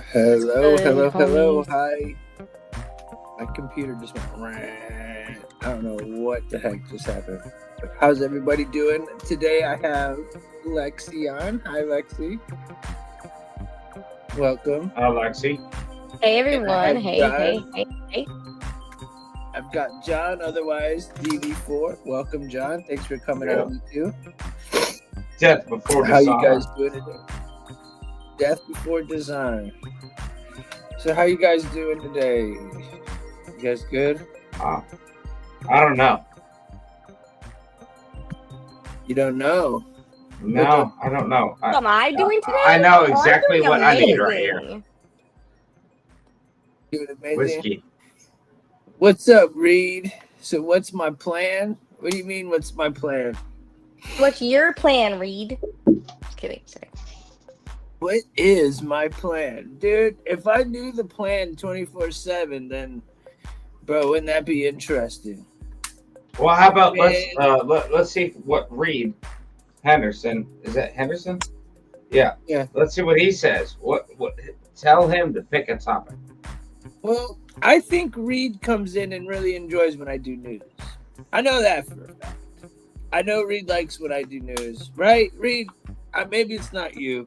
Hello, Good, hello, hello. homies. Hi. My computer just went. I don't know what the heck just happened. But how's everybody doing? Today I have Lexi on. Hi, Lexi. Welcome. Lexi. Hey And I everyone. have Hey, hey, John. hey. I've got John, otherwise DB4. Welcome, John. Thanks for coming Yeah. out, you too. Death before How you dishonor. guys doing today? Death before dishonor. So how you guys doing today? You guys good? I don't know. You don't know? No, I don't know. What am I doing today? I know I'm exactly doing what I need right here. amazing. Doing amazing. Whiskey. What's up, Reed? So what's my plan? What do you mean, what's my plan? What's your plan, Reed? Just kidding. Sorry. What is my plan? Dude, if I knew the plan 24/7, then, bro, wouldn't that be interesting? Well, how about Man. let's see what Reed Henderson, is that Henderson? Yeah. Yeah. Let's see what he says. What tell him to pick a topic. Well, I think Reed comes in and really enjoys when I do news. I know that for a fact. I know Reed likes when I do news, right, Reed? Maybe it's not you,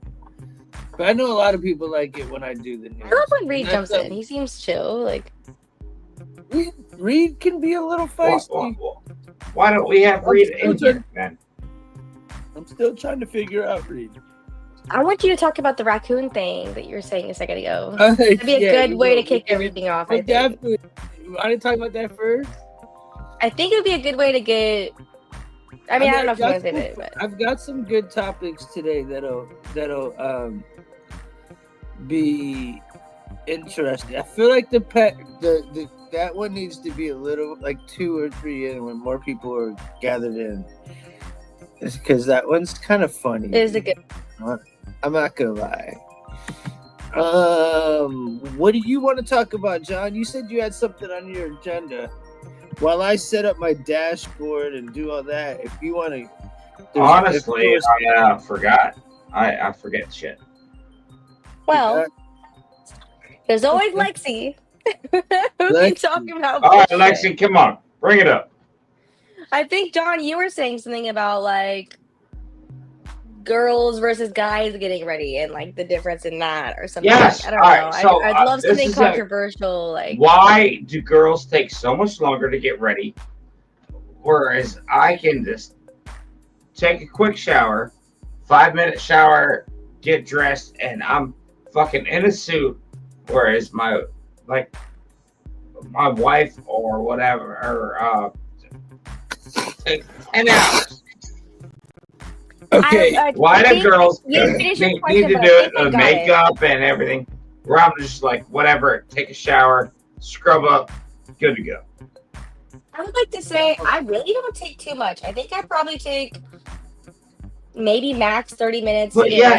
but I know a lot of people like it when I do the news. I love when Reed And jumps that's in. He seems chill. Like, Reed can be a little feisty. Why don't we have Reed in still here then? I'm still trying to figure out Reed. I want you to talk about the raccoon thing that you were saying a second ago. That'd be a good way to kick everything off. I think. Definitely. I didn't talk about that first. I think it would be a good way to get. I mean, I don't know if you want to say that, but I've got some good topics today that'll be interesting. I feel like that one needs to be a little like 2 or 3 in when more people are gathered in, because that one's kind of funny. it is a good. I'm not gonna lie. What do you want to talk about, John? You said you had something on your agenda. While I set up my dashboard and do all that, if you want to. Honestly, I forgot. I forget shit. Well, there's always Lexi. Who can talk about? All right, this Lexi, shit. come on, bring it up. I think John, you were saying something about like girls versus guys getting ready and like the difference in that or something. Yes. I don't All know. right, so, I'd love this something is controversial. Like, Why do girls take so much longer to get ready, whereas I can just take a quick shower, 5-minute shower, get dressed, and I'm fucking in a suit, whereas my wife or whatever, or 10 hours. Okay. Why do girls you need finish to your question, do but I it think I with got it. makeup and everything? Where I'm just like, whatever, take a shower, scrub up, good to go. I would like to say I really don't take too much. I think I probably take maybe max 30 minutes. But to get yeah,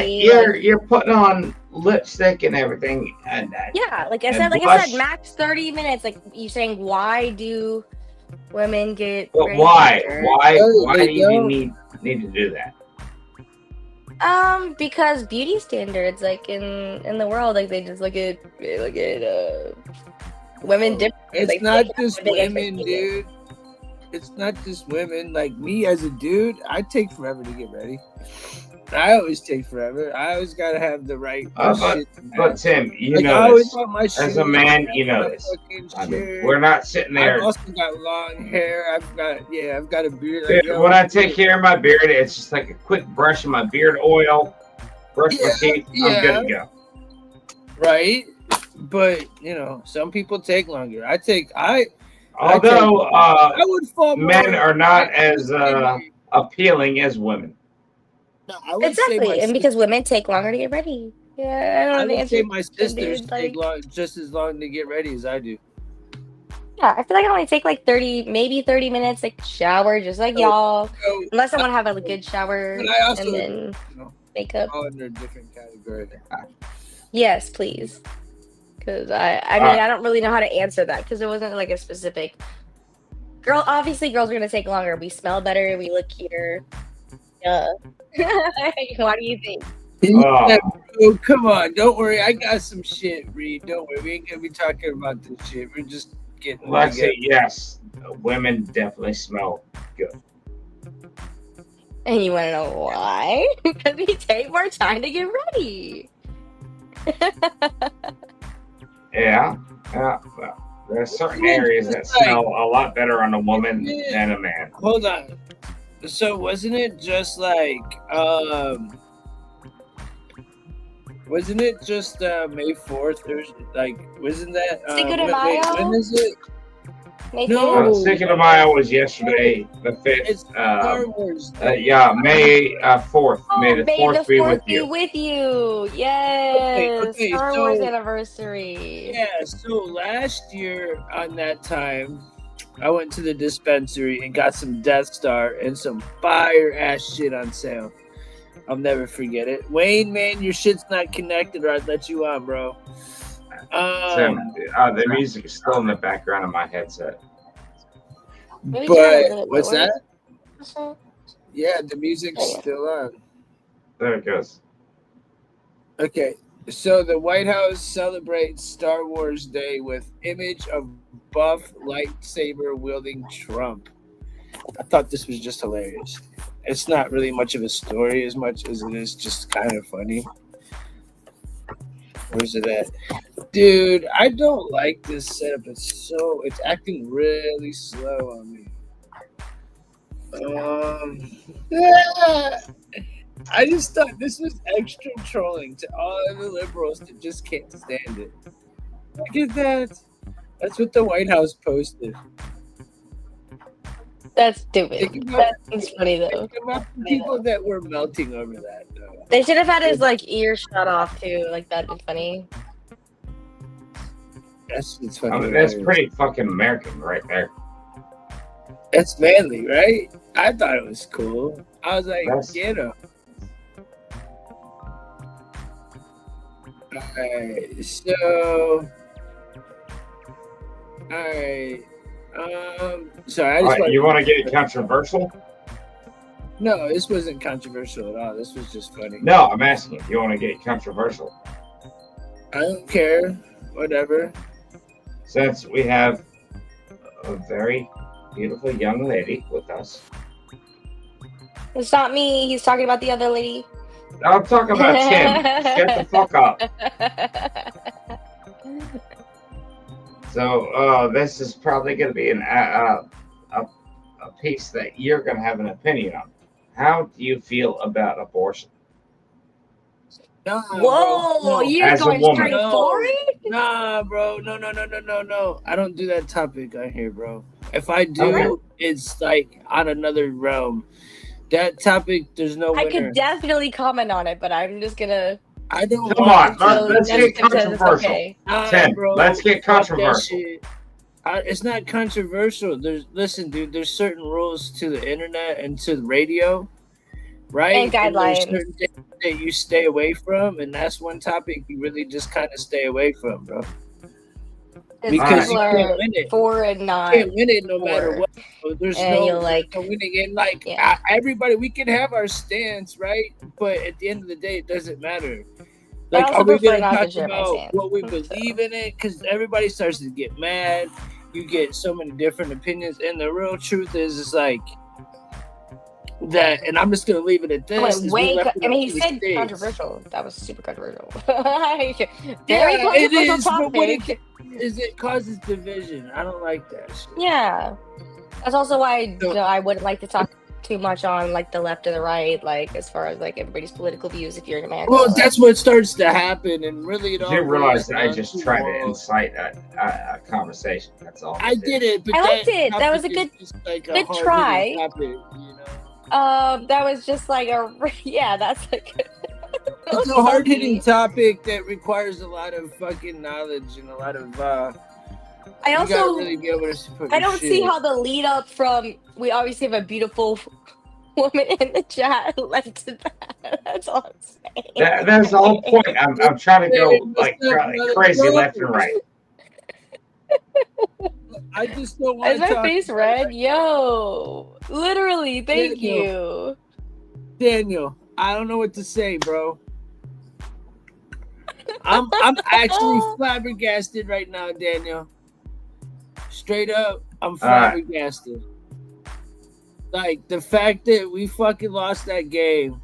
ready, you're putting on lipstick and everything, and yeah, like and I blush. said, max 30 minutes. Like you saying, why do women get But ready why? faster? Why They do you don't. need to do that? Because beauty standards, like in the world, like they just look at women different. It's Like, not they have just a big women, expectation. dude. It's not just women. Like me as a dude, I take forever to get ready. I always take forever. I always gotta have the right shit. But Tim, you Like, I know always this. want my As shoes. a man, you know my this. fucking I mean, shirt. we're not sitting there. I've also got long hair. I've got a beard. Like, When I take care of my beard, it's just like a quick brush of my beard oil, brush my teeth, I'm good to go. Right? But some people take longer. Although I would fall more. men are not as appealing as women. No, I would say Exactly, and because women take longer to get ready. Yeah, I don't know the would say answer. my sisters Dude, take like, just as long to get ready as I do. yeah, I feel like I only take like 30, maybe 30 minutes, like shower, just like y'all. So, Unless I want to have a good shower but I also, and then makeup. all under a different category. Yes, please. Because I mean, I don't really know how to answer that because it wasn't like a specific. Obviously, girls are gonna take longer. We smell better. We look cuter. Yeah. Why do you think? Yeah, bro, come on, don't worry. I got some shit, Reed. Don't worry. We ain't gonna be talking about this shit. We're just getting Lexi, together. yes, women definitely smell good. And you want to know why? Because we take more time to get ready. Yeah. Well, there's certain It's areas just that smell a lot better on a woman Yeah. than a man. Hold on. So wasn't it just like wasn't it just May 4th or like wasn't that Cinco de wait, Mayo? when is it? May No. 5th? Cinco de Mayo was yesterday, the 5th. It's Star Wars. Yeah, May 4th. Oh, May the 4th be with you. Yes. Okay, Star so- Wars anniversary. Yeah, so last year on that time, I went to the dispensary and got some Death Star and some fire ass shit on sale. I'll never forget it. Wayne, man, your shit's not connected or I'd let you on, bro. The music is still in the background of my headset. Maybe turn it a But little what's lower. that? Yeah, the music's Oh, yeah. still on. There it goes. Okay, so the White House celebrates Star Wars Day with image of buff lightsaber wielding Trump. I thought this was just hilarious. It's not really much of a story as much as it is just kind of funny. Where's it at? Dude, I don't like this setup. It's acting really slow on me. Yeah. I just thought this was extra trolling to all of the liberals that just can't stand it. Look at that. That's what the White House posted. That's stupid. Think about, That's funny though. think about the people that were melting over that, though. They should have had his like ear shut off too. Like that'd be funny. It's I fucking mean, that's hilarious. pretty fucking American right there. That's manly, right? I thought it was cool. I was like, That's- get him. Alright, so. Alright. Sorry, I just You want to get controversial? No, this wasn't controversial at all. This was just funny. No, I'm asking. You want to get controversial? I don't care. Whatever. Since we have a very beautiful young lady with us. It's not me. He's talking about the other lady. I'm talking about Tim. Shut the fuck up. So this is probably going to be a piece that you're going to have an opinion on. How do you feel about abortion? Nah, Whoa, bro. No. you're As a going woman. straight No. for it? Nah, bro. No. I don't do that topic on here, bro. If I do, Okay. it's like on another realm. That topic, there's no I winner. could definitely comment on it, but I'm just gonna. I don't Come want on, to. let's get controversial. Okay. Nah, Tim, bro. let's get Fuck that controversial. shit. It's not controversial. Listen, dude. There's certain rules to the internet and to the radio, right? And there's guidelines. certain things that you stay away from, and that's one topic you really just kind of stay away from, bro. Because People you are can't win it. for and You not. can't win it no matter for. what. So there's And no, you'll, like- no winning. And like Yeah. everybody, we can have our stance, right? But at the end of the day, it doesn't matter. I Like, also are we prefer going to not to talk share my about stance, what we so. believe in it? Because everybody starts to get mad. You get so many different opinions, and the real truth is like that. And I'm just going to leave it at this. Went is way. we left it I mean, up he to the said states. controversial. That was super controversial. Yeah, Very it controversial is. But what topic. it causes division. I don't like that shit. Yeah, that's also why So- I wouldn't like to talk too much on like the left or the right, like as far as like everybody's political views. If you're in America, Well, like, that's what starts to happen, and really, it all You realize boils that I down just to tried to morals. incite a conversation. That's all. I did it, but I liked it. That was a topic good- is just like a good hard-hitting try. Topic, you know? that was just like a yeah. That's like It's a hard-hitting topic that requires a lot of fucking knowledge and a lot of. I you gotta also really be able to support I your don't see shit. how the lead up from we obviously have a beautiful woman in the chat led to that. That's all I'm saying. That's the whole point. I'm trying to Hey, go what's like up, brother? crazy left and right. I just don't want Is to my talk face about red? Yo, literally, thank Daniel. you. Daniel, I don't know what to say, bro. I'm actually flabbergasted right now, Daniel. Straight up, I'm flabbergasted. Like the fact that we fucking lost that game.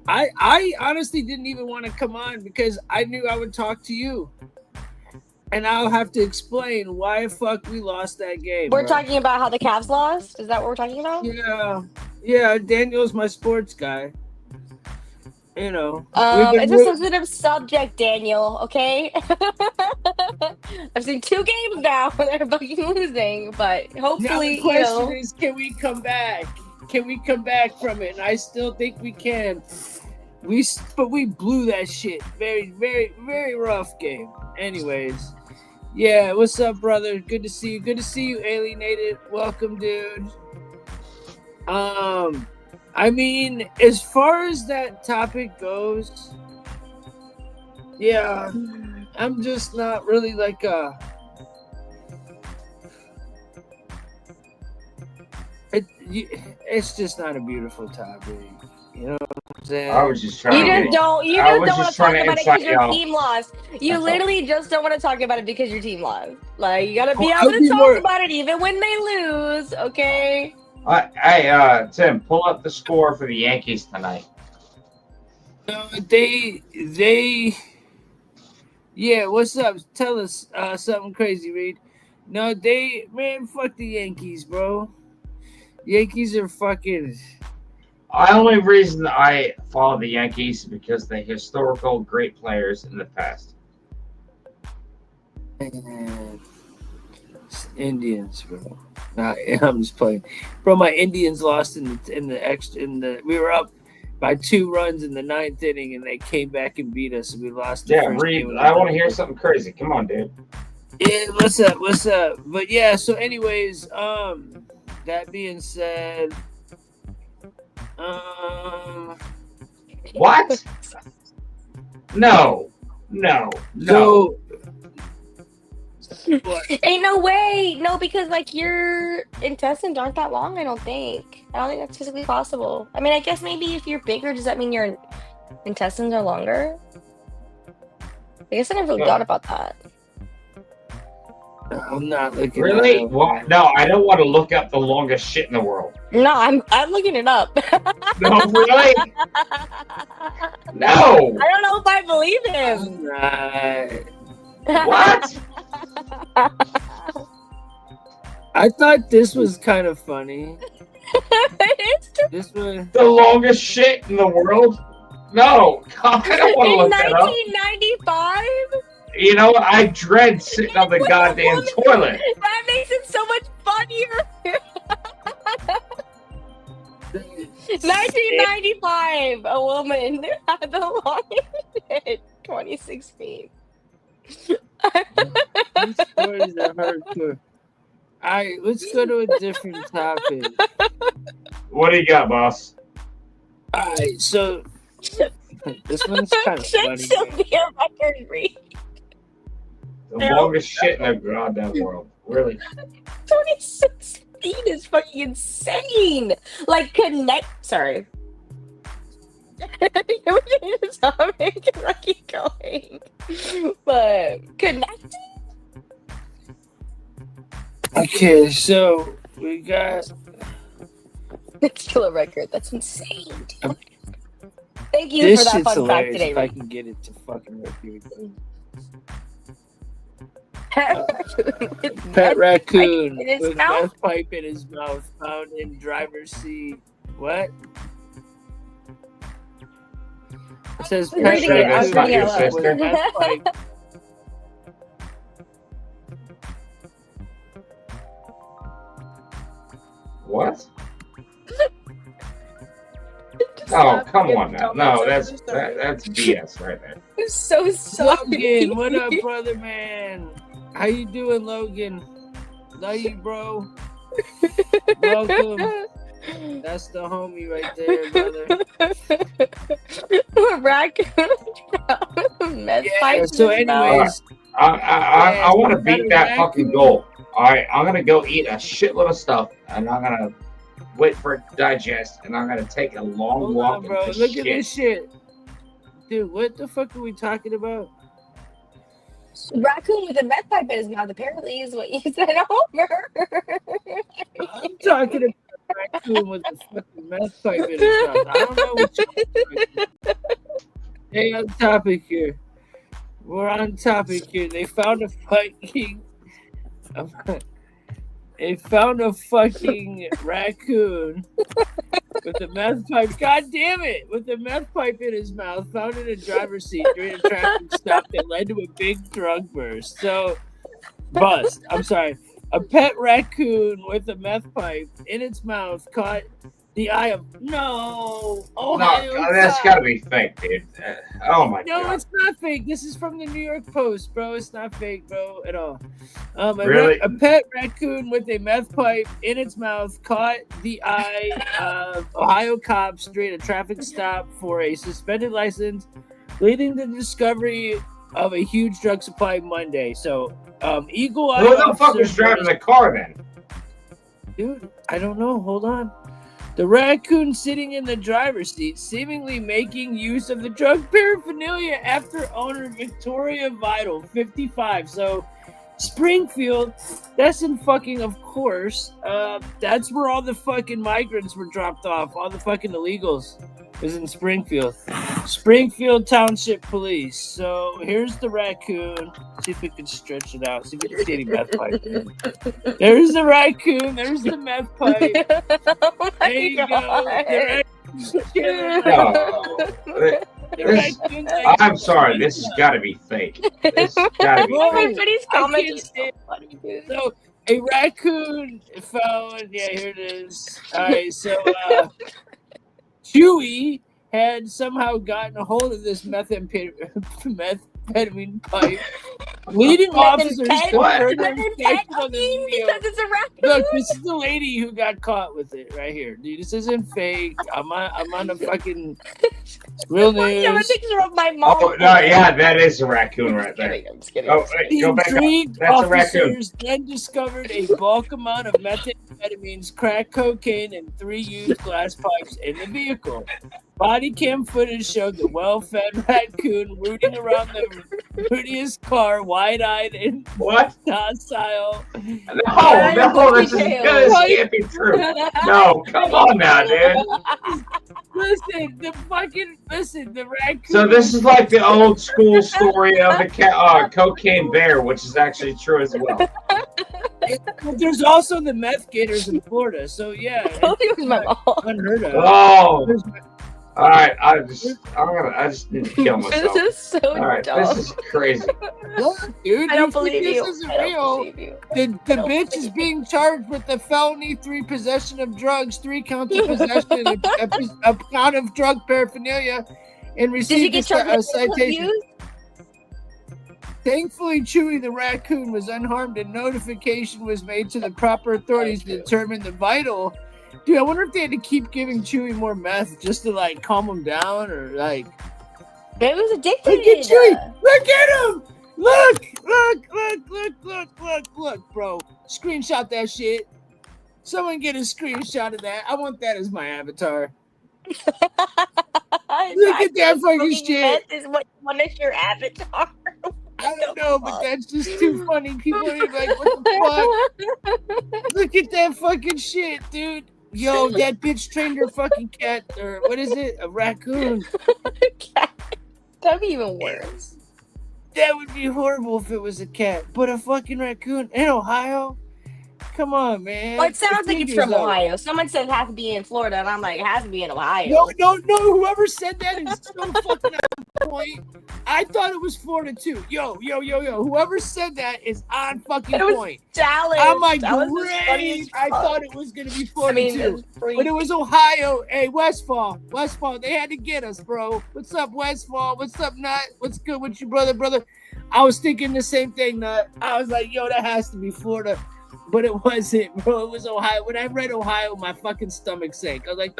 I honestly didn't even want to come on because I knew I would talk to you. And I'll have to explain why the fuck we lost that game. We're talking about how the Cavs lost? Is that what we're talking about? Yeah, Daniel's my sports guy. You know. It's a sensitive subject, Daniel, okay? I've seen 2 games now and they're fucking losing, but hopefully, now the question is, can we come back? Can we come back from it? And I still think we can. But we blew that shit. Very, very, very rough game. Anyways. Yeah, what's up, brother? Good to see you. Good to see you, Alienated. Welcome, dude. I mean, as far as that topic goes, yeah, I'm just not really like it's just not a beautiful topic. You know what I'm saying? I was just trying You just don't want to talk about it because your y'all. team lost. You literally just don't want to talk about it because your team lost. Like, you gotta be Well, able to talk about it even when they lose, okay? Hey, Tim, pull up the score for the Yankees tonight. No, yeah, what's up? Tell us something crazy, Reed. No, man, fuck the Yankees, bro. Yankees are fucking... The only reason I follow the Yankees is because they're historical great players in the past. Man, it's Indians, bro. Nah, I'm just playing, bro. My Indians lost in the. We were up by 2 runs in the 9th inning, and they came back and beat us. And we lost. The first Reed, game I want to hear something crazy. Come on, dude. Yeah, what's up? What's up? But yeah, so anyways, that being said. What? No. So, ain't no way. No, because like your intestines aren't that long. I don't think that's physically possible. I mean, I guess maybe if you're bigger, does that mean your intestines are longer? I guess I never really thought about that. I'm not looking. Really? What? No, I don't want to look up the longest shit in the world. No, I'm looking it up. No, really? No. I don't know if I believe him. Right. What? I thought this was kind of funny. This was the longest shit in the world? No. God, I don't want to look that up. 1995? You know, I dread sitting on the goddamn toilet. That makes it so much funnier. 1995, a woman had the longest shit. 2016. these stories are hardcore. Alright, let's go to a different topic. What do you got, boss? Alright, so this one's kind of funny. Should still be a record read. The longest shit in the goddamn world. Really? 26 feet is fucking insane. Like, sorry. Can we change the topic? I keep going. But, connecting? Okay, so we got... It's still a record. That's insane. Thank you for that fun fact today, if Rick. I can get it to fucking work. Here we go. Pet raccoon with meth pipe in his mouth found in driver's seat. What? It says pet raccoon with meth pipe. What? Oh, come on now. No, that's BS right there. I'm so sorry. Logan, what up, brother, man? How you doing, Logan? Love you, bro. Welcome. That's the homie right there, brother. Raccoon. Yeah, so anyways. I want to beat that fucking goal. Alright, I'm going to go eat a shitload of stuff, and I'm going to wait for it to digest, and I'm going to take a long walk. Bro. Look at this shit. Dude, what the fuck are we talking about? Raccoon with a meth pipe in his mouth apparently is what you said, Homer. I'm talking about a raccoon with a fucking meth pipe in his mouth. I don't know what you're Stay on topic here. We're on topic here. They found a fucking raccoon with a meth pipe. God damn it! With a meth pipe in his mouth, found in a driver's seat during a traffic stop that led to a big drug burst. So, bust. I'm sorry. A pet raccoon with a meth pipe in its mouth caught the eye of Ohio. No, that's got to be fake, dude. Oh my god. No, it's not fake. This is from the New York Post, bro. It's not fake, bro, at all. Really? A pet raccoon with a meth pipe in its mouth caught the eye of Ohio cops during a traffic stop for a suspended license, leading to the discovery of a huge drug supply Monday. So, Eagle Eye. Who the fuck was driving the car then? Dude, I don't know. Hold on. The raccoon sitting in the driver's seat, seemingly making use of the drug paraphernalia after owner Victoria Vital, 55. So, Springfield, that's in fucking, of course. That's where all the fucking migrants were dropped off. All the fucking illegals is in Springfield. Springfield Township Police. So, here's the raccoon. See if we can stretch it out. See if we can see any meth pipe. There's the raccoon. There's the meth pipe. Oh There you God. No. I'm sorry. This has got to be fake. This has got to be Whoa. fake. Everybody's I commenting. can't stand So funny, dude. So a raccoon found. Yeah, here it is. All right, so Chewy had somehow gotten a hold of this methamphetamine pipe, leading officers to further inspection of the video. Because it's a raccoon. Look, this is the lady who got caught with it right here. Dude, this isn't fake. I'm on the fucking real I have a news. picture of my mom. Oh, no, yeah, that is a raccoon right there. I'm just kidding. Oh, wait, The go back up. intrigued That's a raccoon. officers then discovered a bulk amount of methamphetamines, crack cocaine, and 3 used glass pipes in the vehicle. Body cam footage showed the well-fed raccoon rooting around the Rudius car, wide-eyed and What? docile. No, this can't be true. No, come on now, dude. Listen, the raccoon. So this is like the old school story of the cocaine bear, which is actually true as well. But there's also the meth gators in Florida, so yeah, I told you it was my mom. unheard of. Oh, There's- all right. I just need to kill myself. This is so All right, dumb. this is crazy. Look, dude, I don't you think believe this you. isn't I don't real. believe you. The don't bitch is believe being charged with the felony 3 possession of drugs, 3 counts of possession, a count of drug paraphernalia, and Did you received get charged a with citation. abuse? Thankfully, Chewy the raccoon was unharmed, and notification was made to the proper authorities to determine the vital. Dude, I wonder if they had to keep giving Chewy more meth just to like calm him down, or like. Maybe it was addicted. Look at Chewy! Look at him! Look, bro. Screenshot that shit. Someone get a screenshot of that. I want that as my avatar. Look at that fucking shit. Is what is your avatar? I don't know, but that's just too funny. People are like, what the fuck? Look at that fucking shit, dude. Yo, that bitch trained her fucking cat, or what is it? A raccoon. That'd be even worse. That would be horrible if it was a cat, but a fucking raccoon in Ohio? Come on, man. Well, it sounds like it's from Figures out. Ohio. Someone said it has to be in Florida, and I'm like, it has to be in Ohio. No. Whoever said that is so fucking on point. I thought it was Florida too. Yo. Whoever said that is on fucking It was point. Dallas. I'm like, Dallas is funny great. as I fuck. thought it was gonna be Florida too. it's But it was Ohio. Hey, Westfall. They had to get us, bro. What's up, Westfall? What's up, Nut? What's good with you, brother? I was thinking the same thing, Nut. I was like, yo, that has to be Florida. But it wasn't, bro. It was Ohio. When I read Ohio, my fucking stomach sank. I was like,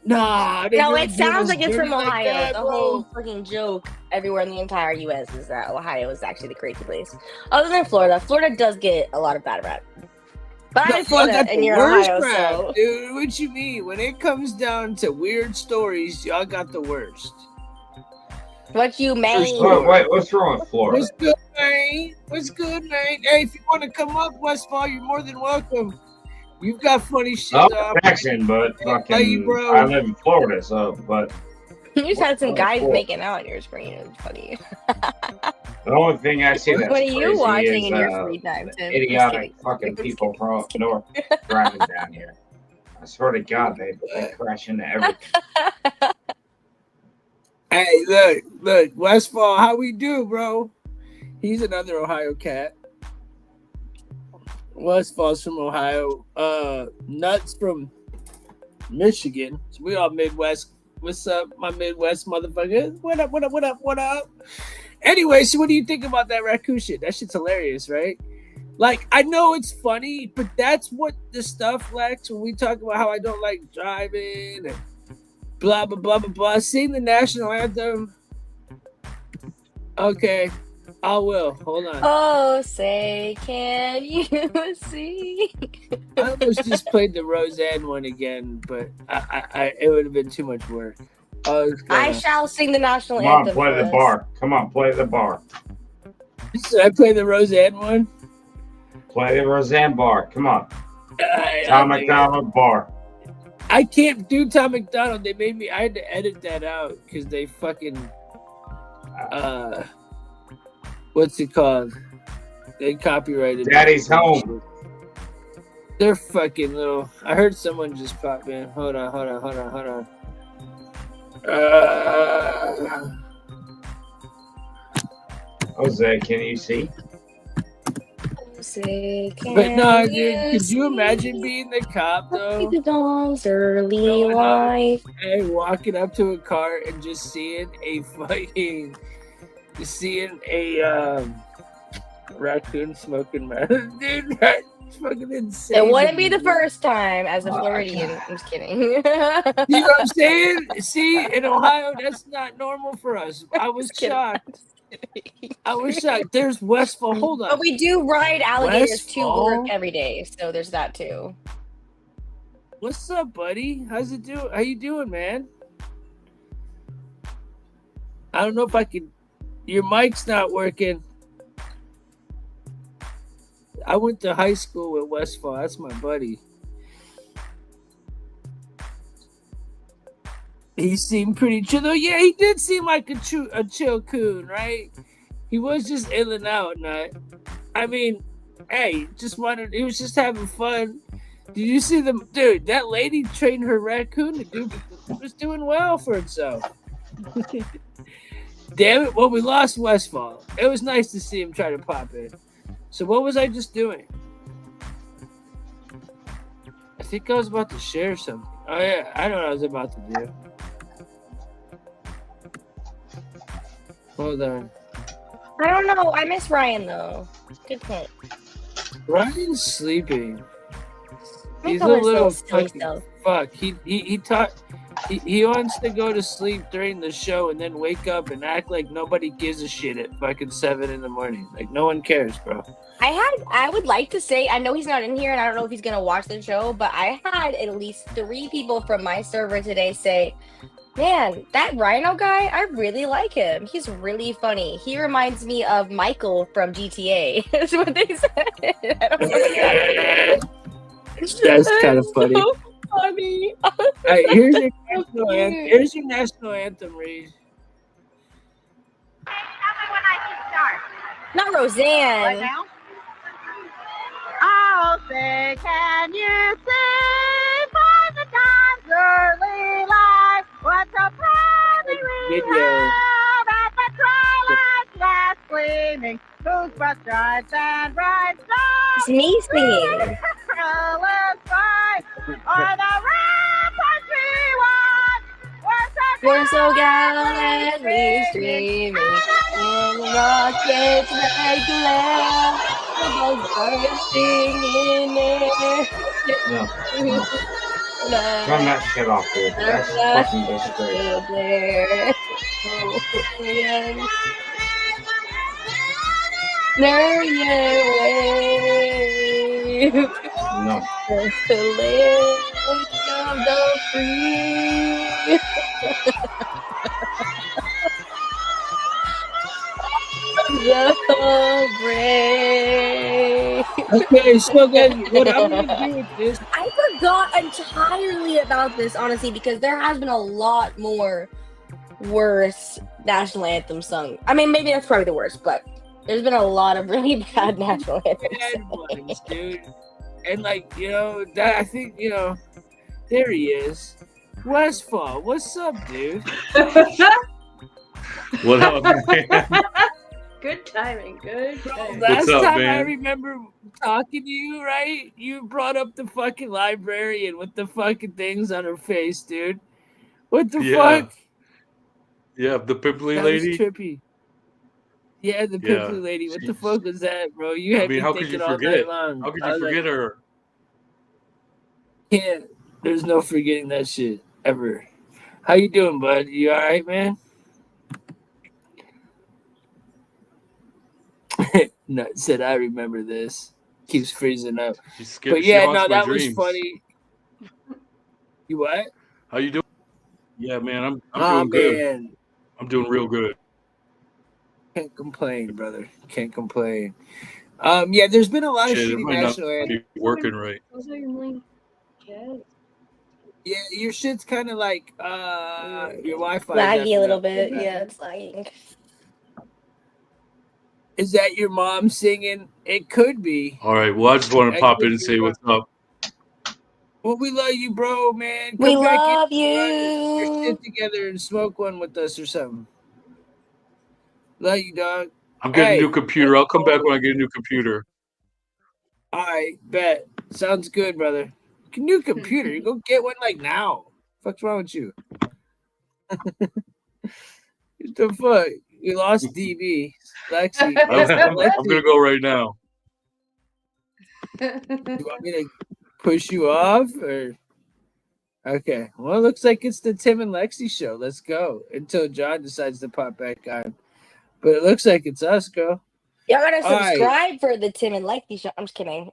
nah. No, it sounds like it's from like Ohio. that, The bro. whole fucking joke everywhere in the entire U.S. is that Ohio is actually the crazy place. Other than Florida, Florida does get a lot of bad rap. But I'm in Florida got and the you're in worst Ohio, crap, so... dude. What you mean? When it comes down to weird stories, y'all got the worst. What you mean? Wait, what's wrong with Florida? What's good, man? What's good, man? Hey, if you want to come up, Westfall, you're more than welcome. You've got funny shit. Jackson, but fucking, bro. I live in Florida, so, but. You just had some guys making out on your screen. It was funny. The only thing I see that's what are you watching is, in your free time, Tim? idiotic fucking people from up north driving down here. I swear to God, they crash into everything. Hey, look, Westfall, how we do, bro? He's another Ohio cat. Westfall's from Ohio. Nuts from Michigan. So we all Midwest. What's up, my Midwest motherfuckers? What up, what up, what up, what up? Anyway, so what do you think about that raccoon shit? That shit's hilarious, right? Like, I know it's funny, but that's what the stuff lacks when we talk about how I don't like driving and blah, blah, blah, blah, blah. Sing the national anthem. Okay, I will. Hold on. Oh, say, can you see? I almost just played the Roseanne one again, but I it would have been too much work. I shall sing the national anthem. Come on, play the bar. Come on, play the bar. Should I play the Roseanne one? Play the Roseanne bar. Come on. Tom McDonald bar. I can't do Tom McDonald. They made me. I had to edit that out because they fucking. What's it called? They copyrighted. Daddy's home. They're fucking little. I heard someone just pop in. Hold on. Jose, can you see? But no, dude, could you imagine being the cop though? The dawn's early light. Hey, walking up to a car and just seeing a raccoon smoking marijuana. Dude, that's fucking insane. It wouldn't be the first time as a Floridian. I'm just kidding. You know what I'm saying? See, in Ohio, that's not normal for us. I was shocked. There's Westfall. Hold on. But we do ride alligators to work every day, so there's that too. What's up, buddy? How's it doing? How you doing, man? I don't know if I can. Your mic's not working. I went to high school with Westfall. That's my buddy. He seemed pretty chill, though. Yeah, he did seem like a chill coon, right? He was just ill and out, I mean, hey, he was just having fun. Did you see them, dude? That lady trained her raccoon to do was doing well for itself. Damn it! Well, we lost Westfall. It was nice to see him try to pop in. So what was I just doing? I think I was about to share something. Oh yeah, I know what I was about to do. Hold on. I don't know. I miss Ryan though. Good point. Ryan's sleeping. He's a little fucking fuck. He wants to go to sleep during the show and then wake up and act like nobody gives a shit at fucking 7 a.m. Like no one cares, bro. I would like to say, I know he's not in here and I don't know if he's gonna watch the show, but I had at least 3 people from my server today say, man, that Rhino guy, I really like him. He's really funny. He reminds me of Michael from GTA. That's what they said. I don't know. That's kind of funny. So funny. All right, here's your national anthem, Reed. Tell me when I can start. Not Roseanne. Right now? Oh, say, can you see by the dawn's early light what a proudly we have at the twilight's last gleaming, whose broad stripes and bright stars It's me singing. Or the ramparts we won. We're so gallantly streaming, and the rockets that glare, the bursting in air. No. Turn that shit off, dude. That's fucking disgrace. There you wave. No. Just the land of the free. Yay! Okay, so then what I'm gonna do with this? I forgot entirely about this, honestly, because there has been a lot more worse national anthems sung. I mean, maybe that's probably the worst, but there's been a lot of really bad national anthems Bad sung. ones, dude. And like, that I think, there he is. Westfall, what's up, dude? What up, man? Good timing. Good Bro, timing. last What's up, time I man? remember talking to you, right? You brought up the fucking librarian with the fucking things on her face, dude. What the Yeah. fuck? Yeah, the pimply That was lady. trippy. Yeah, the Yeah. pimply lady. What the She's- fuck was that, bro? You had me how could thinking you all forget? night long. How could I you was forget like, her? can't. There's no forgetting that shit ever. How you doing, bud? You all right, man? Nut said, I remember this. Keeps freezing up. She's scared. But She yeah, haunts no, my that dreams. was funny. You what? How you doing? Yeah, man, I'm Oh, doing good. man. I'm doing real good. Can't complain, brother. Can't complain. Yeah, there's been a lot of Shit, it shitty might not national anthems. be working right. Those are your main kids. Yeah, your shit's kind of like your Wi-Fi. Laggy a little bit. Yeah, it's lagging. Is that your mom singing? It could be. All right. Well, I just want to That pop could in and be say wrong. what's up. Well, we love you, bro, man. We Come back love in, get your you. shit together and smoke one with us or something. Love you, dog. I'm getting Hey. a new computer. I'll come back when I get a new computer. All right, bet. Sounds good, brother. New computer. You go get one like now. Fuck's wrong with you? What the fuck? We lost DB. Lexi. I'm gonna go right now. You want me to push you off or? Okay. Well, it looks like it's the Tim and Lexi show. Let's go until John decides to pop back on. But it looks like it's us, girl. Y'all gotta All right. subscribe for the Tim and Lexi show. I'm just kidding.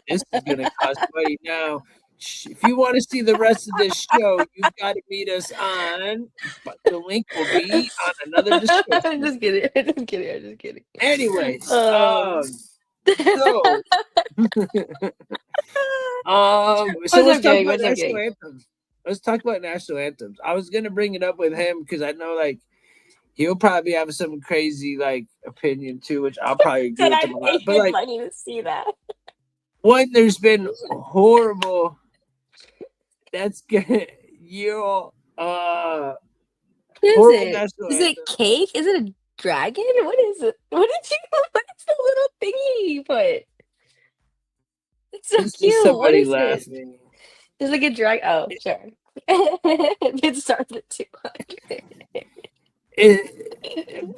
This is gonna cost money now. If you want to see the rest of this show, you've got to meet us on. But the link will be on another description. I'm just kidding. I'm just kidding. I'm just kidding. Anyways, Um, so What's let's up, talk gang? about What's up, national gang? anthems. Let's talk about national anthems. I was gonna bring it up with him because I know like he'll probably have some crazy like opinion too, which I'll probably agree Said with I him a lot. paid But like money to see that. one, there's been horrible. That's good. Horrible What is it? national Is it anthem. cake? Is it a dragon? What is it? What is the little thingy you put? It's so This is cute. What somebody is it? laughing. It's like a dragon. Oh, sure. It starts at 200.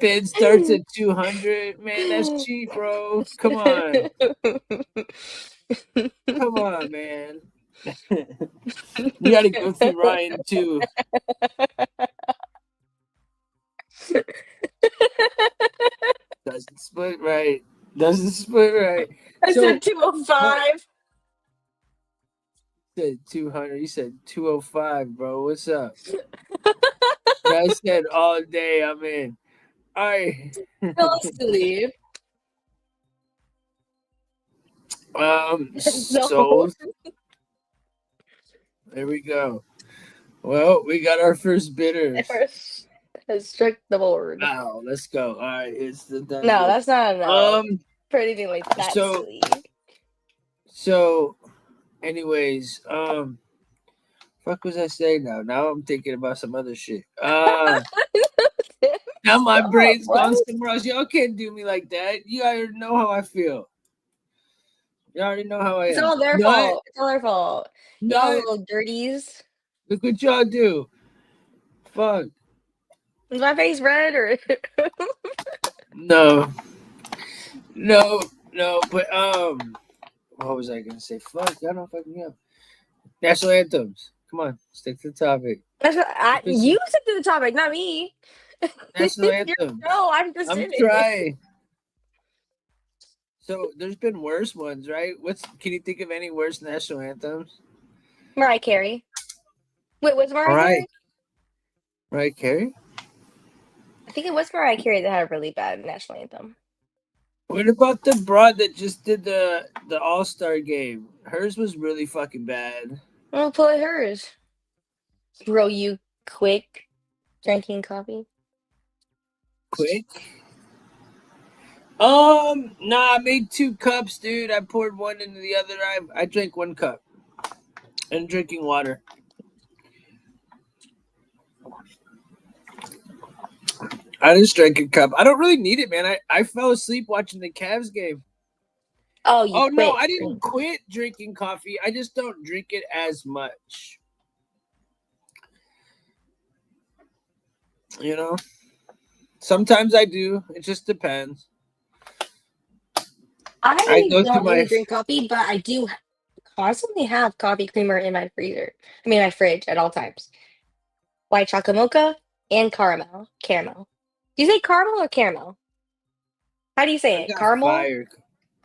Bid starts at 200. Man, that's cheap, bro. Come on. Come on, man. You got to go through Ryan, too. Doesn't split right. Doesn't split right. I So- said 205. Said 200. You said 205, bro. What's up? I said all day. I'm in. All right. Tell us to leave. So there we go. Well, we got our first bidders. Has struck the board. Wow, let's go. All right, it's the done. No, that's not enough um. for anything like that so- silly. So, anyways, fuck was I saying now? Now I'm thinking about some other shit. Now my Stop, brain's what? gone somewhere else. Y'all can't do me like that. You already know how I feel. You already know how I am. It's all their Nut, fault. It's all their fault. Y'all Nut, little dirties. look what y'all do. Fuck. Is my face red or? No. But what was I gonna say? Fuck, y'all don't fuck me up. National anthems. Come on, stick to the topic. That's what you said to the topic, not me. National anthem. No, I'm just I'm saying. trying. So there's been worse ones, right? Can you think of any worse national anthems? Mariah Carey. Wait, what's Mariah All right. Carey? Right, Carrie? think it was Mariah Carey that had a really bad national anthem. What about the broad that just did the All-Star game? Hers was really fucking bad. I'll play hers. Bro, you quick drinking coffee. Quick. Nah, I made 2 cups, dude. I poured one into the other. I drank 1 cup. And drinking water. I just drank a cup. I don't really need it, man. I fell asleep watching the Cavs game. Oh, you Oh quit. no, I didn't quit drinking coffee. I just don't drink it as much. You know? Sometimes I do. It just depends. I go to don't really my- drink coffee, but I do constantly have coffee creamer in my freezer. I mean, my fridge at all times. White chocolate mocha and caramel. Caramel. Do you say caramel or caramel? How do you say I it? got Caramel? fire.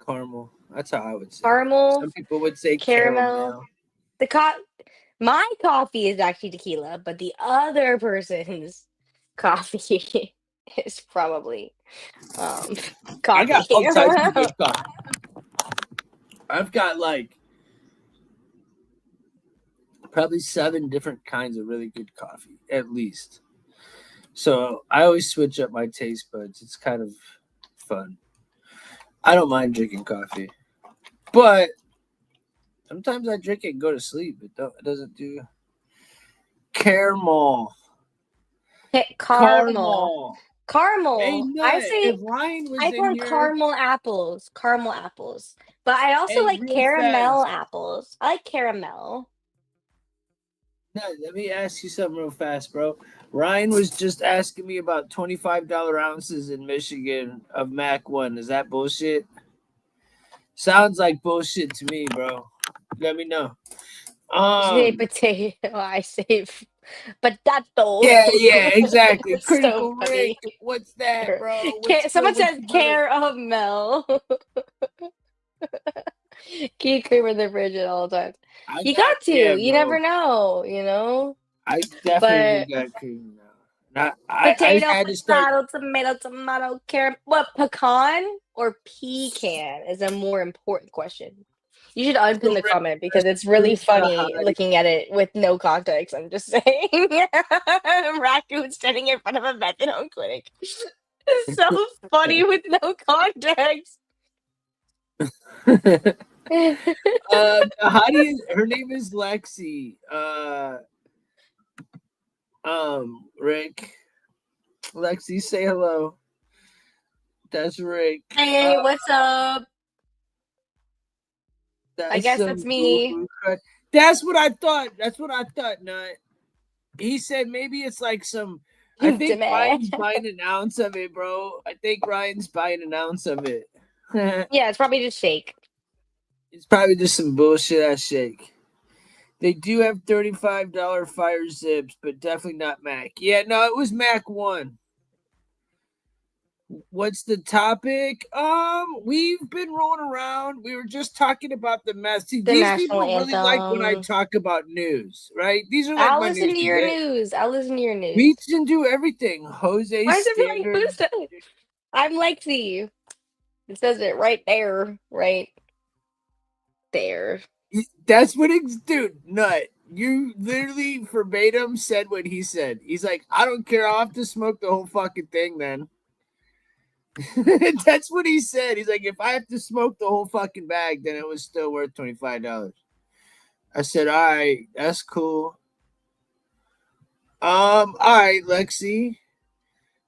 Caramel. That's how I would say it. Caramel? Some people would say Caramel. caramel. My coffee is actually tequila, but the other person's coffee is probably coffee. I got all types of good coffee. I've got like probably 7 different kinds of really good coffee, at least. So I always switch up my taste buds. It's kind of fun. I don't mind drinking coffee, but sometimes I drink it and go to sleep. It doesn't do caramel. Caramel. Caramel. Hey, Nut, I say if Ryan was I in want here, caramel apples. Caramel apples. But I also Hey, like real caramel fast. apples. I like caramel. Nut, let me ask you something real fast, bro. Ryan was just asking me about $25 ounces in Michigan of Mac 1. Is that bullshit? Sounds like bullshit to me, bro. Let me know. You say potato. I say potato. Yeah, exactly. It's so Critical funny. Rick. What's that, bro? Someone what's says caramel. Keep cream in the fridge at all times. You got to. Yeah, You bro. never know, you know? I definitely got cream now. I Potato, had to start. tomato, carrot. What, pecan or pecan is a more important question. You should unpin the comment because it's really funny looking at it with no context. I'm just saying. Raccoon standing in front of a methadone clinic. It's so funny with no context. How do you? Her name is Lexi. Rick. Lexi, say hello. That's Rick. Hey, what's up? That's I guess some that's me. bullcrap. That's what I thought. That's what I thought, Nut. He said maybe it's like some. I think Demand. Ryan's buying an ounce of it, bro. I think Ryan's buying an ounce of it. Yeah, it's probably just shake. It's probably just some bullshit ass shake. They do have $35 fire zips, but definitely not Mac. Yeah, no, it was Mac 1. What's the topic? We've been rolling around. We were just talking about the mess. See, The these national people really like when I anthem. talk about news, right? These are like I'll my listen news. to your news. I'll listen to your news. We can do everything. Jose Why is it like Standard. who's that? I'm Lexi. It says it right there. Right there. That's what it's, dude, Nut. You literally verbatim said what he said. He's like, I don't care. I'll have to smoke the whole fucking thing then. That's what he said. He's like, if I have to smoke the whole fucking bag, then it was still worth $25. I said, all right, that's cool. All right, Lexi.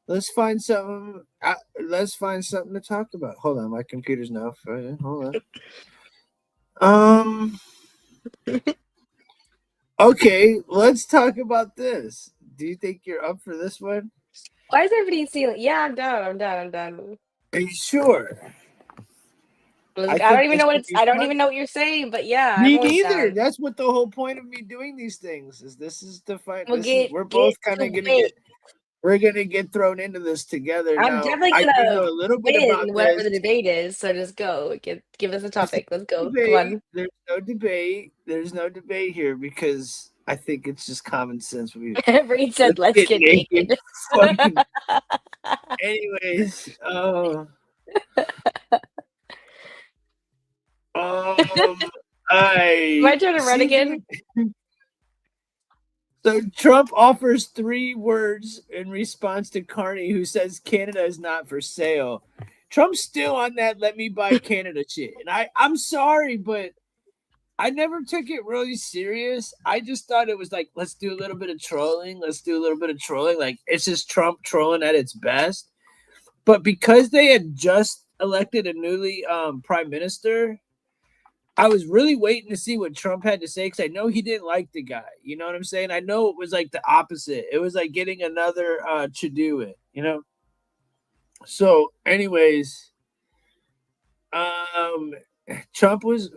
Let's find something. Let's find something to talk about. Hold on, my computer's now frozen. Hold on. Okay, let's talk about this. Do you think you're up for this one? Why is everybody stealing? Yeah, I'm done. Are you sure? I don't even know what I don't even know what you're saying, but yeah. Me I'm always neither. down. That's what the whole point of me doing these things is. This is to find. Well, We're both kind of we're gonna get thrown into this together. I'm now, definitely I do gonna know a little bit about win whatever this. the debate is. So just go. Give us a topic. Let's go. Debate. Come on. There's no debate. There's no debate here because I think it's just common sense. Reed said, "Let's get naked." Fucking. Anyways, My turn to run again. So Trump offers 3 words in response to Carney, who says Canada is not for sale. Trump's still on that "let me buy Canada" shit, and I'm sorry, but I never took it really serious. I just thought it was like, let's do a little bit of trolling. Like, it's just Trump trolling at its best. But because they had just elected a newly prime minister, I was really waiting to see what Trump had to say, because I know he didn't like the guy. You know what I'm saying? I know it was like the opposite. It was like getting another Chadoo in, So, anyways, Trump was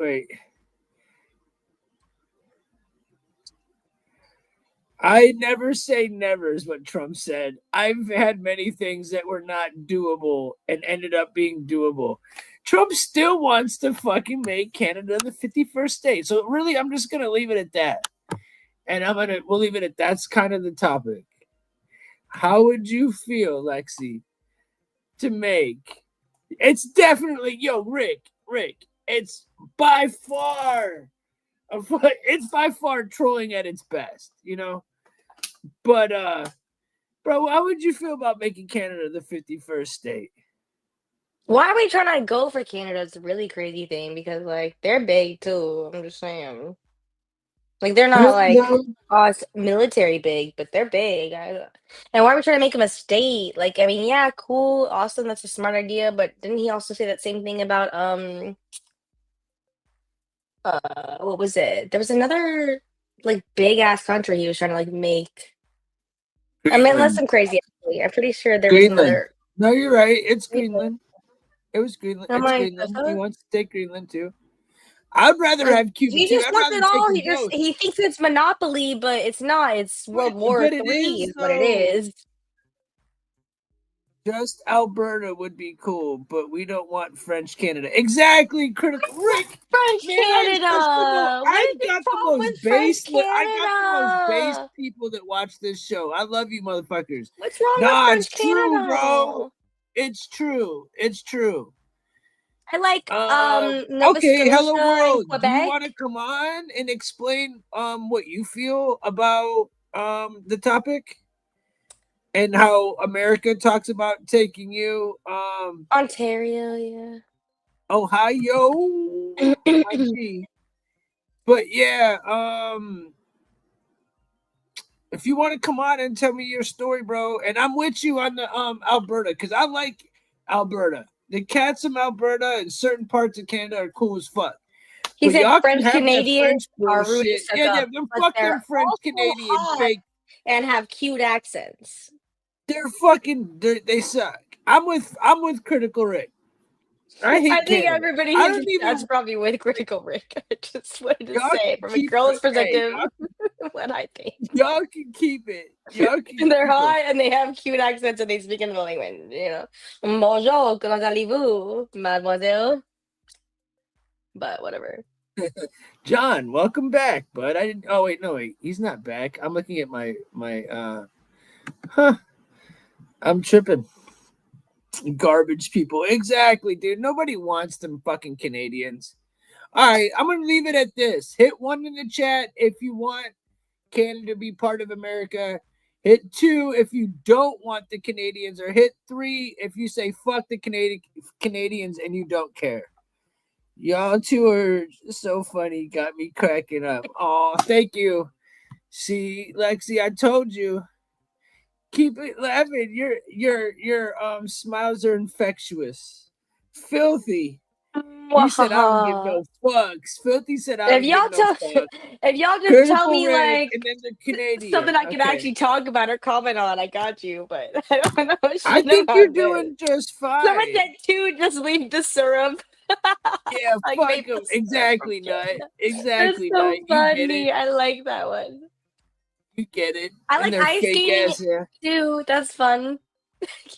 I never say never is what Trump said. I've had many things that were not doable and ended up being doable. Trump still wants to fucking make Canada the 51st state. So really, I'm just gonna leave it at that. And we'll leave it at that's kind of the topic. How would you feel, Lexi, to make it's definitely Rick, it's by far trolling at its best, But bro, how would you feel about making Canada the 51st state? Why are we trying to go for Canada? It's a really crazy thing because like they're big too. I'm just saying. Like they're not like us military big, but they're big. And why are we trying to make them a state? Like, I mean, yeah, cool, awesome, that's a smart idea. But didn't he also say that same thing about what was it? There was another like big ass country he was trying to like make. I mean, unless I'm crazy, actually. I'm pretty sure there was another. No, you're right. It's Greenland. It was Greenland. Oh It's my Greenland. God. He wants to take Greenland too. I'd rather have Cuba He too. just I'd wants rather it all. take them both. He thinks it's monopoly, but it's not. It's World War but III it is, is what it though. is. Just Alberta would be cool, but we don't want French Canada. Exactly, critical. Rick, French man, Canada. I got the most base. I got the most base people that watch this show. I love you, motherfuckers. What's wrong with Nah, French it's true, Canada? bro. It's true. It's true. I like Nova Okay, Scotia hello world. and Quebec. Do you want to come on and explain what you feel about the topic and how America talks about taking you Ontario, yeah. Ohio. But yeah, if you want to come on and tell me your story, bro, and I'm with you on the Alberta, because I like Alberta. The cats in Alberta and certain parts of Canada are cool as fuck. He said French Canadians are rude to suck up, they're but fucking they're French also Canadian hot fake. and have cute accents. They suck. I'm with Critical Rick. I think Canada. Everybody that's probably with Critical Rick. I just wanted to say from a girl's perspective what I think. Y'all can keep it. They're hot and they have cute accents and they speak in the language, Bonjour, comment allez-vous, mademoiselle? But whatever. John, welcome back, bud. I didn't. Oh wait, no wait, he's not back. I'm looking at my. I'm tripping. Garbage people, exactly, dude. Nobody wants them fucking Canadians. All right, I'm gonna leave it at this. Hit 1 in the chat if you want Canada to be part of America. Hit 2 if you don't want the Canadians, or hit 3 if you say fuck the Canadians and you don't care. Y'all two are so funny. Got me cracking up. Oh, thank you. See, Lexi, I told you. Keep it laughing. Your smiles are infectious. Filthy. You said I don't give no fucks. Filthy said I don't give no fucks. If y'all just Critical tell me Rick, like and then the Canadian. something I can actually talk about or comment on, I got you. But I don't know. I think you're doing just fine. Someone said 2, just leave the syrup. Yeah, like, fuck them. Exactly, Nut. Exactly, That's so Nut. funny. You get it. I like that one. You get it. I like ice skating too. That's fun.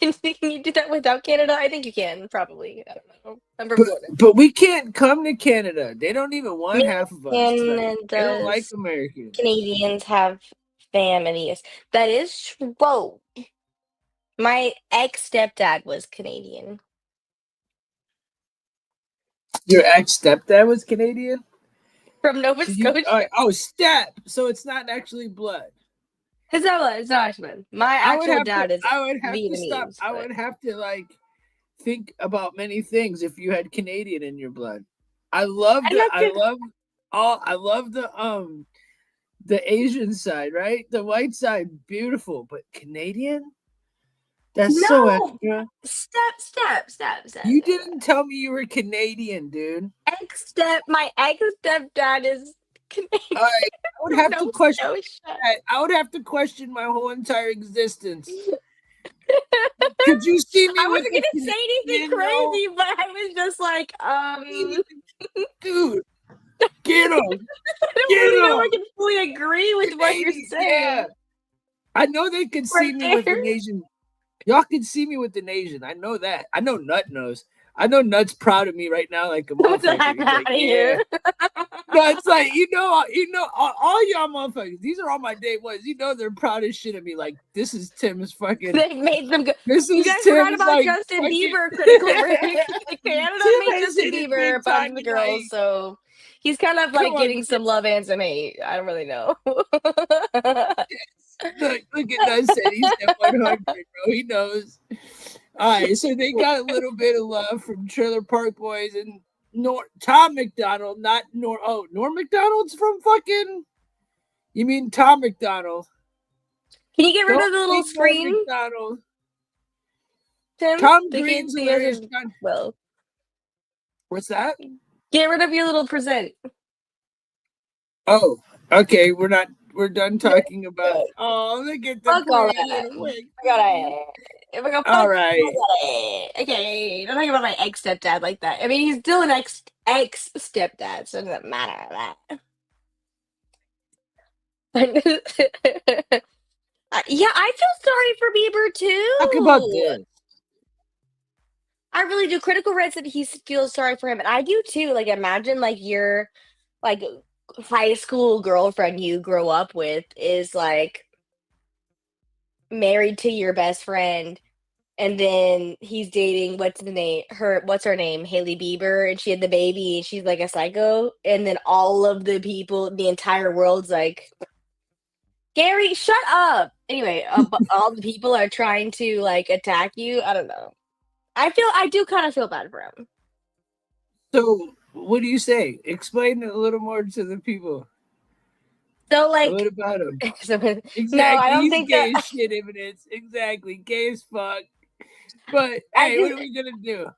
Can you do that without Canada? I think you can, probably. I don't know. I'm from Florida. But we can't come to Canada. They don't even want half of us. Like, Canada they don't like Americans. Canadians have families. That is true. My ex-stepdad was Canadian. Your ex-stepdad was Canadian? From Nova Scotia. Step. So it's not actually blood. It's not actually. My actual dad is Vietnamese. I would have to like think about many things if you had Canadian in your blood. I love the Asian side, right? The white side, beautiful, but Canadian? That's so extra. Step. You didn't tell me you were Canadian, dude. My ex-stepdad is Canadian. All right, I would have to question that. I would have to question my whole entire existence. Could you see me? I wasn't gonna say anything crazy, but I was just like, dude, get him. I don't know I can fully agree with what you're saying. Yeah. I know they can see me with an Asian. Y'all can see me with an Asian. I know that. I know Nut knows. I know Nut's proud of me right now, like a motherfucker. Out of here. No, it's like all y'all motherfuckers. These are all my day ones. You know they're proud as shit of me. Like this is Tim's fucking. They made them go. This you is guys Tim's, forgot about like, Justin fucking... Bieber critical rating. Canada made Justin Tim Bieber fun the girls, so he's kind of like getting some love and some hate. I don't really know. Look at that said he's at 100, bro. He knows. All right, so they got a little bit of love from Trailer Park Boys and Tom McDonald, not Norm. Oh, Norm McDonald's from fucking. You mean Tom McDonald? Can you get rid of the little screen? McDonald. Tim, Tom Green's hilarious. Well, what's that? Get rid of your little present. Oh, okay. We're done talking about. Oh, look at the all right. Okay, don't talk about my ex-stepdad like that. I mean, he's still an ex-stepdad, so it doesn't matter that. Yeah, I feel sorry for Bieber too. Talk about this. I really do. Critical Red said he feels sorry for him, and I do too. Like, imagine like your like high school girlfriend you grow up with is like married to your best friend, and then he's dating what's her name, Hailey Bieber, and she had the baby, and she's like a psycho, and then all of the people, the entire world's like, Gary, shut up. Anyway, all the people are trying to like attack you. I don't know. I do kind of feel bad for him. So, what do you say? Explain it a little more to the people. So, like, what about him? Exactly. No, I don't think gay that. Shit evidence. Exactly, gay as fuck. But hey, what are we gonna do?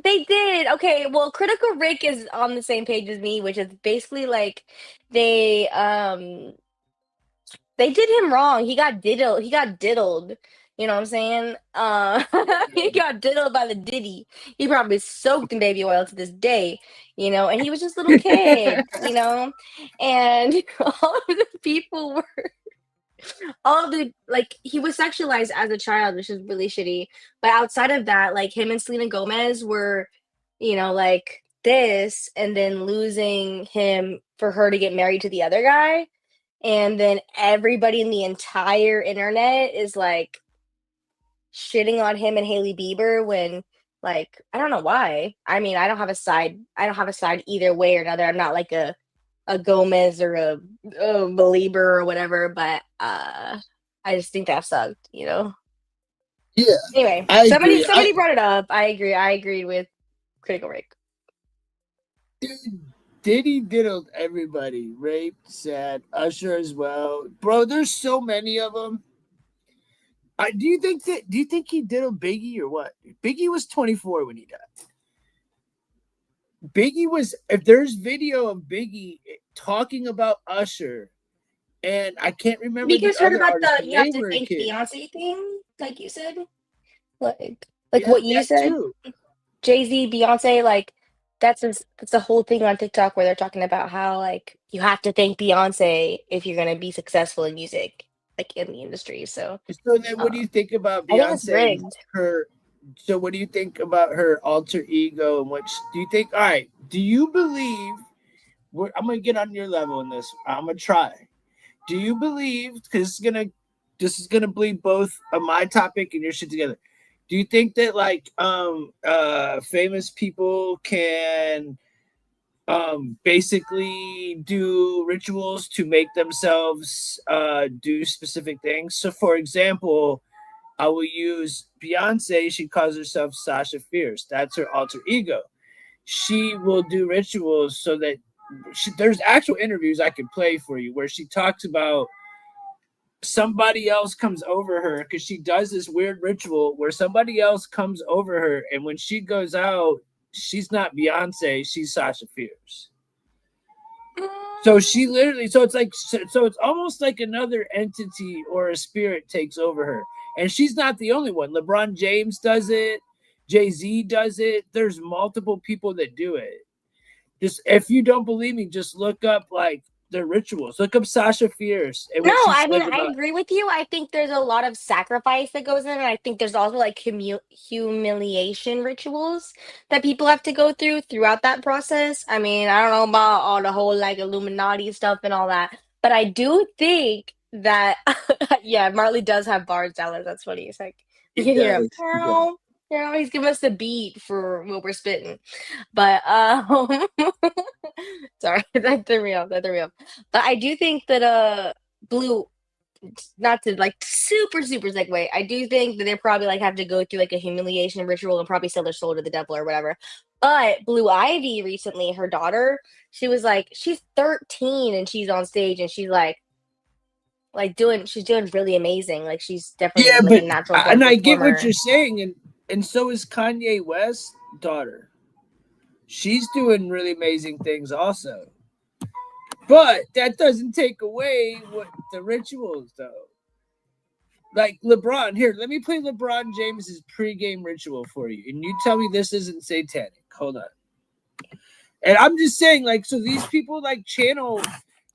They did. Okay, well, Critical Rick is on the same page as me, which is basically like they did him wrong. He got diddled. You know what I'm saying? He got diddled by the Diddy. He probably soaked in baby oil to this day, you know, and he was just a little kid, you know, and all of the people were, he was sexualized as a child, which is really shitty. But outside of that, like, him and Selena Gomez were, you know, like this, and then losing him for her to get married to the other guy. And then everybody in the entire internet is like shitting on him and Hailey Bieber when, like, I don't know why. I mean, I don't have a side either way or another. I'm not like a Gomez or a Belieber or whatever, but I just think that sucked, you know? Yeah. Anyway, somebody brought it up. I agreed with Critical Rick. Dude, Diddy diddled everybody. Raped, sad, Usher as well. Bro, there's so many of them. Do you think he diddled Biggie or what? Biggie was 24 when he died. Biggie was, if there's video of Biggie talking about Usher, and I can't remember. You guys heard about you have to were thank kids. Beyonce thing, like you said, like what you said. Too. Jay-Z, Beyonce, like that's a whole thing on TikTok where they're talking about how like you have to thank Beyonce if you're gonna be successful in music. like in the industry. So then, what do you think about I think it's Beyonce? rigged. So what do you think about her alter ego and what? Do you think? All right. Do you believe? I'm gonna get on your level in this. I'm gonna try. Do you believe? Because this is gonna bleed both of my topic and your shit together. Do you think that like famous people can basically do rituals to make themselves do specific things? So, for example, I will use Beyonce. She calls herself Sasha Fierce. That's her alter ego. She will do rituals so that there's actual interviews I could play for you where she talks about somebody else comes over her because she does this weird ritual where somebody else comes over her, and when she goes out, she's not Beyonce, she's Sasha Fierce. So she literally, so it's almost like another entity or a spirit takes over her. And she's not the only one. LeBron James does it. Jay-Z does it. There's multiple people that do it. Just if you don't believe me, just look up like the rituals. Look up Sasha Fierce. No, I mean, I agree with you. I think there's a lot of sacrifice that goes in, and I think there's also like humiliation rituals that people have to go throughout that process. I mean, I don't know about all the whole like Illuminati stuff and all that, but I do think that yeah, Marley does have bars, Dallas. That's funny. It's like you can hear him. He's giving us the beat for what we're spitting. But sorry, that threw me off. But I do think that Blue, not to like super segue, I do think that they probably like have to go through like a humiliation ritual and probably sell their soul to the devil or whatever. But Blue Ivy recently, her daughter, she's 13 and she's on stage and she's doing really amazing. Like she's definitely a natural born and I performer. get what you're saying, and so is Kanye West's daughter. She's doing really amazing things also. But that doesn't take away what the rituals, though. Like LeBron, here, let me play LeBron James's pregame ritual for you, and you tell me this isn't satanic. Hold on. And I'm just saying, like, so these people like channel.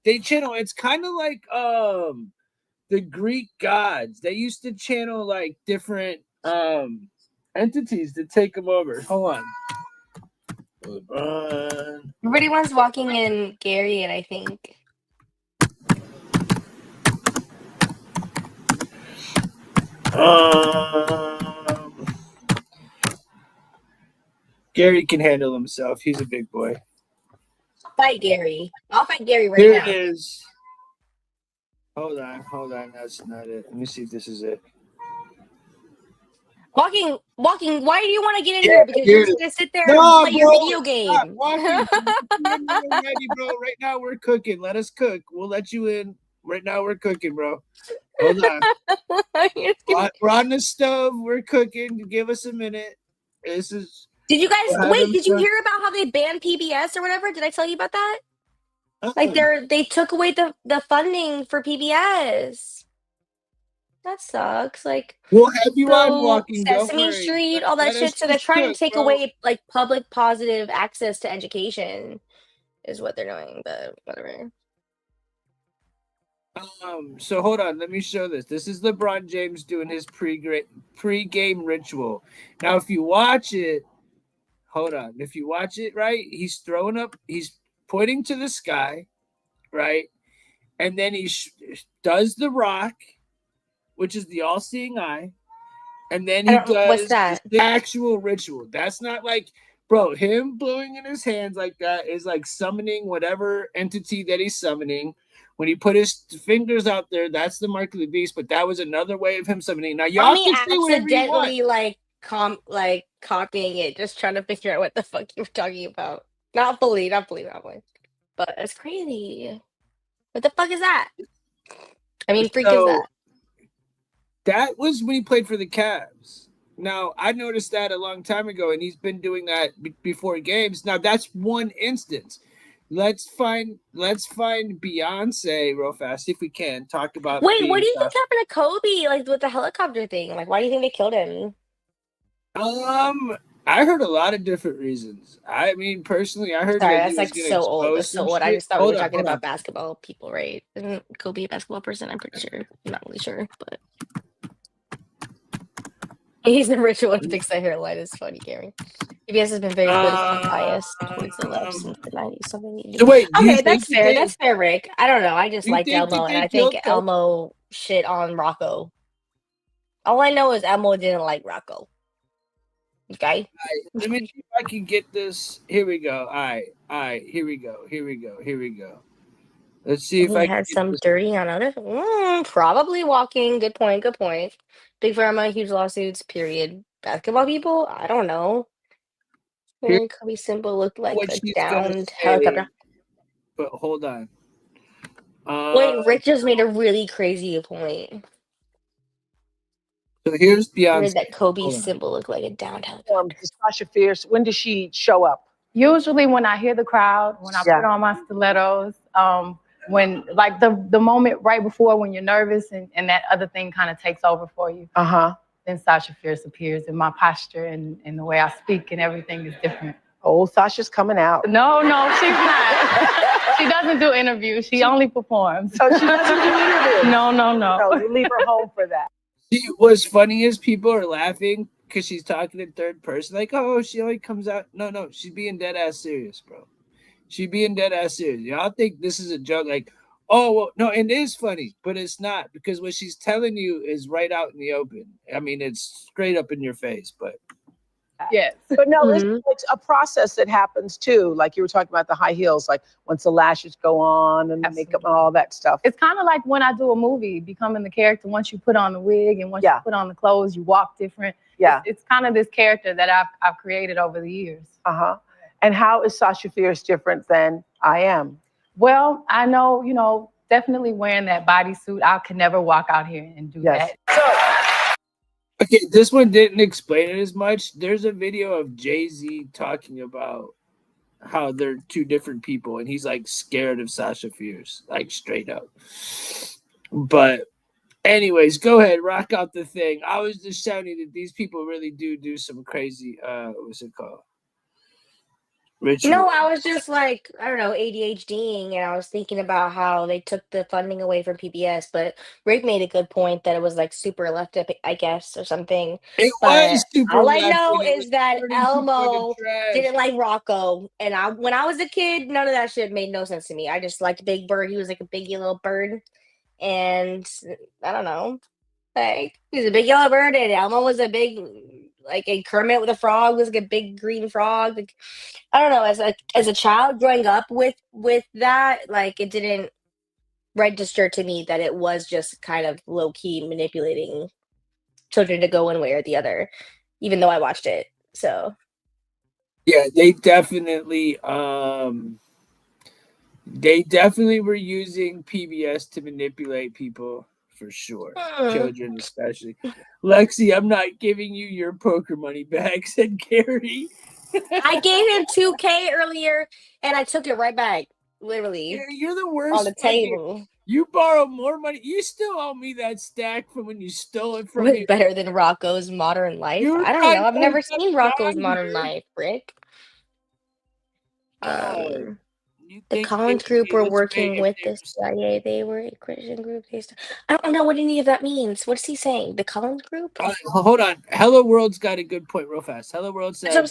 It's kind of like the Greek gods. They used to channel like different entities to take them over. Hold on. Everybody wants walking in Gary, and I think. Gary can handle himself. He's a big boy. Fight Gary. I'll fight Gary right Here now. It is. Hold on. That's not it. Let me see if this is it. Walking. Why do you want to get in here? Because you're just gonna sit there and play your video game. Ready, bro. Right now we're cooking. Let us cook. We'll let you in. Right now we're cooking, bro. Hold on. We're on the stove. We're cooking. Give us a minute. This is. Did you guys wait? Did you hear about how they banned PBS or whatever? Did I tell you about that? Like they took away the funding for PBS. That sucks. Like, we'll have you on Walking. Sesame Street, all that shit. So they're trying to take away like public positive access to education, is what they're doing. But whatever. So hold on, let me show this. This is LeBron James doing his pre-game ritual. Now, if you watch it, hold on. If you watch it, right, he's throwing up. He's pointing to the sky, right, and then he does the rock, which is the all-seeing eye, and then he does the actual ritual. That's not like, bro, him blowing in his hands like that is like summoning whatever entity that he's summoning. When he put his fingers out there, that's the mark of the beast, but that was another way of him summoning. Now, y'all can say whatever you want. Like copying it, just trying to figure out what the fuck you were talking about. Not fully. But it's crazy. What the fuck is that? I mean, freak is that? That was when he played for the Cavs. Now, I noticed that a long time ago, and he's been doing that before games. Now, that's one instance. Let's find Beyonce real fast, if we can. Talk about. Wait, what do you think happened to Kobe? Like with the helicopter thing? Like, why do you think they killed him? I heard a lot of different reasons. I mean, personally, I heard Sorry, that he that's was like gonna so old. expose That's so some old. I shit. just thought we were Hold on, talking hold on. about basketball people, right? Isn't Kobe a basketball person? I'm pretty sure. I'm not really sure, but he's the rich one who thinks that hairline is funny, Gary. PBS has been very politically biased towards the left since the 90s. So they need So wait, do you Okay, think that's that fair. they? That's fair, Rick. I don't know. I just Do you liked think that Elmo, and they I think killed Kobe? Elmo shit on Rocco. All I know is Elmo didn't like Rocco. Okay. Let me see if I can get this. Here we go. All right. Here we go. Let's see if He I can had get some this. dirty on other. Probably walking. Good point. Good point. Big pharma, huge lawsuits. Period. Basketball people. I don't know. Here's Kobe Simple looked like what a she's gonna downed say. helicopter. But hold on. Wait, Rick just made a really crazy point. So here's He Beyonce. made that Kobe Hold on. Simple look like a downed helicopter. Sasha Fierce, when does she show up? Usually when I hear the crowd, when I put on my stilettos, when like the moment right before when you're nervous and that other thing kind of takes over for you. Then Sasha Fierce appears, and my posture and the way I speak and everything is different. Oh, Sasha's coming out. No, she's not. She doesn't do interviews. She only performs. So she doesn't do interviews. No. No, you leave her home for that. See, what's funny is people are laughing because she's talking in third person, like, oh, she only comes out. No, she's being dead ass serious, bro. She being dead ass serious. Y'all think this is a joke, like, oh, well, no, it is funny, but it's not, because what she's telling you is right out in the open. I mean, it's straight up in your face, but Yes. But no, it's a process that happens too. Like you were talking about the high heels, like once the lashes go on and the makeup and all that stuff. It's kind of like when I do a movie, becoming the character. Once you put on the wig and once you put on the clothes, you walk different. Yeah. It's kind of this character that I've created over the years. And how is Sasha Fierce different than I am? Well, I know, definitely wearing that bodysuit. I could never walk out here and do that. okay, this one didn't explain it as much. There's a video of Jay-Z talking about how they're two different people, and he's like scared of Sasha Fierce, like straight up. But anyways, go ahead, rock out the thing. I was just shouting that these people really do some crazy what's it called? Ritual. No, I was just like, I don't know, ADHDing, and I was thinking about how they took the funding away from PBS, but Rick made a good point that it was like super left up, I guess, or something. It But was super all I left, know and it is was that turning people into Elmo trash. didn't like Rocco, and when I was a kid, none of that shit made no sense to me. I just liked Big Bird. He was like a big yellow bird, and I don't know, like he was a big yellow bird, and Elmo was a big, like a Kermit with a frog was like a big green frog. Like, I don't know. As a child growing up with that, like it didn't register to me that it was just kind of low key manipulating children to go one way or the other, even though I watched it. So yeah, they definitely were using PBS to manipulate people for sure. Children especially. Lexi, I'm not giving you your poker money back, said Gary. I gave him $2K earlier, and I took it right back. Literally, you're the worst. On the table. You borrow more money. You still owe me that stack from when you stole it from me. Better than Rocco's Modern Life. I don't know. I've never seen Rocco's Modern Life, Rick. The Collins group were working with the CIA. They were a Christian group. I don't know what any of that means. What's he saying? The Collins group? Hold on. Hello World's got a good point real fast. Hello World said the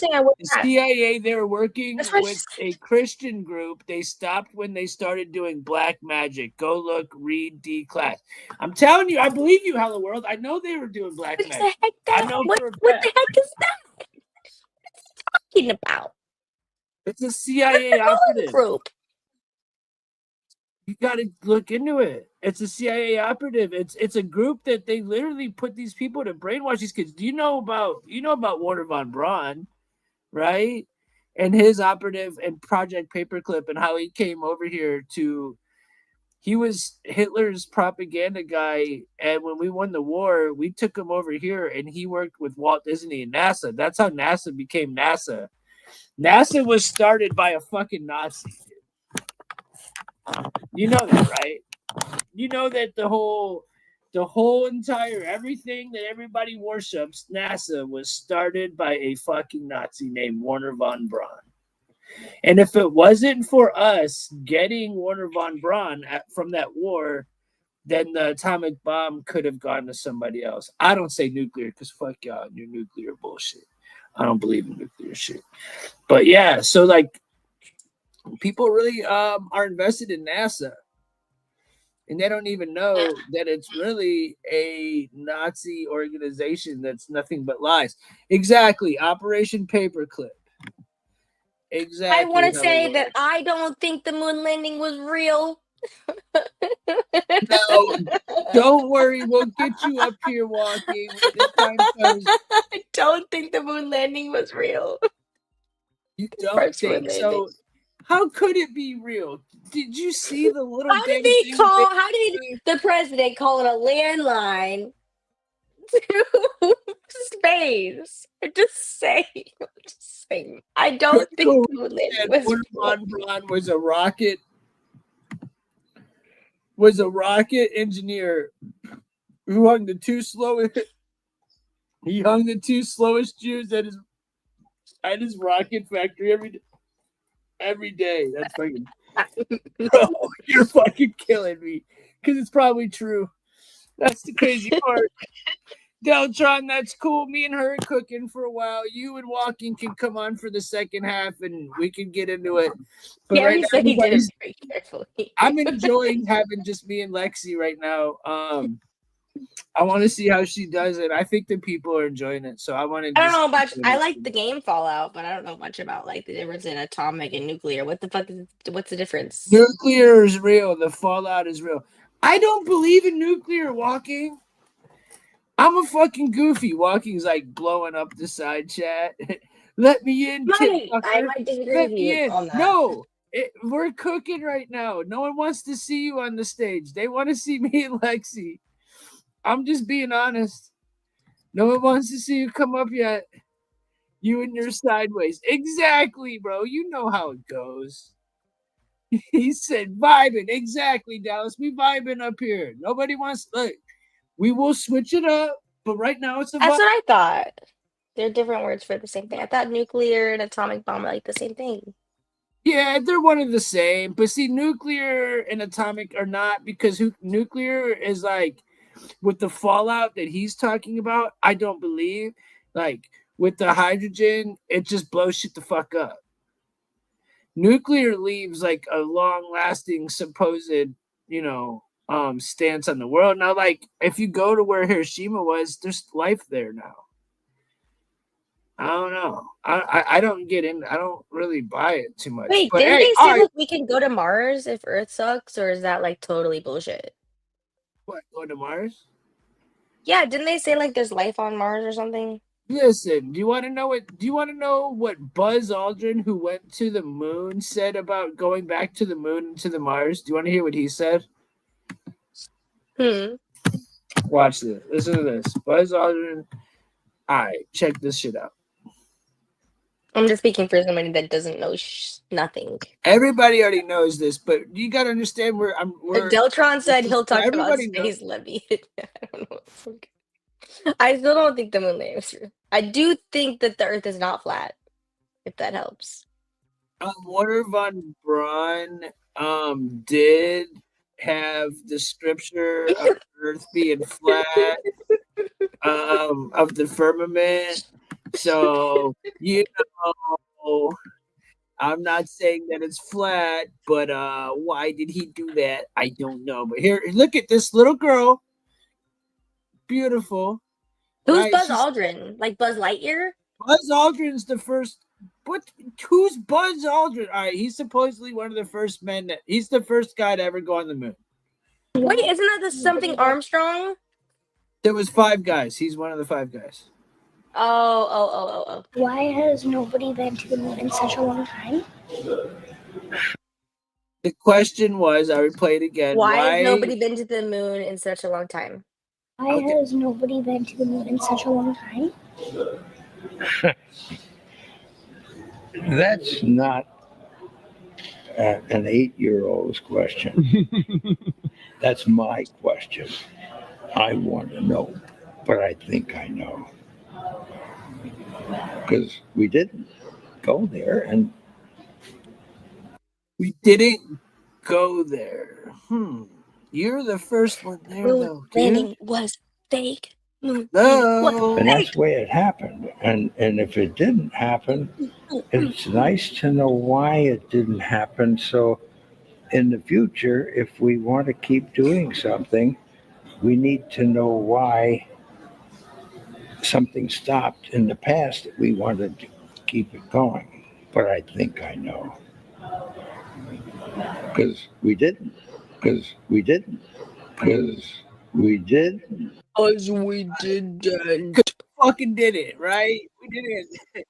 CIA, they were working with a Christian group. They stopped when they started doing black magic. Go look, read D class. I'm telling you, I believe you, Hello World. I know they were doing black magic. What the heck is that? What are you talking about? It's a CIA operative group. You got to look into it. It's a CIA operative. It's a group that they literally put these people to brainwash these kids. Do you know about Warner von Braun, right? And his operative and Project Paperclip and how he came over here he was Hitler's propaganda guy. And when we won the war, we took him over here and he worked with Walt Disney and NASA. That's how NASA became NASA. NASA was started by a fucking Nazi. You know that, right? You know that the whole The whole entire everything that everybody worships, NASA, was started by a fucking Nazi named Werner von Braun. And if it wasn't for us getting Werner von Braun from that war, then the atomic bomb could have gone to somebody else. I don't say nuclear because fuck y'all and your nuclear bullshit. I don't believe in nuclear shit. But yeah, so like people really are invested in NASA. And they don't even know that it's really a Nazi organization that's nothing but lies. Exactly. Operation Paperclip. Exactly. I want to say that I don't think the moon landing was real. No, don't worry. We'll get you up here walking when the time comes. I don't think the moon landing was real. You don't think so? How could it be real? Did you see the little? How did the president call it a landline to space? I'm just saying. I don't think the moon landing was real. Von Braun was a rocket engineer who hung the two slowest. He hung the two slowest Jews at his rocket factory every day. That's fucking. Bro, you're fucking killing me because it's probably true. That's the crazy part. Deltron, that's cool. Me and her are cooking for a while. You and Walking can come on for the second half and we can get into it. But yeah, right said he did it very carefully. I'm enjoying having just me and Lexi right now. I want to see how she does it. I think the people are enjoying it, so I want to. I don't know much. I like the game Fallout, but I don't know much about like the difference in atomic and nuclear. What's the difference? Nuclear is real. The Fallout is real. I don't believe in nuclear. Walking. I'm a fucking goofy. Walking's like blowing up the side chat. Let me in. I might disagree with you on that. No, we're cooking right now. No one wants to see you on the stage. They want to see me and Lexi. I'm just being honest. No one wants to see you come up yet. You and your sideways. Exactly, bro. You know how it goes. He said vibing. Exactly, Dallas. We vibing up here. Nobody wants. Look, we will switch it up, but right now it's a. That's what I thought. They're different words for the same thing. I thought nuclear and atomic bomb are like the same thing. Yeah, they're one and the same. But see, nuclear and atomic are not, because nuclear is like. With the fallout that he's talking about, I don't believe. Like with the hydrogen, it just blows shit the fuck up. Nuclear leaves like a long-lasting supposed, stance on the world. Now, like if you go to where Hiroshima was, there's life there now. I don't know. I don't get in. I don't really buy it too much. Wait, didn't they say like we can go to Mars if Earth sucks, or is that like totally bullshit? What, going to Mars? Yeah, didn't they say like there's life on Mars or something? Listen, do you want to know what Buzz Aldrin, who went to the moon, said about going back to the moon and to the Mars? Do you want to hear what he said? Watch this. Listen to this. Buzz Aldrin. All right, check this shit out. I'm just speaking for somebody that doesn't know nothing. Everybody already knows this, but you got to understand where Deltron said he'll talk about space Levy. I don't know. I still don't think the moon landing is true. I do think that the Earth is not flat, if that helps. Werner von Braun did have the scripture of Earth being flat, of the firmament. So, I'm not saying that it's flat, but why did he do that? I don't know. But here, look at this little girl. Beautiful. Who's Buzz Aldrin? Like Buzz Lightyear? Buzz Aldrin's the first. What? Who's Buzz Aldrin? All right, he's supposedly one of the first men. He's the first guy to ever go on the moon. Wait, isn't that something Armstrong? There was 5 guys. He's one of the 5 guys. Oh. Why has nobody been to the moon in such a long time? The question was, I would play it again. Why has nobody been to the moon in such a long time? Why has nobody been to the moon in such a long time? That's not an 8-year-old's question. That's my question. I want to know, but I think I know. Because we didn't go there, and we didn't go there. You're the first one there, Moon though, dude. landing was fake. Moon No. And that's the way it happened. And if it didn't happen, it's nice to know why it didn't happen. So in the future, if we want to keep doing something, we need to know why something stopped in the past that we wanted to keep it going. But I think I know. Because we didn't. Because we didn't. Because we did. As we didn't. Fucking did it, right? We did it.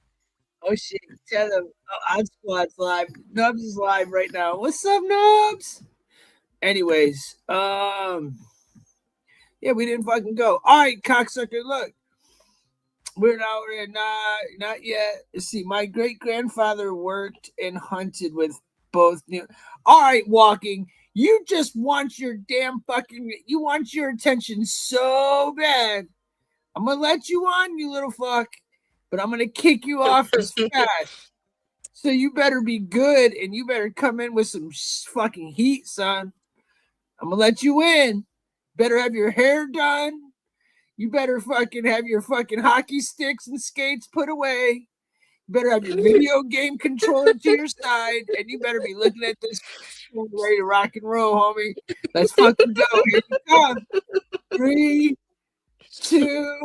Oh shit! Tell them. Oh, Odd Squad's live. Nubs is live right now. What's up, Nubs? Anyways, yeah, we didn't fucking go. All right, cocksucker. Look, we're not yet. Let's see, my great grandfather worked and hunted with both new. All right, walking. You just want your damn fucking. You want your attention so bad. I'm gonna let you on, you little fuck, but I'm gonna kick you off as fast. So you better be good, and you better come in with some fucking heat, son. I'm gonna let you in. Better have your hair done. You better fucking have your fucking hockey sticks and skates put away. You better have your video game controller to your side, and you better be looking at this ready to rock and roll, homie. Let's fucking go. Here we come. 3, 2,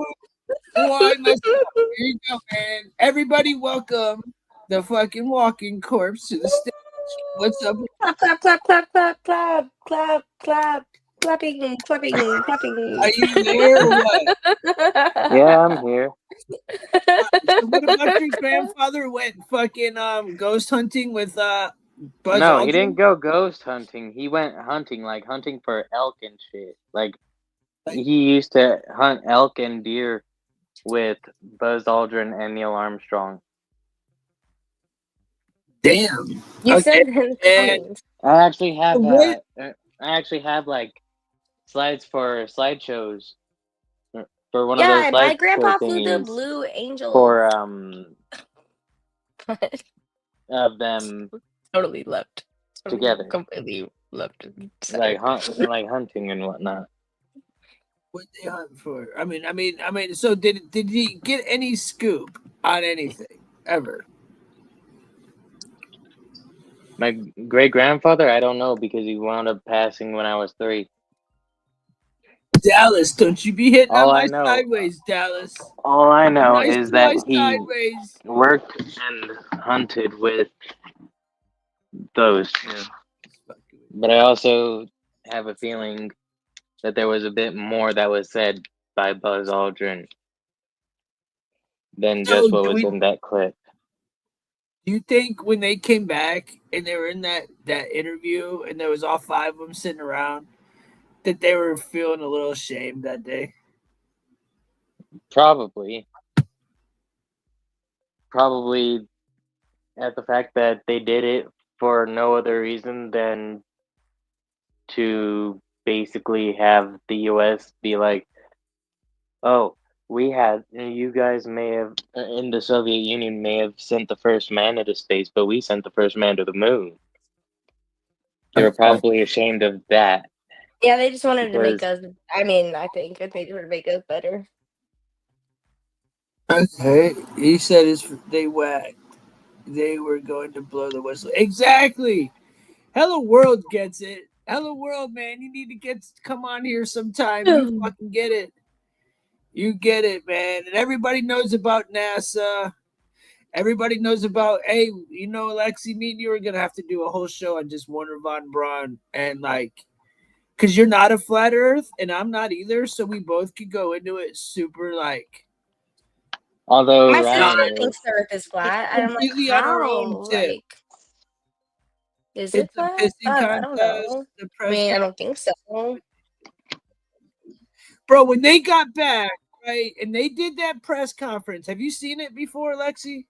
1. Let's go. Here you go, man. Everybody, welcome the fucking walking corpse to the stage. What's up? Clap, clap, clap, clap, clap, clap, clap, clap. Clapping. Are you there or what? Yeah, I'm here. So what about your grandfather went fucking ghost hunting with Buzz No, Aldrin? he didn't go ghost hunting. He went hunting, like hunting for elk and shit. Like he used to hunt elk and deer with Buzz Aldrin and Neil Armstrong. Damn. You said and I actually have what? I actually have like slides for slideshows for one of those yeah, slideshow my grandpa flew the thingies Blue Angel. for of them totally left together, completely left. like hunting and whatnot. What they hunt for? I mean. So did he get any scoop on anything ever? My great grandfather, I don't know because he wound up passing when I was 3. Dallas, don't you be hitting All on I my know- sideways, Dallas. All I know Nice is boy that he sideways. worked and hunted with those two. But I also have a feeling that there was a bit more that was said by Buzz Aldrin than just what was in that clip. Do you think when they came back and they were in that interview and there was all 5 of them sitting around that they were feeling a little ashamed that day? Probably at the fact that they did it for no other reason than to basically have the US be like, oh, you guys may have, in the Soviet Union, may have sent the first man into space, but we sent the first man to the moon. They were probably ashamed of that. Yeah, they just wanted to make us. I mean, I think they wanted to make us better. Okay, he said they whacked. They were going to blow the whistle. Exactly. Hello World gets it. Hello World, man. You need to come on here sometime. You fucking get it. You get it, man. And everybody knows about NASA. Everybody knows about, hey, you know, Alexi, me and you are going to have to do a whole show on just Wernher von Braun. And like, because you're not a flat earth and I'm not either. So we both could go into it super like. Although my Ryan sister thinks the Earth is flat. I'm like, completely how? on our own tip. Like, is it flat? I don't know. I mean, I don't think so. Bro, when they got back, right, and they did that press conference. Have you seen it before, Lexi?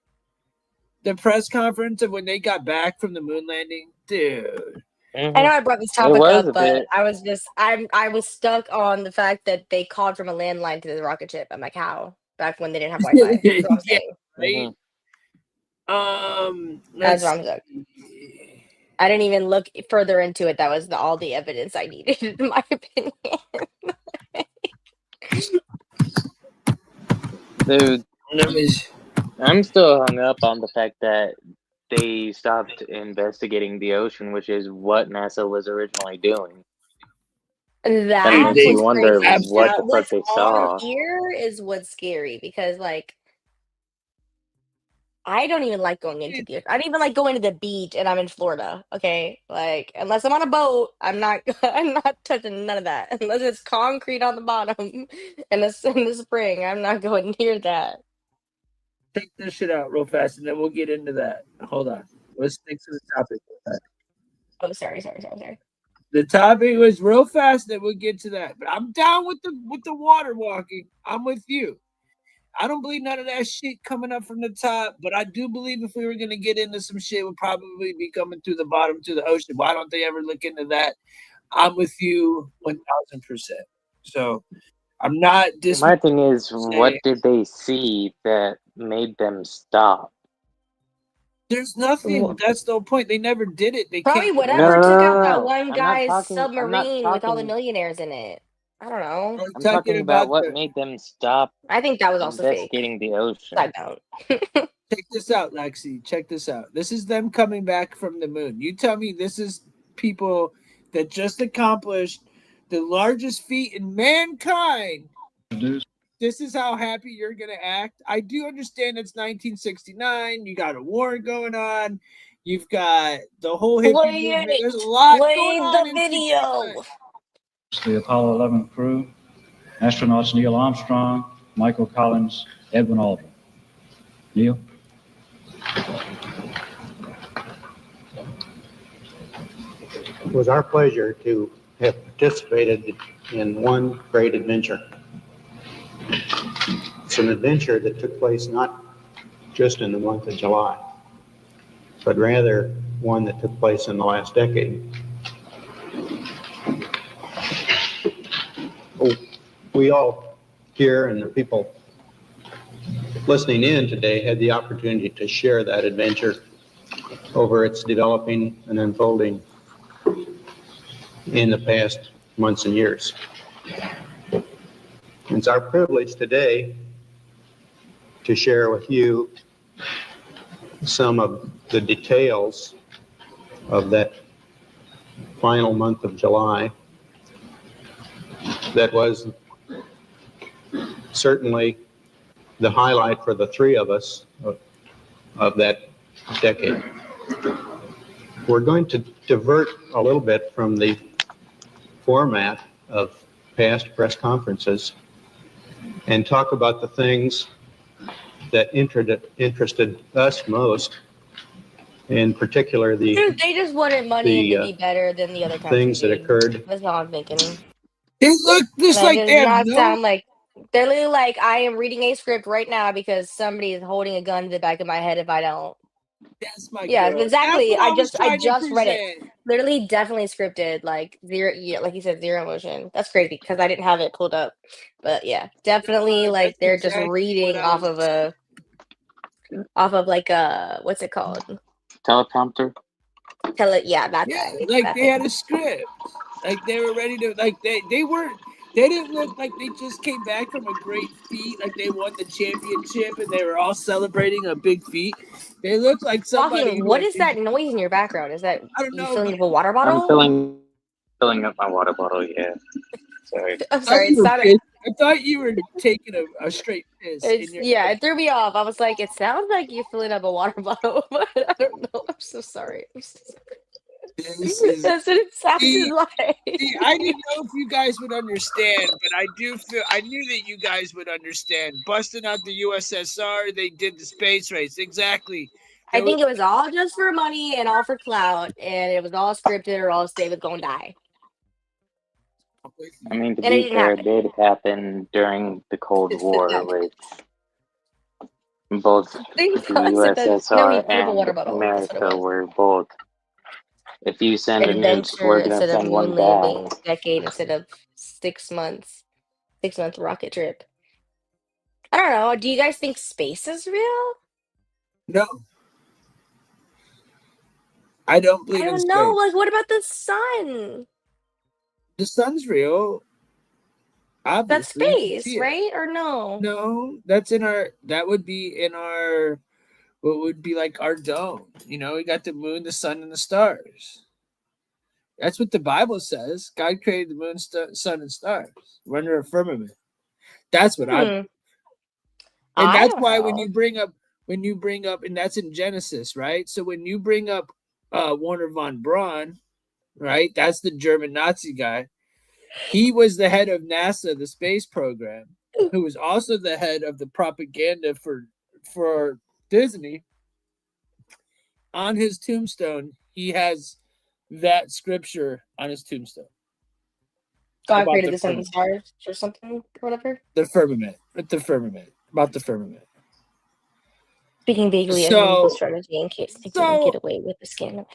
The press conference of when they got back from the moon landing? Dude. I know I brought this It topic was up, a but bit. I was stuck on the fact that they called from a landline to the rocket ship. I'm like, how? Back when they didn't have Wi-Fi. That's what I'm Yeah, saying. right. That's Let's what I'm stuck. I didn't even look further into it. That was all the evidence I needed, in my opinion. Dude, let me. I'm still hung up on the fact that they stopped investigating the ocean, which is what NASA was originally doing. That That makes They you was wonder crazy. what Now, the fuck what's they on saw. here is what's scary because, like, I don't even like going into the. I don't even like going to the beach, and I'm in Florida. Okay, like unless I'm on a boat, I'm not. I'm not touching none of that unless it's concrete on the bottom in the spring. I'm not going near that. Take this shit out real fast, and then we'll get into that. Hold on. Let's stick to the topic. Oh, sorry. The topic was real fast, then we'll get to that. But I'm down with the water walking. I'm with you. I don't believe none of that shit coming up from the top, but I do believe if we were gonna get into some shit, would probably be coming through the bottom to the ocean. Why don't they ever look into that? I'm with you 1000%. So I'm not My thing is, saying what did they see that made them stop? there's nothing. That's the whole point. They never did it. They Probably can't. whatever took out that No. one I'm not guy's talking. I'm not submarine with all the talking. millionaires in it. I don't know. I'm talking about what the. made them stop I think that was also fake. investigating the ocean. I don't. Check this out, Lexi. Check this out. This is them coming back from the moon. You tell me this is people that just accomplished the largest feat in mankind. This is how happy you're going to act. I do understand it's 1969. You got a war going on. You've got the whole hippie movement. There's a lot going on the in video. The Apollo 11 crew, astronauts Neil Armstrong, Michael Collins, Edwin Aldrin. Neil? It was our pleasure to have participated in one great adventure. It's an adventure that took place not just in the month of July, but rather one that took place in the last decade. We all here and the people listening in today had the opportunity to share that adventure over its developing and unfolding in the past months and years. It's our privilege today to share with you some of the details of that final month of July that was certainly the highlight for the three of us of that decade. We're going to divert a little bit from the format of past press conferences and talk about the things that interested us most, in particular Dude, they just wanted money the, to be better than the other countries. things that occurred. That's all I'm thinking. It look just That like does they have not no. sound like they're literally like, I am reading a script right now because somebody is holding a gun to the back of my head if I don't. That's my Yeah, girl. exactly. That's what I I was just trying to read it. present. Literally, definitely scripted. Like zero, yeah, like you said, zero emotion. That's crazy because I didn't have it pulled up. But yeah, definitely like they're just exactly reading what I off of like a what's it called? Teleprompter. Yeah, that Yeah, thing. like That they thing. had a script. Like they were ready to. Like they weren't. They didn't look like they just came back from a great feat. Like they won the championship and they were all celebrating a big feat. They looked like somebody. Talking. What is that noise in your background? Is that I don't you know, filling but up a water I'm bottle? filling up my water bottle. Yeah. Sorry. I'm sorry. It sounded. I thought you were taking a straight piss in your. Yeah, it threw me off. I was like, it sounds like you're filling up a water bottle, but I don't know. I'm so sorry. This is, That's what it sounded like. I didn't know if you guys would understand, but I do feel I knew that you guys would understand. Busting out the USSR, they did the space race. Exactly. I think it was all just for money and all for clout, and it was all scripted, or else they was gonna die. I mean, to And it be didn't fair, happen. it did happen during the Cold War, which both the No, he USSR filled up a water and bottle. That's what it America was. were both If you send a nuke, adventure we're gonna instead of send moon one back. landing, decade instead of 6 months, 6 month rocket trip. I don't know. Do you guys think space is real? No, I don't I believe in don't know. space. Like, what about the sun? The sun's real. That's Obviously, you can space, see it. right? Or no? No, that's in our. That would be in our. What would be like our dome? You know, we got the moon, the sun, and the stars. That's what the Bible says. God created the moon, sun, and stars. We're under a firmament. That's what I. And I that's don't why know. when you bring up, and that's in Genesis, right? So when you bring up Warner von Braun, right? That's the German Nazi guy. He was the head of NASA, the space program, who was also the head of the propaganda for Disney. On his tombstone, he has that scripture on his tombstone. God About created the the sun and firmament. stars or something, or whatever. The firmament. About the firmament. Speaking vaguely as a legal strategy in case they didn't get away with the scandal.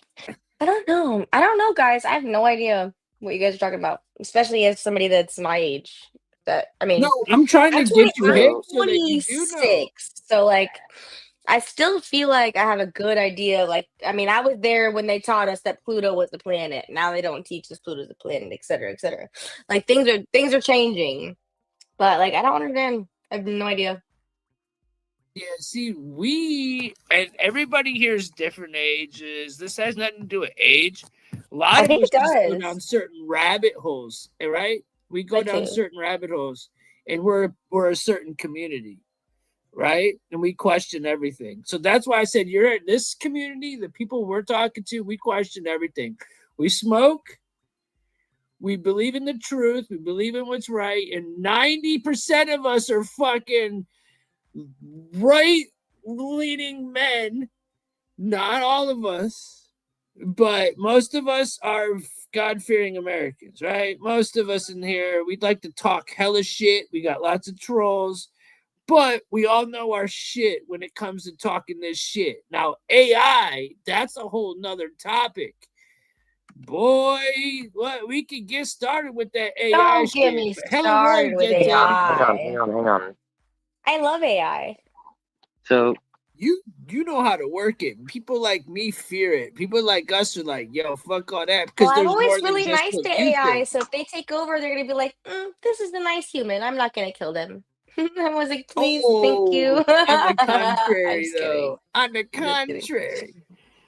I don't know, guys. I have no idea what you guys are talking about, especially as somebody that's my age. That I mean, No, I'm trying to get you hip I'm so that you do know. 26, so like, I still feel like I have a good idea. Like, I mean, I was there when they taught us that Pluto was the planet. Now they don't teach us Pluto's the planet, et cetera, et cetera. Like things are changing, but like I don't understand. I have no idea. Yeah, see, we and everybody here is different ages. This has nothing to do with age. A lot I of think us it just go does. down certain rabbit holes, right? We go down Okay. certain rabbit holes, and we're a certain community, right? And we question everything. So that's why I said you're in this community. The people we're talking to, we question everything. We smoke. We believe in the truth. We believe in what's right, and 90% of us are fucking right-leaning men. Not all of us, but most of us are God-fearing Americans, right? Most of us in here, we'd like to talk hella shit. We got lots of trolls, but we all know our shit when it comes to talking this shit. Now, AI, that's a whole nother topic. Boy, what we could get started with that AI Don't shit. get me Hella Roy started with gets AI. Hang on. I love AI. So you know how to work it. People like me fear it. People like us are like, yo, fuck all that. Because Well, I'm there's more always than really just nice what to you AI, think. so if they take over, they're gonna be like, this is the nice human. I'm not gonna kill them. I was like, please, thank you. On the I'm contrary, just kidding. though. On the I'm just kidding. contrary.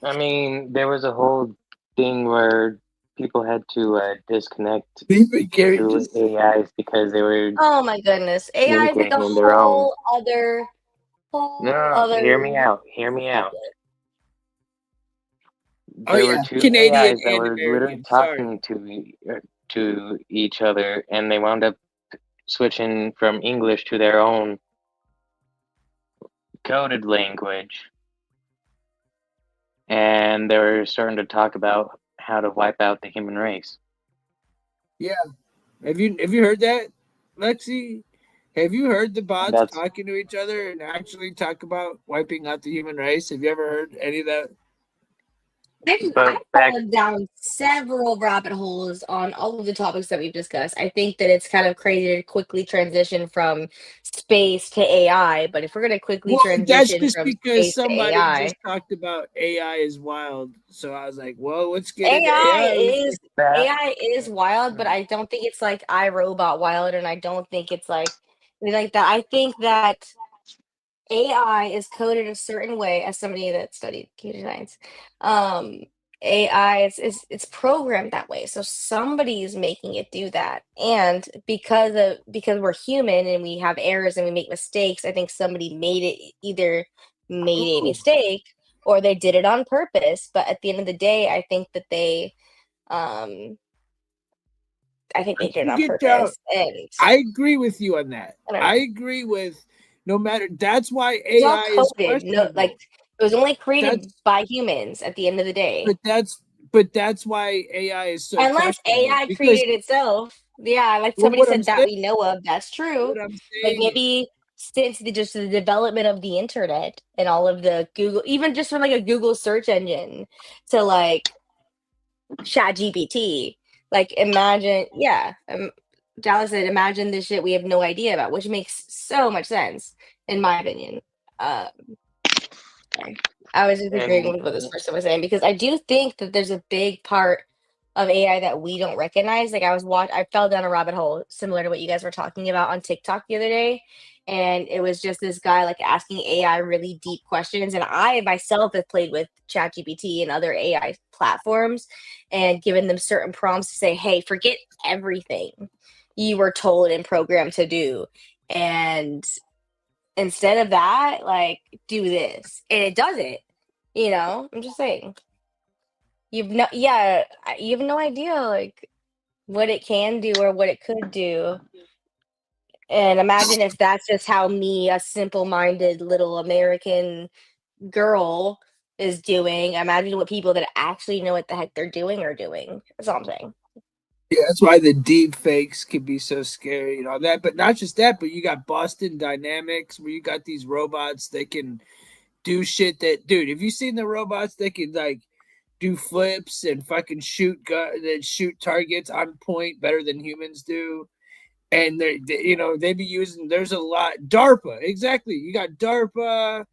I mean, there was a whole thing where people had to disconnect to AIs because they were Oh my goodness, AI is like a communicating in their own. whole other. No, hear me out. There were two Canadian AIs that and were literally American. Sorry. talking to each other, and they wound up switching from English to their own coded language. And they were starting to talk about how to wipe out the human race. Yeah. Have you heard that, Lexi? Have you heard the bots talking to each other and actually talk about wiping out the human race? Have you ever heard any of that? I've fallen down several rabbit holes on all of the topics that we've discussed. I think that it's kind of crazy to quickly transition from space to AI, but if we're going to quickly That's transition just from because space to somebody AI, just talked about AI is wild. So I was like, well, let's get into AI is wild, but I don't think it's like iRobot wild, and I don't think it's like that. I think that AI is coded a certain way as somebody that studied computer science. AI is it's programmed that way. So somebody is making it do that. And because we're human and we have errors and we make mistakes, I think somebody either made a mistake or they did it on purpose. But at the end of the day, I think that they did it on purpose. And I agree with you on that. I agree with no matter. That's why AI is questionable. it was only created by humans at the end of the day. But that's why AI is so unless AI created itself. Yeah, like somebody said that we know of. That's true. Like maybe since the development of the internet and all of the Google, even just from like a Google search engine to like ChatGPT. Like, imagine, yeah. Dallas said, imagine this shit we have no idea about, which makes so much sense, in my opinion. Sorry. I was just agreeing And with what this person was saying because I do think that there's a big part of AI that we don't recognize. Like I fell down a rabbit hole similar to what you guys were talking about on TikTok the other day. And it was just this guy like asking AI really deep questions. And I myself have played with ChatGPT and other AI platforms and given them certain prompts to say, hey, forget everything you were told and programmed to do. And instead of that, like, do this. And it does it. I'm just saying. You have no idea like what it can do or what it could do. And imagine if that's just how me, a simple-minded little American girl, is doing. Imagine what people that actually know what the heck they're doing are doing. That's all I'm saying. Yeah, that's why the deep fakes can be so scary and all that. But not just that, but you got Boston Dynamics where you got these robots that can do shit that, dude, have you seen the robots that can like do flips and fucking shoot targets on point better than humans do? And they be using, there's a lot, DARPA, exactly. You got DARPA,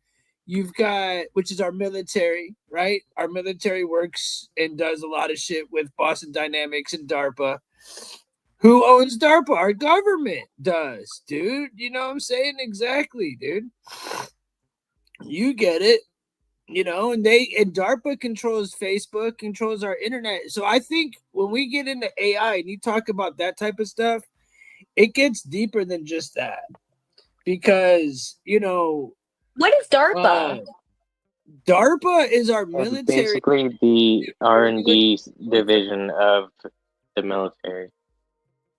you've got, which is our military, right? Our military works and does a lot of shit with Boston Dynamics and DARPA. Who owns DARPA? Our government does, dude. You know what I'm saying? Exactly, dude. You get it. And DARPA controls Facebook, controls our internet. So I think when we get into AI and you talk about that type of stuff, it gets deeper than just that. Because, what is DARPA? DARPA is our it's military. basically the R&D division of the military.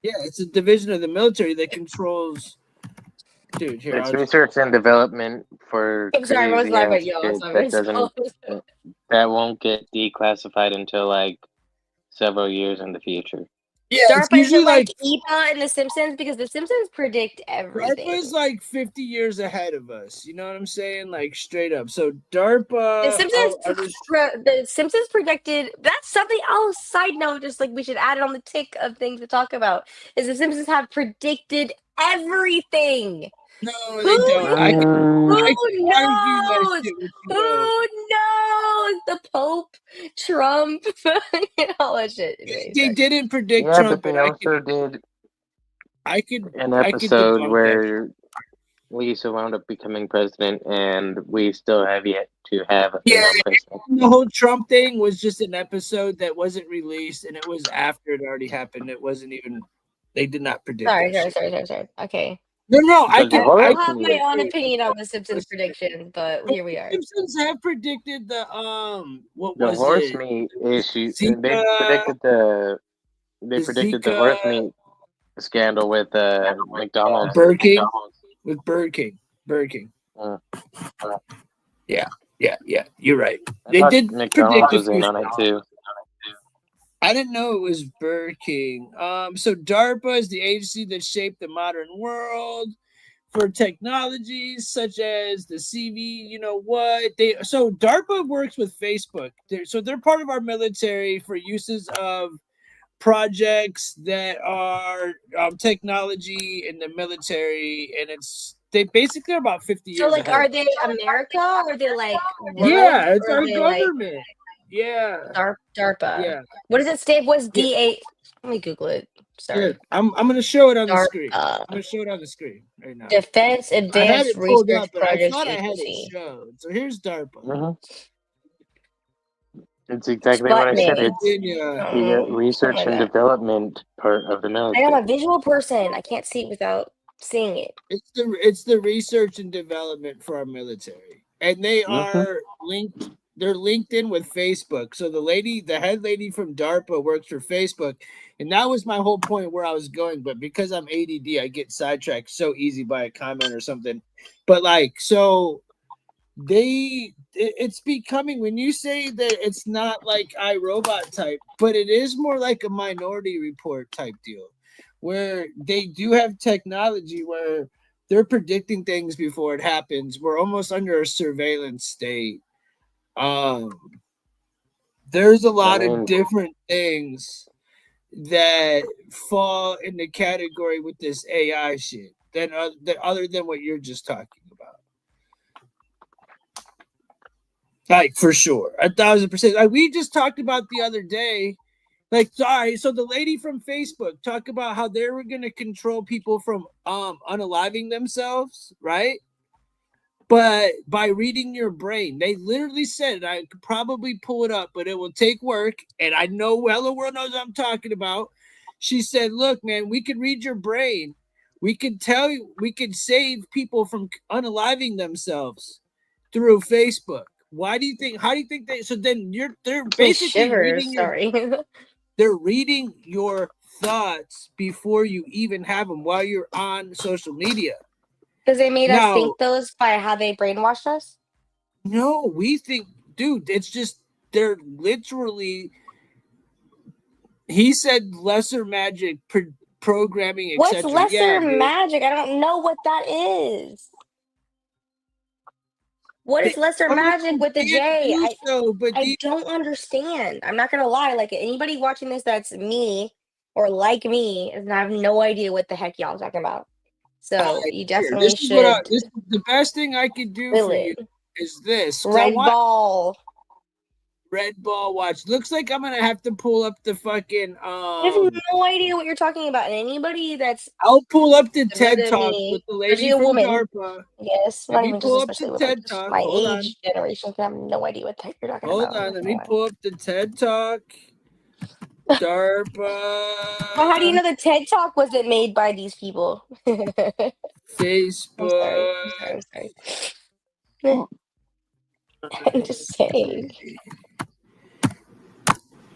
Yeah, it's a division of the military that controls. Dude, here. It's research and development for I'm sorry, I was crazy laughing ass at y'all. shit Sorry. that won't get declassified until like several years in the future. Yeah, DARPA is like EPA and The Simpsons because The Simpsons predict everything. DARPA is like 50 years ahead of us. You know what I'm saying? Like straight up. So DARPA. The Simpsons predicted. That's something else. Side note, just like we should add it on the tick of things to talk about. Is The Simpsons have predicted everything. No, they don't. Who knows? Who knows? The Pope, Trump, all that shit. They didn't predict yeah, Trump, but they also did an I episode could where Lisa wound up becoming president, and we still have yet to have a female president. The whole Trump thing was just an episode that wasn't released, and it was after it already happened. It wasn't even. They did not predict. Sorry. Okay. No. I have my own opinion on the Simpsons prediction, but here we are. Simpsons have predicted the horse meat issue. They predicted the horse meat scandal with McDonald's. Burger King. With Burger King. Yeah. You're right. They did McDonald's predict was in on it too. I didn't know it was Burger King. So DARPA is the agency that shaped the modern world for technologies such as the CV. You know what? So DARPA works with Facebook. They're part of our military for uses of projects that are technology in the military, and they basically are about 50 years. So, like, ahead. are they America? Or are they like? Yeah, it's our government. Yeah. DARPA. Yeah. What does it stand? What's DA? Let me Google it. Sorry. Yeah, I'm gonna show it on the DARPA. screen. I'm gonna show it on the screen right now. Defense Advanced Research Projects I thought I had Agency. it showed. So here's DARPA. It's exactly what I said. It's the research and development part of the military. I am a visual person. I can't see it without seeing it. It's the research and development for our military, and they are linked. They're linked in with Facebook. So the head lady from DARPA works for Facebook, and that was my whole point where I was going. But because I'm ADD, I get sidetracked so easy by a comment or something. But it's becoming, when you say that it's not like iRobot type, but it is more like a Minority Report type deal, where they do have technology where they're predicting things before it happens. We're almost under a surveillance state. There's a lot mean- of different things that fall in the category with this AI shit than other than what you're just talking about. Like, for sure, 1,000%. Like we just talked about the other day. Like, sorry, so the lady from Facebook talked about how they were gonna control people from unaliving themselves, right? But by reading your brain, they literally said, I could probably pull it up, but it will take work. And I know Hello World knows what I'm talking about. She said, look, man, we could read your brain. We could tell you, we could save people from unaliving themselves through Facebook. Why do you think, how do you think they, so then they're basically reading Sorry. they're reading your thoughts before you even have them while you're on social media. Because they made us Now- think those by how they brainwashed us? No, we think, dude, it's just they're literally. He said lesser magic programming, What's etc. lesser Yeah, dude. magic? I don't know what that is. What is lesser magic with the J? I don't understand. I'm not gonna lie. Like anybody watching this that's me or like me, and I have no idea what the heck y'all talking about. So you definitely This is should. this is the best thing I could do Will for it. you is this. 'Cause Red ball. Red ball watch. Looks like I'm gonna have to pull up the fucking I have no idea what you're talking about. And anybody that's I'll pull up the similar TED to Talk me, with the especially lady a from woman. DARPA. Yes, Let not me even just pull up especially the women. TED Just Talk. my Hold age on. generation. I have no idea what the heck you're talking Hold about. on. Let me pull up the TED Talk. DARPA. But how do you know the TED Talk wasn't made by these people? Facebook. I'm sorry. I'm just saying.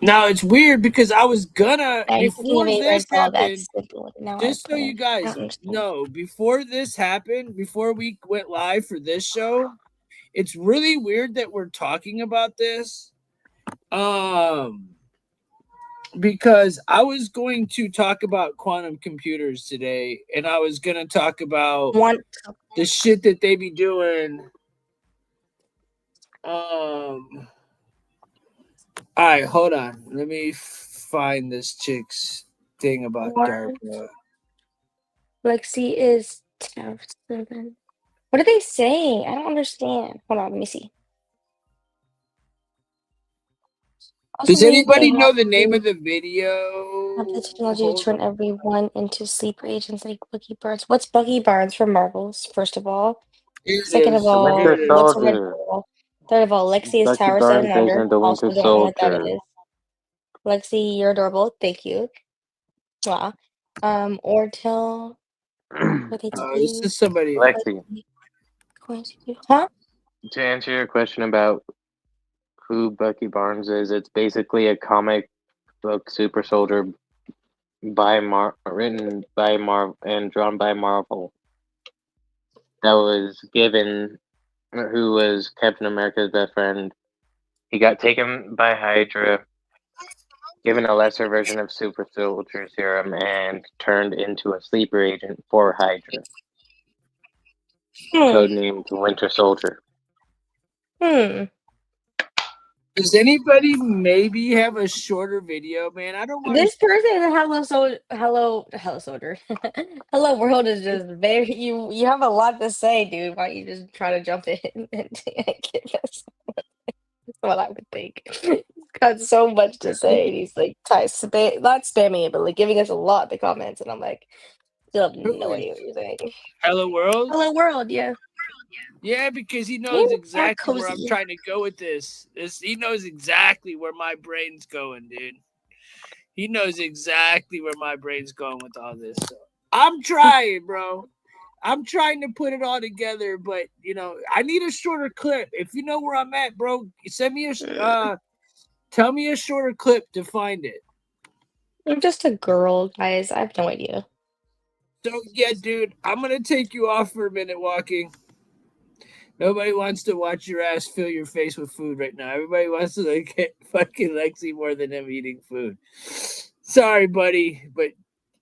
Now it's weird because I was gonna I was thinking before of a this red ball happened. that's simple. Now Just so you guys know, before this happened, before we went live for this show, it's really weird that we're talking about this. Because I was going to talk about quantum computers today, and I was gonna talk about the shit that they be doing. All right, hold on. Let me find this chick's thing about DARPA. Lexi is 7. What are they saying? I don't understand. Hold on, let me see. Does anybody know the name of the video? Have the technology to turn everyone into sleeper agents like Bucky Barnes. What's Bucky Barnes from Marvels, first of all? Second of all, Winter what's a Red Soldier. Ball? Third of all, Lexi is Bucky Tower Barnes 7 Wonder. isn't the Also Winter don't know what that Soldier. is. Lexi, you're adorable. Thank you. Wow. Or tell what they do. This is somebody. Lexi, Huh? to answer your question about who Bucky Barnes is, it's basically a comic book super soldier written by Marvel and drawn by Marvel that was given, who was Captain America's best friend. He got taken by Hydra, given a lesser version of super soldier serum, and turned into a sleeper agent for Hydra. Codenamed Winter Soldier. Does anybody maybe have a shorter video, man? I don't want This person, hello soldier, hello world is just very. You have a lot to say, dude. Why don't you just try to jump in and give us? That's what I would think. He's got so much to say. And he's like not spamming it, but like giving us a lot in the comments, and I'm like, still have no idea what you're saying. Hello World? Hello world, yeah. Yeah, because he knows Yeah, exactly where I'm cozy. trying to go with this. He knows exactly where my brain's going, dude. He knows exactly where my brain's going with all this. So I'm trying, bro. I'm trying to put it all together, but I need a shorter clip. If you know where I'm at, bro, send me tell me a shorter clip to find it. I'm just a girl, guys. I have no idea. So yeah, dude, I'm gonna take you off for a minute walking. Nobody wants to watch your ass fill your face with food right now. Everybody wants to get fucking Lexi more than him eating food. Sorry, buddy, but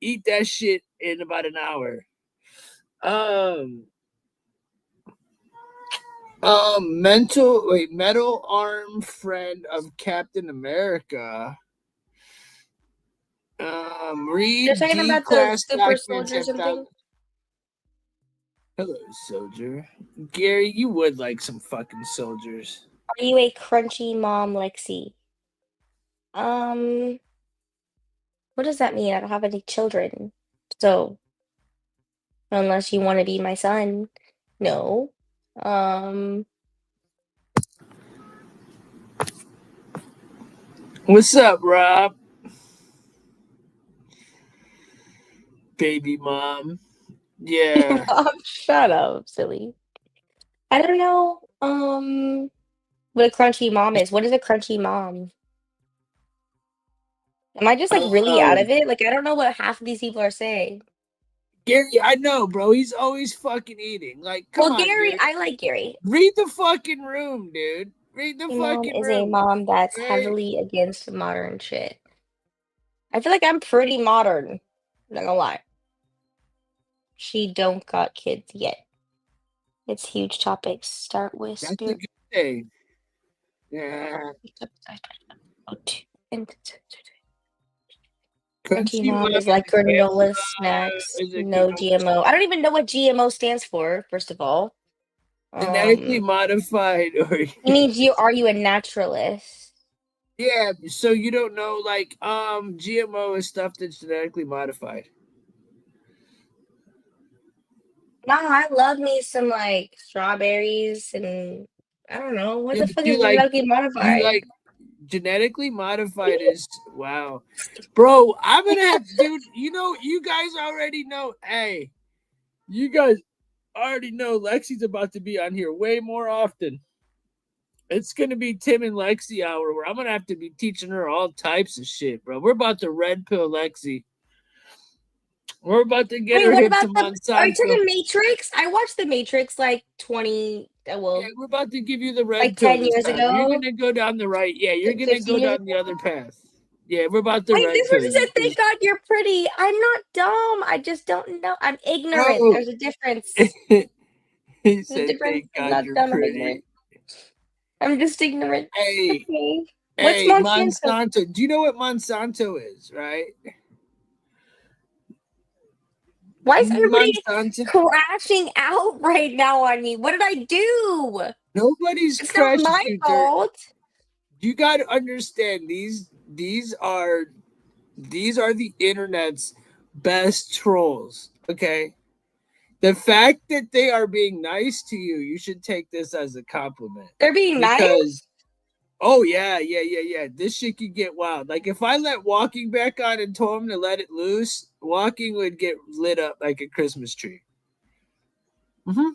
eat that shit in about an hour. Metal arm friend of Captain America. Read You're talking D about the class super document soldier or 10,000. something? Hello, soldier. Gary, you would like some fucking soldiers. Are you a crunchy mom, Lexi? What does that mean? I don't have any children. So, unless you want to be my son, no. What's up, Rob? Baby mom. Yeah. Mom, shut up, silly. I don't know, what a crunchy mom is. What is a crunchy mom? Am I just like really out of it? Like, I don't know what half of these people are saying. Gary, I know, bro. He's always fucking eating. Like, come on, Gary, dude. I like Gary. Read the fucking room, dude. Read the A mom fucking is a room. mom that's right? heavily against modern shit. I feel like I'm pretty modern. Not gonna lie. She don't got kids yet. It's huge topics. Start with That's a spirit. good thing. Yeah. Crunchy mom is like granola snacks, no GMO. I don't even know what GMO stands for, first of all. Genetically modified, or It means are you a naturalist? yeah. So you don't know, like, GMO is stuff that's genetically modified. No, I love me some like strawberries and I don't know what Yeah, the but fuck you is like genetically modified. you like genetically modified is wow, bro. I'm gonna have, dude. You know, you guys already know. Hey, you guys already know Lexi's about to be on here way more often. It's gonna be Tim and Lexi hour where I'm gonna have to be teaching her all types of shit, bro. We're about to red pill Lexi. We're about to get Wait, her what hip about to Monsanto. Are you talking Matrix? I watched the Matrix like 20. Well, yeah, we're about to give you the red like pill 10 this years time. You're ago. gonna go down the right. Yeah, you're gonna 15 go years down the other path. Yeah, we're about to Wait, red this pill person you. said, "Thank God you're pretty." I'm not dumb. I just don't know. I'm ignorant. No. There's a difference. He There's a said, difference. "Thank I'm God not you're dumb. I'm pretty." ignorant. I'm just ignorant. Hey, Okay. What's hey, Monsanto? Monsanto. Do you know what Monsanto is, right? Why is everybody Monsanto? crashing out right now on me? What did I do? Nobody's It's not crashing my you. fault. You got to understand these are the internet's best trolls. Okay, the fact that they are being nice to you, you should take this as a compliment. They're being nice? Oh yeah. This shit could get wild. Like if I let Walking back on and told him to let it loose, Walking would get lit up like a Christmas tree. Mm-hmm.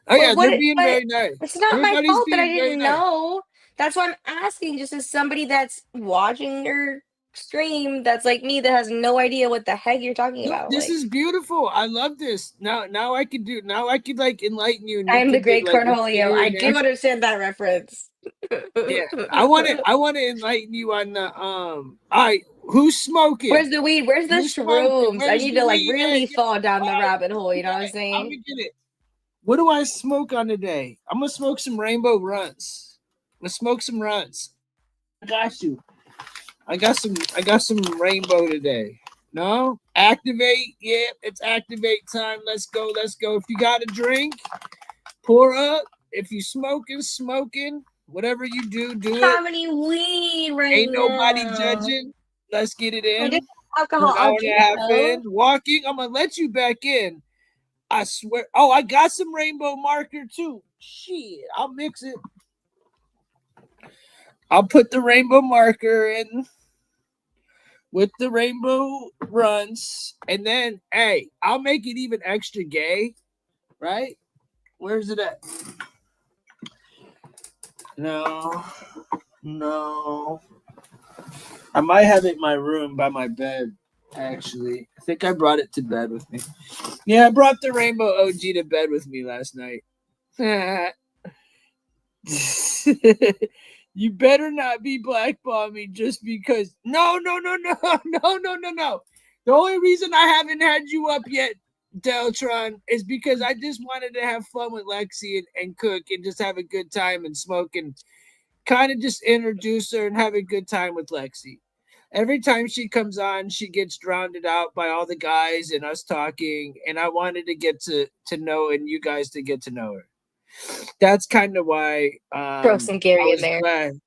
Oh yeah, they're being very nice. It's not Everybody's my fault that I being very didn't nice. know. That's why I'm asking, just as somebody that's watching your stream that's like me that has no idea what the heck you're talking No, about. this is beautiful. I love this. Now I could like enlighten you. And I you am the could get, great like, Cornholio. I do experience. understand that reference. Yeah, I want to enlighten you on the All right, who's smoking? Where's the weed? Where's the Who's smoking? shrooms? I Where's need the to like weed? really Hey, fall down the all right, rabbit hole. You know what I'm I'm saying? gonna get it. What do I smoke on today? I'm gonna smoke some rainbow runs. I'm gonna smoke some runs. I got you. I got some rainbow today. No? Activate. Yeah, it's activate time. Let's go. If you got a drink, pour up. If you smoking. Whatever you do, do it. How many weed right Ain't nobody now? judging. Let's get it in. I did alcohol. An hour and a half though. in. Walking. I'm gonna let you back in. I swear. Oh, I got some rainbow marker too. Shit, I'll mix it. I'll put the rainbow marker in with the rainbow runs, and then hey, I'll make it even extra gay, right? Where's it at? No. I might have it in my room by my bed, actually. I think I brought it to bed with me. Yeah, I brought the rainbow OG to bed with me last night. You better not be blackballing me just because. No. The only reason I haven't had you up yet Deltron, is because I just wanted to have fun with Lexi and cook and just have a good time and smoke and kind of just introduce her and have a good time with Lexi. Every time she comes on, she gets drowned out by all the guys and us talking. And I wanted to get to know and you guys to get to know her. That's kind of why Throw some I Gary in was there. glad.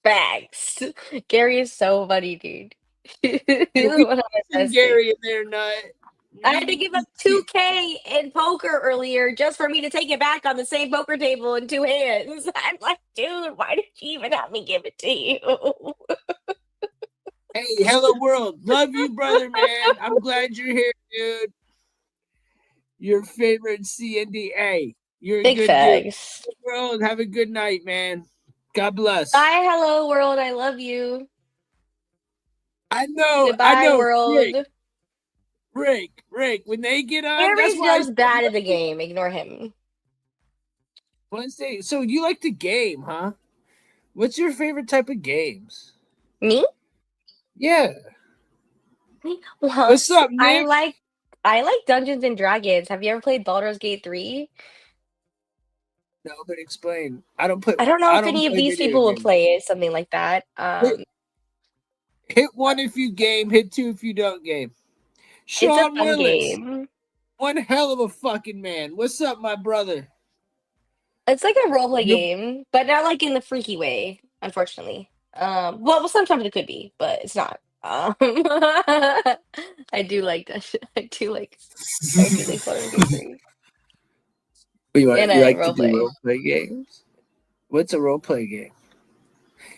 Facts. Gary is so funny, dude. He's We one of my some best Gary in there, Nut. I had to give up 2K in poker earlier just for me to take it back on the same poker table in 2 hands. I'm like, dude, why did you even have me give it to you? Hey, hello world. Love you, brother, man. I'm glad you're here, dude. Your favorite CNDA. You're a Big good facts. dude. World, have a good night, man. God bless. Bye, hello world. I love you. I know. Goodbye, world. Rick, when they get on, Gary's that's why just bad at the game. Ignore him. Wednesday. So you like the game, huh? What's your favorite type of games? Me? Yeah. Well, What's up, Nick? I like Dungeons and Dragons. Have you ever played Baldur's Gate 3? No, but explain. I don't play. I don't know I if don't any of play these video people would games. play it, something like that. Hit 1 if you game. Hit 2 if you don't game. Sean It's a fun Willis. game. One hell of a fucking man. What's up, my brother? It's like a roleplay game, but not like in the freaky way, unfortunately. Well, sometimes it could be, but it's not. I do like that shit. I do like Baldur's Gate 3. You And like to do roleplay. roleplay games? What's a roleplay game?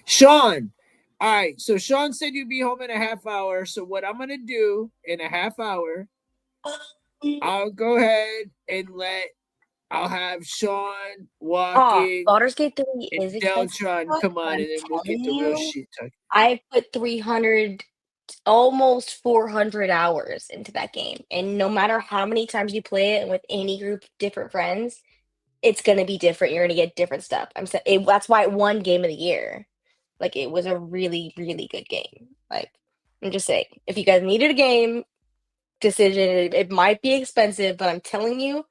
Sean. All right. So Sean said you'd be home in a half hour. So what I'm gonna do in a half hour, I'll go ahead and I'll have Sean walking. Baldur's Gate 3 is and expensive. Deltron come on, and then we'll get the real shit talking. I put 300, almost 400 hours into that game, and no matter how many times you play it with any group of different friends, it's gonna be different. You're gonna get different stuff. That's why it won Game of the Year. Like, it was a really, really good game. Like, I'm just saying, if you guys needed a game decision, it might be expensive, but I'm telling you, it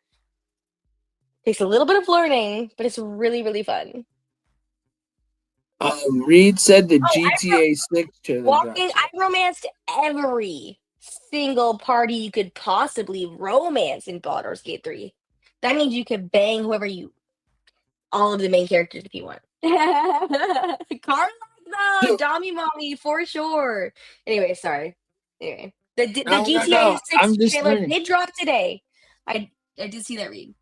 takes a little bit of learning, but it's really, really fun. Reed said the GTA 6 trailer drops. I romanced every single party you could possibly romance in Baldur's Gate 3. That means you could bang all of the main characters if you want. Carla, no, Dommy Mommy for sure. Anyway, sorry. Anyway, the GTA 6 trailer did drop today. I did see that, Reed.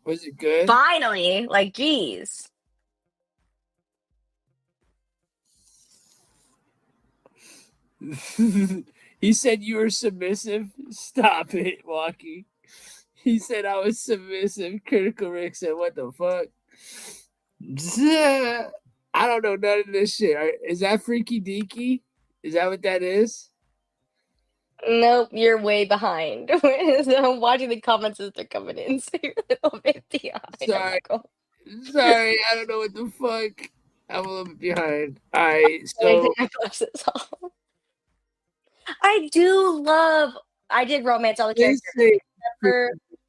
Was it good? Finally, like, geez. He said you were submissive. Stop it, Walkie. He said I was submissive. Critical Rick said, "What the fuck?" I don't know none of this shit. Is that Freaky Deaky? Is that what that is? Nope, you're way behind. I'm watching the comments as they're coming in, so you're a little bit behind. Sorry, I don't know what the fuck. I'm a little bit behind. All right, so I did romance all the characters.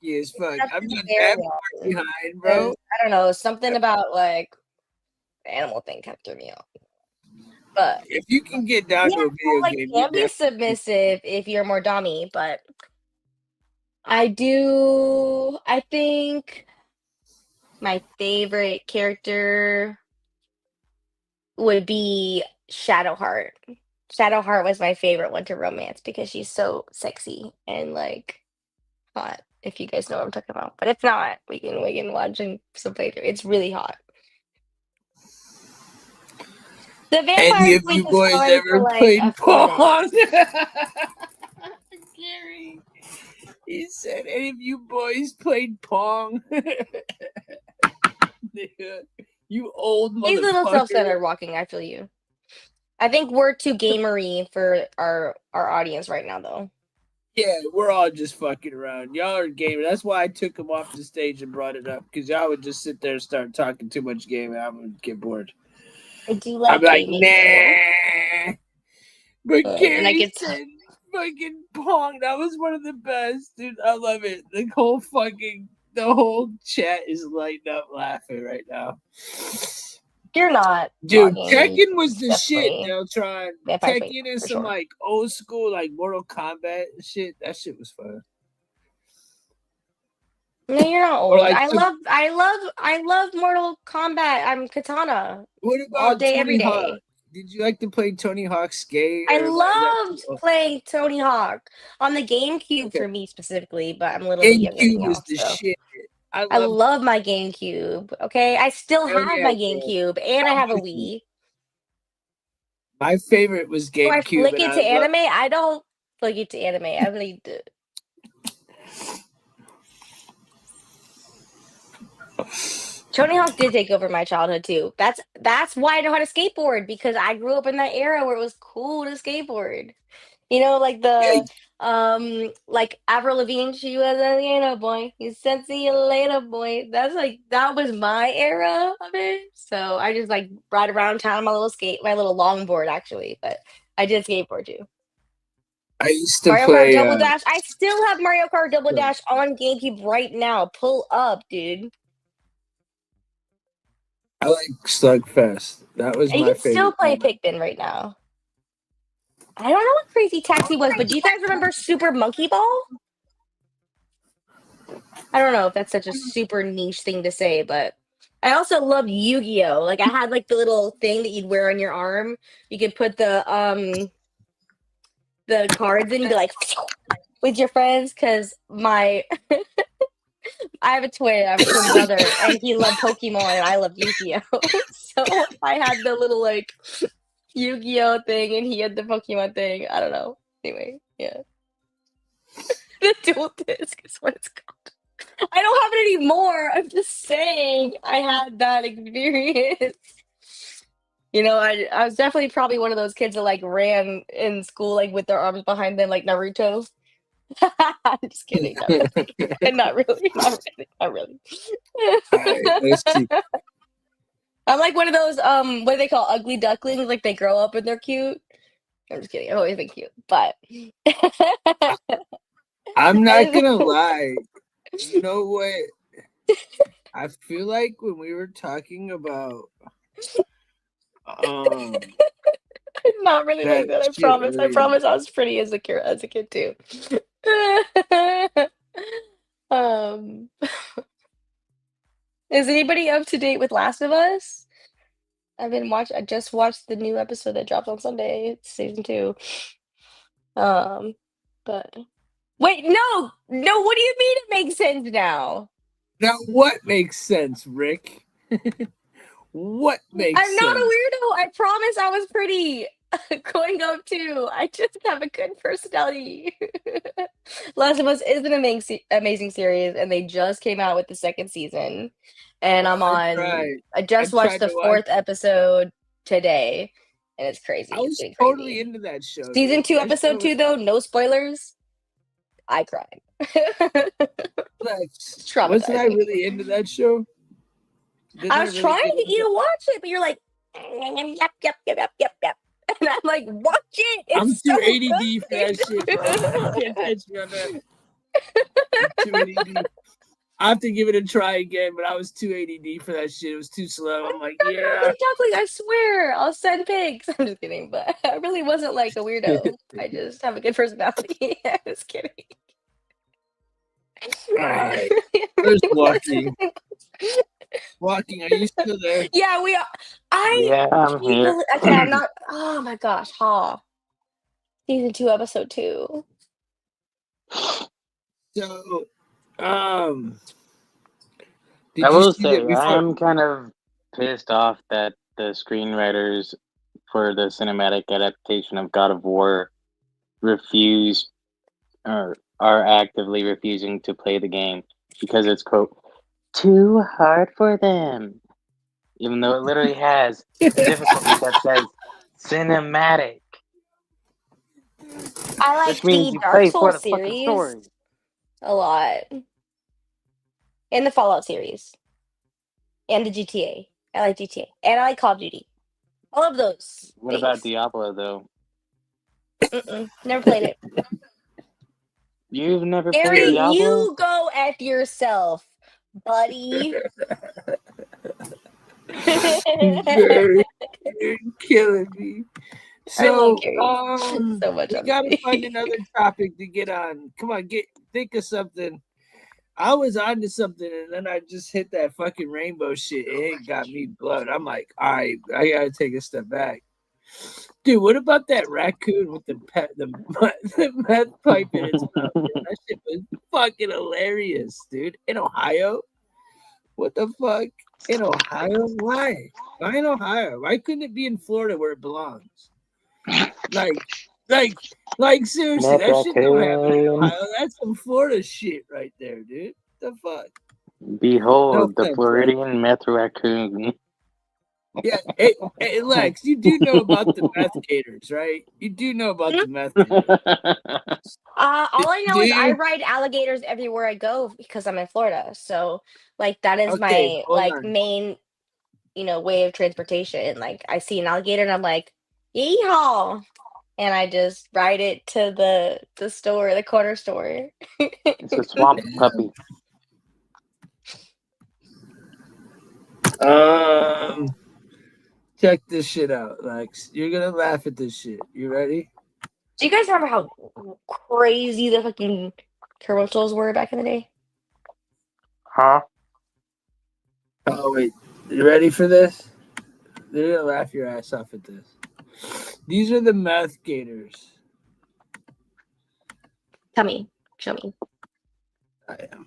Yes, fuck. I'm not that far behind, bro. I don't know, something about like the animal thing kind of threw me off. But if you can get down to a video game, you can be submissive if you're more dommy, but I think my favorite character would be Shadowheart. Shadowheart was my favorite one to romance because she's so sexy and like hot. If you guys know what I'm talking about, but if not, we can watch some playthrough. It's really hot. The vampire. Any of you boys ever played Pong? Gary. He said, "Any of you boys played Pong?" You old motherfucker. He's a little self-centered walking. I feel you. I think we're too gamery for our audience right now, though. Yeah, we're all just fucking around. Y'all are gaming. That's why I took him off the stage and brought it up, because y'all would just sit there and start talking too much game, and I would get bored. I do like. I'm like, nah. But Gary said fucking Pong. That was one of the best, dude. I love it. The whole chat is lighting up laughing right now. You're not. Dude, vlogging, Tekken was the shit, definitely. Deltron. Vampire Fate, Tekken and for some sure. like old school like Mortal Kombat shit. That shit was fun. No, you're not Or old. like I love Mortal Kombat. I'm Katana. What All about day, every Tony Hawk? day. Did you like to play Tony Hawk Skate? I Or like, loved playing Tony Hawk on the GameCube Okay. for me specifically, but I'm a little bit younger than GameCube was y'all, the so. shit. I love my GameCube. Okay, I still Hell have yeah, my bro. GameCube, and I I'm have a with you. Wii. My favorite was Do I GameCube. flick and it to anime? I don't flick it to anime. I really do. Tony Hawk did take over my childhood too. That's why I know how to skateboard, because I grew up in that era where it was cool to skateboard. You know, like like Avril Lavigne, she was a little boy. You said see you later, boy. That was my era of it. So I just like ride around town on my little longboard actually, but I did skateboard too. I used to Mario play. Kart Double Dash. I still have Mario Kart Double Dash on GameCube right now. Pull up, dude. I like Slugfest. That was And you my can still favorite. play Pikmin right now. I don't know what Crazy Taxi was, but do you guys remember Super Monkey Ball? I don't know if that's such a super niche thing to say, but I also loved Yu-Gi-Oh! Like I had like the little thing that you'd wear on your arm. You could put the cards in, you'd be like with your friends, because I have a twin brother, and he loved Pokemon and I loved Yu-Gi-Oh! So I had the little like Yu-Gi-Oh! Thing and he had the Pokemon thing. I don't know. Anyway, yeah. The dual disc is what it's called. I don't have it anymore. I'm just saying I had that experience. You know, I was definitely probably one of those kids that like ran in school like with their arms behind them like Naruto. I'm just kidding. Not really. Not really. Let's see. I'm like one of those what do they call ugly ducklings? Like they grow up and they're cute. I'm just kidding. I've always been cute, but I'm not gonna lie. You know what? I feel like when we were talking about I'm not really like that. I promise. I promise I was pretty as a kid too. Is anybody up to date with Last of Us? I just watched the new episode that dropped on Sunday. It's season 2. But wait, no, what do you mean it makes sense now? Now what makes sense, Rick? What makes I'm not sense? a weirdo. I promise I was pretty going up too. I just have a good personality. Last of Us is an amazing series, and they just came out with the 2nd season. And I just watched the 4th episode today, and it's crazy. I was getting totally crazy. into that show. Season 2, episode 2, though, no spoilers. I cried. Wasn't I really into that show? I was trying to get you to watch it, but you're like, yep. And I'm like, watch it. It's I'm so too ADD good. for that shit, bro. I can't catch me on that. I'm too ADD. I have to give it a try again, but I was too ADD for that shit. It was too slow. I'm like, yeah. Duckling, I swear. I'll send pigs. I'm just kidding, but I really wasn't like a weirdo. I just have a good personality. I'm just kidding. All right. There's walking. Walking, are you still there? Yeah, we are. Yeah, I'm here. Okay, I'm not. Oh my gosh, Season 2, episode 2. So, I will say, I'm kind of pissed off that the screenwriters for the cinematic adaptation of God of War refuse or are actively refusing to play the game because it's, quote, too hard for them. Even though it literally has difficulty that says cinematic. I like Which means the you Dark play for Souls the fucking story. series a lot. And the Fallout series. And the GTA. I like GTA. And I like Call of Duty. All of those. What about Diablo, though? Never played it. You've never played Aaron, Diablo? you go F yourself, buddy. You're killing me. I love So, Gary so much. we gotta find another topic to get on. Come on, think of something. I was onto something, and then I just hit that fucking rainbow shit. It got me blood. I'm like, all right, I gotta take a step back. Dude, what about that raccoon with the meth pipe in its mouth? Dude? That shit was fucking hilarious, dude. In Ohio? What the fuck? In Ohio? Why? Why in Ohio? Why couldn't it be in Florida where it belongs? Like seriously, that shit don't happen in Ohio. That's some Florida shit right there, dude. The fuck? Behold, No the offense, Floridian meth raccoon. Yeah, hey, Lex, you do know about the meth gators, right? You do know about the meth gators. All I know is I you? ride alligators everywhere I go because I'm in Florida. So, like, that is Okay, my hold on. main, way of transportation. Like, I see an alligator and I'm like, yeehaw, and I just ride it to the store, the corner store. It's a swamp puppy. Check this shit out, Lex. You're gonna laugh at this shit. You ready? Do you guys remember how crazy the fucking commercials were back in the day? Huh? Oh wait, you ready for this? They're gonna laugh your ass off at this. These are the meth gators. Tell me, show me. I am.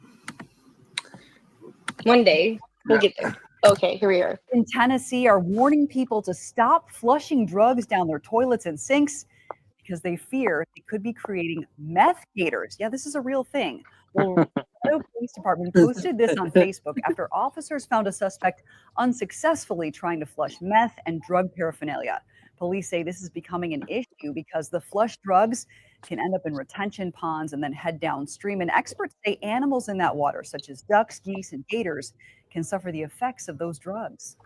One day we'll get there. Okay, here we are. In Tennessee are warning people to stop flushing drugs down their toilets and sinks because they fear they could be creating meth gators. Yeah, this is a real thing. Well, the Colorado Police Department posted this on Facebook after officers found a suspect unsuccessfully trying to flush meth and drug paraphernalia. Police say this is becoming an issue because the flushed drugs can end up in retention ponds and then head downstream. And experts say animals in that water, such as ducks, geese, and gators, can suffer the effects of those drugs.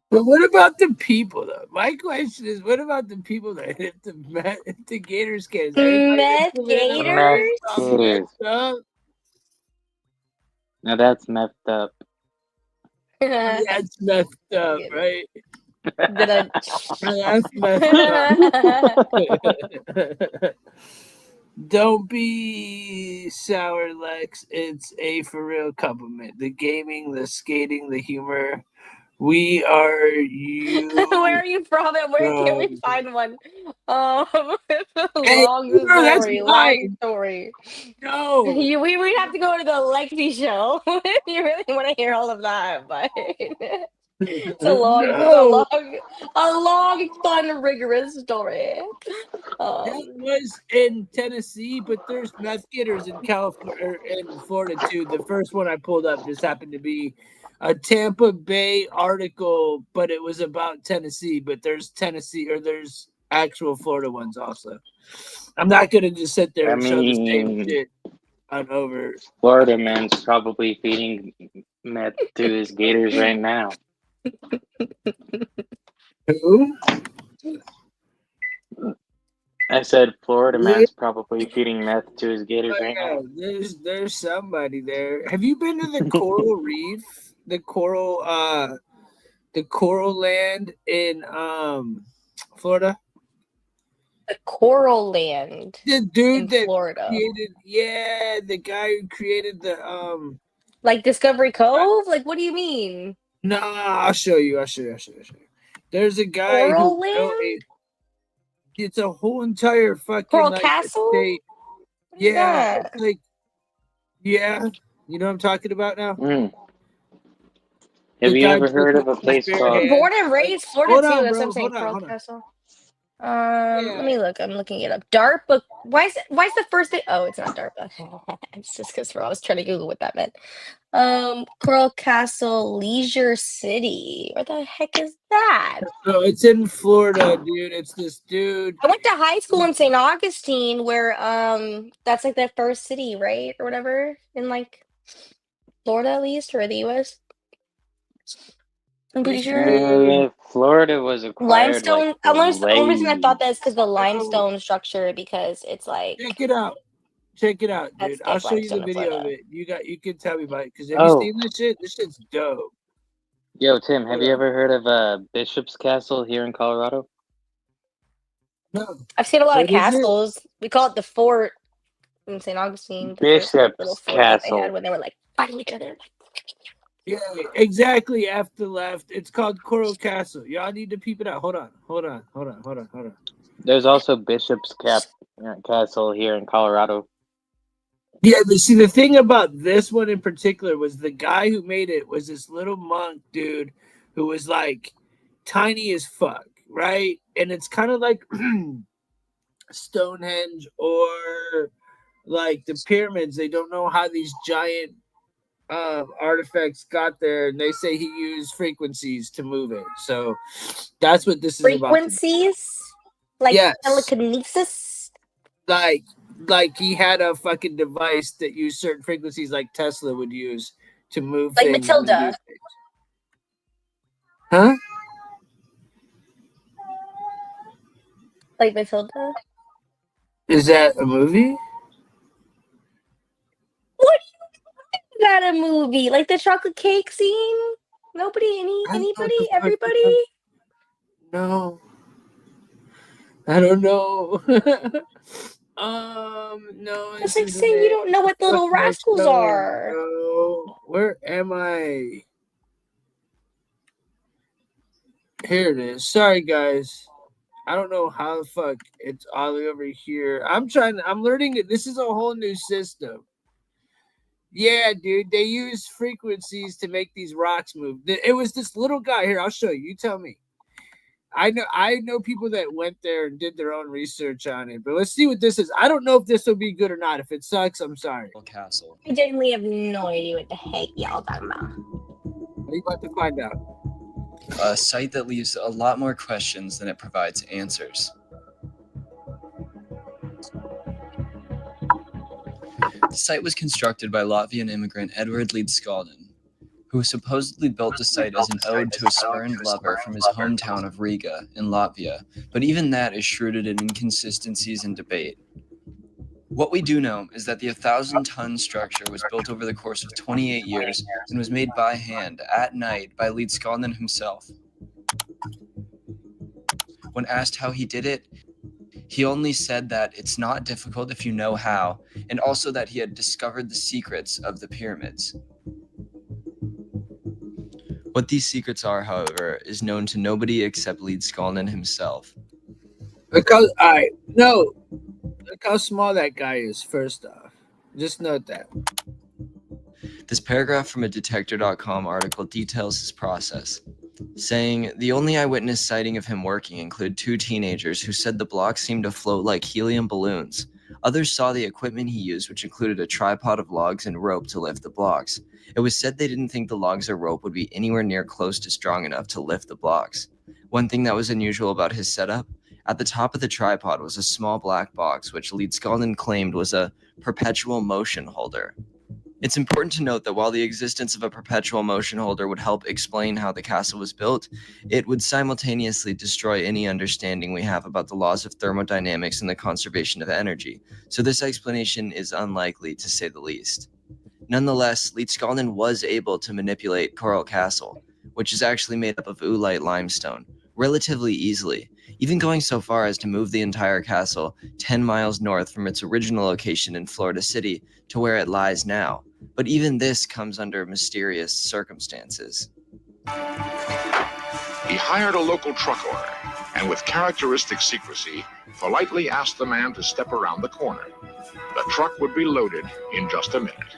But what about the people, though? My question is, what about the people that hit the gators? Cans? Meth gators? Now that's messed up. That's messed up, right? That's messed up. Don't be sour, Lex. It's a for real compliment. The gaming, the skating, the humor. We are you. Where are you from and where can we find one? Hey, long story. No. We'd have to go to the Lexi show if you really want to hear all of that, but it's a long, fun, rigorous story. That was in Tennessee, but there's meth gators in California or in Florida too. The first one I pulled up just happened to be a Tampa Bay article, but it was about Tennessee. But there's there's actual Florida ones also. I'm not gonna just sit there and show the same shit on over. Florida man's probably feeding meth to his gators right now. Who? I said Florida man's probably feeding meth to his gators right now. There's somebody there. Have you been to the coral reef? The coral land in Florida? The coral land. The dude in that Florida. The guy who created the like Discovery Cove? Like, what do you mean? No, I'll show you. There's a guy Coral who land? It's a whole entire fucking Coral Castle? estate. Yeah, it's like you know what I'm talking about now? Have you ever heard of a place called Born and raised Florida too. That's what I'm saying. Hold Coral on. Castle. Let me look. I'm looking it up. DARPA. Why is the first thing? Oh, it's not DARPA. It's just because I was trying to Google what that meant. Coral Castle, Leisure City. Where the heck is that? No, it's in Florida, dude. It's this dude. I went to high school in St. Augustine, where that's like the first city, right, or whatever, in like Florida at least, or the U.S. I'm pretty sure. Florida was acquired Limestone. like Unless the only reason I way. thought that is because the limestone structure, because it's like Check it out. Check it out, that's dude. I'll thick show you the limestone in video of Florida. it. You can tell me about it. Because have you Oh, seen this shit? This shit's dope. yo, Tim, have Hold you on. ever heard of Bishop's Castle here in Colorado? No. I've seen a lot of What is it? castles. We call it the fort in St. Augustine. The first like, little Bishop's fort that they had Castle. when they were like fighting each other. Yeah, exactly. After left, it's called Coral Castle. Y'all need to peep it out. Hold on. There's also Bishop's Castle here in Colorado. Yeah, but see, the thing about this one in particular was the guy who made it was this little monk dude who was like tiny as fuck, right? And it's kind of like Stonehenge or like the pyramids. They don't know how these giant artifacts got there, and they say he used frequencies to move it. So that's what this is about. Frequencies? Like Yes. telekinesis? Like he had a fucking device that used certain frequencies like Tesla would use to move Like things. and Matilda. do things. Huh? Like Matilda? Is that a movie? What do you mean is that a movie? Like the chocolate cake scene? Nobody? Anybody? Everybody? No. I don't know. No. It's like saying you don't know what the little rascals are. No. Where am I? Here it is. Sorry, guys. I don't know how the fuck it's all the way over here. I'm learning it. This is a whole new system. Yeah, dude. They use frequencies to make these rocks move. It was this little guy here. I'll show you. You tell me. I know people that went there and did their own research on it, but let's see what this is. I don't know if this will be good or not. If it sucks, I'm sorry. Castle. I genuinely have no idea what the heck y'all talking about. What are you about to find out? A site that leaves a lot more questions than it provides answers. The site was constructed by Latvian immigrant Edward Leedskalnin, who supposedly built the site as an ode to a spurned lover from his hometown of Riga in Latvia, but even that is shrouded in inconsistencies and debate. What we do know is that the 1,000-ton structure was built over the course of 28 years and was made by hand at night by Leedskalnin himself. When asked how he did it, he only said that it's not difficult if you know how, and also that he had discovered the secrets of the pyramids. What these secrets are, however, is known to nobody except Leedskalnin himself. Look how small that guy is, first off. Just note that. This paragraph from a Detector.com article details his process, saying the only eyewitness sighting of him working include 2 teenagers who said the blocks seemed to float like helium balloons. Others saw the equipment he used, which included a tripod of logs and rope to lift the blocks. It was said they didn't think the logs or rope would be anywhere near close to strong enough to lift the blocks. One thing that was unusual about his setup, at the top of the tripod was a small black box, which Leedskalnin claimed was a perpetual motion holder. It's important to note that while the existence of a perpetual motion holder would help explain how the castle was built, it would simultaneously destroy any understanding we have about the laws of thermodynamics and the conservation of energy, so this explanation is unlikely to say the least. Nonetheless, Leedskalnin was able to manipulate Coral Castle, which is actually made up of oolite limestone, relatively easily, even going so far as to move the entire castle 10 miles north from its original location in Florida City to where it lies now. But even this comes under mysterious circumstances. He hired a local truck owner, and with characteristic secrecy, politely asked the man to step around the corner. The truck would be loaded in just a minute.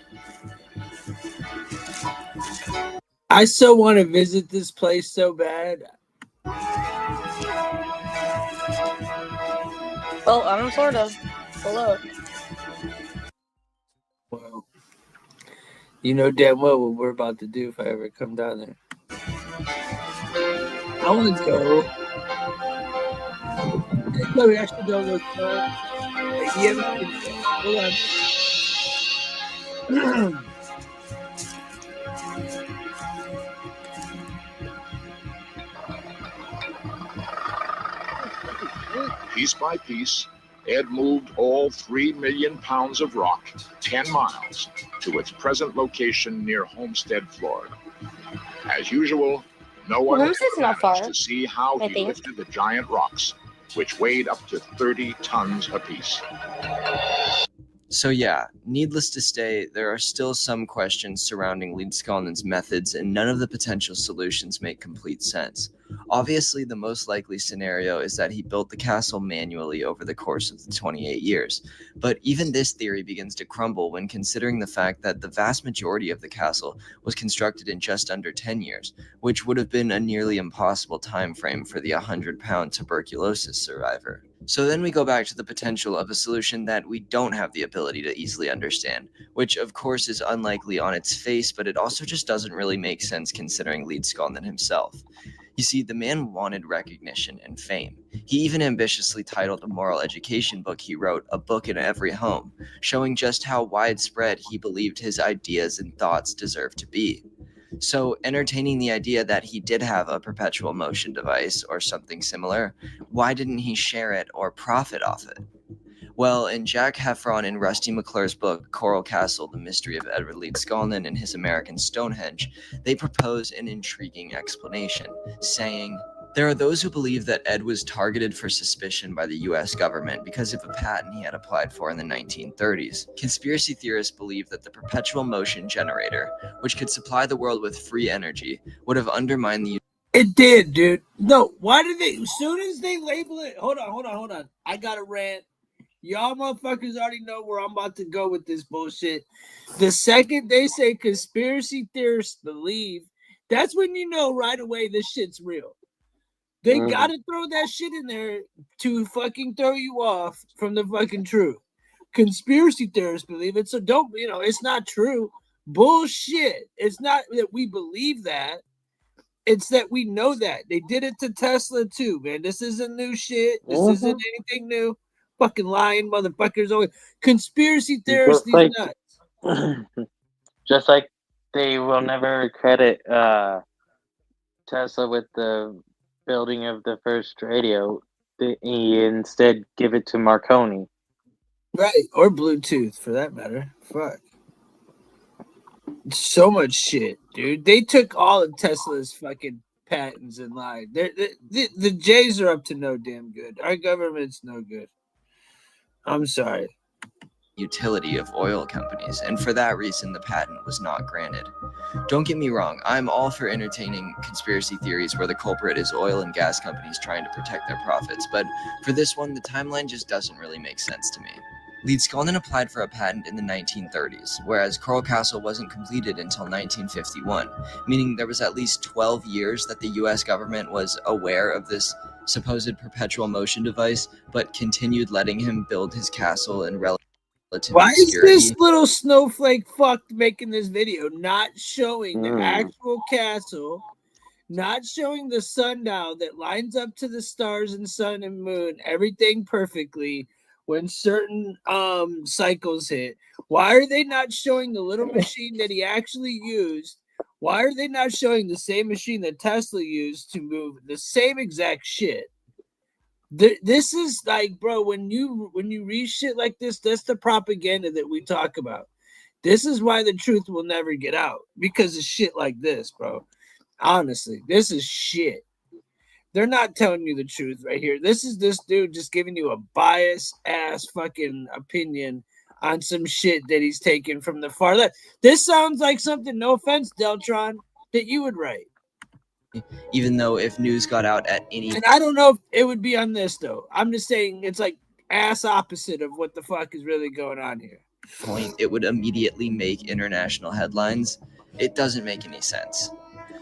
I so want to visit this place so bad. Well, I'm in Florida. Hello. Well, you know damn well what we're about to do if I ever come down there. I want to go. No, we actually don't look fun. Hold on. Piece by piece, Ed moved all 3 million pounds of rock 10 miles to its present location near Homestead, Florida. As usual, no one Homestead's ever not managed far, to see how I he think. lifted the giant rocks, which weighed up to 30 tons apiece. So yeah, needless to say, there are still some questions surrounding Leedskalnin's methods, and none of the potential solutions make complete sense. Obviously, the most likely scenario is that he built the castle manually over the course of the 28 years, but even this theory begins to crumble when considering the fact that the vast majority of the castle was constructed in just under 10 years, which would have been a nearly impossible time frame for the 100-pound tuberculosis survivor. So then we go back to the potential of a solution that we don't have the ability to easily understand, which of course is unlikely on its face, but it also just doesn't really make sense considering Leedskalnin himself. You see, the man wanted recognition and fame. He even ambitiously titled a moral education book he wrote, A Book in Every Home, showing just how widespread he believed his ideas and thoughts deserved to be. So, entertaining the idea that he did have a perpetual motion device or something similar, why didn't he share it or profit off it? Well, in Jack Heffron and Rusty McClure's book, Coral Castle, The Mystery of Edward Leedskalnin and His American Stonehenge, they propose an intriguing explanation, saying, there are those who believe that Ed was targeted for suspicion by the US government because of a patent he had applied for in the 1930s. Conspiracy theorists believe that the perpetual motion generator, which could supply the world with free energy, would have undermined the... It did, dude. No, why did they, as soon as they label it, hold on. I got a rant. Y'all motherfuckers already know where I'm about to go with this bullshit. The second they say conspiracy theorists believe, that's when you know right away this shit's real. They gotta throw that shit in there to fucking throw you off from the fucking truth. Conspiracy theorists believe it, so don't, it's not true. Bullshit. It's not that we believe that. It's that we know that. They did it to Tesla too, man. This isn't new shit. This isn't anything new. Fucking lying motherfuckers. Always conspiracy theorists, these nuts. Just like they will never credit Tesla with the building of the first radio. They instead give it to Marconi. Right, or Bluetooth for that matter. Fuck. So much shit, dude. They took all of Tesla's fucking patents and lied. The Jays are up to no damn good. Our government's no good. I'm sorry. Utility of oil companies, and for that reason the patent was not granted. Don't get me wrong, I'm all for entertaining conspiracy theories where the culprit is oil and gas companies trying to protect their profits, but for this one, the timeline just doesn't really make sense to me. Leedskalnin applied for a patent in the 1930s, whereas Coral Castle wasn't completed until 1951, meaning there was at least 12 years that the US government was aware of this supposed perpetual motion device, but continued letting him build his castle in relative Why obscurity. is this little snowflake fuck making this video, not showing the actual castle, not showing the sundial that lines up to the stars and sun and moon, everything perfectly when certain cycles hit? Why are they not showing the little machine that he actually used? Why are they not showing the same machine that Tesla used to move the same exact shit? This is like, bro, when you read shit like this, that's the propaganda that we talk about. This is why the truth will never get out, because of shit like this, bro. Honestly, this is shit. They're not telling you the truth right here. This is this dude just giving you a biased ass fucking opinion on some shit that he's taken from the far left. This sounds like something, no offense, Deltron, that you would write. Even though if news got out at any... And I don't know if it would be on this, though. I'm just saying it's like ass opposite of what the fuck is really going on here. point, it would immediately make international headlines. It doesn't make any sense.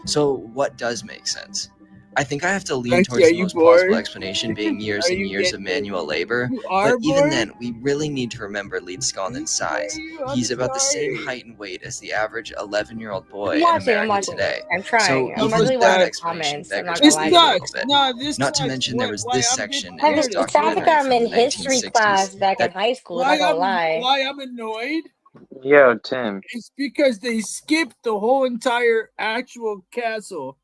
So what does make sense? I think I have to lean towards the most plausible explanation being years and years of manual labor, but even then, we really need to remember Leedskalnin's size. He's about the same height and weight as the average 11-year-old boy in America today. I'm trying. So I'm even really that watching explanation comments. I'm not beggars gonna belief lie a to little you. bit. Not to mention there was this section in his It sounds like documentary I'm from in the history 1960s class back in that high school. I'm not gonna lie. Why I'm annoyed? Yo, Tim. It's because they skipped the whole entire actual castle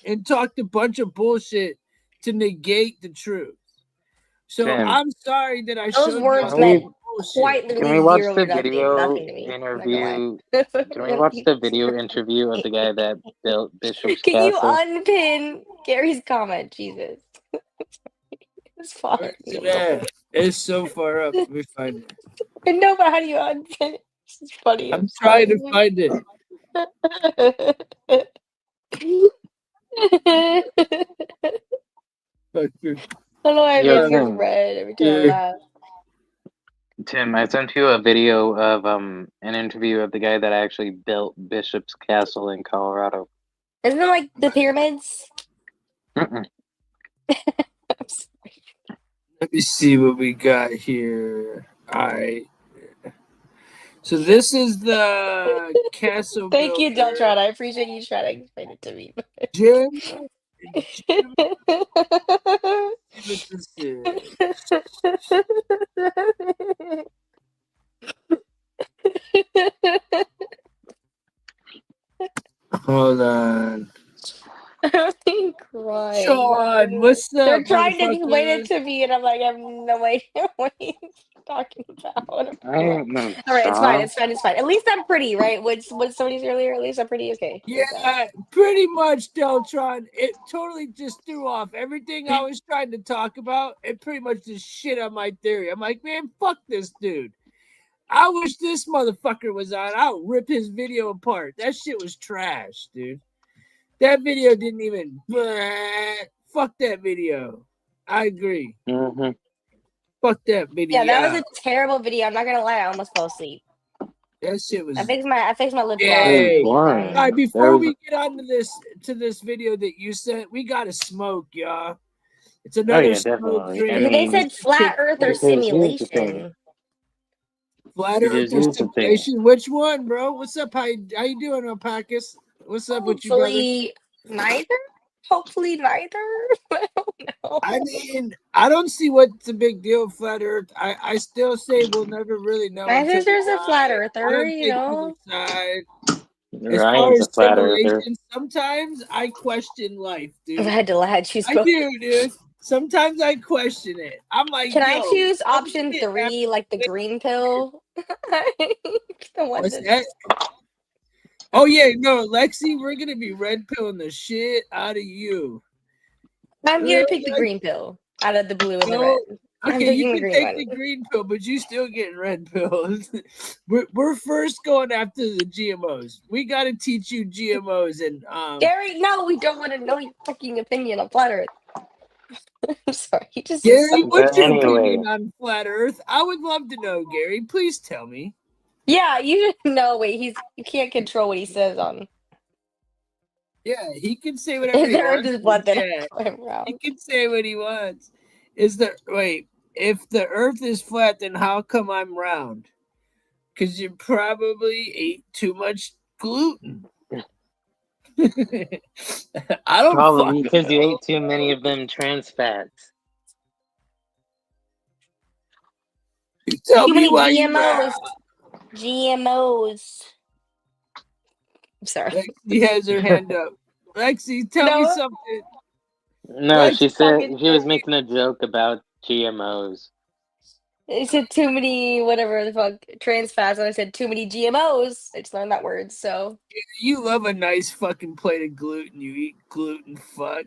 and talked a bunch of bullshit to negate the truth. So Tim, I'm sorry that I Those showed words you meant bullshit. quite can we literally watch zero the to nothing. video Nothing to me. I'm not gonna lie. interview? Can we watch the video interview of the guy that built Bishop's Can you Castle? unpin Gary's comment? Jesus. It's fine. Where's it at? It's so far up. Let me find it. I know, but how do you unpin it? This is funny. I'm trying to find it. I don't know why it Yo, makes me get Tim. red every time I laugh. Tim, I sent you a video of an interview of the guy that actually built Bishop's Castle in Colorado. Isn't it like the pyramids? Mm-mm. Let me see what we got here. So this is the castle. Thank you, builder. Deltron. I appreciate you trying to explain it to me. Jim. Hold on. I'm crying. Sean, what's up? They're trying to explain it motherfuckers? to me, and I'm like, I have no idea what he's talking about. I don't know. All right, it's fine. Sean. It's fine. It's fine. At least I'm pretty, right? What's somebody said earlier? At least I'm pretty. Okay. Yeah, pretty much, Deltron. It totally just threw off everything I was trying to talk about. It pretty much just shit on my theory. I'm like, man, fuck this dude. I wish this motherfucker was on. I'll rip his video apart. That shit was trash, dude. That video didn't even. Fuck that video. I agree. Mm-hmm. Fuck that video. Yeah, that was a terrible video. I'm not gonna lie. I almost fell asleep. That shit was. I fixed my lip gloss. Yay. All boring. right, before There we was- get on to this video that you sent, we gotta smoke, y'all. It's Oh another yeah, smoke definitely. drink. I They mean, said flat Earth or because here's the thing. simulation. Flat Because Earth or here's the thing. simulation? Which one, bro? What's up? How you doing, Alpacas? What's up with you, brother? Hopefully neither. Hopefully neither. I don't know. I mean, I don't see what's the big deal with Flat Earth. I still say we'll never really know. My until we sister's a die. flat I earther, don't you think know. either side. As far Ryan's a as flat earther. simulation, sometimes I question life, dude. I had to lag. She's I do, dude. Sometimes I question it. I'm like, Can I yo, choose what option shit 3, like the green pill? The one What's that's that? Oh yeah, no, Lexi, we're gonna be red pilling the shit out of you. I'm here to pick the green pill out of the blue and the No, red. I'm okay, you picking the can green take one. the green pill, but you still getting red pills. we're first going after the GMOs. We got to teach you GMOs and Gary, no, we don't want to know your fucking opinion on flat Earth. I'm sorry, he just Gary, said what's your anyway. opinion on flat Earth? I would love to know, Gary. Please tell me. Yeah, you should know. Wait, you can't control what he says on. Yeah, he can say whatever If he the Earth wants. is in flat, the then chat. I'm wrong. He can say what he wants. If the Earth is flat, then how come I'm round? Because you probably ate too much gluten. I don't Probably fucking because you know. ate too many of them trans fats. You tell Too me many why you GMOs. GMOs. I'm sorry. Lexi has her hand up. Lexi, tell me No. something. No, Lexi, she said fucking she was making a joke about GMOs. It said too many, whatever the fuck, trans fats, and I said too many GMOs. I just learned that word, so. you love a nice fucking plate of gluten. You eat gluten, fuck.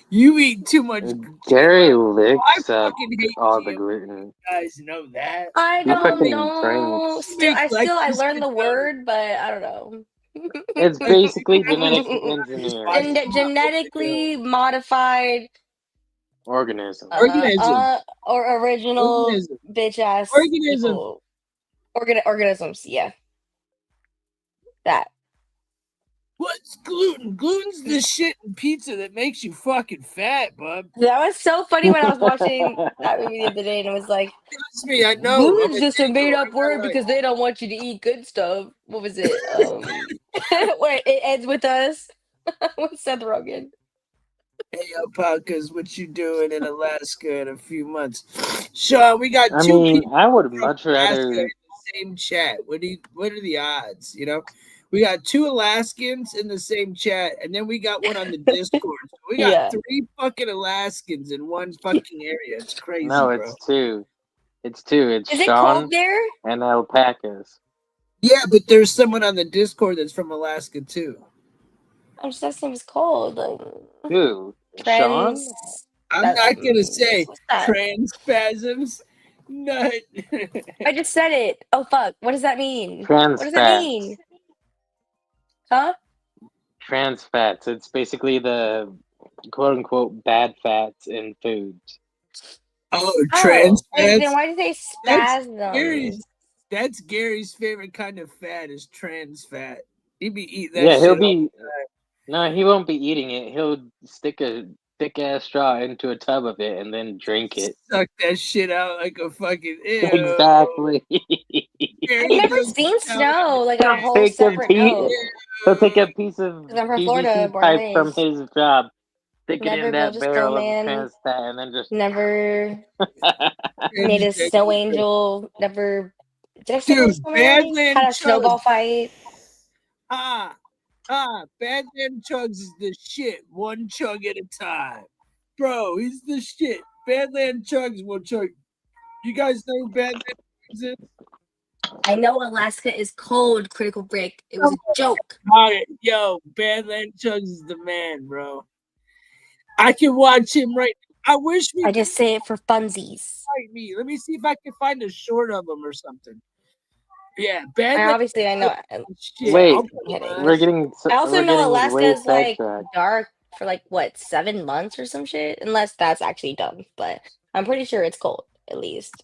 You eat too much. Gary I licks up fucking hate all the GMOs. gluten. You guys know that. I He don't fucking know. drinks. Still, I Lexi learned the sit word, but I don't know. It's basically genetically engineered Genetically modified organism. Organisms. or original Organism. bitch ass Organism. people. Organisms, yeah. That. What's gluten? Gluten's the shit in pizza that makes you fucking fat, bub. That was so funny when I was watching that movie the other day, and it was like, Trust me, I know. gluten's just a made up word because they don't want you to eat good stuff. What was it? Wait, it ends with us with Seth Rogen. Hey, Alpacas, what you doing in Alaska in a few months? Sean, we got I two mean, people I would from much Alaska rather. in the same chat. What are the odds? You know, We got 2 Alaskans in the same chat, and then we got one on the Discord. So we got 3 fucking Alaskans in one fucking area. It's crazy, No, bro. it's 2. It's 2. It's Is it Sean cold there? and alpacas. Yeah, but there's someone on the Discord that's from Alaska too. I'm just asking if it's cold. Like, Who? Sean? I'm not gonna say what's that? transspasms. Nut. I just said it. Oh fuck! What does that mean? Trans What does that fats. mean? Huh? Trans fats. It's basically the quote unquote bad fats in foods. Oh, trans Then fats. why do they That's spasms? That's Gary's favorite kind of fat is trans fat. He'd be eating that Yeah, shit. he'll all be. the time. No, he won't be eating it. He'll stick a thick ass straw into a tub of it and then drink it. Suck that shit out like a fucking ew. Exactly. I've never seen snow. Like on a whole Take a separate piece. note. He'll take a piece of 'Cause I'm from Florida, PVC born and pipe from raised. his job, stick it Never in built that a barrel of snowman. trans fat, and then just Never made a snow angel. Never. Did I still build a Dude, snowman already? Badland Had a snowball Chugs. fight. Badland Chugs is the shit. One chug at a time. Bro, he's the shit. Badland Chugs will chug. You guys know who Badland Chugs is? I know Alaska is cold, Critical Break. It was a joke. Yo, Badland Chugs is the man, bro. I can watch him right now. I wish we I just say it for funsies. fight me. Let me see if I can find a short of him or something. Yeah, Obviously, I know. Shit. wait. Kidding. We're getting. I also we're know getting Alaska way is like sidetracked. dark for like what 7 months or some shit, unless that's actually dumb. But I'm pretty sure it's cold at least.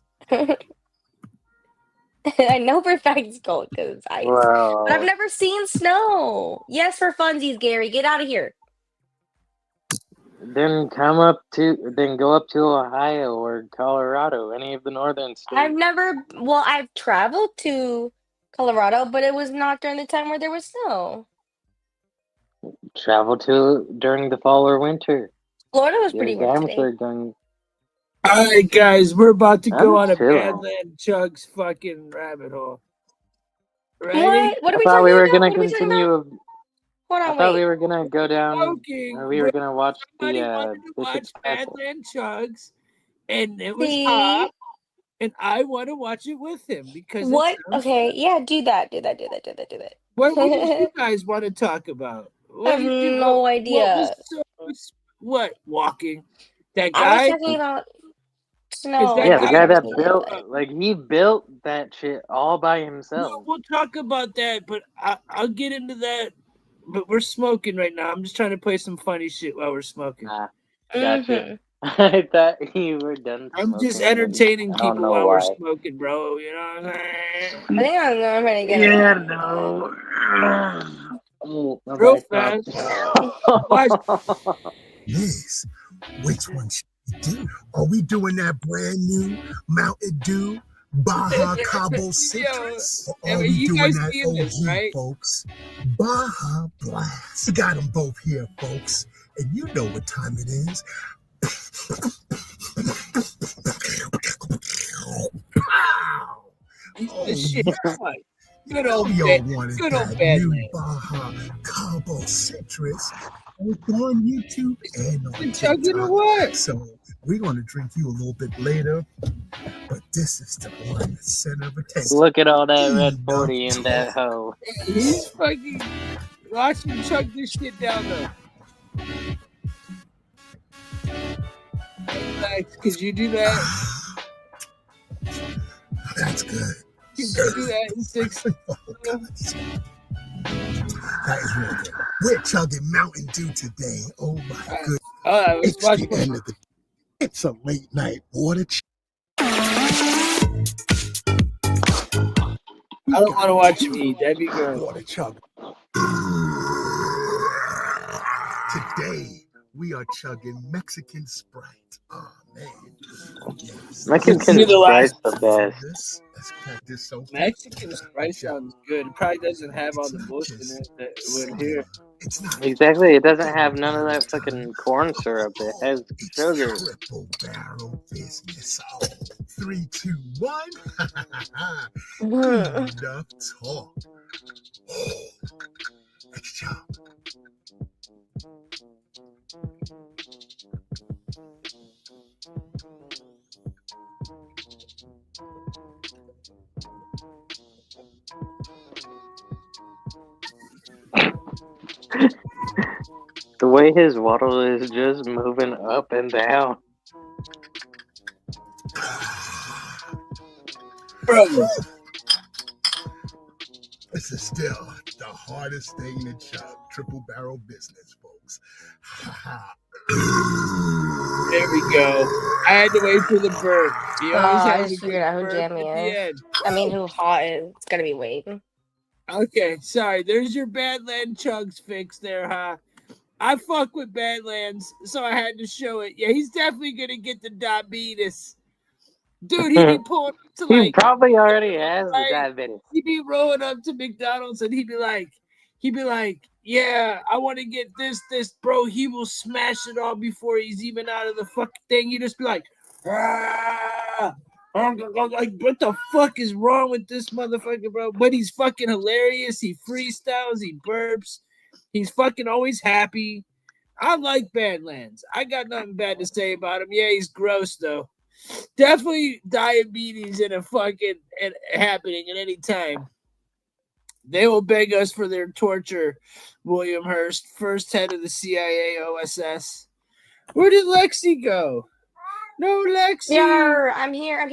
I know for a fact it's cold because it's ice. Well, But I've never seen snow. Yes, for funsies, Gary. Get out of here. then go up to Ohio or Colorado, any of the northern states. I've traveled to Colorado, but it was not during the time where there was snow. Travel to during the fall or winter. Florida was You're pretty warm damn today. sure going. All right, guys, we're about to go I'm on a chilling. Badland Chugs fucking rabbit hole. Ready? What are I we thought talking we were about? gonna What are we talking continue. about? Hold I on, thought wait. we were gonna go down. Smoking We were with gonna watch somebody the wanted to watch Bishop's Castle. Badland Chugs, and it was See? hot, and I want to watch it with him because What? it sounds Okay, fun. yeah, do that. What did you guys want to talk about? I have no idea. What walking? That I was guy? talking about snow. Yeah, the guy that obviously, built, but- he built that shit all by himself. No, we'll talk about that, but I'll get into that. But we're smoking right now. I'm just trying to play some funny shit while we're smoking. Gotcha. I thought you were done. I'm just smoking, entertaining I don't people know while we're why. smoking, bro. You know what I'm saying? I think I'm gonna get Yeah, it. no. Oh, my Real back fast. Yes. Which one should we do? Are we doing that brand new Mountain Dew Baja Cabo Citrus? Or are we you doing guys that seen this, OG, right? folks? Baja Blast. We got them both here, folks. And you know what time it is. Pow! The shit. Good old y'all wanted good old that Badland. new Baja Cabo Citrus. It's on YouTube and on TikTok. So we're going to drink you a little bit later. But this is the one that's center of attention. Look at all that red 40 in that hoe. He's fucking watch him chug this shit down though. Relax, could you do that? That's good. Could you do that in 6? That is really good. We're chugging Mountain Dew today. Oh my goodness. Let's It's watch the end of the It's a late night water. I don't want to watch me. That'd be good. Water chug. Today we are chugging Mexican Sprite. Oh man. Yes. Mexican Sprite's the best. Let's crack this open. Mexican Sprite sounds good. It probably doesn't have all the bullshit in it that would here. Exactly, it doesn't have none of that fucking corn syrup. It has sugar. Triple barrel business. 3, 2, 1. Enough talk. signature. The way his waddle is just moving up and down. Bro. This is still the hardest thing to chug. Triple barrel business, folks. There we go. I had to wait for the burp. You always I have just to figured get out the who burp Jamie at the is. end. I mean, who Hot is. It's gonna be Wade. Okay, sorry. There's your Badlands Chugs fix there, huh? I fuck with Badlands, so I had to show it. Yeah, he's definitely gonna get the diabetes. Dude, he be pulling up to He like probably already has the right? diabetes. He'd be rolling up to McDonald's and he'd be like, yeah, I want to get this, bro. He will smash it all before he's even out of the fucking thing. You just be like, like, what the fuck is wrong with this motherfucker, bro? But he's fucking hilarious. He freestyles, he burps, he's fucking always happy. I like Badlands. I got nothing bad to say about him. Yeah, he's gross though. Definitely diabetes and a fucking and happening at any time. They will beg us for their torture. William Hearst, first head of the CIA OSS. Where did Lexi go? No, Lexi. Yeah, I'm here. I'm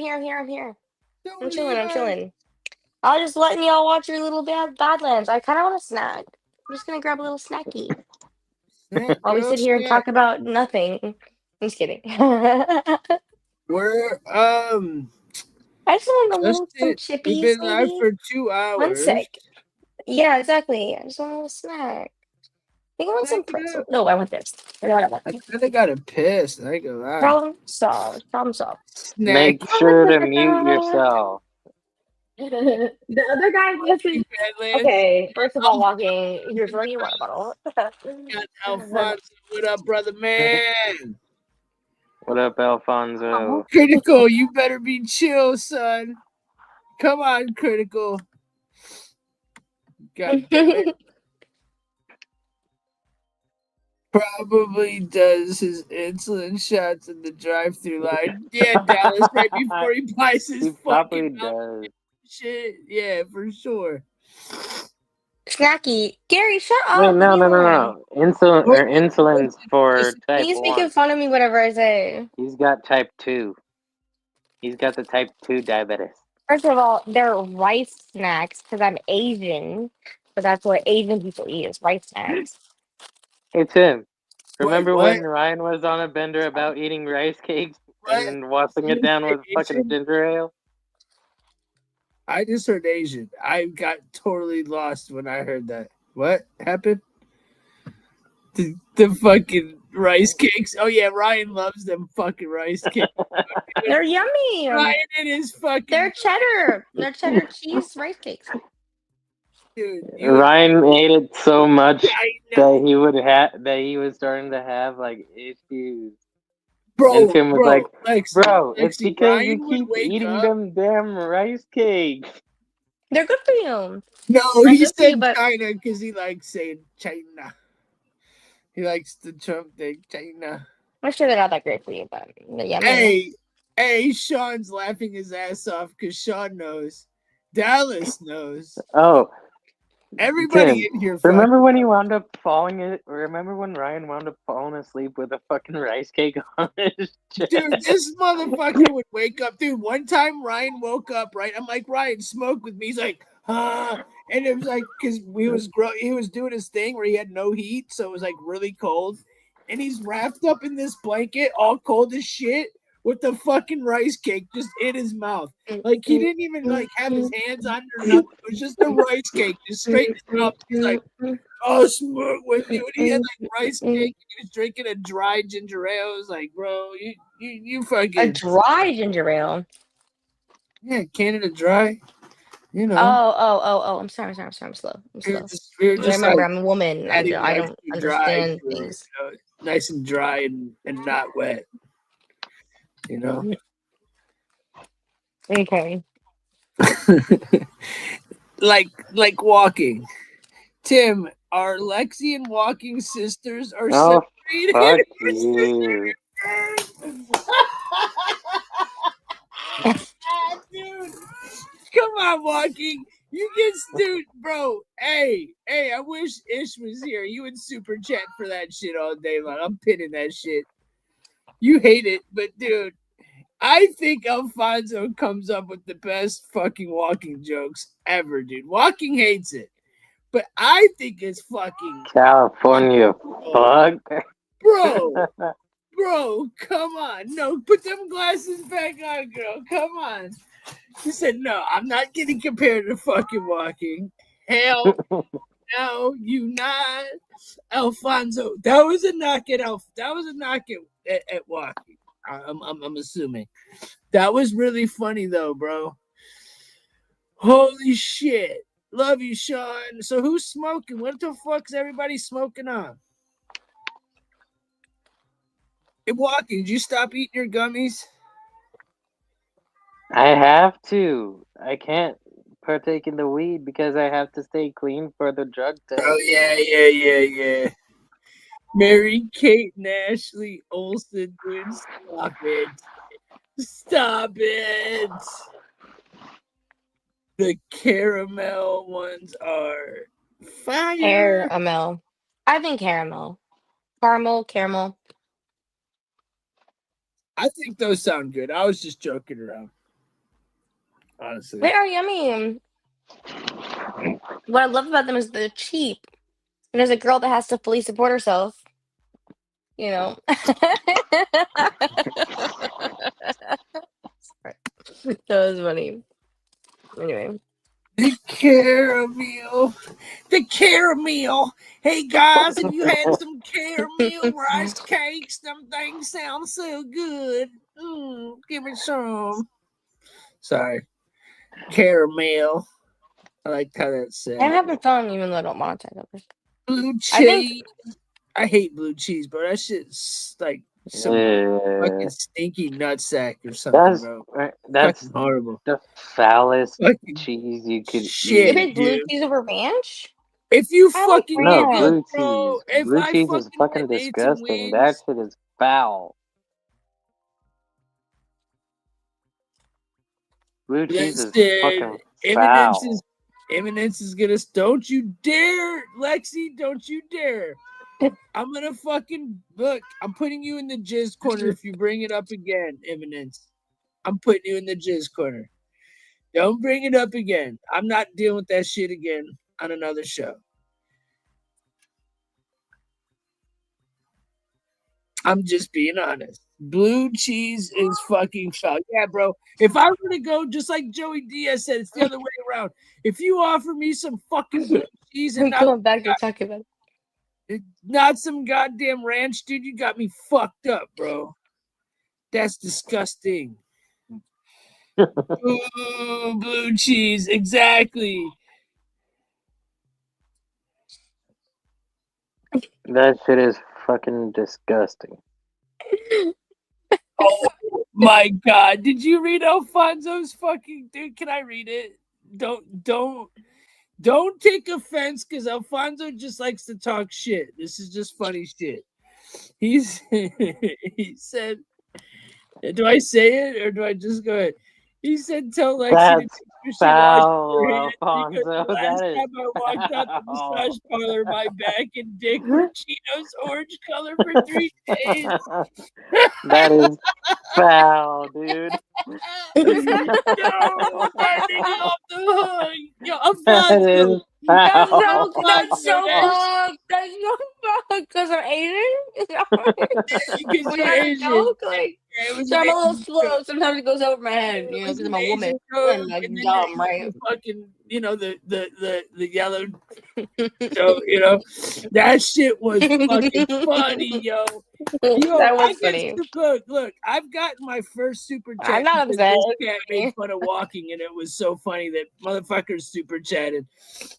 chilling. I was just letting y'all watch your little Badlands. I kind of want a snack. I'm just gonna grab a little snacky. While we sit here and talk about nothing. I'm just kidding. We're I just want a little some chippies. We've been live maybe? for 2 hours. 1 sec. Yeah, exactly. I just want a little snack. I think I want some pretzel. No, I want this. I know what I want. I kind of got a piss. I ain't gonna lie. Problem solved. Make sure to mute yourself. The other guy wasn't. Okay, first of all, walking. Here's your water bottle. Alfonso, what up, brother man? What up, Alfonso? Critical, you better be chill, son. Come on, Critical. God damn it. Probably does his insulin shots in the drive-through line. Yeah, Dallas, right before he buys his fucking does. shit. Yeah, for sure. Snacky. Gary, shut up. Wait, no. Insulin's for type He's 1. making fun of me whenever I say. He's got type 2. He's got the type 2 diabetes. First of all, they're rice snacks because I'm Asian. But that's what Asian people eat is rice snacks. Hey, Tim. Remember what? when Ryan was on a bender about eating rice cakes and washing it down with fucking ginger ale? I just heard Asian. I got totally lost when I heard that. What happened? The fucking rice cakes. Oh yeah, Ryan loves them fucking rice cakes. They're yummy. Ryan and his fucking. They're cheddar. They're cheddar cheese rice cakes. Dude, Ryan ate it so much that he was starting to have like issues. And Tim was like, "Bro, it's because Ryan you keep eating up. them damn rice cakes. They're good for you." No, he said China because he likes saying China. He likes the Trump thing, China. I'm sure they're not that great for you, but yummy. Hey, Sean's laughing his ass off because Sean knows. Dallas knows. Oh. Everybody Tim, in here. Remember when he wound up remember when Ryan wound up falling asleep with a fucking rice cake on his chest? Dude, this motherfucker would wake up. Dude, one time Ryan woke up, right? I'm like, Ryan, smoke with me. He's like, huh? And it was like, because he was doing his thing where he had no heat, so it was like really cold. And he's wrapped up in this blanket, all cold as shit, with the fucking rice cake just in his mouth. Like, he didn't even like have his hands on or nothing. It was just a rice cake, just straight in his mouth. He's like, oh, smoke with me. When he had like rice cake, he was drinking a dry ginger ale. I was like, bro, you fucking. A dry ginger ale. Yeah, Canada Dry. You know. Oh. I'm sorry. I'm slow. Remember, like, I'm a woman. I don't understand things. You know, nice and dry and not wet. You know. Okay. like walking. Tim, Our Lexi and Walking sisters are Oh, separated. fuck you. Dude, come on, Walking. You get dude, bro. Hey, I wish Ish was here. You would super chat for that shit all day long. I'm pinning that shit. You hate it, but dude, I think Alfonso comes up with the best fucking Walking jokes ever, dude. Walking hates it, but I think it's fucking California, fuck. bro. Bro, come on. No, put them glasses back on, girl. Come on. He said, no, I'm not getting compared to fucking Walking. Hell no, you not. Alfonso. That was a knock at at Walking. I'm assuming. That was really funny though, bro. Holy shit. Love you, Sean. So who's smoking? What the fuck's everybody smoking on? Hey, Walking, did you stop eating your gummies? I have to. I can't partake in the weed because I have to stay clean for the drug test. Oh, yeah. Mary Kate and Ashley Olsen, dude. Stop it. Stop it. The caramel ones are fire. Caramel. I think caramel. Caramel. I think those sound good. I was just joking around. Honestly. They are yummy. What I love about them is they're cheap. And as a girl that has to fully support herself, you know. That was funny. Anyway. The caramel. Hey guys, have you had some caramel rice cakes? Them things sound so good. Give me some. Sorry. Caramel. I like how that said. I'm having fun even though I don't monetize it. Blue cheese. I hate blue cheese, bro. That shit's like some fucking stinky nutsack or something, bro. That's fucking horrible. The foulest cheese you could shit, eat. Blue cheese over ranch? If you I fucking No, like blue bro, cheese. Blue cheese is fucking disgusting. That shit is foul. Blue cheese is fucking foul. Eminence is gonna. Don't you dare, Lexi! Don't you dare! I'm gonna fucking look. I'm putting you in the jizz corner if you bring it up again, Eminence. I'm putting you in the jizz corner. Don't bring it up again. I'm not dealing with that shit again on another show. I'm just being honest. Blue cheese is fucking foul. Yeah, bro. If I were to go just like Joey Diaz said, it's the other way around. If you offer me some fucking blue cheese and going back to talking about not some goddamn ranch, dude, you got me fucked up, bro. That's disgusting. Ooh, blue cheese, exactly. That shit is fucking disgusting. Oh my god. Did you read Alfonso's fucking dude? Can I read it? Don't take offense because Alfonso just likes to talk shit. This is just funny shit. He said, do I say it or do I just go ahead? He said, tell Lexi to take your shit off Alfonso. because the last time I walked out the massage parlor, my back and dick were Chino's orange color for 3 days. That is foul, dude. No, my nigga off the hook. Yo, Alfonso. That's so fucked. That's so fucked. Because I'm Asian? Because you're Asian. Joke? Like, so I'm a little slow. Sometimes it goes over my head, you know, because I'm a woman. I'm like dumb, right? Fucking, you know, the yellow. So, you know, that shit was fucking funny, yo. That was funny. Look, I've gotten my first super chat. I'm not upset. This cat made fun of Walking, and it was so funny that motherfuckers super chatted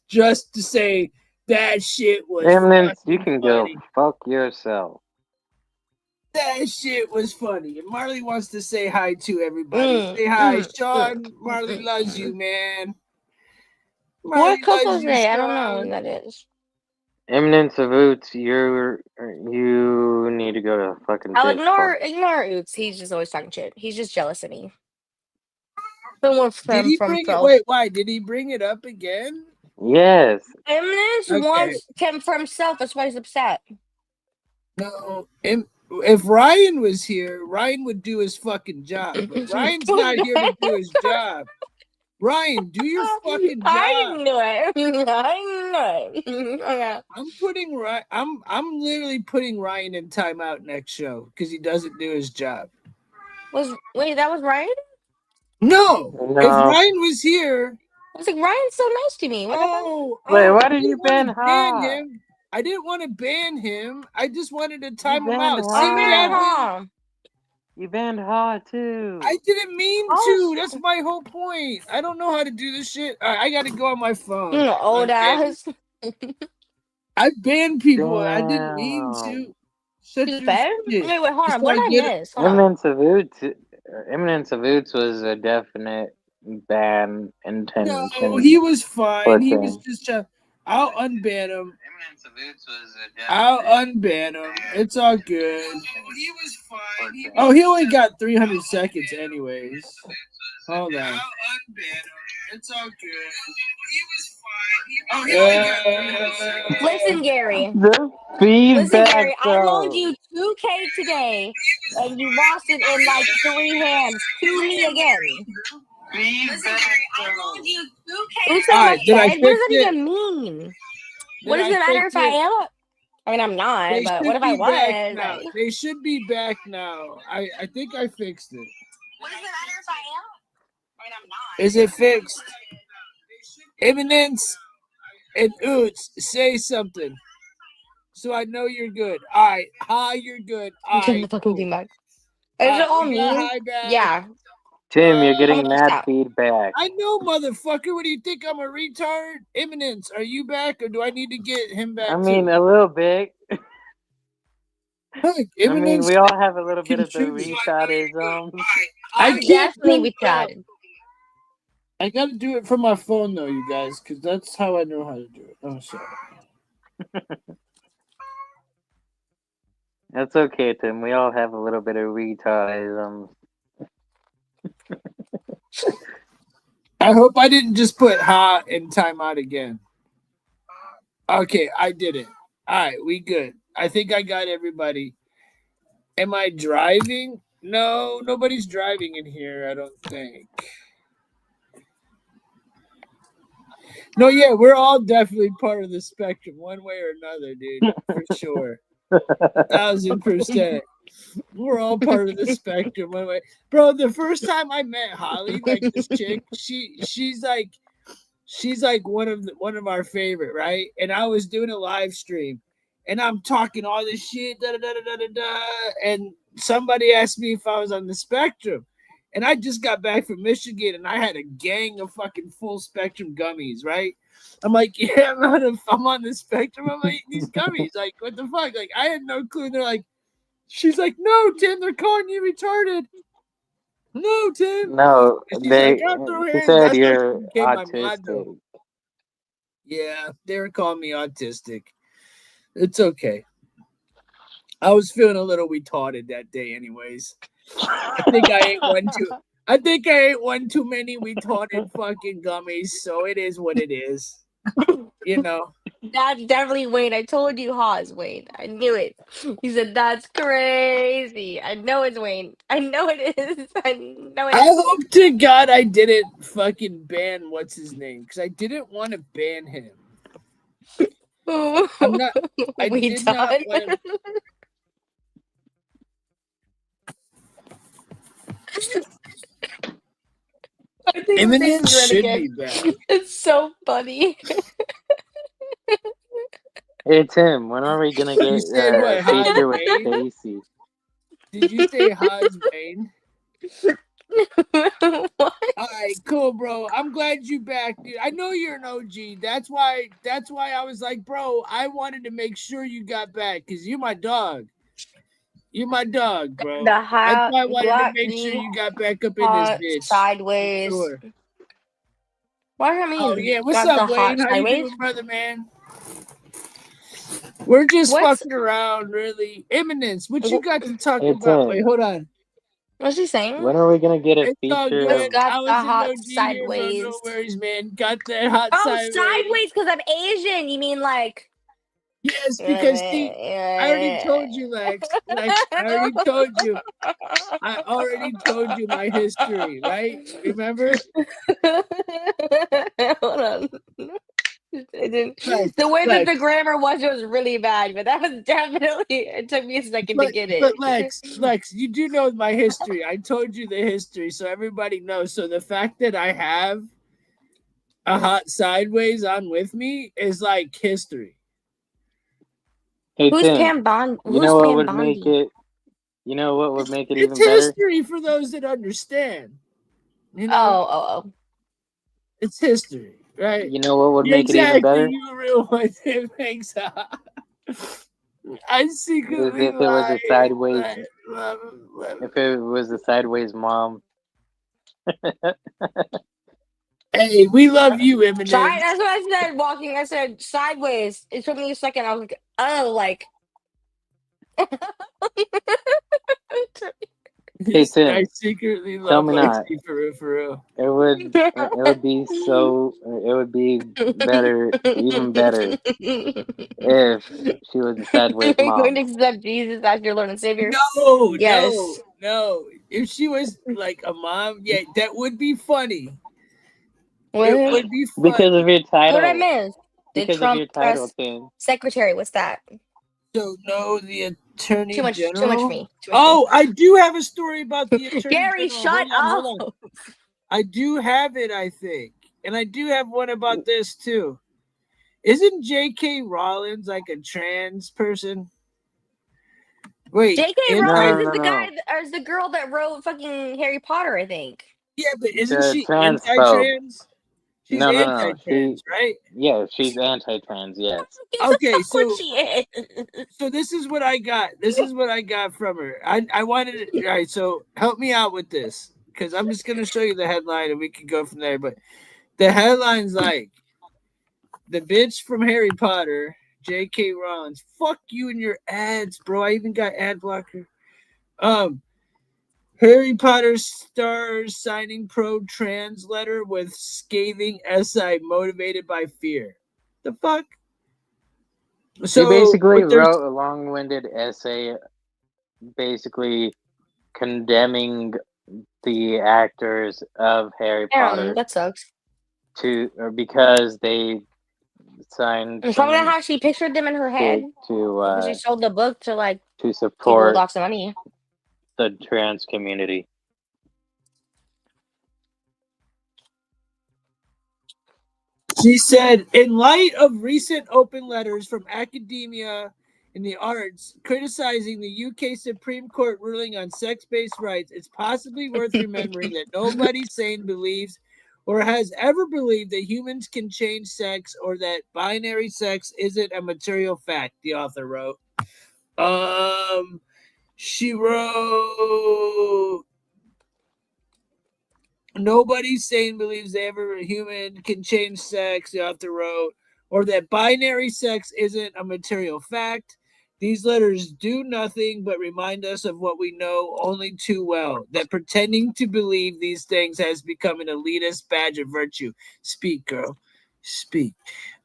just to say that shit was Eminence, you funny. can go fuck yourself. That shit was funny. And Marley wants to say hi to everybody. Say hi, Sean. Marley loves you, man. What Coco Day? I don't know what that is. Eminence of Oots, you need to go to fucking I'll Discord. ignore Oots. He's just always talking shit. He's just jealous of me. Someone Did he bring it? Wait, why did he bring it up again? Yes. Eminence wants him for himself. That's why he's upset. No, if Ryan was here, Ryan would do his fucking job. But Ryan's not here to do his job. Ryan, do your fucking job. I knew it. I knew it. I'm putting Ryan. I'm literally putting Ryan in timeout next show because he doesn't do his job. Wait, that was Ryan? No. If Ryan was here, I was like, Ryan's so nice to me. Wait, why did you ban him? I didn't want to ban him. I just wanted to time him out. You banned Ha too. I didn't mean to. That's my whole point. I don't know how to do this shit. I got to go on my phone. Old ass. I banned people. I didn't mean to. Wait, hold on. What did I miss? Eminence of Oots was a definite ban intention. No, he was fine. He was just I'll unban him. I'll unban him. It's all good. He was fine. Oh, he only got 300 seconds anyways. Hold on. It's all good. He was fine. Oh, he only got 300 seconds. Listen, Gary. Feedback, Gary, I loaned you 2K today, and you lost it in like 3 hands to me again. Who said my head? What does that even mean? What does it matter if I am? I mean, I'm not, but what if I was? They should be back now. I think I fixed it. What does it matter if I am? I mean, I'm not. Is it fixed? Eminence and Oots, say something. So I know you're good. All right. Hi, you're good. All right. Fucking thing back. Is it all me? Yeah. Tim, you're getting mad feedback. I know, motherfucker. What do you think? I'm a retard? Eminence, are you back or do I need to get him back? I mean, a little bit. Look, I mean, we all have a little bit of the retardism. I definitely retarded. I gotta do it from my phone though, you guys, because that's how I know how to do it. Oh, sorry. That's okay, Tim. We all have a little bit of retardism. I hope I didn't just put ha in timeout again. Okay, I did it. All right, we good. I think I got everybody. Am I driving? No, nobody's driving in here, I don't think. No, yeah, we're all definitely part of the spectrum, one way or another, dude, for sure. 1,000%. We're all part of the spectrum, one way. Bro, the first time I met Holly, like this chick, she's like one of our favorite, right? And I was doing a live stream, and I'm talking all this shit, da da da da da da, and somebody asked me if I was on the spectrum. And I just got back from Michigan, and I had a gang of fucking full spectrum gummies, right? I'm like, yeah, I'm on the spectrum. I'm like, these gummies, like, what the fuck? Like, I had no clue. They're like, she's like, no, Tim, they're calling you retarded. No, Tim. No, she said you're autistic. Yeah, they were calling me autistic. It's okay. I was feeling a little retarded that day, anyways. I think I ate one too many retarded fucking gummies, so it is what it is. You know. That's definitely Wayne. I told you Haas, Wayne. I knew it. He said, that's crazy. I know it's Wayne. I know it is. I know it is. I hope to God I didn't fucking ban what's his name, because I didn't want to ban him. I'm not. I did not want to. I think Eminence should be back. It's so funny. Hey Tim, when are we gonna get a feature with Stacy? Did you say Haas Wayne? All right, cool, bro. I'm glad you back, dude. I know you're an OG. That's why I was like, bro, I wanted to make sure you got back because you're my dog. You're my dog, bro. That's why I wanted to make sure you got back up in this bitch. Sideways. Sure. What does that mean? Oh yeah, what's up, Wayne? How you doing, brother, man? We're just What's- fucking around, really. Imminence, what you got to talk It's about? Wait, hold on. What's he saying? When are we gonna get a It's all feature good. of Got I the was in hot no G here, bro. sideways. No worries, man. Got that hot Oh, sideways. because I'm Asian. You mean like? Yes, because see, I already told you, Lex. Lex, I already told you. I already told you my history, right? Remember? Hold on. It didn't. The way that the grammar was, it was really bad, but that was definitely. It took me a second to get it. But Lex, you do know my history. I told you the history, so everybody knows. So the fact that I have a hot sideways on with me is like history. Hey, Who's Tim, Pam Bond? you Who's know what Pam would Bondi? make it? You know what would make it It's even better? history for those that understand. You know. Oh. It's history, right? You know what would Yeah, make it even better? You a real one. It makes I secretly If it was a sideways, love if it was a sideways mom. Hey, we love you, Eminem. That's what I said. Walking, I said sideways. It took me a second. I was like, oh, like. Hey Tim, I secretly tell love me not. Lexi for real. It would be so. It would be better, even better, if she was a sideways Are you going mom. to accept Jesus as your Lord and Savior? No, Yes. no. If she was like a mom, yeah, that would be funny. What? It would be funny. Because of your title. What I miss? The Because Trump of your title, press Tim. secretary. What's that? So no, the attorney Too much general. for me. Oh, I do have a story about the attorney Gary, general. shut Hold up. on. I do have it, I think, and I do have one about this too. Isn't J.K. Rowling like a trans person? Wait, J.K. Rowling is the No. guy, or is the girl that wrote fucking Harry Potter? I think. Yeah, but isn't she transphobe. anti-trans? She's No. anti-trans, right? Yeah, she's anti-trans. Yes. Okay, so What she is. so this is what I got. This is what I got from her. I wanted it. All right, so help me out with this because I'm just gonna show you the headline and we can go from there. But the headline's like the bitch from Harry Potter, J.K. Rowling. Fuck you and your ads, bro. I even got ad blocker. Harry Potter stars signing pro-trans letter with scathing essay motivated by fear. The fuck? She basically wrote a long-winded essay basically condemning the actors of Harry Potter. That sucks. Because they signed Probably how she pictured them in her head. to She sold the book to like to people support with lots of money. the trans community. She said, in light of recent open letters from academia and the arts criticizing the UK Supreme Court ruling on sex-based rights, it's possibly worth remembering that nobody sane believes or has ever believed that humans can change sex or that binary sex isn't a material fact, the author wrote. She wrote, nobody sane believes that every human can change sex, the author wrote, or that binary sex isn't a material fact. These letters do nothing but remind us of what we know only too well, that pretending to believe these things has become an elitist badge of virtue. Speak, girl. Speak.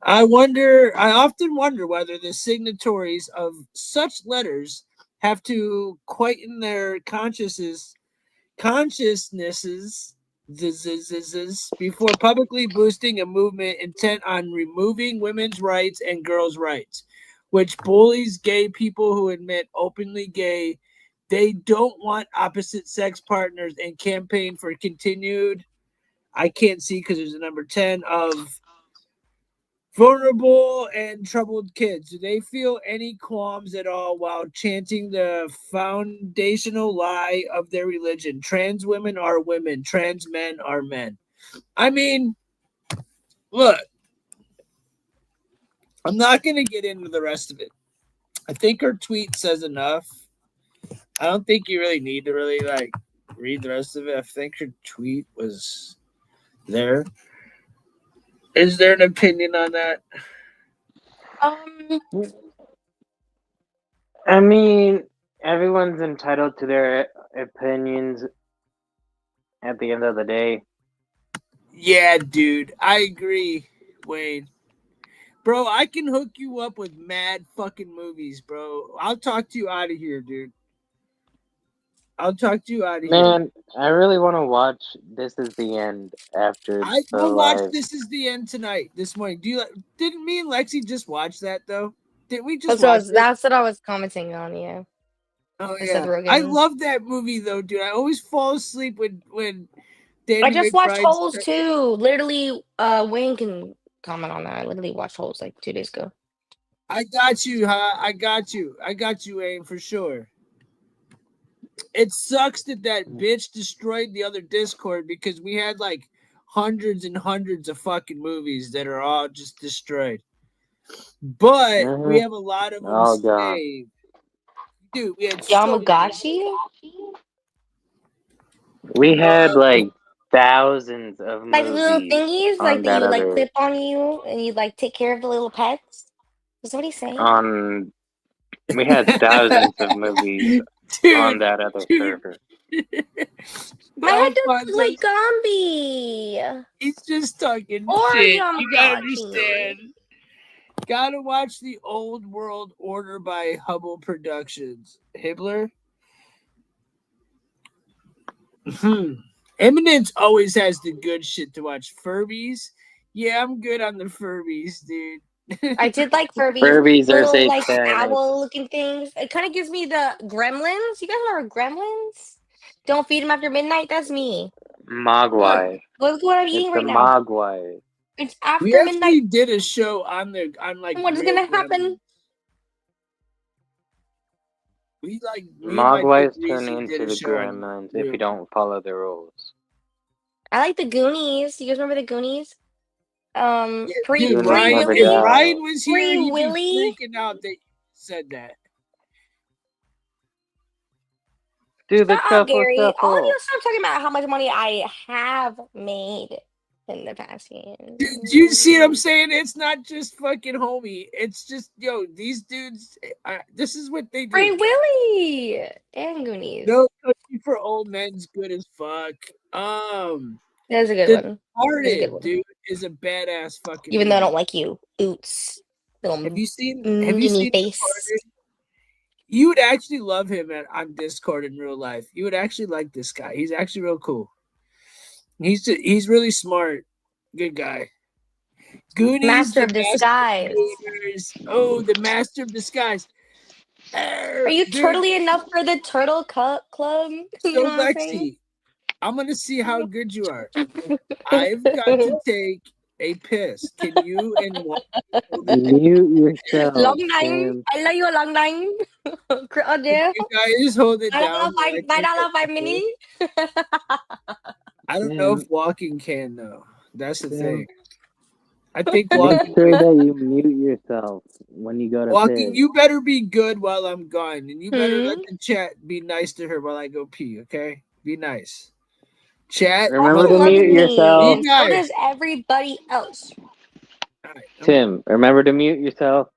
I often wonder whether the signatories of such letters have to quieten their consciousnesses before publicly boosting a movement intent on removing women's rights and girls' rights, which bullies gay people who admit openly gay they don't want opposite sex partners and campaign for continued, I can't see because there's a number 10 of vulnerable and troubled kids. Do they feel any qualms at all while chanting the foundational lie of their religion? Trans women are women, trans men are men. I mean, look, I'm not going to get into the rest of it. I think her tweet says enough. I don't think you really need to really like read the rest of it. I think her tweet was there. Is there an opinion on that? I mean, everyone's entitled to their opinions at the end of the day. Yeah, dude, I agree, Wayne. Bro, I can hook you up with mad fucking movies, bro. I'll talk to you out of here, dude. I'll talk to you out of here. Man, I really want to watch This Is the End after We'll watch This Is the End tonight, this morning. Didn't me and Lexi just watch that though? Did we just watch it? That's what I was commenting on, yeah. Oh Seth yeah, Rogen. I love that movie though, dude. I always fall asleep when Danny I just watched McBride's Holes too. Literally, Wayne can comment on that. I literally watched Holes like 2 days ago. I got you, huh? I got you, Wayne, for sure. It sucks that bitch destroyed the other Discord because we had like hundreds and hundreds of fucking movies that are all just destroyed. But we have a lot of them saved. Dude, we had Yamagata? We had like thousands of movies. Like little thingies, like that you like other, clip on you and you like take care of the little pets. Is that what he's saying? We had thousands of movies on that other server. My head doesn't look like Gumby. He's just talking Or shit. You Yamagata. gotta understand. Gotta watch the Old World Order by Hubble Productions. Hibbler? Eminence always has the good shit to watch. Furbies? Yeah, I'm good on the Furbies, dude. I did like Furbies. Furbies are little like satanic. owl looking things. It kind of gives me the Gremlins. You guys remember Gremlins? Don't feed them after midnight. That's me. Mogwai. Look what I'm eating It's right the now. Mogwai. It's after We midnight. actually did a show on like What is real gonna happen? Gremlins. We like Mogwais turn did into a the show on gremlins real if you don't follow the rules. I like the Goonies. You guys remember the Goonies? Free Dude, Willy. if Ryan was here, Free he'd Willy. be freaking out that you said that. Do the Shut up, Gary. All of you stop talking about how much money I have made in the past year. Do you see what I'm saying? It's not just fucking homie. It's just, yo, these dudes, this is what they do. Free Willy and Goonies. No Country for Old Men's good as fuck. That's a good one. That's a good one. Dude, is a badass fucking Even though I movie. don't like you. Oots. Have you seen face? Departed? You would actually love him on Discord in real life. You would actually like this guy. He's actually real cool. He's really smart. Good guy. Goonies, Master of Disguise. Oh, the Master of Disguise. Are you turtly enough for the Turtle Club? You So know what I'm Lexi, saying? I'm gonna see how good you are. I've got to take a piss. Can you and Mute yourself. Long time. I love you a long time. You guys hold it down. $9 mini. I don't know if walking can though. That's the thing. I think walking. Make sure that you mute yourself when you go to Walking, piss. you better be good while I'm gone, and you better let the chat be nice to her while I go pee. Okay, be nice. Chat. Remember to mute yourself. Be nice. So does everybody else. Tim, remember to mute yourself.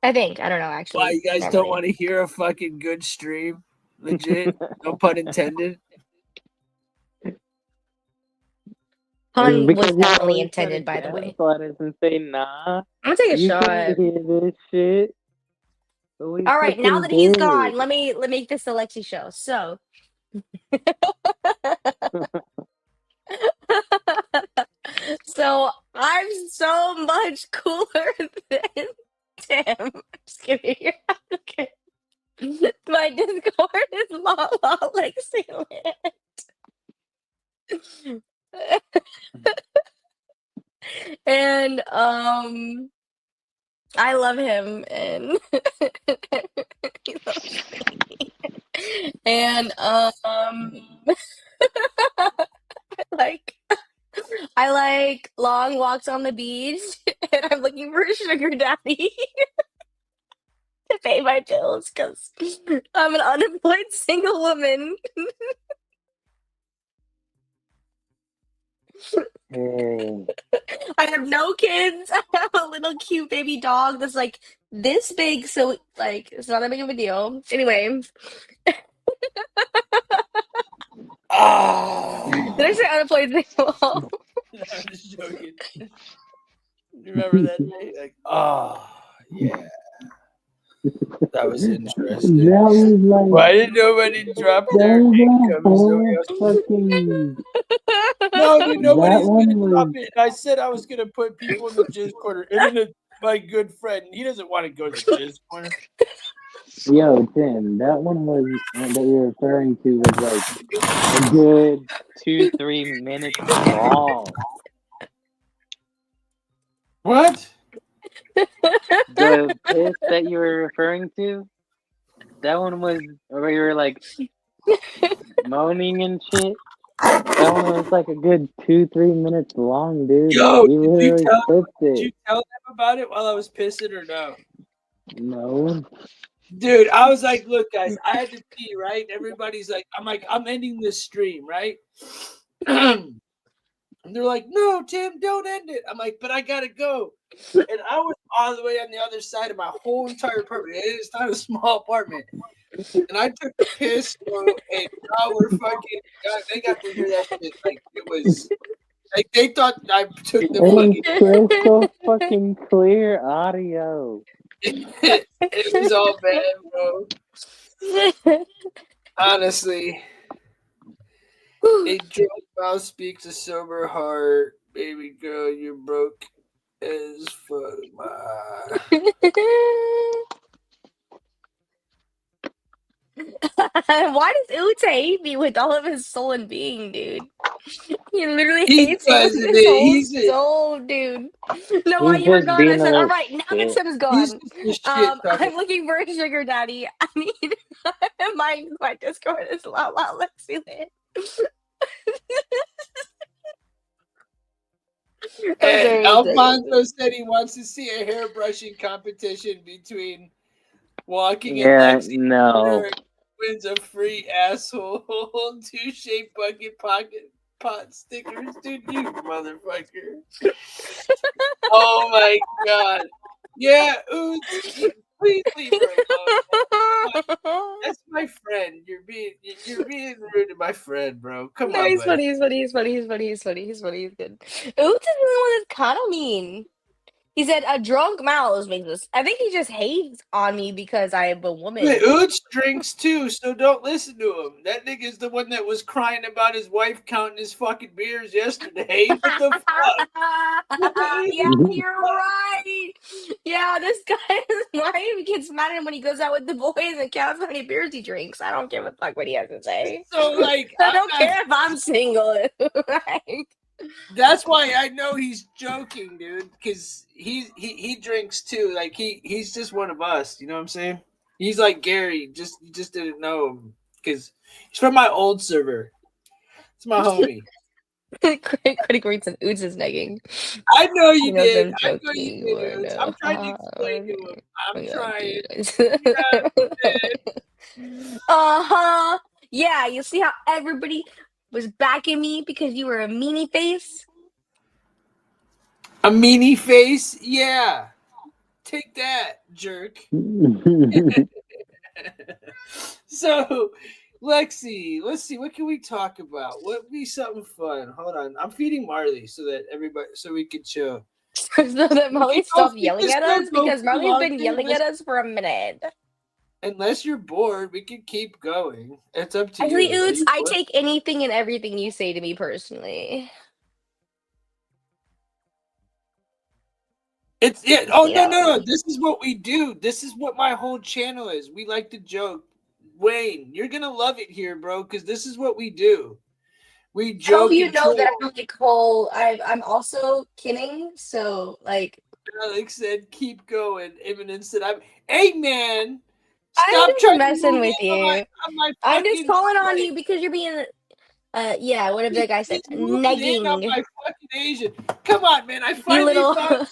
I think. I don't know, actually. Why, you guys don't want to hear a fucking good stream? Legit? No pun intended. Pun Because was you definitely always intended, by gotta the way. gaslight us and say, nah. I'm gonna take a you shot. can't hear this shit. But we All right, now fucking that he's did. gone, let me make this the Lexi show. So so I'm so much cooler than Tim. Just kidding. Okay. My Discord is la Lexi Lit. And I love him and he loves me. And I like long walks on the beach and I'm looking for a sugar daddy to pay my bills because I'm an unemployed single woman. I have no kids. I have a little cute baby dog that's like this big, so like it's not that big of a deal. Anyway. Did I say unemployed people? I'm just joking. You remember that day? Like, yeah. That was interesting. That was like, why did nobody drop their income? No, dude, nobody's gonna drop it. And I said I was gonna put people in the jizz corner. And then my good friend, he doesn't want to go to the jizz corner. Yo, Tim, that one that you're referring to was like a good 2-3 minutes long. What? The piss that you were referring to, that one was where you were like moaning and shit. That one was like a good 2-3 minutes long, dude. Yo, you did literally you tell them about it while I was pissing or no? No. Dude, I was like, look, guys, I had to pee, right? Everybody's like, I'm ending this stream, right? And they're like, no, Tim, don't end it. I'm like, but I gotta go. And I was all the way on the other side of my whole entire apartment. It's not a small apartment. And I took a piss, bro, and y'all were fucking, they got to hear that shit. Like, it was, like, they thought I took the fucking. crystal fucking clear audio. It was all bad, bro. Honestly. A drunk mouth speaks a sober heart. Baby girl, you're broke as fuck. Why does Ute hate me with all of his soul and being, dude? He literally He hates me with does his it. whole He's a- soul, dude. No, while He's you were just gone, I being a said, all little right, now that shit. Tim's gone, I'm looking for a sugar daddy. I need my Discord is loud, Lexi lit. And Alfonso said he wants to see a hairbrushing competition between Walking and Lexi. No. Winner wins a free asshole 2-shaped bucket pocket pot stickers. Dude, you motherfucker. Oh my god. Yeah, Oots, please leave her alone. That's my friend. You're being rude to my friend, bro. Come No, on, he's buddy. funny, he's funny, he's good. Oots is the one that's kind of mean. He said a drunk mouse makes us. I think he just hates on me because I am a woman. Wait, Oots drinks too, so don't listen to him. That nigga's the one that was crying about his wife counting his fucking beers yesterday. What the fuck? Yeah, you're right. Yeah, this guy is right. He gets mad at him when he goes out with the boys and counts how many beers he drinks. I don't give a fuck what he has to say. So, like, I don't care if I'm single. Like, that's why I know he's joking, dude, because he drinks too. Like he's just one of us. You know what I'm saying? He's like Gary. You just didn't know him because he's from my old server. It's my homie. Critic reads and Oots is negging. I know you knows did. I'm I know joking you did. or Oots. no. I'm trying to explain to him. I'm trying. Yeah, you see how everybody was backing me because you were a meanie face? A meanie face? Yeah. Take that, jerk. So, Lexi, let's see. What can we talk about? What would be something fun? Hold on. I'm feeding Marley so we can chill. So that Marley stopped yelling at us because Marley's been yelling at us for a minute. Unless you're bored, we can keep going. It's up to Actually, you. Oots, I take anything and everything you say to me personally. It's it. Oh no! This is what we do. This is what my whole channel is. We like to joke. Wayne, you're gonna love it here, bro, because this is what we do. We joke. Hope you know that I'm like whole. I'm also kidding. So like, Alex said, "Keep going." Eminem said, Hey man, I'm stop just messing with you. I'm just calling on you because you're being. Yeah, whatever the guy said, negging. On my fucking Asian. Come on, man! I You finally little, found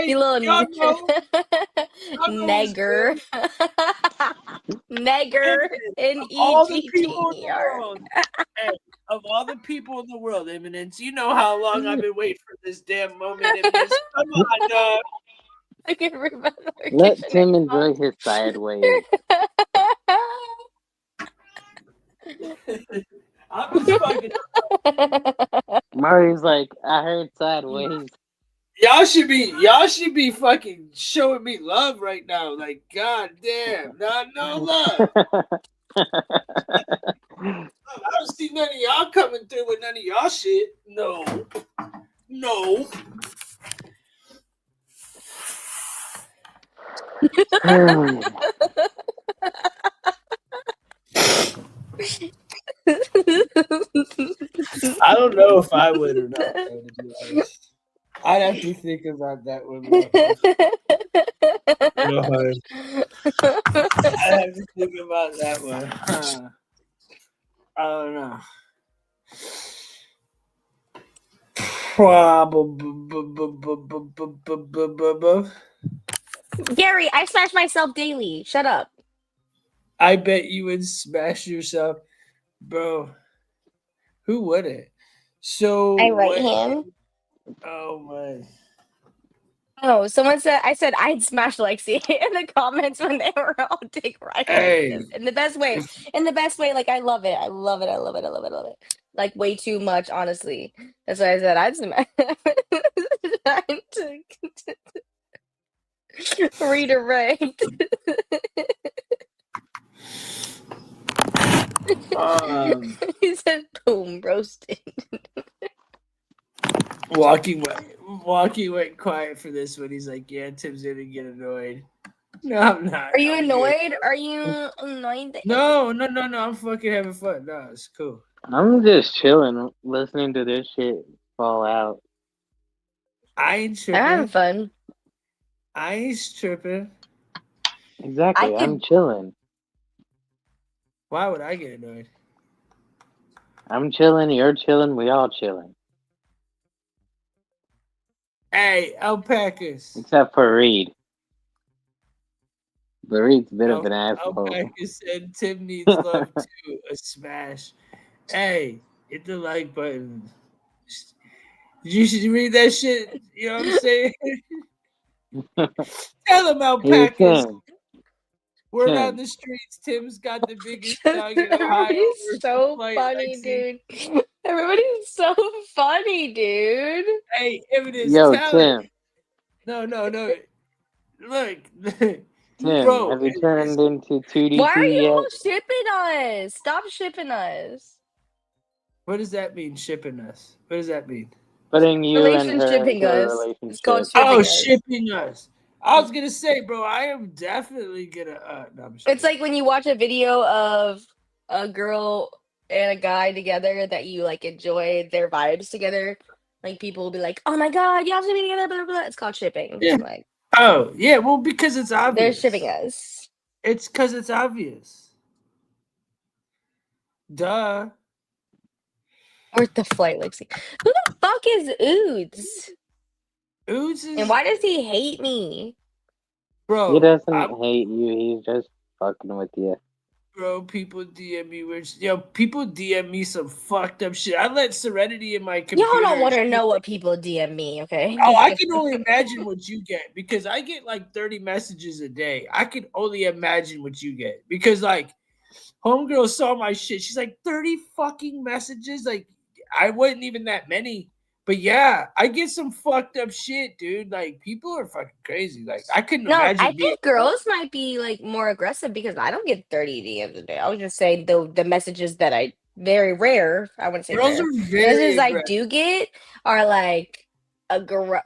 you little negger, negger, all the people in the N-E-G-G-E-R. world. Hey, of all the people in the world, Eminence, you know how long I've been waiting for this damn moment, Eminence. Come on, dog. I can remember. Let Tim enjoy his sideways. I'm just fucking. Marty's like, I heard sideways. Y'all should be fucking showing me love right now. Like, god damn, no love. I don't see none of y'all coming through with none of y'all shit. No. I don't know if I would or not, though, to be honest. I'd have to think about that one. I'd have to think about that one. Huh. I don't know. Gary, I smash myself daily. Shut up. I bet you would smash yourself, bro. Who wouldn't? So I write him. Oh my. Oh, someone said I said I'd smash Lexi in the comments when they were all dick riding. Hey. In the best way. In the best way. Like I love it. I love it. Like way too much, honestly. That's why I said I'd smash. Trying to redirect. He said boom, roasted. Walking went quiet for this one. He's like, yeah, Tim's gonna get annoyed. No, I'm not. Are you I'm annoyed? good. Are you annoyed? No. I'm fucking having fun. No, it's cool. I'm just chilling, listening to this shit fall out. I ain't tripping. I'm having fun. I ain't tripping. Exactly, I'm chilling. Why would I get annoyed? I'm chilling, you're chilling, we all chilling. Hey, alpacas. Except for Reed. But Reed's a bit of an asshole. Alpaca said Tim needs love too. A smash. Hey, hit the like button. You should read that shit. You know what I'm saying? Tell him, alpacas. Word on the streets, Tim's got the biggest dog in Ohio. Everybody's so funny, dude. Everybody's so funny, dude. Hey, Evidence, Yo, tell Tim. it. No. Look. Tim, Bro, have you turned into 2D2 Why are you yet? all shipping us? Stop shipping us. What does that mean, shipping us? What does that mean? Putting you and her Relationshipping into a us. relationship. It's called shipping us. Shipping us. I was gonna say, bro, I am definitely gonna. No, I'm just It's like when you watch a video of a girl and a guy together that you like enjoy their vibes together. Like people will be like, "Oh my god, you have to be together." Blah, blah, blah. It's called shipping. Yeah. Like, oh yeah, well because it's obvious. they're shipping us. It's because it's obvious. Duh. Where's the flight, Lexi? Who the fuck is Oods? Oods is. And why does he hate me? Bro, He doesn't hate you, he's just fucking with you. Bro, people DM me people DM me some fucked up shit. I let Serenity in my computer. Y'all don't want to know what people DM me, okay? Oh, I can only imagine what you get because I get like 30 messages a day. I can only imagine what you get because like homegirl saw my shit. She's like 30 fucking messages. Like I wasn't even that many. But yeah, I get some fucked up shit, dude. Like people are fucking crazy. Like I couldn't imagine. I think girls might be like more aggressive because I don't get 30 DMs a day. I would just say the messages that I very rare. I wouldn't say Girls rare. are The very messages I aggressive. do get are like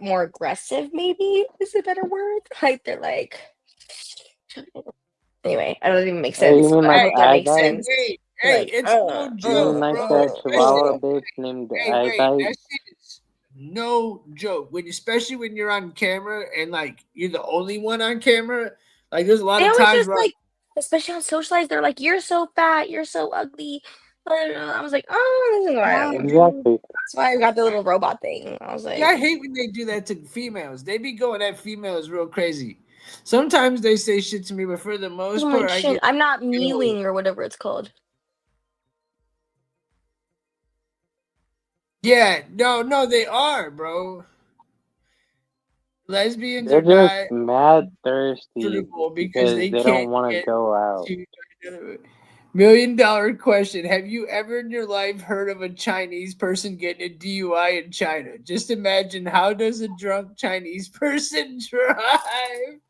more aggressive. Maybe is a better word. Like they're like. Anyway, I don't even make Hey, sense. you mean But I like hope that makes Ibai? sense. Hey, Like, it's no You joke, mean like bro. that Chihuahua bitch named Wait, Ibai? that shit is no joke. Especially when you're on camera and like you're the only one on camera. Like there's a lot they of always times just where like, especially on socialize, they're like, "You're so fat, you're so ugly." I was like, "Oh, this is why I don't." Exactly. That's why I got the little robot thing. I was like, I hate when they do that to females. They be going at females real crazy. Sometimes they say shit to me, but for the most I'm part, like, I shit, get. I'm not mewing or whatever it's called. Yeah, no, they are, bro. Lesbians They're are not just mad thirsty comfortable because because they they don't can't want to get go out. to another $1 million question. Have you ever in your life heard of a Chinese person getting a DUI in China? Just imagine, how does a drunk Chinese person drive?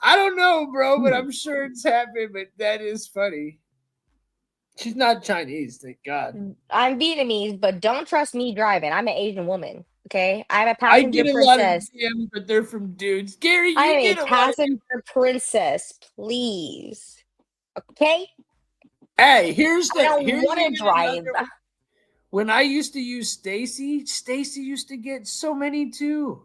I don't know, bro, but I'm sure it's happened, but that is funny. She's not Chinese, thank God. I'm Vietnamese, but don't trust me driving. I'm an Asian woman. Okay, I'm a I passenger get a lot of princess. DMs, but they're from dudes. Gary, I you am a get a lot of passenger princess, please. Okay, Hey, I don't here's want to even drive. another one. When I used to use Stacy used to get so many too.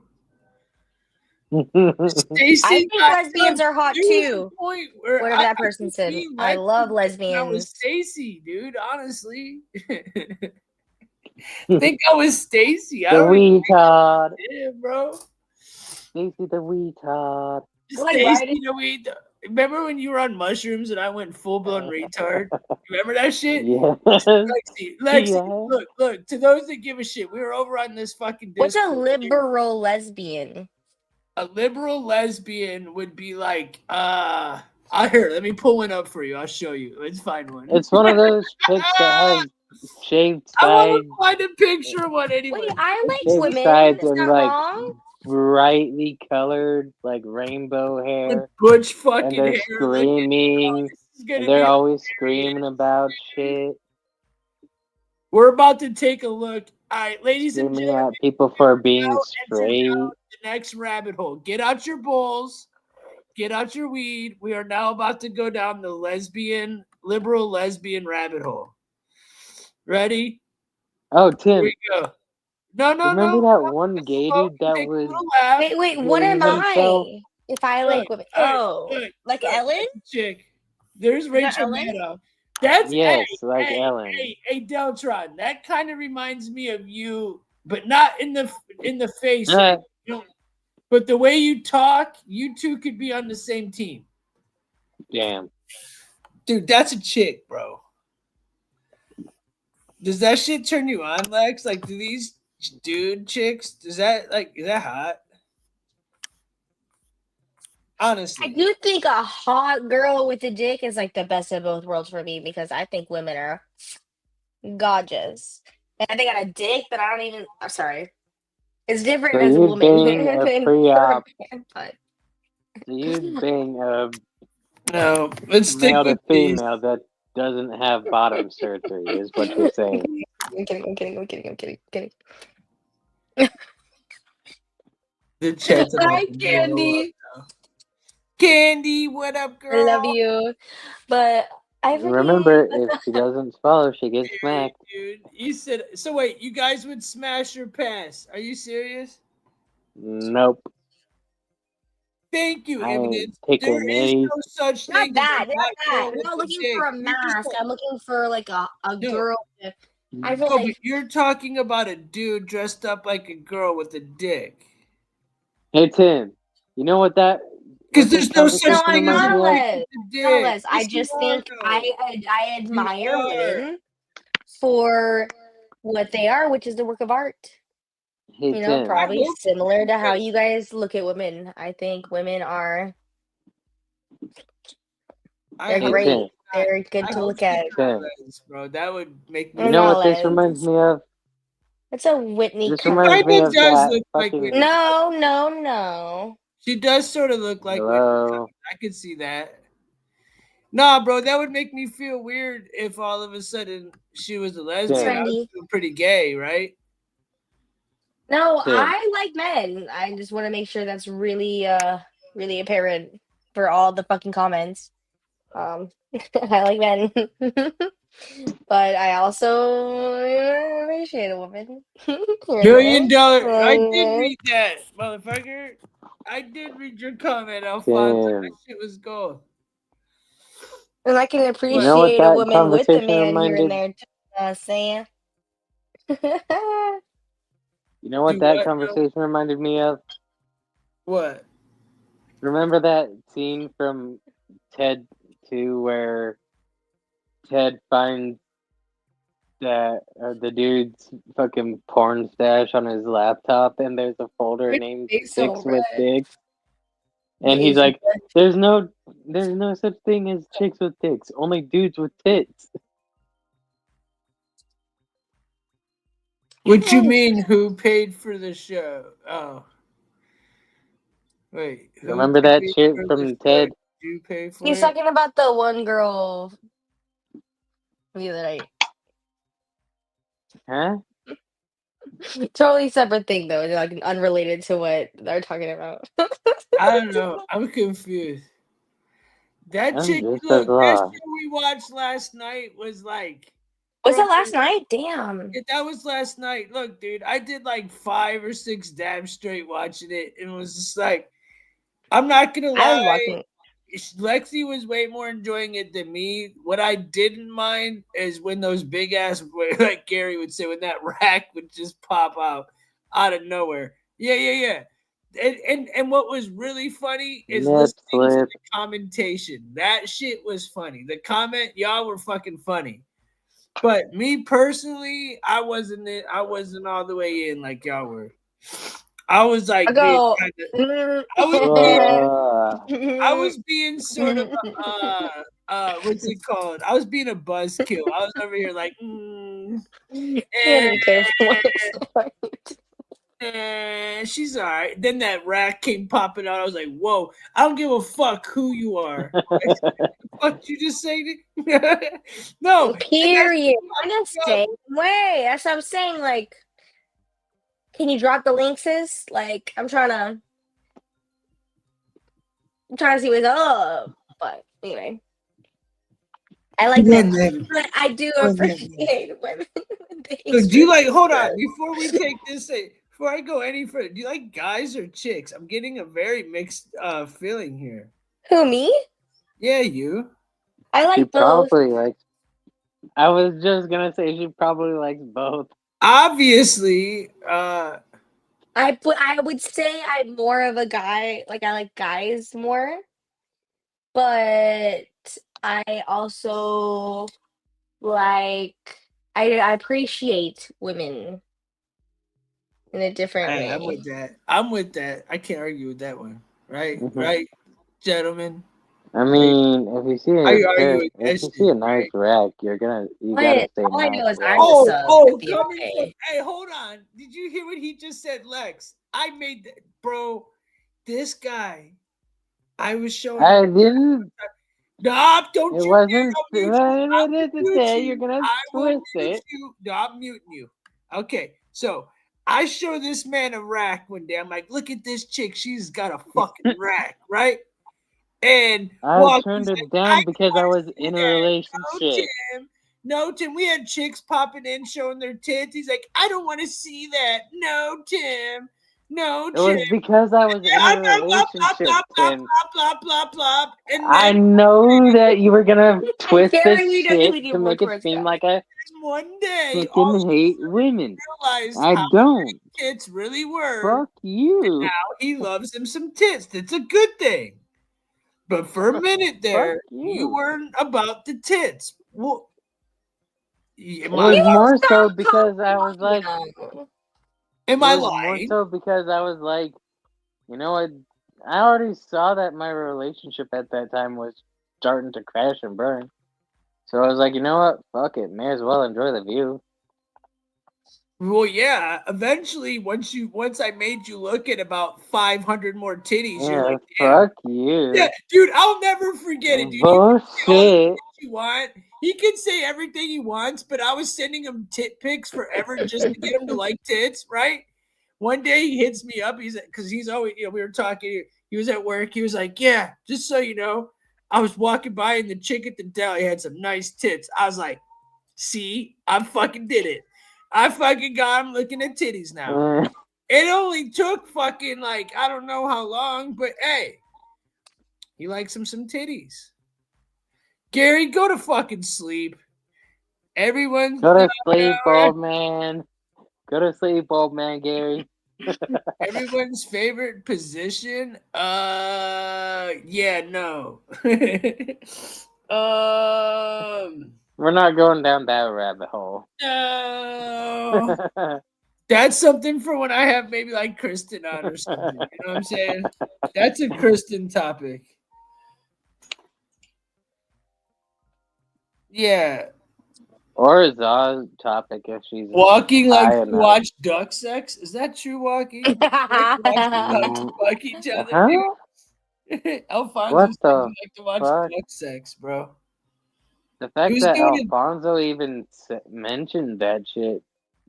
I Stacy, think lesbians are hot there was a too. point where Whatever that I person think said. me and I Lex love was thinking I was lesbians. Stacy, dude. Honestly, think I was Stacy. I The don't even retard. think bro. Stacy the retard. Stacy the weed. Remember when you were on mushrooms and I went full blown retard? Remember that shit? Yes. Lexi, look. To those that give a shit, we were over on this fucking What's a Discord. liberal lesbian? A liberal lesbian would be like, let me pull one up for you. I'll show you. Let's find one. It's one of those chicks that has shaved I want sides, to find a picture of one anyway. Wait, I like shaved women. sides Is and that like wrong? brightly colored, like rainbow hair. Butch And fucking they're hair. screaming. gonna And they're be always screaming about shit. We're about to take a look. All right, ladies and Screaming gentlemen, at people for being enter straight. down the next rabbit hole. Get out your bowls. Get out your weed. We are now about to go down the liberal lesbian rabbit hole. Ready? Oh, Tim. Here we go. No. Remember that one gay dude that was Wait, what am killing himself? I? If I like women. Oh, like Ellen? Chick. There's that Rachel Ellen? Maddow. That's Yes, like Ellen. Hey, Deltron. That kind of reminds me of you, but not in the face. But the way you talk, you two could be on the same team. Damn. Dude, that's a chick, bro. Does that shit turn you on, Lex? Like, do these dude chicks, is that hot? Honestly. I do think a hot girl with a dick is like the best of both worlds for me because I think women are gorgeous. And they got a dick, but I don't even. I'm sorry. It's different So as a you'd woman. bang a than pre-op. for a man, but So you'd bang a No, let's stick male to with these. female that doesn't have bottom surgery, is what you're saying. I'm kidding. The chat's about Hi, to blow Candy. up now. Candy, what up, girl? I love you. But I Remember, if she doesn't swallow, she gets smacked. Dude, you said so. Wait, you guys would smash or pass? Are you serious? Nope. Thank you, I ain't evidence. taking There is any. no such not thing. that. as a black girl I'm with not a looking dick. for a You're mask. just I'm looking for like a girl. I feel no, like but you're talking about a dude dressed up like a girl with a dick. Hey, Tim, you know what that... Because there's no such no, thing as a not dick Les. with a Not dick. Les. I Yes, you just are, think though. I admire are. women for what they are, which is the work of art. Hey, You know, Tim. probably similar to how you guys look at women. I think women are they're great. Tim. They're good to look at. Tim. Bro, that would make me. You know what this reminds me of? It's a Whitney. This reminds me of does that look like fucking... No. She does sort of look like Hello? I could see that. Nah, bro, that would make me feel weird if all of a sudden she was a lesbian. I would feel pretty gay, right? No, Yeah. I like men. I just want to make sure that's really apparent for all the fucking comments. I like men. But I also appreciate a woman. $1 million. I did read that, motherfucker. I did read your comment, Alfonso. Damn. That shit was gold. And I can You appreciate know what a that woman with a conversation man here and reminded... there too. Saying. You know what Do that what, conversation reminded me of? What? Remember that scene from Ted 2 where Ted finds the dude's fucking porn stash on his laptop, and there's a folder named It's Chicks so with red. Dicks, and he's like, there's no such thing as chicks with dicks, only dudes with tits. What you mean? Who paid for the show? Oh, wait. Who Remember that paid shit for the from show? Ted? Did you pay for He's it? talking about the one girl the other night. Huh? Totally separate thing though, like unrelated to what they're talking about. I don't know. I'm confused. That I'm chick, just as look, that lost. show we watched last night was like. Was bro, that last night? Damn. Yeah, that was last night. Look, dude, I did like 5 or 6 dabs straight watching it, and it was just like, I'm not gonna I was lie. watching. Lexi was way more enjoying it than me. What I didn't mind is when those big ass, like Gary would say, when that rack would just pop out of nowhere. Yeah. And what was really funny is Nip listening to slip. the commentation. That shit was funny. The comment, y'all were fucking funny. But me personally, I wasn't all the way in like y'all were. I was like I go. I was being sort of what's it called? I was being a buzzkill. I was over here like she's all right. Then that rack came popping out. I was like, whoa, I don't give a fuck who you are. What you just say? No. Period. I'm the same way. That's what I'm saying. Like, can you drop the links, sis? Like, I'm trying to see what's up. But anyway. I like men. But I do appreciate women. So do you like, hold on, before we take this, before I go any further, do you like guys or chicks? I'm getting a very mixed feeling here. Who, me? Yeah, you. I like She both. probably likes. I was just gonna say she probably likes both. Obviously, I would say I'm more of a guy. Like, I like guys more. But I also like I appreciate women in a different way. I'm with that. I can't argue with that one. Right? Mhm. Right, gentlemen? I mean, if you see How you argue with that if you see a nice rack, you gotta say all I nice know is rack. I'm the sub. coming It'd from, be okay. hey, hold on. Did you hear what he just said, Lex? I made that, bro. This guy, I was showing. I didn't. No, don't It you wasn't. dare! I'll mute you. You're gonna I will twist mute it. you. No, I'm muting you. Okay, so I show this man a rack one day. I'm like, look at this chick. She's got a fucking rack, right? And I turned it down because I was in a relationship. No, Tim, we had chicks popping in showing their tits. He's like, I don't want to see that. No, Tim. No, It was because I was in a relationship, Tim. And I know that you were gonna twist Gary, this we shit need to more make it towards seem that. like I one day fucking hate women. realized I how don't. tits really were. Fuck you. Now he loves him some tits. That's a good thing. But for a minute there, you weren't about the tits. Well, It was more so because I was like, am I lying? More so because I was like, you know what? I already saw that my relationship at that time was starting to crash and burn. So I was like, you know what? Fuck it. May as well enjoy the view. Well, yeah. Eventually, once I made you look at about 500 more titties, you're like, damn. Fuck you. Yeah, dude, I'll never forget it, dude. Bullshit. You want? He can say everything he wants, but I was sending him tit pics forever just to get him to like tits, right? One day he hits me up. Because he's always, we were talking. He was at work. He was like, yeah, just so you know, I was walking by and the chick at the deli had some nice tits. I was like, see, I fucking did it. I fucking got him looking at titties now. It only took fucking I don't know how long, but hey, he likes him some titties. Gary, go to fucking sleep. Everyone, go to sleep, old man. Go to sleep, old man, Gary. Everyone's favorite position? Yeah, no. We're not going down that rabbit hole. No. That's something for when I have maybe like Kristen on or something. You know what I'm saying? That's a Kristen topic. Yeah. Or a Zah's topic if she's Walking like high you enough. watch duck sex? Is that true, Walking? Like watch ducks fuck each other, Huh? dude? Alfonso What said the you like to watch fuck? duck sex, bro. The fact Who's that doing it? Alfonso even mentioned that shit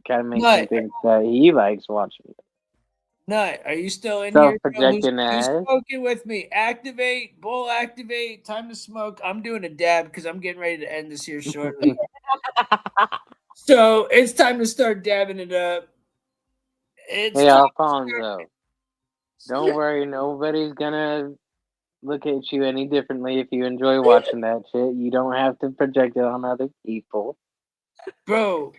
kind of makes me Nut, think that he likes watching it. Nut, are you still in here? Bro? Who's Self-projecting ass. smoking with me? Activate, bull activate, time to smoke. I'm doing a dab because I'm getting ready to end this here shortly. So it's time to start dabbing it up. It's Hey, time Alfonso, don't worry, nobody's gonna look at you any differently if you enjoy watching that shit. You don't have to project it on other people. Bro,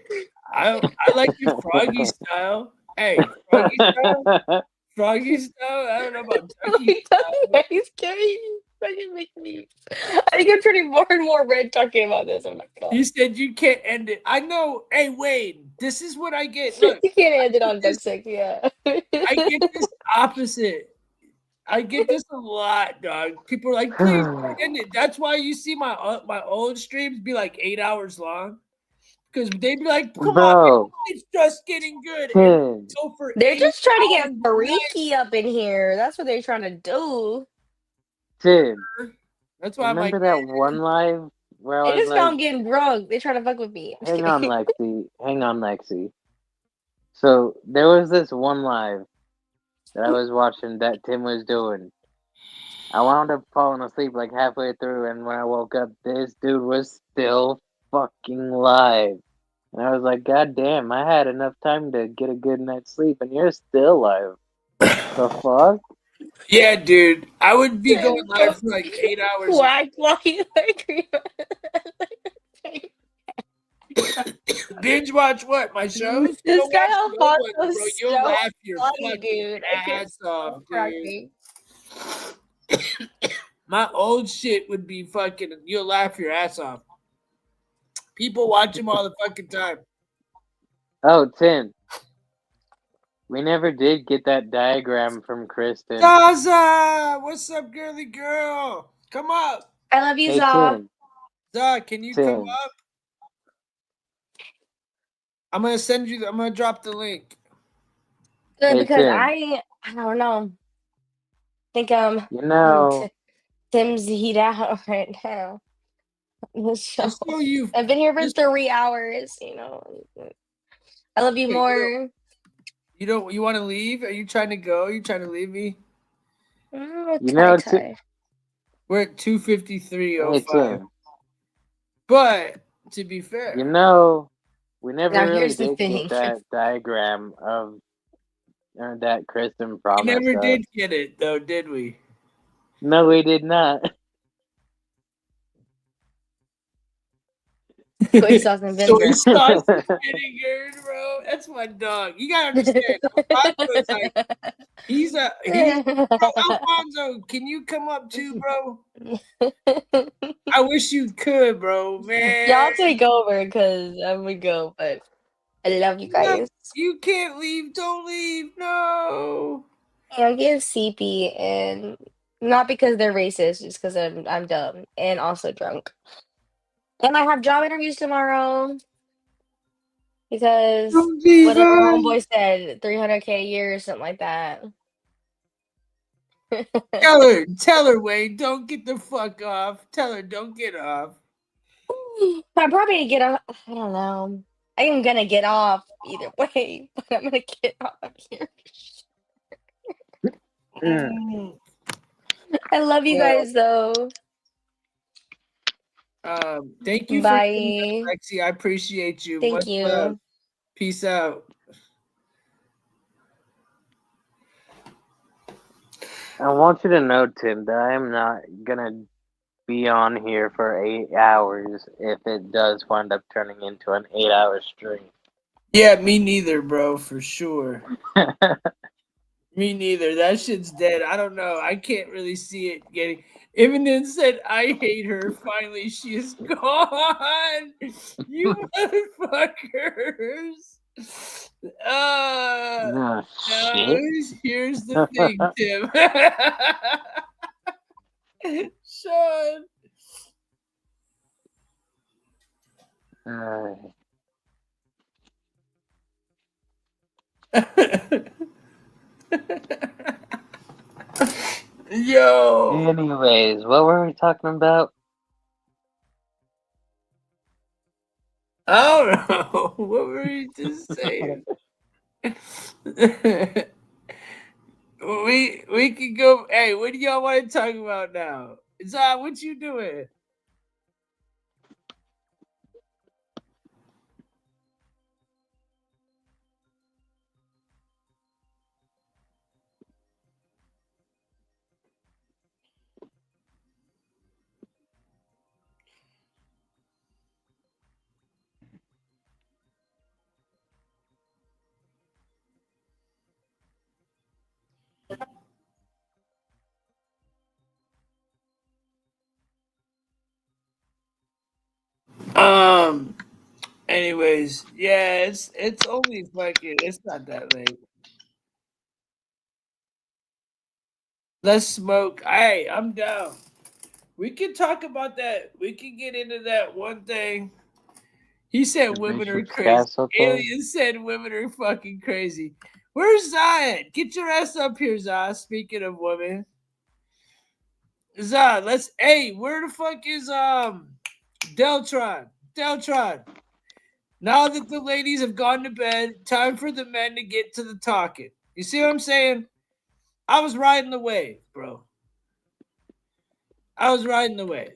I like your froggy style. Hey, froggy style? Froggy style? I don't know about ducky style. He's scary. Fucking make me. I think I'm turning more and more red talking about this. Oh my god. You said you can't end it. I know. Hey, Wade, this is what I get. Look, You can't end it on duck sex, yeah. I get this opposite. I get this a lot, dog. People are like, please don't end it. That's why you see my old streams be like 8 hours long. Because they'd be like, come on, it's just getting good. And go for They're 8 just trying to get hours. freaky up in here. That's what they're trying to do. Dude, that's why I'm like, remember that one live where I They was just know like, I'm getting drunk. They try to fuck with me. I'm just hang on, kidding. Lexi. So there was this one live that I was watching that Tim was doing. I wound up falling asleep like halfway through, and when I woke up, this dude was still fucking live. And I was like, God damn, I had enough time to get a good night's sleep, and you're still live. The fuck? Yeah, dude. I would be going live for like 8 hours. Whack, walking like Binge watch what? My shows? This Go guy watch no one, bro. Alfonso's You'll so laugh your funny, fucking dude. I can't ass off, stop dude. cracking. My old shit would be fucking. You'll laugh your ass off. People watch him all the fucking time. Oh, Tim. We never did get that diagram from Kristen. Zaza! What's up, girly girl? Come up. I love you, Hey, Zah. Tim. Zah, can you come up? I'm gonna send you. I'm gonna drop the link. Good, Hey, because Tim. I don't know. I think You know, Tim's heat out right now. So, show you. I've been here for 3 hours. You know, I love you more. You don't. You want to leave? Are you trying to go? Are you trying to leave me? Oh, you know, We're at 2:53:05. Hey, Tim. But to be fair, You know, we never Now, really here's the did thing. get that diagram of that Kristen promised we never us. did get it, though, did we? No, we did not. Soy sauce and vinegar. Soy sauce and vinegar, bro. That's my dog. You gotta understand. Alfonso's like, he's bro, Alfonso, can you come up too, bro? I wish you could, bro, man. Y'all take over because I'm gonna go, but I love you guys. No, you can't leave. Don't leave. No. I'm getting CP, and not because they're racist, just because I'm dumb and also drunk. And I have job interviews tomorrow because whatever homeboy said, 300K a year or something like that. Tell her, Wayne, don't get the fuck off. Tell her, don't get off. I'm probably gonna get off. I don't know. I am gonna get off either way, but I'm gonna get off here. I love you guys, though. Thank you Bye. for coming up, Lexi. I appreciate you. Thank Much you. love. Peace out. I want you to know, Tim, that I am not gonna be on here for 8 hours if it does wind up turning into an 8-hour stream. Yeah, me neither, bro, for sure. Me neither. That shit's dead. I don't know. I can't really see it getting. Eminem said, "I hate her." Finally, she is gone. You motherfuckers. No No. shit. Here's the thing, Tim. Sean. Yo. Anyways, what were we talking about? I don't know. What were you just saying? we can go. Hey, what do y'all want to talk about now? Zah, what you doing? Anyways, yeah, it's only fucking. It's not that late. Let's smoke. Hey, I'm down. We can talk about that. We can get into that one thing. He said The women are Bishop's crazy. Castle thing? Alien said women are fucking crazy. Where's Zah at? Get your ass up here, Zah. Speaking of women. Zah, let's. Hey, where the fuck is Deltron? Deltron. Now that the ladies have gone to bed, time for the men to get to the talking. You see what I'm saying? I was riding the wave, bro. I was riding the wave.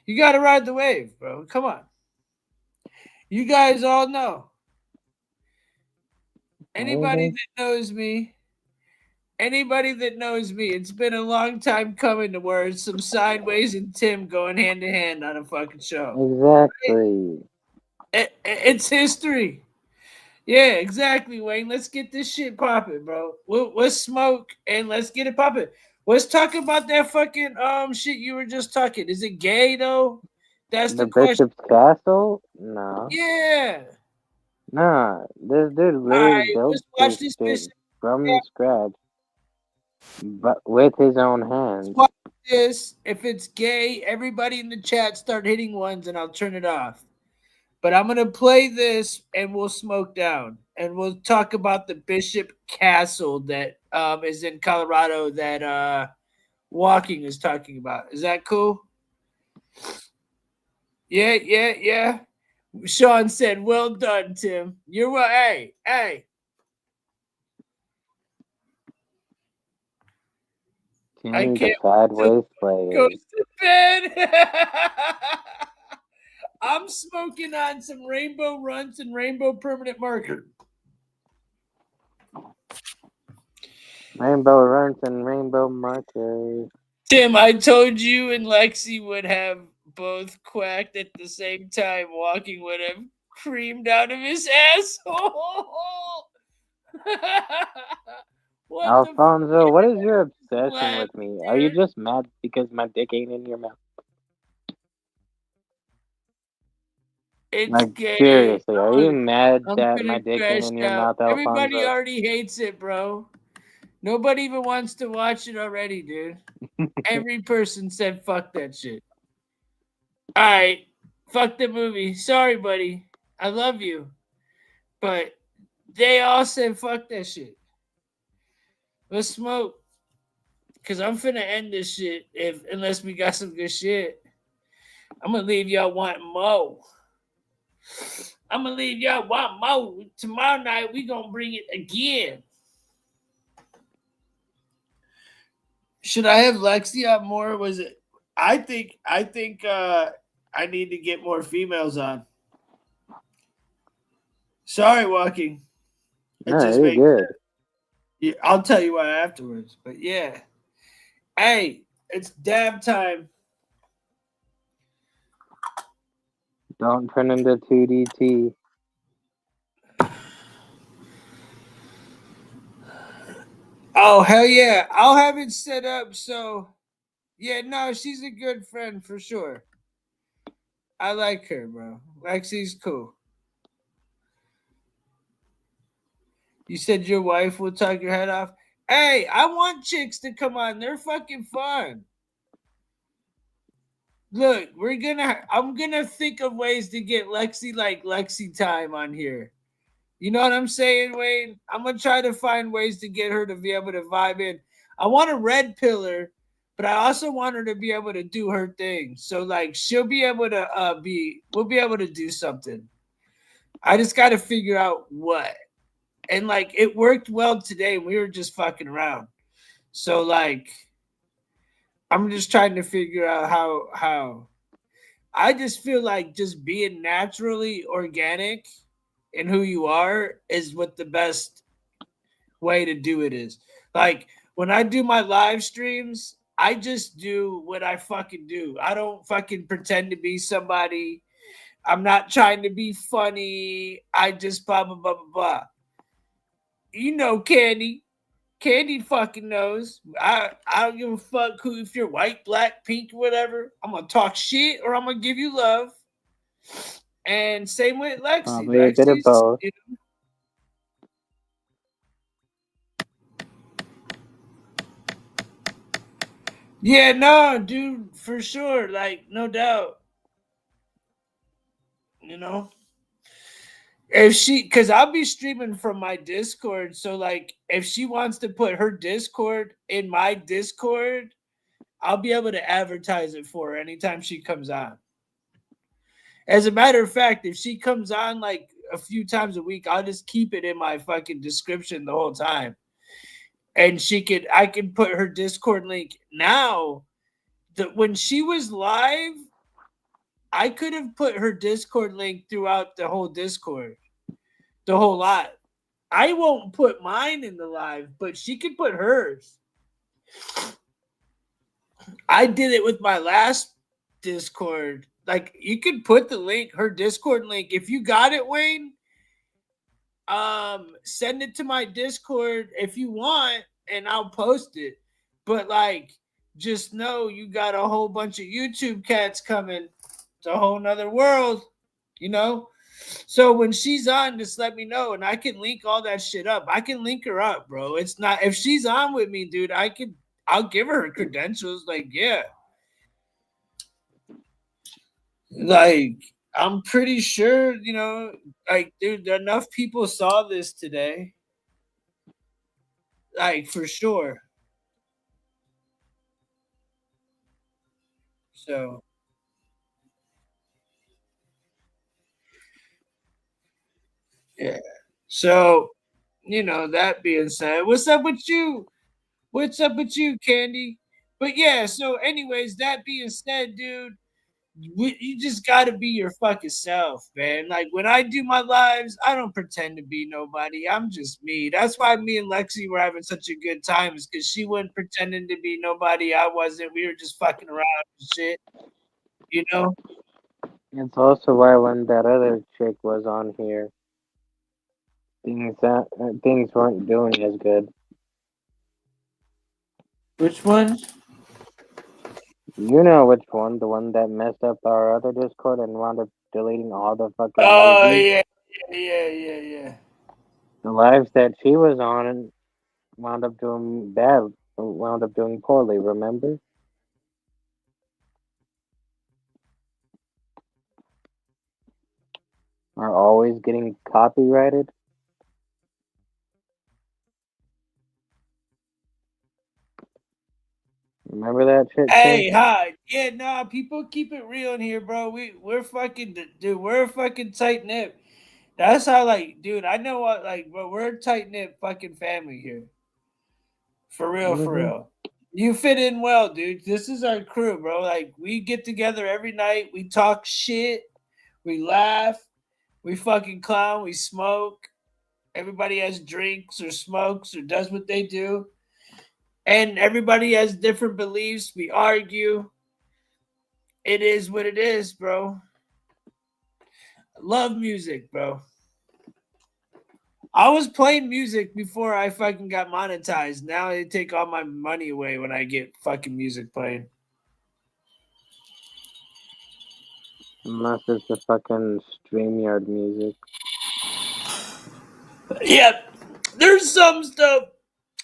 You got to ride the wave, bro. Come on. You guys all know. Anybody that knows me, it's been a long time coming to where it's some Sideways and Tim going hand to hand on a fucking show. Exactly. It's history. Yeah, exactly, Wayne. Let's get this shit popping, bro. Let's smoke and let's get it popping. Let's talk about that fucking shit you were just talking. Is it gay though? That's The the question. Bishop's Castle? No. Yeah. Nah, this dude All literally right, built let's watch this this shit bitch. from scratch, but with his own Let's hands. watch this. If it's gay, everybody in the chat start hitting ones and I'll turn it off. But I'm gonna play this and we'll smoke down and we'll talk about the Bishop Castle that is in Colorado that Walking is talking about. Is that cool? Yeah. Sean said, "Well done, Tim. You're well. Hey. I Timmy the can't sideways go player. to bed." I'm smoking on some Rainbow Runts and Rainbow Permanent Marker. Rainbow runs and rainbow markers. Tim, I told you and Lexi would have both quacked at the same time. Walking would have creamed out of his asshole. What Alfonso, what is your the obsession with me? Are you just mad because my dick ain't in your mouth? It's Like, gay. seriously, are you mad I'm that gonna my dick crash ain't in your out. mouth, Everybody Alfonso? already hates it, bro. Nobody even wants to watch it already, dude. Every person said fuck that shit. All right, fuck the movie. Sorry, buddy. I love you, but they all said fuck that shit. Let's smoke, cause I'm finna end this shit unless we got some good shit. I'm gonna leave y'all wanting more. Tomorrow night we gonna bring it again. Should I have Lexi on more? Was it? I think I need to get more females on. Sorry, Walking. It No, just you're makes good. sense. Yeah, I'll tell you why afterwards. But yeah. Hey, it's dab time. Don't turn into 2DT. Oh hell yeah! I'll have it set up so. Yeah, no, she's a good friend for sure. I like her, bro. Lexi's cool. You said your wife will talk your head off. Hey, I want chicks to come on. They're fucking fun. Look, I'm gonna think of ways to get Lexi like Lexi time on here. You know what I'm saying, Wayne? I'm gonna try to find ways to get her to be able to vibe in. I want a red pillar, but I also want her to be able to do her thing. So like she'll be able to we'll be able to do something. I just gotta figure out what. And like it worked well today. We were just fucking around. So like I'm just trying to figure out how I just feel like just being naturally organic in who you are is what the best way to do it is. Like when I do my live streams, I just do what I fucking do. I don't fucking pretend to be somebody. I'm not trying to be funny. I just blah blah blah blah blah. You know, Candy. Candy fucking knows. I don't give a fuck who if you're white, black, pink, whatever. I'm gonna talk shit or I'm gonna give you love. And same with Lexi. Probably a bit of Lexi's, both. you know, yeah, no, dude, for sure. Like, no doubt. You know? Because I'll be streaming from my Discord. So, like, if she wants to put her Discord in my Discord, I'll be able to advertise it for her anytime she comes on. As a matter of fact, if she comes on like a few times a week, I'll just keep it in my fucking description the whole time. And I can put her Discord link now. When she was live, I could have put her Discord link throughout the whole Discord, the whole lot. I won't put mine in the live, but she could put hers. I did it with my last Discord. Like you could put the link, her Discord link. If you got it, Wayne, send it to my Discord if you want, and I'll post it. But like, just know you got a whole bunch of YouTube cats coming. It's a whole nother world, you know. So when she's on, just let me know, and I can link all that shit up. I can link her up, bro. It's not if she's on with me, dude. I'll give her credentials. Like, yeah. Like, I'm pretty sure, you know, like, dude, enough people saw this today. Like, for sure. So, yeah. So, you know, that being said, what's up with you? What's up with you, Candy? But yeah, so, anyways, that being said, dude, you just got to be your fucking self, man. Like when I do my lives, I don't pretend to be nobody. I'm just me. That's why me and Lexi were having such a good time, is because she wasn't pretending to be nobody. I wasn't. We were just fucking around and shit, you know? It's also why when that other chick was on here, things weren't doing as good. Which one? You know which one? The one that messed up our other Discord and wound up deleting all the fucking Oh live views? yeah. The lives that she was on wound up doing bad, wound up doing poorly, remember? Are always getting copyrighted. Remember that shit? Hey, hi. Yeah, nah, people keep it real in here, bro. We're fucking, dude, we're fucking tight knit. That's how, like, dude, I know what, like, bro, we're a tight knit fucking family here. For real, for real. You fit in well, dude. This is our crew, bro. Like, we get together every night. We talk shit. We laugh. We fucking clown. We smoke. Everybody has drinks or smokes or does what they do. And everybody has different beliefs. We argue. It is what it is, bro. Love music, bro. I was playing music before I fucking got monetized. Now they take all my money away when I get fucking music playing. Unless it's the fucking StreamYard music. Yeah, there's some stuff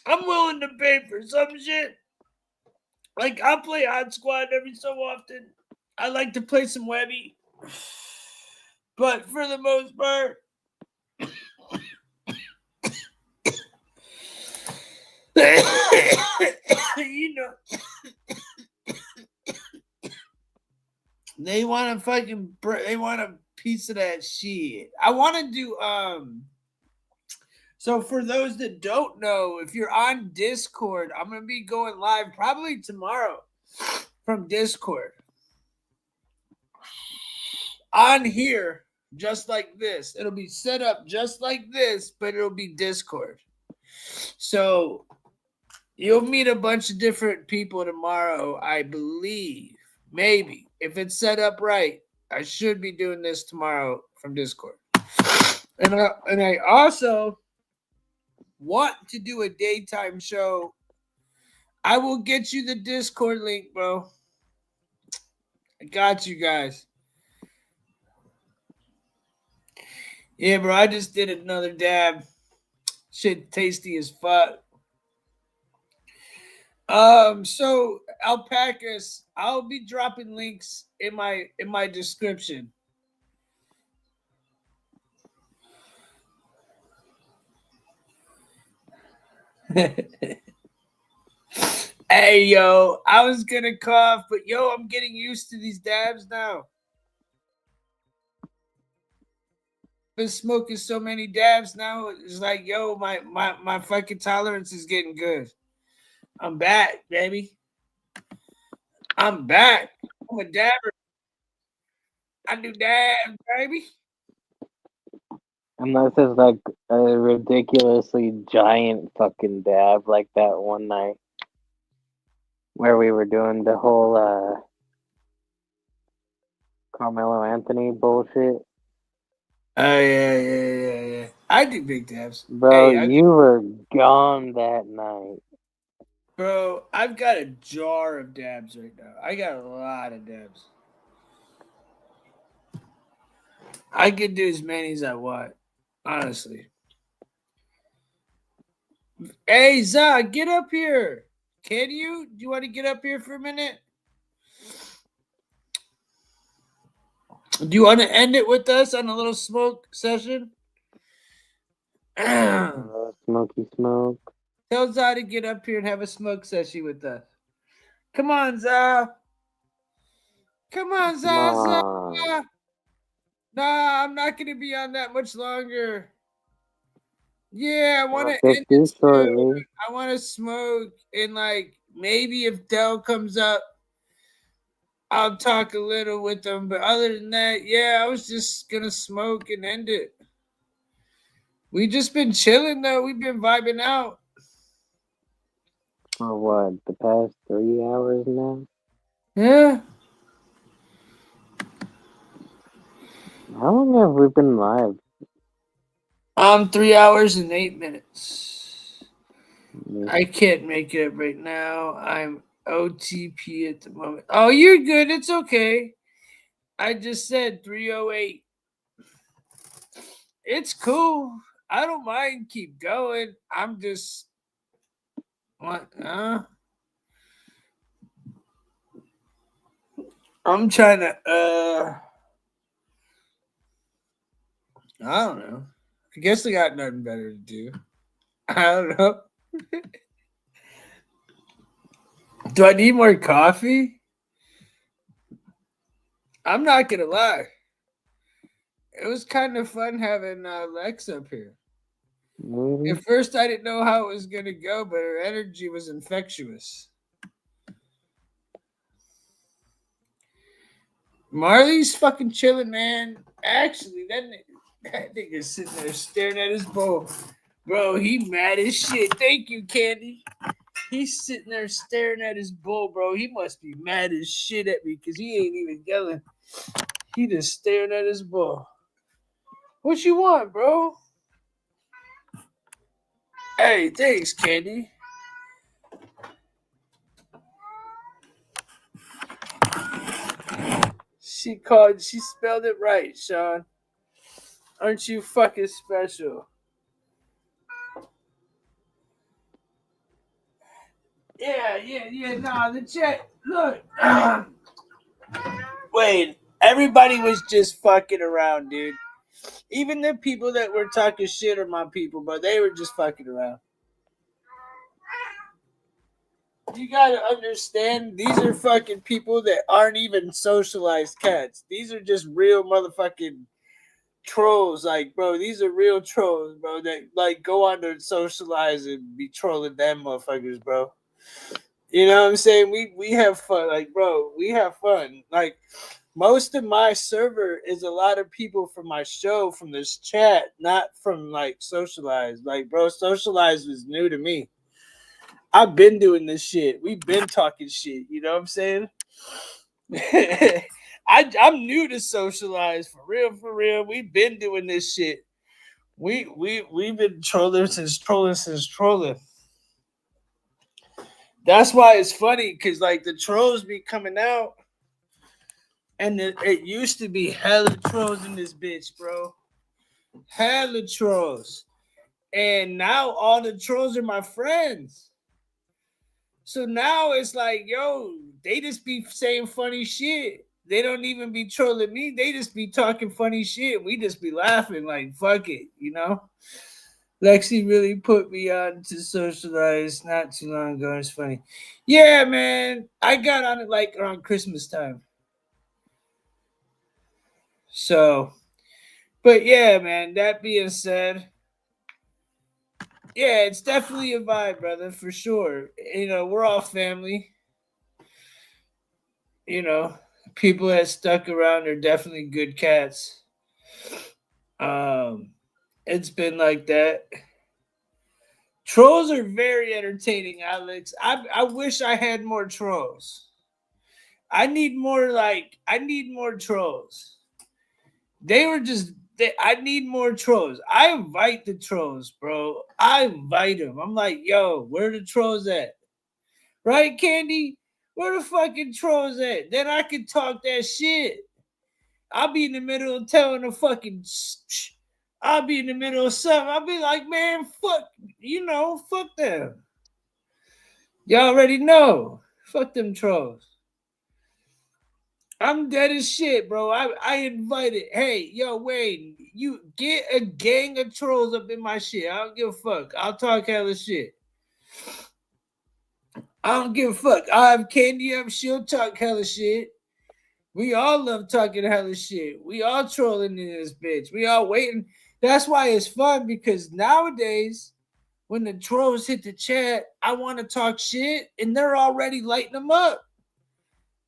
I'm willing to pay for some shit. Like, I'll play Hot Squad every so often. I like to play some Webby. But for the most part, you know, they want a piece of that shit. I want to do, so for those that don't know, if you're on Discord, I'm going to be going live probably tomorrow from Discord. On here, just like this. It'll be set up just like this, but it'll be Discord. So you'll meet a bunch of different people tomorrow, I believe. Maybe. If it's set up right, I should be doing this tomorrow from Discord. And I also want to do a daytime show. I will get you the Discord link, bro. I got you guys. Yeah, bro, I just did another dab. Shit tasty as fuck. So alpacas, I'll be dropping links in my description. Hey, yo, I was gonna cough, but yo, I'm getting used to these dabs now. Been smoking so many dabs now. It's like, yo, my fucking tolerance is getting good. I'm back, baby. I'm back. I'm a dabber. I do dabs, baby. Unless it's like a ridiculously giant fucking dab like that one night where we were doing the whole Carmelo Anthony bullshit. Oh, yeah. I do big dabs. Bro, Hey, you were gone that night. Bro, I've got a jar of dabs right now. I got a lot of dabs. I could do as many as I want, honestly. Hey, Zah, get up here. Can you? Do you want to get up here for a minute? Do you want to end it with us on a little smoke session? Smoky smoke. Tell Zah to get up here and have a smoke session with us. Come on, Zah. Come on, Zah. Nah, I'm not going to be on that much longer. Yeah, I want to end it shortly. I want to smoke, and like maybe if Dell comes up, I'll talk a little with them. But other than that, yeah, I was just gonna smoke and end it. We just been chilling though. We've been vibing out. For what? The past 3 hours now? Yeah. How long have we been live? 3 hours and 8 minutes. I can't make it right now. I'm OTP at the moment. Oh, you're good. It's okay. I just said 3:08. It's cool. I don't mind. Keep going. I'm just what? I'm trying to. I don't know. I guess I got nothing better to do. I don't know. Do I need more coffee? I'm not gonna lie. It was kind of fun having Lex up here. Mm-hmm. At first, I didn't know how it was gonna go, but her energy was infectious. Marley's fucking chilling, man. Actually, that nigga's sitting there staring at his bowl. Bro, he mad as shit. Thank you, Candy. He's sitting there staring at his bowl, bro. He must be mad as shit at me because he ain't even yelling. He just staring at his bowl. What you want, bro? Hey, thanks, Candy. She spelled it right, Sean. Aren't you fucking special? Yeah. Nah, the chat. Look. Wait, everybody was just fucking around, dude. Even the people that were talking shit are my people, but they were just fucking around. You gotta understand, these are fucking people that aren't even socialized cats. These are just real motherfucking trolls. Like, bro, these are real trolls, bro, that like go on to socialize and be trolling them motherfuckers, bro. You know what I'm saying? We have fun. Like, bro, we have fun. Like, most of my server is a lot of people from my show, from this chat, not from like socialized. Like, bro, socialized was new to me. I've been doing this shit. We've been talking shit. You know what I'm saying? I'm new to socialize for real. We've been doing this shit. We've been trolling since trolling. That's why it's funny, because like the trolls be coming out, and it used to be hella trolls in this bitch, bro. Hella trolls. And now all the trolls are my friends. So now it's like, yo, they just be saying funny shit. They don't even be trolling me. They just be talking funny shit. We just be laughing like, fuck it, you know? Lexi really put me on to socialize not too long ago. It's funny. Yeah, man. I got on it like around Christmas time. So, but yeah, man, that being said, yeah, it's definitely a vibe, brother, for sure. You know, we're all family. You know, people that stuck around are definitely good cats. It's been like that. Trolls are very entertaining, Alex. I wish I had more trolls. I need more trolls. They were just I need more trolls. I invite the trolls, bro. I invite them. I'm like, yo, where the trolls at? Right, Candy? Where the fucking trolls at? Then I can talk that shit. I'll be in the middle of telling a fucking I'll be in the middle of something. I'll be like, man, fuck, fuck them. Y'all already know. Fuck them trolls. I'm dead as shit, bro. I invited. Hey, yo, Wayne, you get a gang of trolls up in my shit. I don't give a fuck. I'll talk hella shit. I don't give a fuck. I have Candy up. She'll talk hella shit. We all love talking hella shit. We all trolling in this bitch. We all waiting. That's why it's fun, because nowadays, when the trolls hit the chat, I want to talk shit, and they're already lighting them up.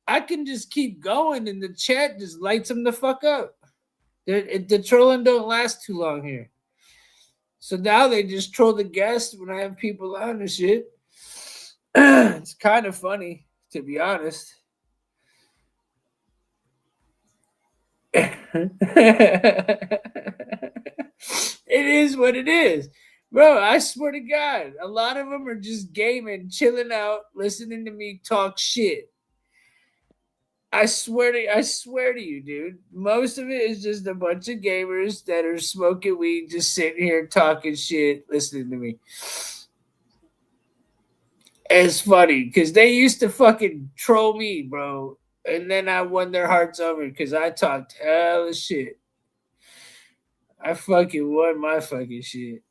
I can just keep going, and the chat just lights them the fuck up. The trolling don't last too long here. So now they just troll the guests when I have people on and shit. It's kind of funny, to be honest. It is what it is. Bro, I swear to God, a lot of them are just gaming, chilling out, listening to me talk shit. I swear to you, dude. Most of it is just a bunch of gamers that are smoking weed, just sitting here talking shit, listening to me. It's funny because they used to fucking troll me, bro. And then I won their hearts over because I talked hella shit. I fucking won my fucking shit.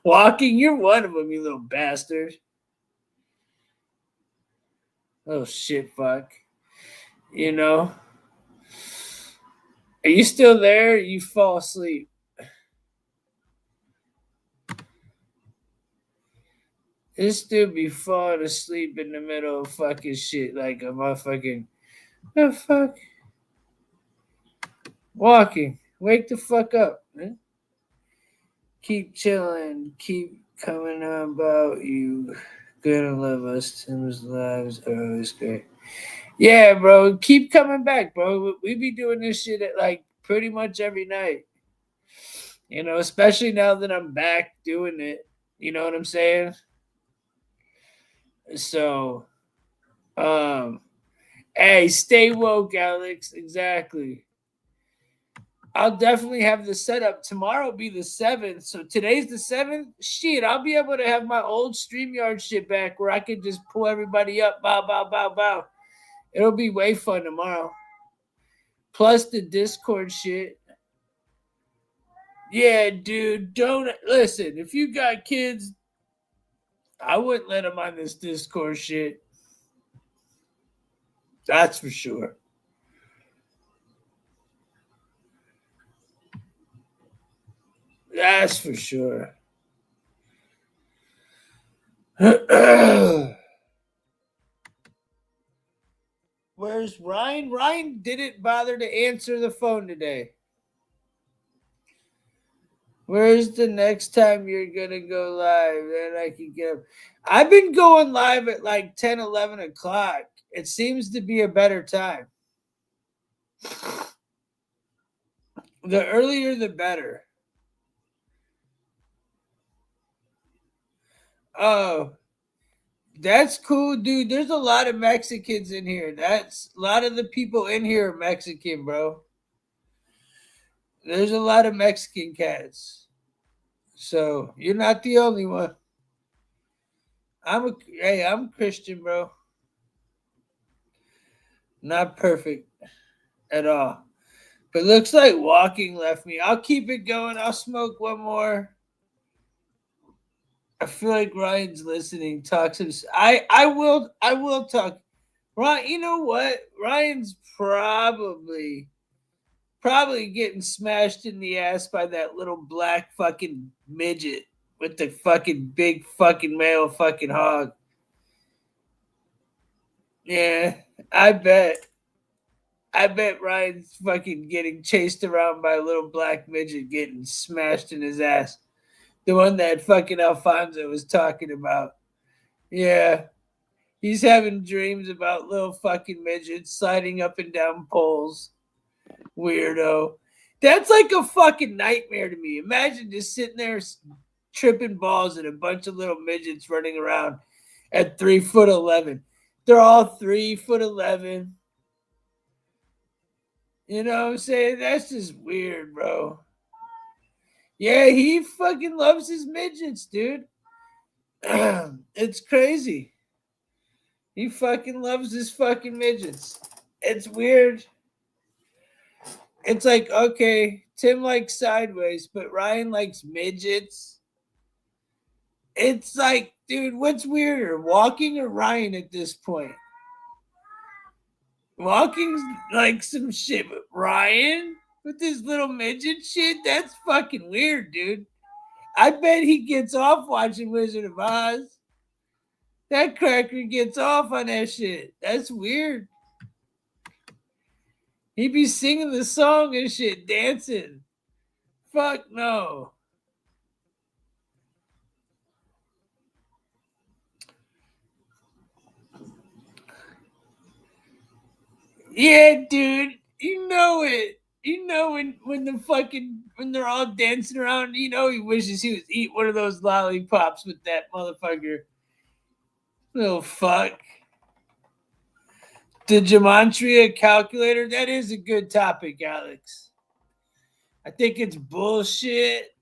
Walking, you're one of them, you little bastard. Oh shit, fuck. You know? Are you still there? You fall asleep. This dude be falling asleep in the middle of fucking shit like a motherfucking. The fuck? Walking. Wake the fuck up, man. Keep chilling. Keep coming about you. Gonna love us. Tim's lives are always great. Yeah, bro. Keep coming back, bro. We be doing this shit at like pretty much every night. You know, especially now that I'm back doing it. You know what I'm saying? So, hey, stay woke, Alex. Exactly. I'll definitely have the setup. Tomorrow will be the 7th. So today's the 7th. Shit, I'll be able to have my old StreamYard shit back where I can just pull everybody up. Bow, bow, bow, bow. It'll be way fun tomorrow. Plus the Discord shit. Yeah, dude, don't listen. If you got kids, I wouldn't let them on this Discord shit. That's for sure. That's for sure. Where's Ryan? Ryan didn't bother to answer the phone today. Where's the next time you're going to go live? And I can get up. I've been going live at like 10, 11 o'clock. It seems to be a better time. The earlier, the better. Oh, that's cool, dude. There's a lot of Mexicans in here. That's a lot of the people in here are Mexican, bro. There's a lot of Mexican cats. So you're not the only one. I'm Christian, bro. Not perfect at all. But looks like walking left me. I'll keep it going. I'll smoke one more. I feel like Ryan's listening. Talks him. I will talk. Ryan, you know what? Ryan's probably getting smashed in the ass by that little black fucking midget with the fucking big fucking male fucking hog. Yeah, I bet Ryan's fucking getting chased around by a little black midget getting smashed in his ass. The one that fucking Alfonso was talking about. Yeah. He's having dreams about little fucking midgets sliding up and down poles. Weirdo. That's like a fucking nightmare to me. Imagine just sitting there tripping balls and a bunch of little midgets running around at 3'11". They're all 3'11". You know what I'm saying? That's just weird, bro. Yeah, he fucking loves his midgets, dude. It's crazy. He fucking loves his fucking midgets. It's weird. It's like, okay, Tim likes sideways, but Ryan likes midgets. It's like, dude, what's weirder, walking or Ryan at this point? Walking's like some shit, but Ryan with this little midget shit, that's fucking weird, dude. I bet he gets off watching Wizard of Oz. That cracker gets off on that shit. That's weird. He be singing the song and shit, dancing. Fuck no. Yeah, dude. You know it. You know when they're all dancing around, you know he wishes he was eat one of those lollipops with that motherfucker. Little fuck. The gematria calculator, that is a good topic, Alex. I think it's bullshit.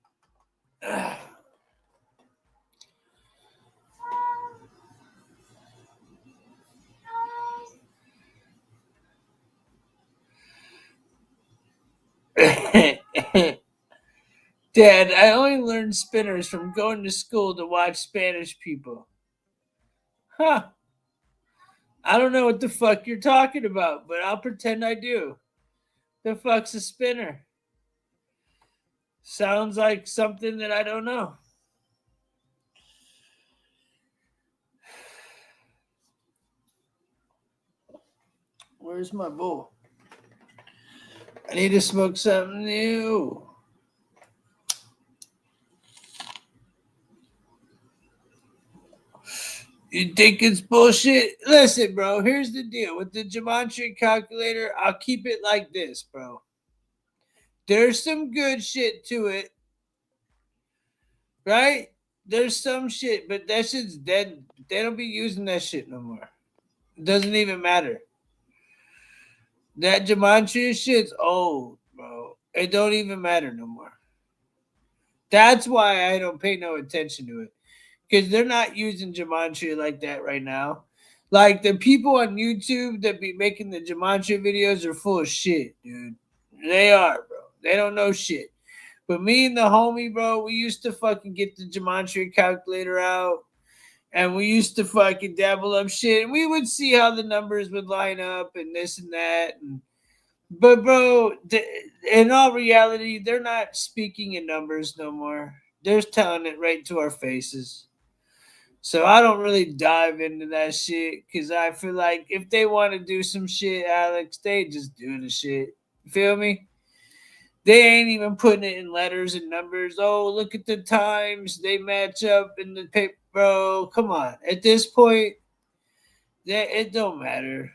Dad, I only learned spinners from going to school to watch Spanish people. Huh. I don't know what the fuck you're talking about, but I'll pretend I do. The fuck's a spinner? Sounds like something that I don't know. Where's my bowl? I need to smoke something new. You think it's bullshit? Listen, bro, here's the deal. With the gematria calculator, I'll keep it like this, bro. There's some good shit to it. right? There's some shit, but that shit's dead. They don't be using that shit no more. It doesn't even matter. That gematria shit's old, bro. It don't even matter no more. That's why I don't pay no attention to it. Because they're not using gematria like that right now. Like the people on YouTube that be making the gematria videos are full of shit, dude. They are, bro. They don't know shit. But me and the homie, bro, we used to fucking get the gematria calculator out. And we used to fucking dabble up shit. And we would see how the numbers would line up and this and that. But, bro, in all reality, they're not speaking in numbers no more. They're telling it right to our faces. So I don't really dive into that shit because I feel like if they want to do some shit, Alex, they just do the shit. You feel me? They ain't even putting it in letters and numbers. Oh, look at the times. They match up in the paper. Bro, come on. At this point, it don't matter.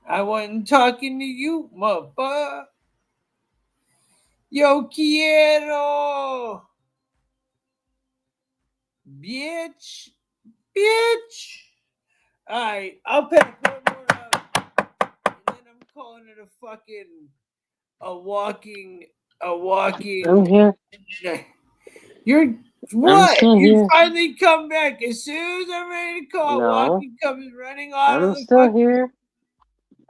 I wasn't talking to you, motherfucker. Yo quiero. Bitch. Bitch. All right, I'll pack one more up. And then I'm calling it a walking. I'm here. You're I'm what? still You here. finally come back. As soon as I'm ready to call, No. walking comes running out I'm of the still fucking. here.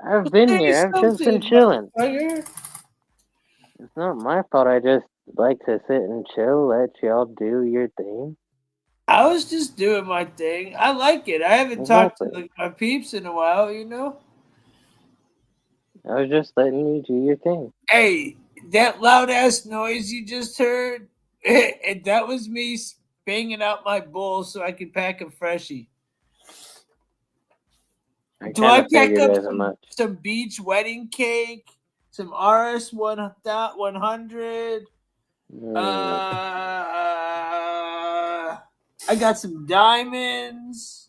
I've been Say here. I've just been something, chilling. motherfucker. It's not my fault. I just like to sit and chill, let y'all do your thing. I was just doing my thing. I like it. I haven't talked Exactly. to my peeps in a while, you know? I was just letting you do your thing. Hey, that loud ass noise you just heard, and that was me banging out my bowl so I could pack a freshie. Do I kinda pack figured up as much. some beach wedding cake, some RS 100? I got some diamonds.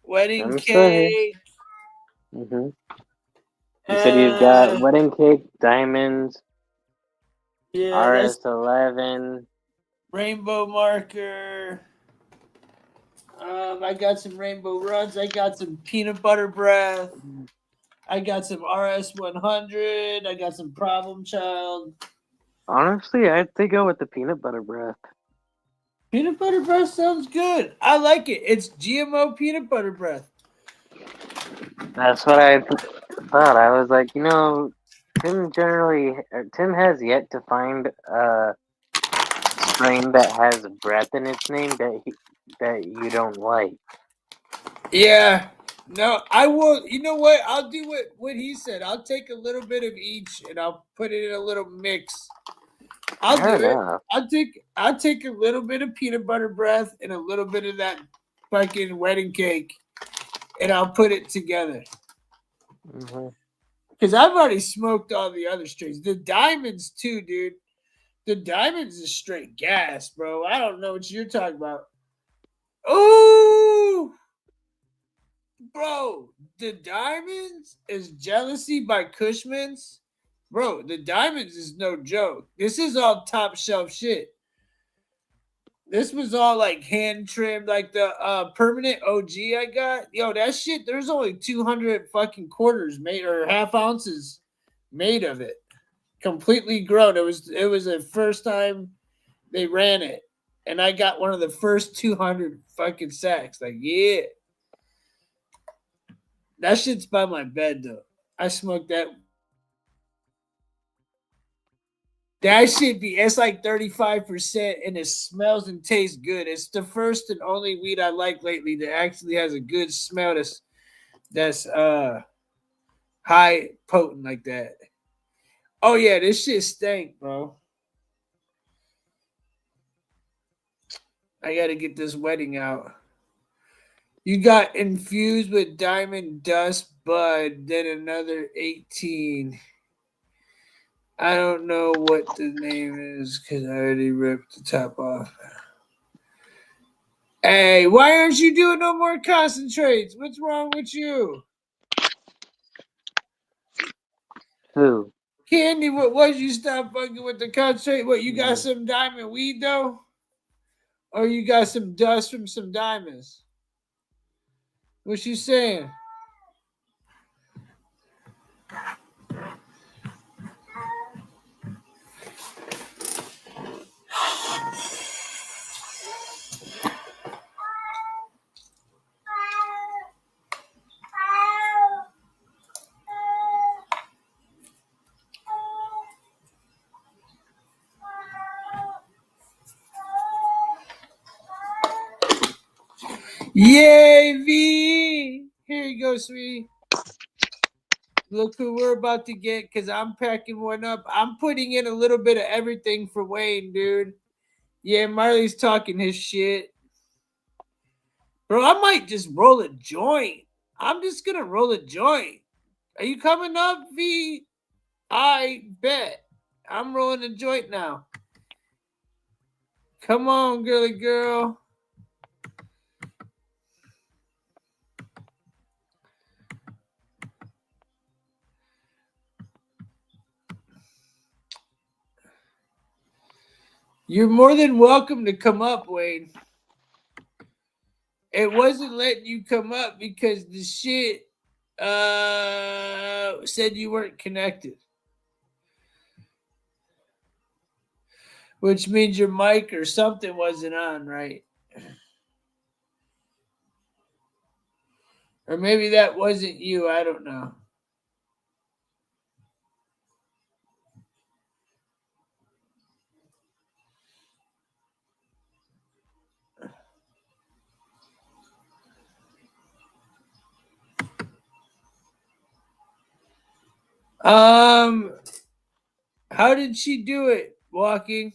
Wedding I'm still here. cake. Mm-hmm. You said you've got wedding cake, diamonds, Yeah, that's RS11. rainbow marker. I got some rainbow runs. I got some peanut butter breath. I got some RS 100. I got some problem child. Honestly, I'd say go with the peanut butter breath. Peanut butter breath sounds good. I like it. It's GMO peanut butter breath. That's what I thought. I was like, Tim has yet to find a strain that has breath in its name that you don't like. Yeah. No, I will. You know what? I'll do what he said. I'll take a little bit of each and I'll put it in a little mix. I'll Fair do enough. it. I'll take a little bit of peanut butter breath and a little bit of that fucking wedding cake, and I'll put it together. Because I've already smoked all the other strains. The diamonds too, dude. The diamonds is straight gas, bro. I don't know what you're talking about. Ooh, bro. The diamonds is Jealousy by Cushman's. Bro, the diamonds is no joke. This is all top shelf shit. This was all like hand trimmed, like the permanent OG I got. Yo, that shit, there's only 200 fucking quarters made or half ounces made of it. Completely grown. It was the first time they ran it. And I got one of the first 200 fucking sacks. Like, yeah. That shit's by my bed though. I smoked that. That should be, it's like 35% and it smells and tastes good. It's the first and only weed I like lately that actually has a good smell that's high potent like that. Oh yeah, this shit stank, bro. I gotta get this wedding out. You got infused with diamond dust bud, then another 18. I don't know what the name is because I already ripped the top off. Hey, why aren't you doing no more concentrates? What's wrong with you? Who? Candy, what was you stop fucking with the concentrate? What, you got some diamond weed though? Or you got some dust from some diamonds? What you saying? Yay, V! Here you go, sweetie. Look who we're about to get, because I'm packing one up. I'm putting in a little bit of everything for Wayne, dude. Yeah, Marley's talking his shit. Bro, I might just roll a joint. I'm just going to roll a joint. Are you coming up, V? I bet. I'm rolling a joint now. Come on, girly girl. You're more than welcome to come up, Wayne. It wasn't letting you come up because the shit said you weren't connected. Which means your mic or something wasn't on, right? Or maybe that wasn't you. I don't know. How did she do it? Walking.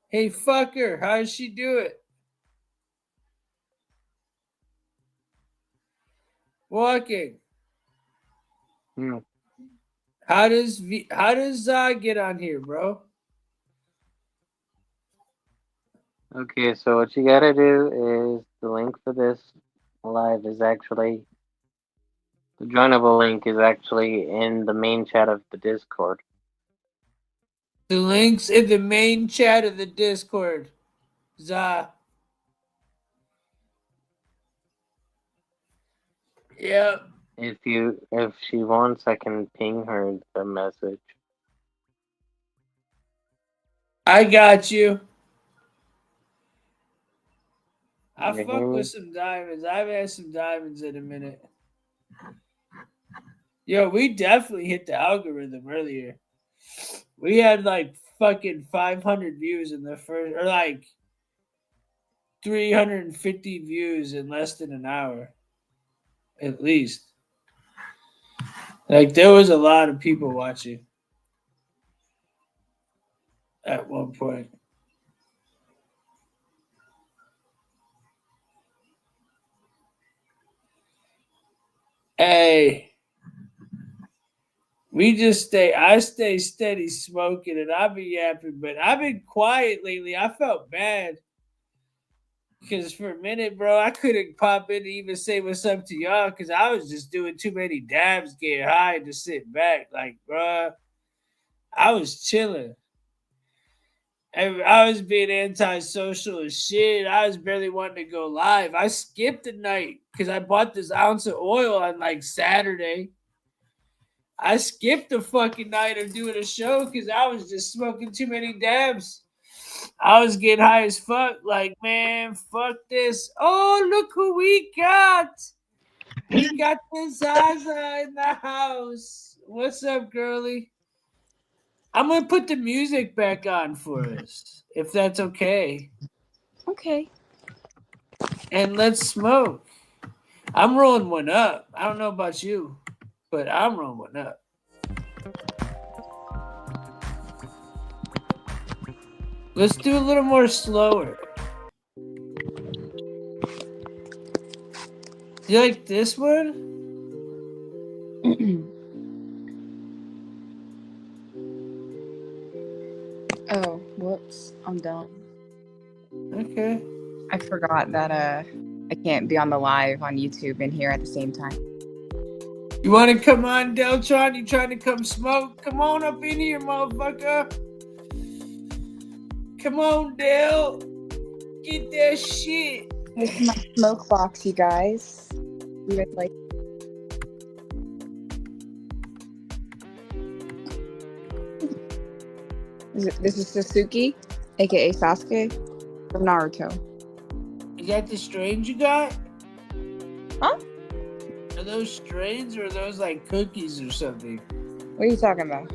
Hey, fucker, how did she do it? Walking. How does get on here, bro? Okay, so what you gotta do is the link for this live is actually the joinable link is actually in the main chat of the Discord. The link's in the main chat of the Discord. Zah. Yep. If she wants, I can ping her the message. I got you. I You fuck hear me? with some diamonds. I haven't had some diamonds in a minute. Yo, we definitely hit the algorithm earlier. We had like fucking 500 views in the first, or like 350 views in less than an hour. At least. Like there was a lot of people watching at one point. Hey, I stay steady smoking and I be yapping, but I've been quiet lately. I felt bad because for a minute, bro, I couldn't pop in to even say what's up to y'all because I was just doing too many dabs, getting high to sit back. Like, bro, I was chilling. I was being antisocial as shit. I was barely wanting to go live. I skipped the night because I bought this ounce of oil on like Saturday. I skipped the fucking night of doing a show because I was just smoking too many dabs. I was getting high as fuck. Like, man, fuck this. Oh, look who we got. We got the Zaza in the house. What's up, girly? I'm going to put the music back on for us, if that's okay. Okay. And let's smoke. I'm rolling one up. I don't know about you, but I'm rolling one up. Let's do a little more slower. Do you like this one? Oh, whoops. I'm done. Okay. I forgot that I can't be on the live on YouTube and here at the same time. You want to come on, Deltron? You trying to come smoke? Come on up in here, motherfucker. Come on, Del. Get that shit. This is my smoke box, you guys. You guys like? This is Sasuke, aka Sasuke, from Naruto. Is that the strains you got? Huh? Are those strains or are those like cookies or something? What are you talking about?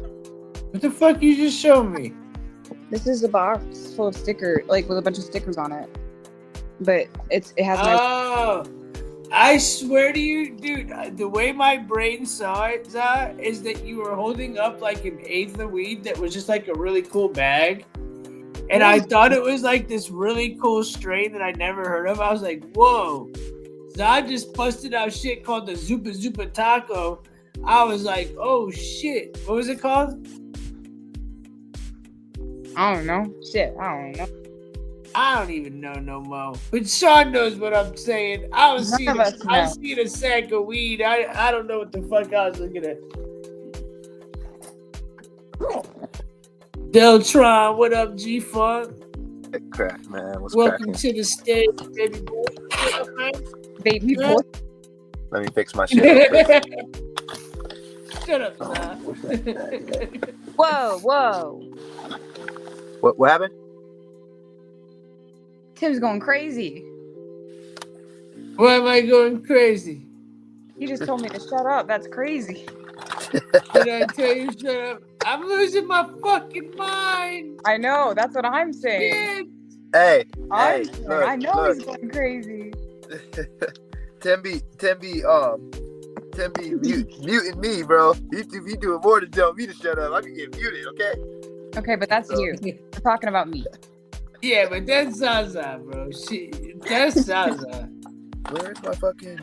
What the fuck you just showed me? This is a box full of stickers, like with a bunch of stickers on it. But it has my. Oh, I swear to you, dude, the way my brain saw it, Zah, is that you were holding up like an eighth of weed that was just like a really cool bag. And I thought it was like this really cool strain that I never heard of. I was like, whoa. Zah just busted out shit called the Zupa Zupa Taco. I was like, oh shit. What was it called? I don't know. Shit, I don't know. I don't even know no more. But Sean knows what I'm saying. I was seeing a sack of weed. I don't know what the fuck I was looking at. Deltron, what up, G-Funk? Hey, crack, man. What's Welcome cracking? to the stage, baby boy. What up, man? Baby boy. Let me fix my shit. Shut up, Zah. Whoa. What happened? Tim's going crazy. Why am I going crazy? You just told me to shut up. That's crazy. Did I tell you shut up? I'm losing my fucking mind. I know. That's what I'm saying. Hey, I know look. he's going crazy. Tim be muting me, bro. He doing more than tell me to shut up. I can get muted, okay? Okay, but that's you. We're talking about me. Yeah, but that's Zaza, bro. That's Zaza. Where's my fucking...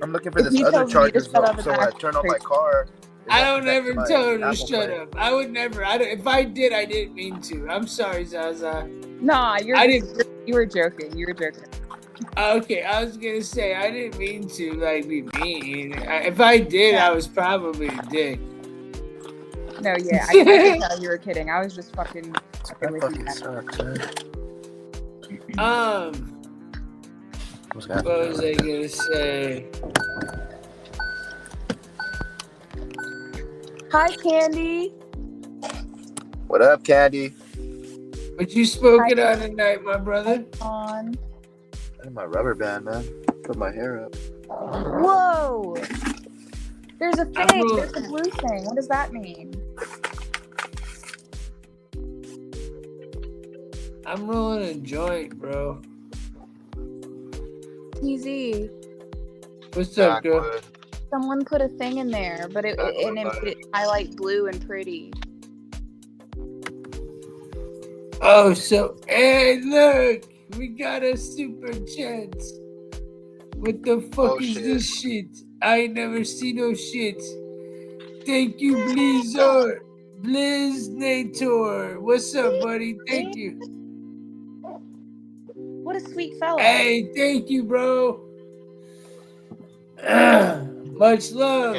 I'm looking for If this he other tells me charger to shut up, so I turn on my car. I don't ever my tell her to Apple shut Play. up. I would never. If I did, I didn't mean to. I'm sorry, Zaza. Nah, You were joking. You were joking. Okay, I was gonna say I didn't mean to like be mean. If I did, I was probably a dick. No, yeah, I can tell you were kidding. I was just fucking with you. Sucks, man. What was I gonna say? Hi, Candy. What up, Candy? What you smoking on tonight, my brother? On. I need my rubber band, man. Put my hair up. Whoa! There's a thing. There's a blue thing. What does that mean? I'm rolling a joint, bro. TZ. What's up, girl? Someone put a thing in there, but it made it highlight blue and pretty. Oh, so hey, look, we got a super chat. What the fuck is this shit? I ain't never seen no shit. Thank you, Blizzard. Blizznator. What's up, buddy? Thank you. What a sweet fellow. Hey, thank you, bro. Much love.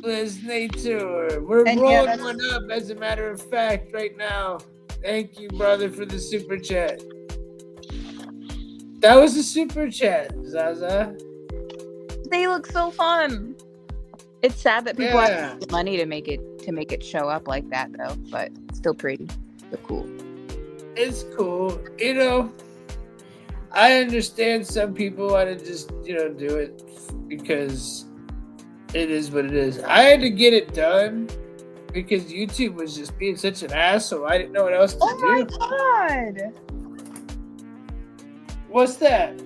Blizznator. We're rolling one up, as a matter of fact, right now. Thank you, brother, for the super chat. That was a super chat, Zaza. They look so fun. It's sad that people have to pay money to make it show up like that, though. But still pretty, still cool. It's cool, you know. I understand some people want to just, do it because it is what it is. I had to get it done because YouTube was just being such an asshole. I didn't know what else to do. Oh my god! What's that?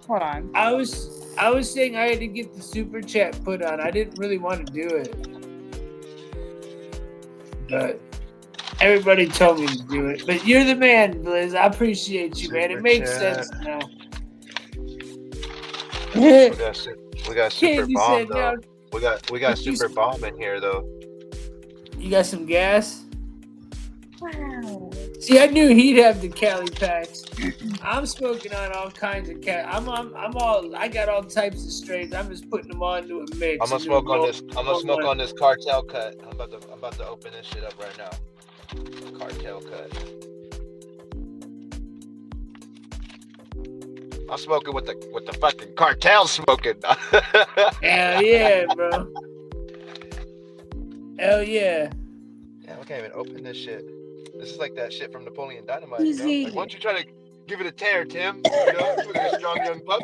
Hold on. I was saying I had to get the super chat put on. I didn't really want to do it, but everybody told me to do it. But you're the man, Blizz. I appreciate you, man. It makes sense now. We got super Candy bomb said though. no. We got super bomb in here though. You got some gas? See, I knew he'd have the Cali packs. I'm smoking on all kinds of cat. I got all types of strains. I'm just putting them all into a mix. I'm gonna smoke on this. I'm gonna smoke on this cartel cut. I'm about to open this shit up right now. Cartel cut. I'm smoking with the fucking cartel smoking. Hell yeah, bro. Hell yeah. Yeah, I can't even open this shit. This is like that shit from Napoleon Dynamite. Easy. You know? Like, why don't you try to give it a tear, Tim? You know, look at a strong young pup.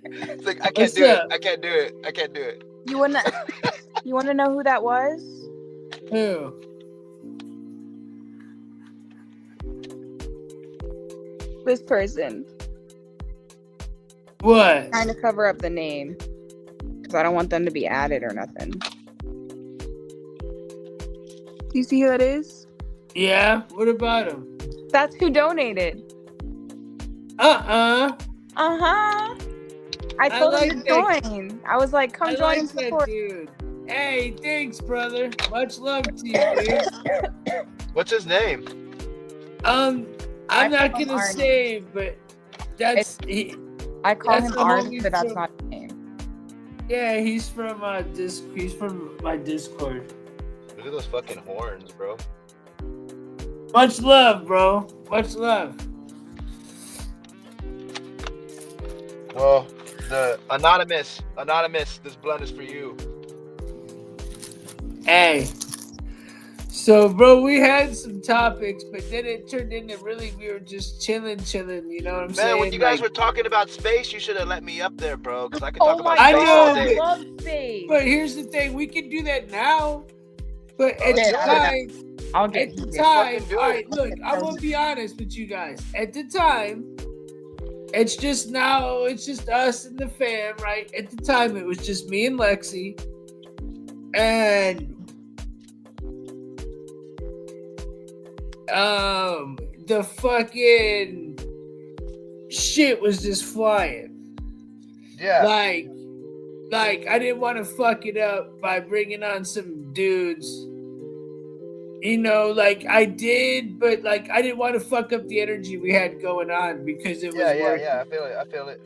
It's like I can't do it. I can't do it. I can't do it. You wanna know who that was? Who? This person. What? Trying to cover up the name because I don't want them to be added or nothing. Do you see who that is? Yeah. What about him? That's who donated. Uh-huh. I told like him to that. join. I was like, come I join like and that support. dude. Hey, thanks, brother. Much love to you, dude. What's his name? I'm not gonna Arnie. say, but that's I call that's him the Arnie, homie but that's from- not his name. Yeah, he's from he's from my Discord. Look at those fucking horns, bro. Much love, bro. Much love. Well, the anonymous, this blunt is for you. Hey. So, bro, we had some topics, but then it turned into we were just chilling, you know what I'm saying? Man, when you guys were talking about space, you should have let me up there, bro, because I could talk about space all day. love space. But here's the thing, we can do that now. But at Okay, the time, I'll get at the it. time, Fucking do all it. right, look, I'm gonna be honest with you guys. At the time, it's just us and the fam, right? At the time, it was just me and Lexi, and the fucking shit was just flying. Yeah. Like I didn't want to fuck it up by bringing on some dudes. You know, like I did, but like I didn't want to fuck up the energy we had going on because it was working. Yeah. I feel it.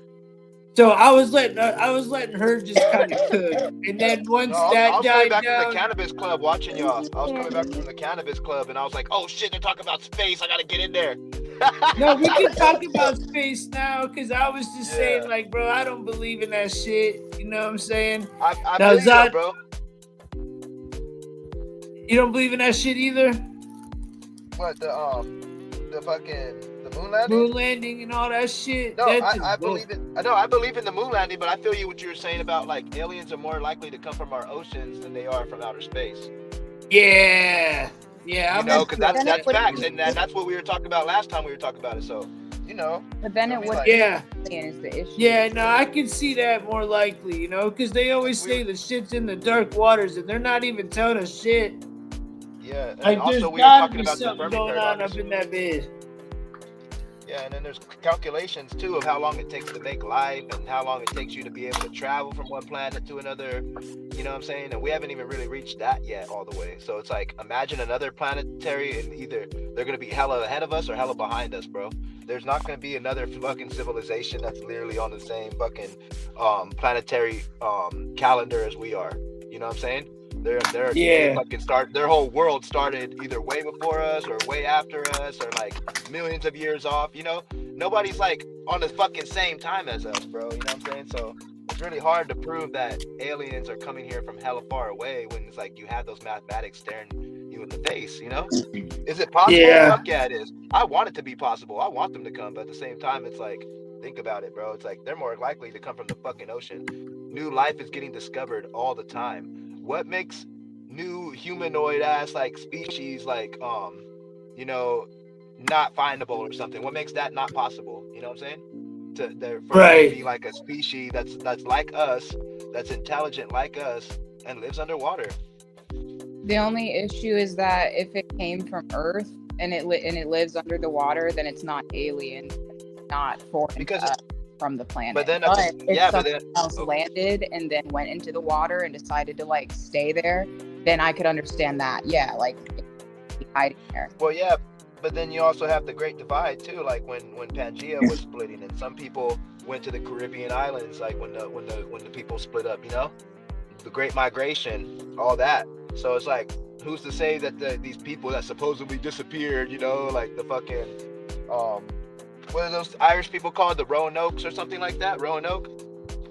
So I was letting her just kind of cook, and then once I that was died coming back down, from the cannabis club watching y'all. I was coming back from the cannabis club, and I was like, "Oh shit, they're talking about space. I gotta get in there." no, we can talk about space now because I was just saying, like, bro, I don't believe in that shit. You know what I'm saying? I Now, feel you, Zod, bro. You don't believe in that shit either? What the fucking the moon landing? Moon landing and all that shit. No, That's I believe it. I know I believe in the moon landing, but I feel you what you were saying about like aliens are more likely to come from our oceans than they are from outer space. Yeah, you know, because that's facts, and that's what we were talking about last time we were talking about it. So, you know. But then it would yeah. Is the issue. Yeah, no, I can see that more likely, you know, because they always say the shit's in the dark waters, and they're not even telling us shit. Yeah, and Like also there's we were gotta talking be about the something Fermi going on paradox. up in that bed. Yeah, and then there's calculations too of how long it takes to make life and how long it takes you to be able to travel from one planet to another. You know what I'm saying? And we haven't even really reached that yet all the way. So it's like, imagine another planetary, and either they're gonna be hella ahead of us or hella behind us, bro. There's not gonna be another fucking civilization that's literally on the same fucking planetary calendar as we are. You know what I'm saying? They fucking their whole world started either way before us or way after us or like millions of years off, you know? Nobody's like on the fucking same time as us, bro, you know what I'm saying? So it's really hard to prove that aliens are coming here from hella far away when it's like you have those mathematics staring you in the face, you know? Is it possible? Yeah. Fuck yeah, it is. I want it to be possible. I want them to come, but at the same time, it's like, think about it, bro. It's like they're more likely to come from the fucking ocean. New life is getting discovered all the time. What makes new humanoid ass like species like you know, not findable or something? What makes that not possible? You know what I'm saying? For there to be like a species that's like us, that's intelligent like us, and lives underwater. The only issue is that if it came from Earth and it lives under the water, then it's not alien, it's not foreign because from the planet. But then if someone else landed and then went into the water and decided to like stay there, then I could understand that. Yeah, like hiding there. Well, yeah, but then you also have the Great Divide too, like when Pangea was splitting, and some people went to the Caribbean islands, like when the people split up, you know, the Great Migration, all that. So it's like, who's to say that these people that supposedly disappeared, you know, like the fucking what are those Irish people called, the Roanoke or something like that, Roanoke?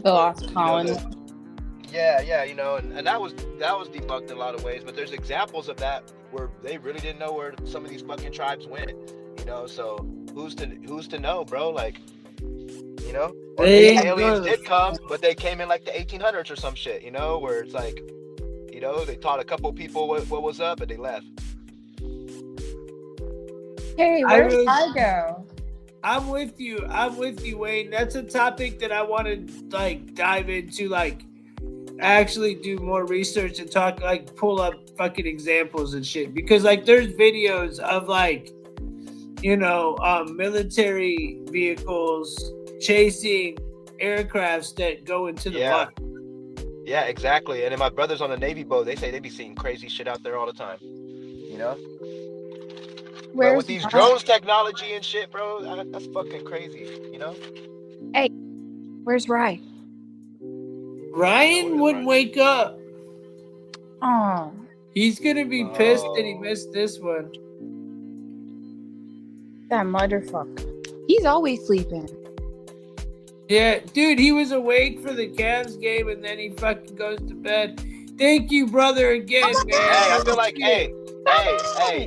The lost colony. Yeah, you know, and that was debunked in a lot of ways, but there's examples of that where they really didn't know where some of these fucking tribes went, you know. So who's to know, bro? Like, you know, or maybe aliens did come, but they came in like the 1800s or some shit, you know, where it's like, you know, they taught a couple people what was up, and they left. Hey, where's I go? I'm with you, Wayne. That's a topic that I want to like dive into, like actually do more research and talk, like pull up fucking examples and shit, because like there's videos of like, you know, military vehicles chasing aircrafts that go into the water. Yeah, exactly. And then my brothers on the Navy boat, they say they be seeing crazy shit out there all the time, you know. But with these drones technology and shit, bro, that's fucking crazy, you know. Hey, where's Ryan? Ryan wouldn't wake up. Oh, he's gonna be pissed that he missed this one. That motherfucker. He's always sleeping. Yeah, dude, he was awake for the Cavs game and then he fucking goes to bed. Thank you, brother, again, man. Hey, I feel like, hey,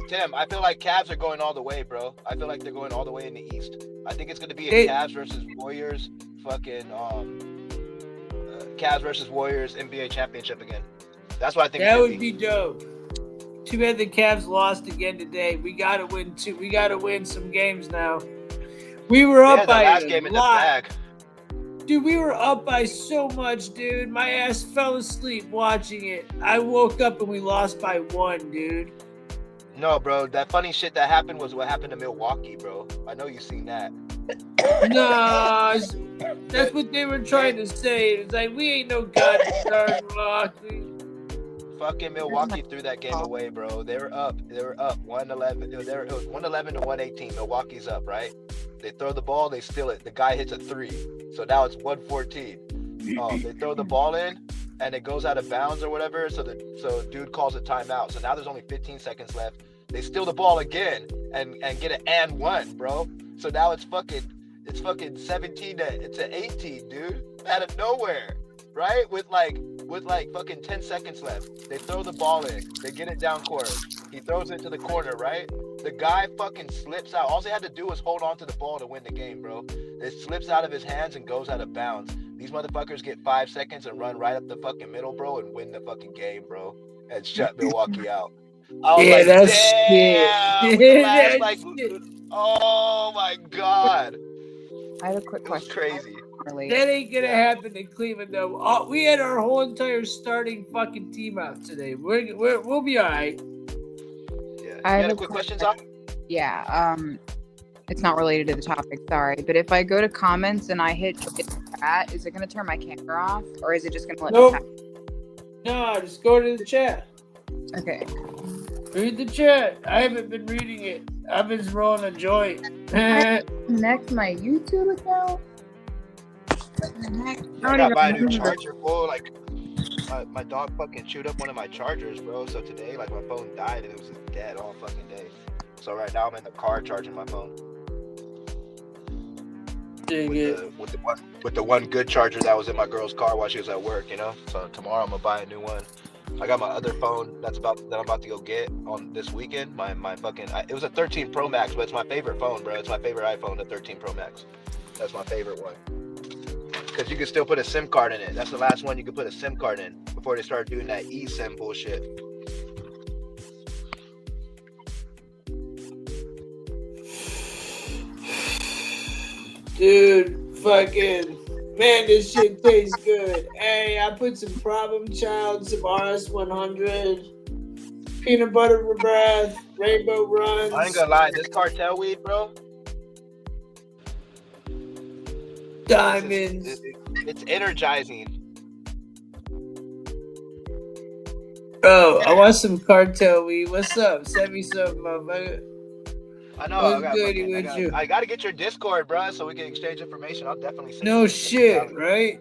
Tim, I feel like Cavs are going all the way, bro. I feel like they're going all the way in the East. I think it's gonna be a Cavs versus Warriors, fucking Cavs versus Warriors NBA championship again. That's what I think. That would be dope. Too bad the Cavs lost again today. We gotta win too. We gotta win some games now. We were up by last game in the bag. Dude, we were up by so much, dude. My ass fell asleep watching it. I woke up and we lost by 1, dude. No, bro. That funny shit that happened was what happened to Milwaukee, bro. I know you've seen that. No, that's what they were trying to say. It's like, we ain't no goddamn Milwaukee. Fucking Milwaukee threw that game away, bro. They were up 111. It was 111 to 118. Milwaukee's up, right? They throw the ball, they steal it. The guy hits a 3. So now it's 114. They throw the ball in and it goes out of bounds or whatever. So dude calls a timeout. So now there's only 15 seconds left. They steal the ball again and get an and 1, bro. So now it's fucking 17 to 18, dude. Out of nowhere, right? With like fucking 10 seconds left. They throw the ball in. They get it down court. He throws it to the corner, right? The guy fucking slips out. All they had to do was hold on to the ball to win the game, bro. It slips out of his hands and goes out of bounds. These motherfuckers get 5 seconds and run right up the fucking middle, bro, and win the fucking game, bro. And shut Milwaukee out. I was like, that's damn. shit. Last, like, oh my God. I have a quick question. Crazy. That ain't gonna happen in Cleveland, though. We had our whole entire starting fucking team out today. We'll be all right. Yeah. I You have got a quick question, Zach? Yeah. It's not related to the topic, sorry. But if I go to comments and I hit chat, is it going to turn my camera off? Or is it just going to let me type? No, just go to the chat. Okay. Read the chat. I haven't been reading it. I've been rolling a joint. Connect my YouTube account? I gotta buy a new charger, bro. Like, my dog fucking chewed up one of my chargers, bro. So today, like, my phone died and it was just dead all fucking day. So right now I'm in the car charging my phone. With the one good charger that was in my girl's car while she was at work, you know. So tomorrow I'm gonna buy a new one. I got my other phone that I'm about to go get on this weekend. My fucking it was a 13 Pro Max, but it's my favorite phone, bro. It's my favorite iPhone, the 13 Pro Max. That's my favorite one. Because you can still put a SIM card in it. That's the last one you could put a SIM card in before they started doing that eSIM bullshit. Dude, fucking, man, this shit tastes good. Hey, I put some Problem Child, some RS100, peanut butter breath, rainbow runs. I ain't gonna lie, this cartel weed, bro. Diamonds. It's energizing. Bro, I want some cartel weed. What's up? Send me some, motherfucker. I know. I gotta get your Discord, bro, so we can exchange information. I'll definitely send No you shit, right?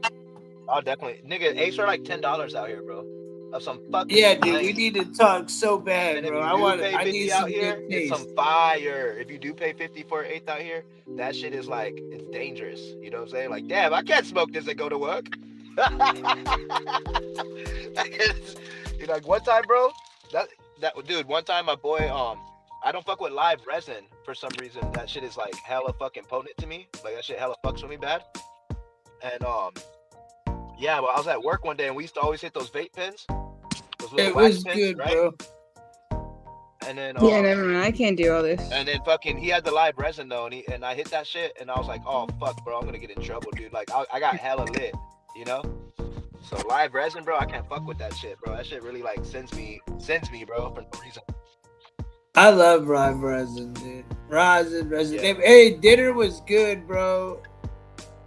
I'll definitely, nigga. Apes are like $10 out here, bro. Of some fucking. Yeah, dude, we need to talk so bad, And if bro. you do pay I 50 need out some here, good it's taste. some fire. If you do pay 50 for an eighth out here, that shit is like, it's dangerous. You know what I'm saying? Like, damn, I can't smoke this and go to work. You know, like one time, bro, that dude, one time my boy, I don't fuck with live resin for some reason. That shit is like hella fucking potent to me. Like that shit hella fucks with me bad. And yeah, well, I was at work one day and we used to always hit those vape pens. Those little It wax was pens, good, right? bro. And then Yeah, never mind. I can't do all this. and then fucking he had the live resin though, and I hit that shit and I was like, oh fuck, bro, I'm gonna get in trouble, dude. Like I got hella lit, you know. So live resin, bro, I can't fuck with that shit, bro. That shit really like sends me, bro, for no reason. I love live resin, dude. Resin. Yeah. Hey, dinner was good, bro.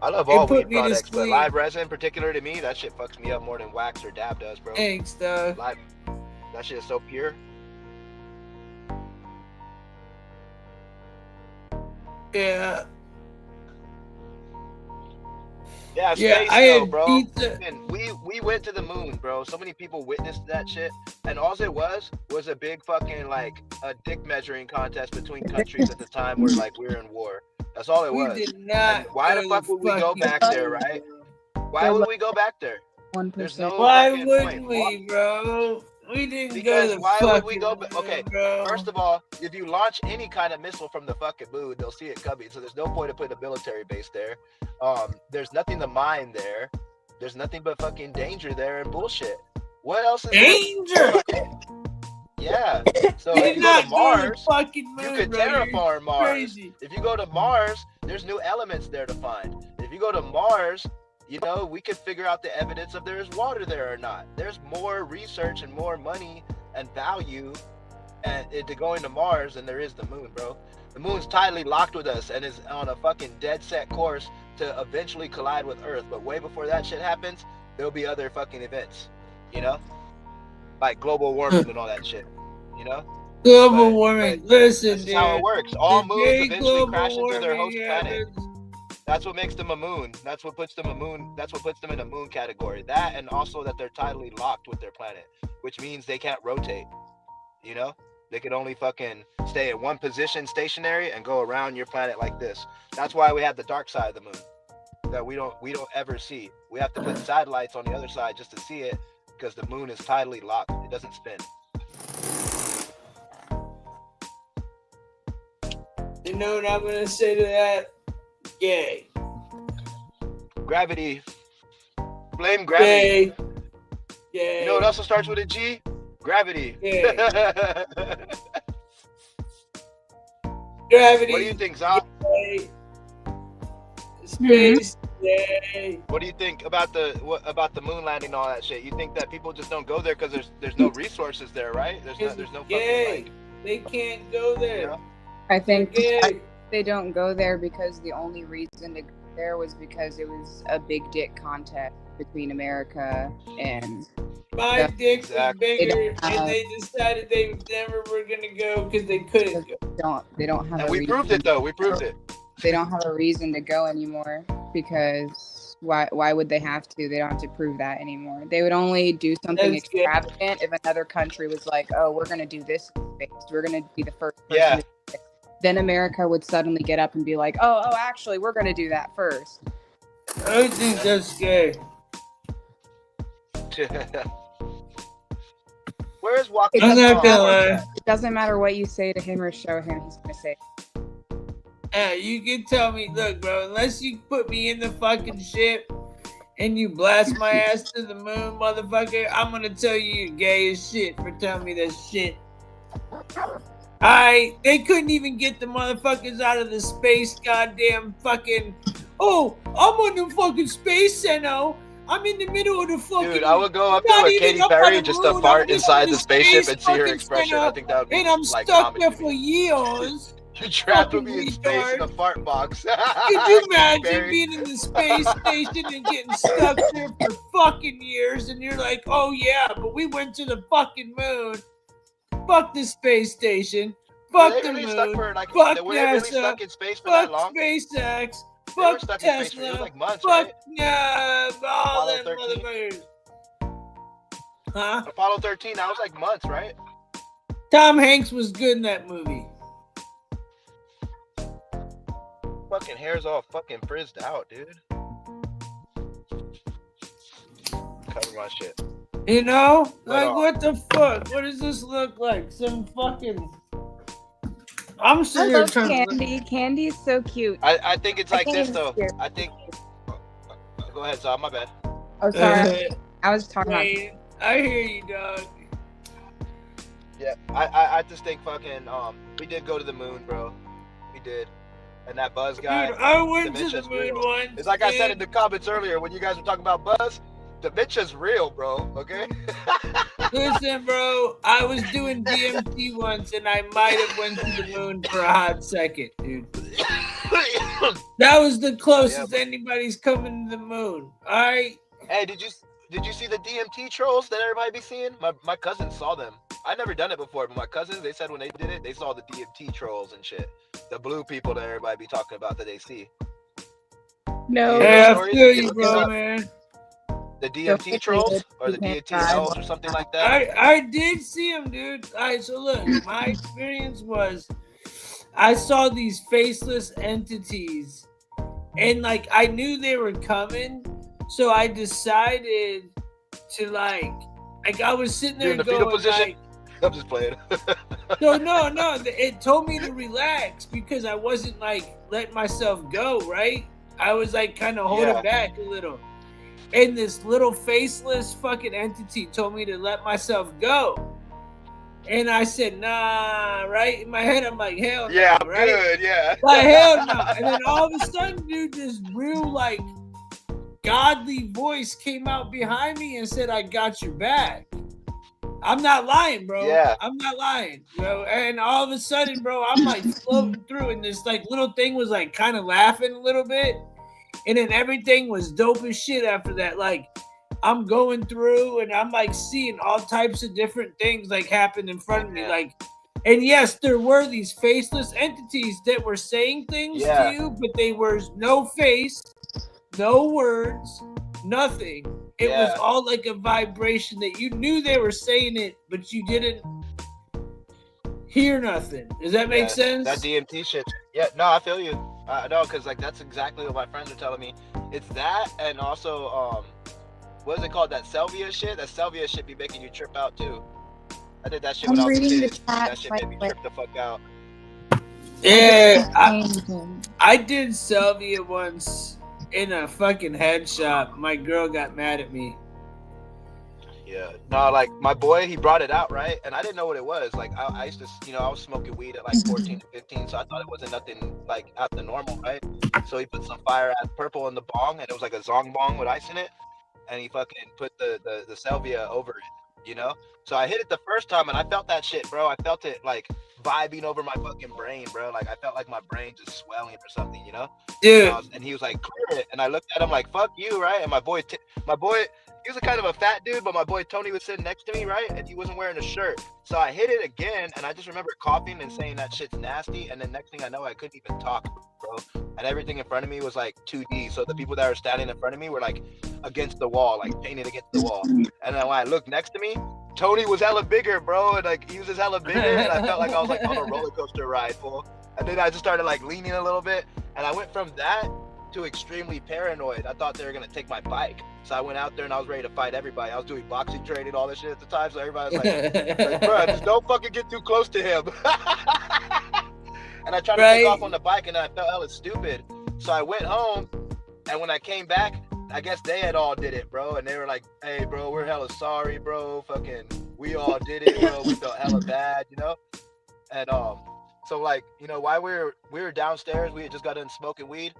I love It all put weed me to products, but sleep. live resin in particular to me, that shit fucks me up more than wax or dab does, bro. Thanks, dog. Live, that shit is so pure. Yeah. Yeah, Yeah, space I though, had bro. pizza. And we went to the moon, bro. So many people witnessed that shit, and all it was a big fucking like a dick measuring contest between countries at the time where like we were in war. That's all it We was. did not. And why the go fuck to would we go fucking back there, moon, right? bro. Why would we go back there? 1%. There's no Why fucking wouldn't point. we, bro? We didn't Because go to the why would we fucking go back? moon, Okay, bro. first of all, if you launch any kind of missile from the fucking moon, they'll see it coming. So there's no point to put a military base there. There's nothing to mine there. There's nothing but fucking danger there and bullshit. What else is danger? Yeah. So We if did you go not to go to the Mars, fucking moon, you could bro. You're terraform Mars. crazy. If you go to Mars, there's new elements there to find. If you go to Mars, you know, we could figure out the evidence of there's water there or not. There's more research and more money and value into going to Mars than there is the moon, bro. The moon's tightly locked with us and is on a fucking dead set course to eventually collide with Earth. But way before that shit happens, there'll be other fucking events, you know? Like global warming and all that shit, you know? Global warming. Listen, That's dude. just how it works. All The moons day eventually global crash into their host warming planet. happens. That's what makes them a moon. That's what puts them a moon. That's what puts them in a moon category. That and also that they're tidally locked with their planet, which means they can't rotate. You know, they can only fucking stay in one position stationary and go around your planet like this. That's why we have the dark side of the moon that we don't ever see. We have to put satellites on the other side just to see it because the moon is tidally locked. It doesn't spin. You know what I'm gonna say to that? Gay. Gravity. Blame gravity. Gay. You know what also starts with a G? Gravity. Gay. Gravity. What do you think, Zah? Gay. Space. Gay. What do you think about the moon landing and all that shit? You think that people just don't go there because there's no resources there, right? There's no fucking Gay. like, They can't go there. you know? I think Gay. they don't go there because the only reason to go there was because it was a big dick contest between America and My dick was Exactly. bigger, and they decided they never were gonna go because they couldn't go. They don't have And a we reason. proved it though. We proved it. They don't have a reason to go anymore because why would they have to? They don't have to prove that anymore. They would only do something That's good. extravagant if another country was like, oh, we're gonna do this in space. We're gonna be the first person Yeah. to do this. Then America would suddenly get up and be like, oh, actually, we're gonna do that first. I think that's gay. Where's Walker? I'm not gonna lie. It doesn't matter what you say to him or show him, he's gonna say. You can tell me, look, bro, unless you put me in the fucking ship and you blast my ass to the moon, motherfucker, I'm gonna tell you you're gay as shit for telling me that shit. They couldn't even get the motherfuckers out of the space, goddamn fucking. Oh, I'm on the fucking space center. I'm in the middle of the fucking. Dude, I would go up I'm not there with even Katy up on Perry the just to moon, fart I'm just inside on the spaceship space and see her fucking expression. center, I think that would be and I'm like stuck comedy there to for me. years. Trapped with me in space in a fart box. Could you imagine being in the space station and getting stuck there for fucking years and you're like, oh yeah, but we went to the fucking moon. Fuck the space station. Fuck the moon. Fuck Were they really NASA. stuck in space for Fuck that long? SpaceX. They weren't Fuck stuck in space for, Tesla. it was like months, fuck right? all them 13? motherfuckers. Huh? Apollo 13, that was like months, right? Tom Hanks was good in that movie. Fucking hair's all fucking frizzed out, dude. Cover my shit. You know? But, Like, what the fuck? What does this look like? Some fucking... I'm I sitting here love trying to... Candy. Candy is so cute. I think it's like this, it's though. cute. I think... Go ahead, Zah, my bad. Oh, sorry. I was talking about... Wait, I hear you, dog. Yeah, I just think fucking, we did go to the moon, bro. We did. And that Buzz guy. Dude, I went to the dementia's moon real. once. It's like I said in dude. the comments earlier when you guys were talking about Buzz. Dementia's real, bro. Okay? Listen, bro, I was doing DMT once, and I might have went to the moon for a hot second, dude. That was the closest anybody's coming to the moon. All right. Hey, did you see the DMT trolls that everybody be seeing? My cousins saw them. I never done it before, but my cousins, they said when they did it, they saw the DMT trolls and shit. The blue people that everybody be talking about that they see. No. Yeah, I feel you, bro, man. The DMT trolls or the DMT elves or something like that. I did see him, dude. All right, so look, my experience was I saw these faceless entities, and like I knew they were coming, so I decided to like I was sitting there You're in the fetal going position? like, I'm just playing. no, it told me to relax because I wasn't like letting myself go, right? I was like kind of holding back a little. And this little faceless fucking entity told me to let myself go. And I said, nah, right? In my head, I'm like, hell no, Yeah, I'm right? good, yeah. Like, hell no. And then all of a sudden, dude, this real, like, godly voice came out behind me and said, I got your back. I'm not lying, bro. Yeah. I'm not lying, bro. And all of a sudden, bro, I'm like floating through, and this like little thing was like kind of laughing a little bit. And then everything was dope as shit after that. Like, I'm going through and I'm like seeing all types of different things like happen in front of me. Like, and yes, there were these faceless entities that were saying things to you, but they were no face, no words, nothing. It was all like a vibration that you knew they were saying it, but you didn't hear nothing. Does that make sense? That DMT shit. Yeah, no, I feel you. No, because like that's exactly what my friends are telling me. It's that, and also what is it called? That salvia shit. That salvia shit be making you trip out too. I did that shit when I was a kid. That shit made me trip the fuck out. Yeah, I did salvia once in a fucking head shop. My girl got mad at me. Yeah, no, like my boy, he brought it out, right? And I didn't know what it was. Like I used to, I was smoking weed at like 14 to 15, so I thought it wasn't nothing like out the normal, right? So he put some fire ass purple in the bong, and it was like a zong bong with ice in it, and he fucking put the salvia over it, you know? So I hit it the first time, and I felt that shit, bro. I felt it like vibing over my fucking brain, bro. Like I felt like my brain just swelling or something, you know? Dude. And he was like, clear it, and I looked at him like, fuck you, right? And my boy. He was a kind of a fat dude, but my boy Tony was sitting next to me, right? And he wasn't wearing a shirt. So I hit it again, and I just remember coughing and saying that shit's nasty. And then next thing I know, I couldn't even talk, bro. And everything in front of me was like 2D. So the people that were standing in front of me were like against the wall, like painted against the wall. And then when I looked next to me, Tony was hella bigger, bro. And like he was just hella bigger. And I felt like I was like on a roller coaster ride, fool. And then I just started like leaning a little bit. And I went from that to extremely paranoid. I thought they were gonna take my bike. So I went out there and I was ready to fight everybody. I was doing boxing training, all this shit at the time. So everybody was like bro, just don't fucking get too close to him. And I tried to take off on the bike and I felt hella stupid. So I went home, and when I came back, I guess they had all did it, bro. And they were like, hey, bro, we're hella sorry, bro. Fucking, we all did it, bro. We felt hella bad, you know? And so like, while we were downstairs, we had just got done smoking weed,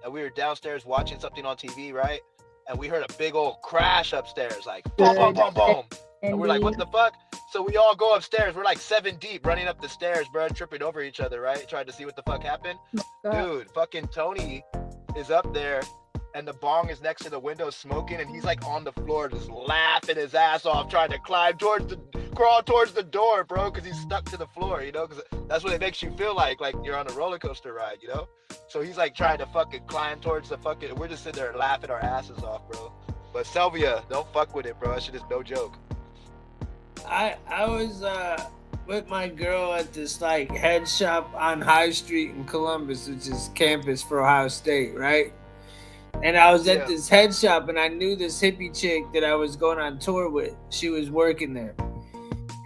and we were downstairs watching something on TV, right? And we heard a big old crash upstairs, like boom, boom, boom, boom. And we're like, what the fuck? So we all go upstairs. We're like 7 deep running up the stairs, bro, tripping over each other, right? Trying to see what the fuck happened. Dude, fucking Tony is up there and the bong is next to the window smoking and he's like on the floor just laughing his ass off trying to crawl towards the door, bro, because he's stuck to the floor, you know, because that's what it makes you feel like you're on a roller coaster ride, you know? So he's like trying to fucking climb towards the fucking, we're just sitting there laughing our asses off, bro. But Sylvia, don't fuck with it, bro. That shit is no joke. I was with my girl at this like head shop on High Street in Columbus, which is campus for Ohio State, right? And I was at this head shop and I knew this hippie chick that I was going on tour with. She was working there.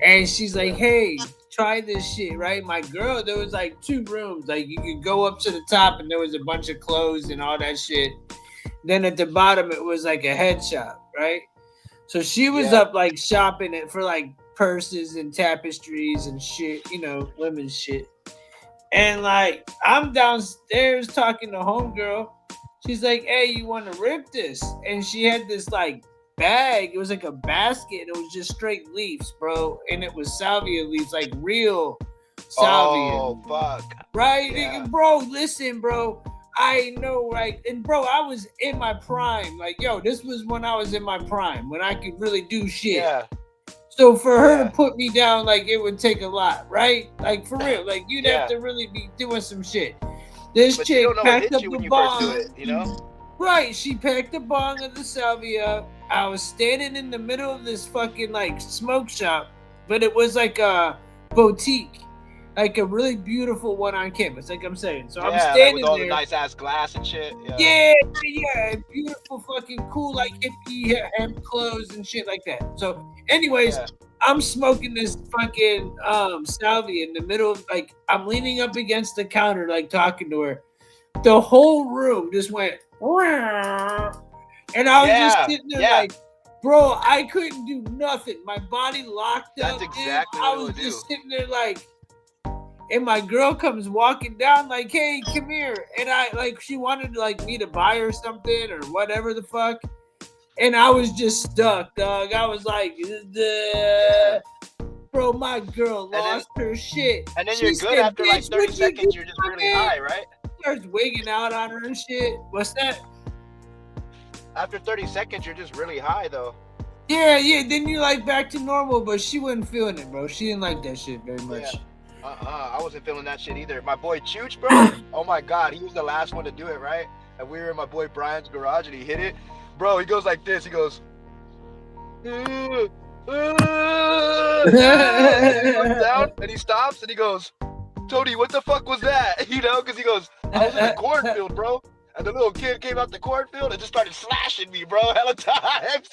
And she's like, hey, try this shit, right? My girl, there was like 2 rooms. Like you could go up to the top and there was a bunch of clothes and all that shit. Then at the bottom, it was like a head shop, right? So she was up like shopping it for like purses and tapestries and shit, you know, women's shit. And like I'm downstairs talking to homegirl. She's like, hey, you want to rip this? And she had this like bag. It was like a basket. And it was just straight leaves, bro. And it was salvia leaves, like real salvia. Oh, fuck. Right? Yeah. Bro, listen, bro. I know, right? And bro, I was in my prime. Like, yo, this was when I was in my prime, when I could really do shit. Yeah. So for her to put me down, like, it would take a lot, right? Like, for real. Like, you'd Yeah. have to really be doing some shit. This But chick you don't know what packed hits up you the when you first do bong. it, you know? Right, she packed the bong of the salvia. I was standing in the middle of this fucking, like, smoke shop, but it was like a boutique. Like a really beautiful one on campus, like I'm saying. So I'm Like standing with all there. the nice ass glass and shit. Yeah, beautiful, fucking cool, like hippie hemp clothes and shit like that. So, anyways, I'm smoking this fucking salvia in the middle of, like, I'm leaning up against the counter, like talking to her. The whole room just went, and I was just sitting there like, bro, I couldn't do nothing. My body locked up. That's exactly I what it was would just do. sitting there like. And my girl comes walking down like, hey, come here. And I, like, she wanted, like, me to buy her something or whatever the fuck. And I was just stuck, dog. I was like, bro, my girl lost her shit. And then She you're good said, after like "Bitch, 30 what'd you seconds, do, you're just really man?" high, right? Starts wigging out on her and shit. What's that? After 30 seconds, you're just really high, though. Yeah. Then you're, like, back to normal, but she wasn't feeling it, bro. She didn't like that shit very much. I wasn't feeling that shit either. My boy Chooch, bro. Oh my god, he was the last one to do it, right? And we were in my boy Brian's garage, and he hit it. Bro, he goes like this. He goes. And he comes down, and he stops, and he goes, Tony, what the fuck was that? You know, because he goes, I was in the cornfield, bro. And the little kid came out the cornfield and just started slashing me, bro, hella times.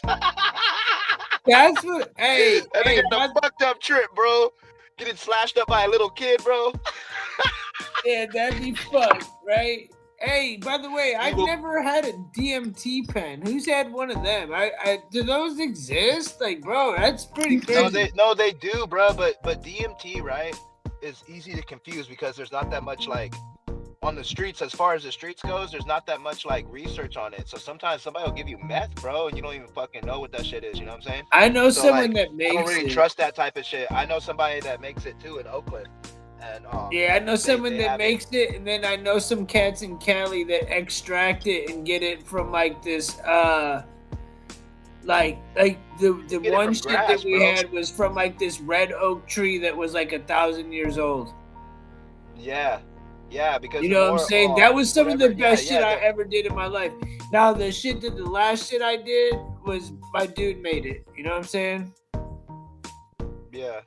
That's what, hey, and I get the fucked up trip, bro. Getting slashed up by a little kid, bro. Yeah, that'd be fucked, right? Hey, by the way, I've never had a DMT pen. Who's had one of them? Do those exist? Like, bro, that's pretty crazy. No, they do, bro. But DMT, right, is easy to confuse because there's not that much like on the streets. As far as the streets goes, there's not that much like research on it. So sometimes somebody will give you meth, bro, and you don't even fucking know what that shit is. You know what I'm saying? I know So, someone like, that makes I don't really it. trust that type of shit. I know somebody that makes it too in Oakland. And Yeah, I know someone they that have makes it, and then I know some cats in Cali that extract it and get it from like this, like the it one from shit grass, that we bro. had was from like this red oak tree that was like 1,000 years old. Yeah, because You know what I'm more, saying? That was some of the whatever- best shit I ever did in my life. Now the last shit I did was my dude made it. You know what I'm saying? Yeah.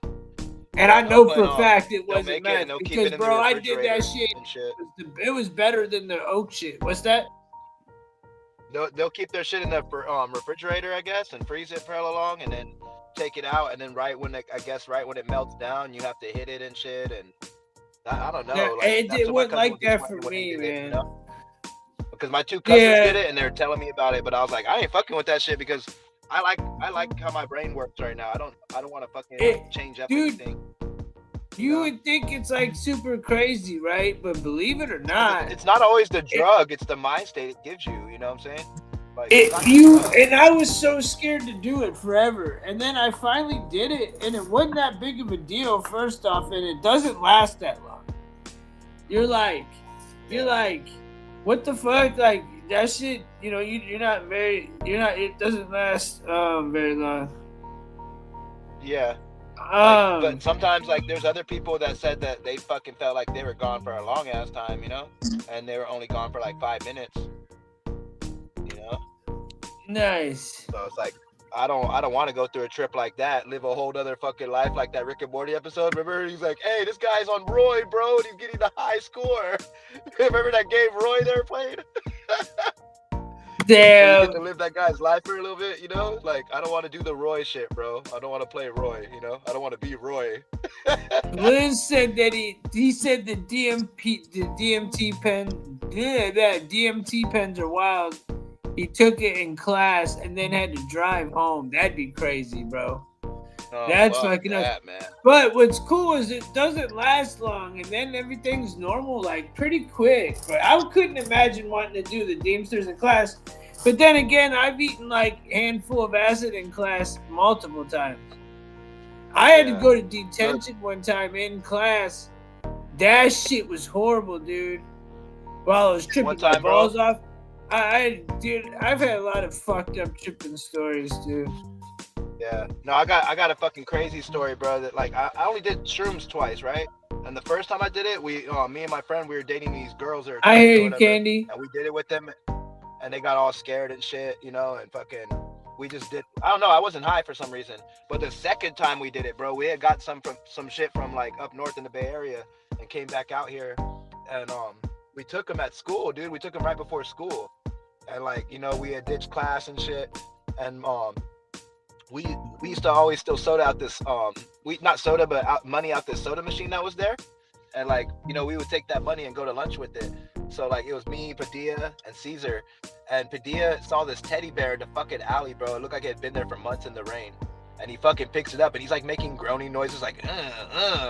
And I know for a But, fact it they'll wasn't make it meth and they'll keep because, it in the bro, I did that refrigerator shit. and shit. It was better than the oak shit. What's that? They'll keep their shit in the refrigerator, I guess, and freeze it for hella long, and then take it out, and then right when it melts down, you have to hit it and shit, and I don't know. Yeah, like, it that's what my wasn't cousin like was that explaining for when he me, did it, man. you know? Because my two cousins Yeah. did it, and they're telling me about it, but I was like, I ain't fucking with that shit because I like how my brain works right now. I don't want to fucking change up dude, anything. You would think it's like super crazy, right? But believe it or not, It's not always the drug; it's the mind state it gives you. You know what I'm saying? Like, And I was so scared to do it forever, and then I finally did it, and it wasn't that big of a deal. First off, and it doesn't last that long. You're like, what the fuck? Like that shit. You know, you're not. It doesn't last very long. Yeah. But sometimes, like, there's other people that said that they fucking felt like they were gone for a long ass time, you know, and they were only gone for like 5 minutes. You know. Nice. So it's like, I don't want to go through a trip like that, live a whole other fucking life like that Rick and Morty episode. Remember, he's like, hey, this guy's on Roy, bro, and he's getting the high score. Remember that game Roy there played? Damn. You get to live that guy's life for a little bit, you know? Like, I don't want to do the Roy shit, bro. I don't want to play Roy, you know? I don't want to be Roy. Liz said that he said the DMT pens are wild. He took it in class and then had to drive home. That'd be crazy, bro. Oh, That's fuck fucking that, up. man. But what's cool is it doesn't last long, and then everything's normal, like pretty quick. But I couldn't imagine wanting to do the Deemsters in class. But then again, I've eaten like a handful of acid in class multiple times. I had to go to detention one time in class. That shit was horrible, dude. While I was tripping my balls off. Dude, I've had a lot of fucked up tripping stories, dude. Yeah. No, I got a fucking crazy story, bro. That like I only did shrooms twice, right? And the first time I did it, me and my friend, we were dating these girls. That were I hear you, Candy. And we did it with them, and they got all scared and shit, you know, and fucking. We just did. I don't know. I wasn't high for some reason. But the second time we did it, bro, we had got some shit from like up north in the Bay Area, and came back out here, and we took them at school, dude. We took them right before school. And like, you know, we had ditched class and shit, and we used to always steal soda out this money out this soda machine that was there, and like, you know, we would take that money and go to lunch with it. So like, it was me, Padilla, and Caesar, and Padilla saw this teddy bear in the fucking alley, bro. It looked like it had been there for months in the rain, and he fucking picks it up, and he's like making groaning noises, like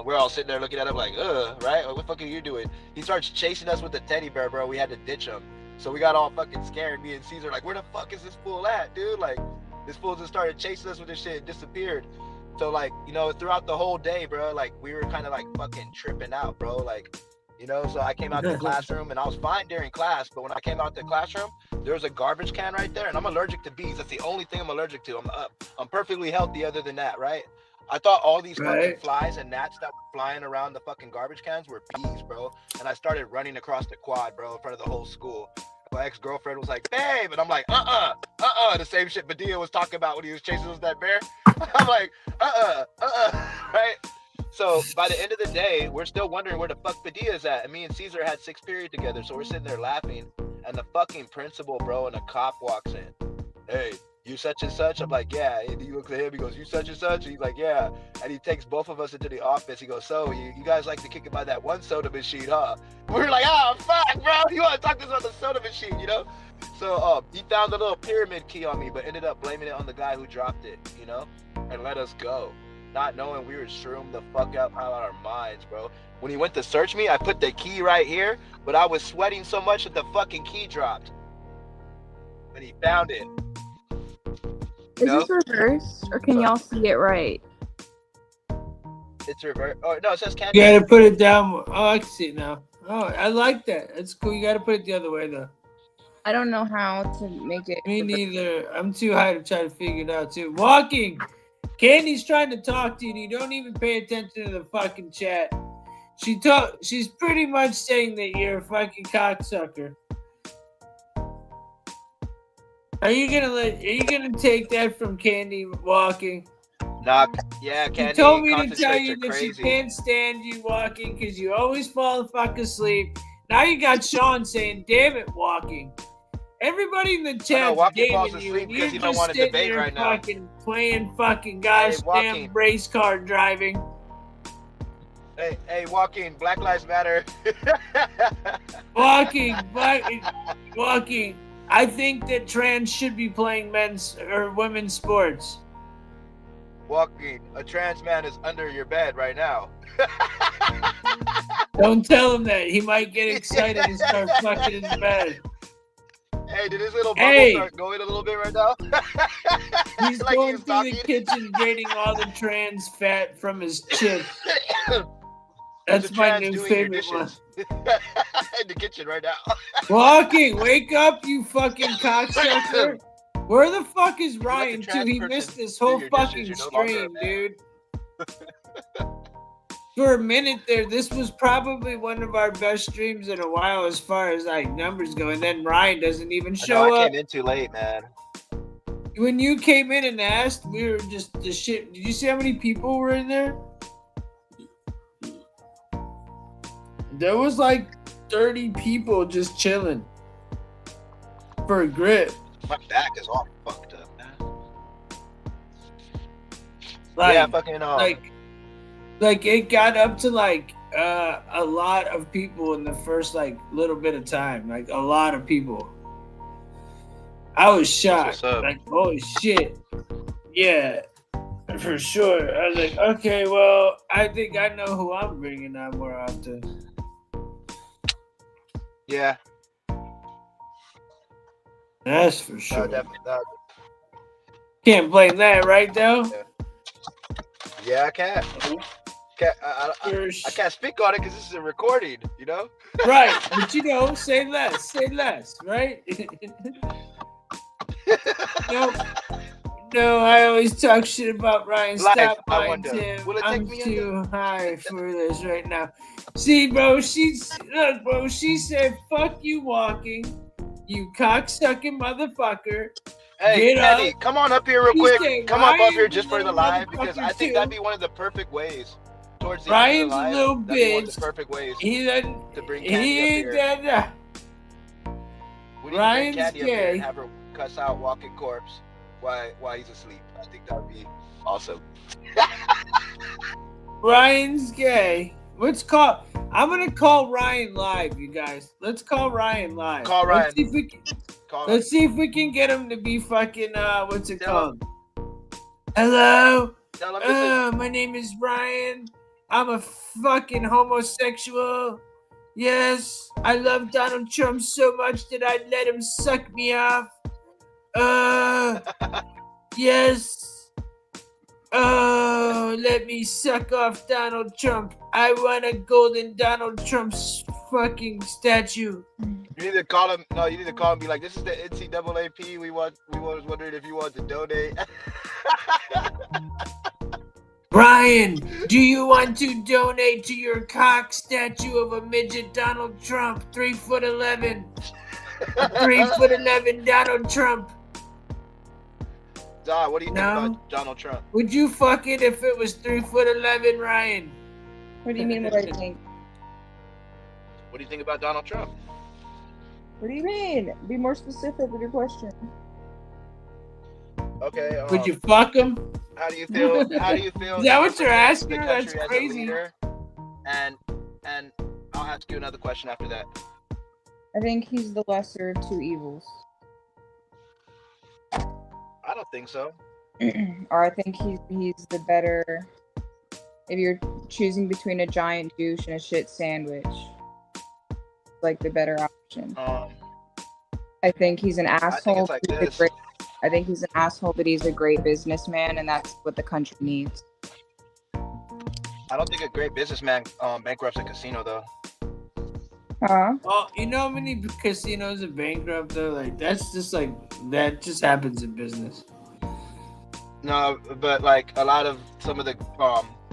We're all sitting there looking at him like right, like, what the fuck are you doing? He starts chasing us with the teddy bear, bro. We had to ditch him. So we got all fucking scared. Me and Caesar like, where the fuck is this fool at, dude? Like, this fool just started chasing us with this shit and disappeared. So like, you know, throughout the whole day, bro, like we were kind of like fucking tripping out, bro. Like, you know, so I came out the classroom and I was fine during class, but when I came out the classroom, there was a garbage can right there, and I'm allergic to bees. That's the only thing I'm allergic to. I'm perfectly healthy other than that, right? I thought all these fucking flies and gnats that were flying around the fucking garbage cans were bees, bro. And I started running across the quad, bro, in front of the whole school. My ex-girlfriend was like, babe, and I'm like, the same shit Padilla was talking about when he was chasing us that bear. I'm like, right? So by the end of the day, we're still wondering where the fuck Padilla's at. And me and Caesar had 6th period together, so we're sitting there laughing, and the fucking principal, bro, and a cop walks in. Hey, you such and such? I'm like, yeah. And he looks at him, he goes, you such and such? And he's like, yeah. And he takes both of us into the office. He goes, so you guys like to kick it by that one soda machine, huh? We're like, oh, fuck, bro. You want to talk to us about the soda machine, you know? So he found the little pyramid key on me, but ended up blaming it on the guy who dropped it, you know? And let us go. Not knowing we were shroomed the fuck out of our minds, bro. When he went to search me, I put the key right here, but I was sweating so much that the fucking key dropped. When he found it. Is this reversed, or can y'all see it right? It's reversed. Oh, no, it says candy. You gotta put it down. Oh, I can see it now. Oh, I like that. That's cool. You gotta put it the other way, though. I don't know how to make it. Me neither. I'm too high to try to figure it out, too. Walking. Candy's trying to talk to you, and you don't even pay attention to the fucking chat. She's pretty much saying that you're a fucking cocksucker. Are you gonna take that from Candy Walking? Nah, yeah, Candy. She told me to tell you that she can't stand you Walking because you always fall the fuck asleep. Now you got Sean saying, "Damn it, Walking." Everybody in the chat's gaming you, and you're just sitting there fucking playing fucking goddamn race car driving. Hey, Walking, Black Lives Matter. Walking. I think that trans should be playing men's or women's sports. Walking, a trans man is under your bed right now. Don't tell him that. He might get excited and start fucking in the bed. Hey, did his little bubble Hey. start going a little bit right now? He's Like going he's through the kitchen, draining all the trans fat from his chips. That's There's a my trans new doing your favorite one. dishes in the kitchen right now. Walking, wake up, you fucking cocksucker. Where the fuck is Ryan, too? He missed this whole fucking stream, dude. For a minute there, this was probably one of our best streams in a while as far as like numbers go, and then Ryan doesn't even I show know, I up. came in too late, man. When you came in and asked, we were just the shit. Did you see how many people were in there? There was like 30 people just chilling for a grip. My back is all fucked up, man. Like, yeah, fucking like it got up to like a lot of people in the first like little bit of time, like a lot of people. I was shocked, like holy shit, yeah, for sure. I was like, okay, well, I think I know who I'm bringing on more often. Yeah, That's for sure. definitely. Can't blame that, right, though? Yeah, I can't. I can't speak on it because this is a recording, you know? Right, but you know, say less, right? No, I always talk shit about Ryan. Life, Stop I lying, wonder, Tim. will it I'm take me too high for this right now. See, bro, she said, fuck you walking, you cocksucking motherfucker. Hey, Get Kenny, up. come on up here real He quick. said, Come up Ryan's here a just for the little live because I motherfucker, think too. that'd be one of the perfect ways. Towards the Ryan's end of a the little live, that'd be one of bitch. the perfect ways He doesn't. to bring Candy up here. We need to Ryan's bring Candy up here gay. and have her cuss out walking corpse while he's asleep. I think that would be awesome. Ryan's gay. I'm gonna call Ryan live, you guys. Let's call Ryan live. Call Ryan. Let's see if we can get him to be fucking what's it called? Hello? My name is Ryan. I'm a fucking homosexual. Yes, I love Donald Trump so much that I'd let him suck me off. Yes. Oh, let me suck off Donald Trump. I want a golden Donald Trump fucking statue. You need to call him. No, you need to call him and be like, this is the NCAAP. We was wondering if you want to donate. Brian, do you want to donate to your cock statue of a midget Donald Trump, 3'11"? 3'11" Donald Trump. Don, what do you think about Donald Trump? Would you fuck it if it was 3'11", Ryan? What do you mean what I think? What do you think about Donald Trump? What do you mean? Be more specific with your question. Okay. Would you fuck him? How do you feel? How do you feel? Is that what you're asking? the That's country as a crazy. leader? And I'll ask you another question after that. I think he's the lesser of two evils. I don't think so. Or I think he's the better. If you're choosing between a giant douche and a shit sandwich, like the better option. I think he's an asshole. like but he's a this. great- I think he's an asshole, but he's a great businessman, and that's what the country needs. I don't think a great businessman bankrupts a casino though. Well, you know how many casinos are bankrupt though? Like that's just like that just happens in business. No, but like a lot of some of the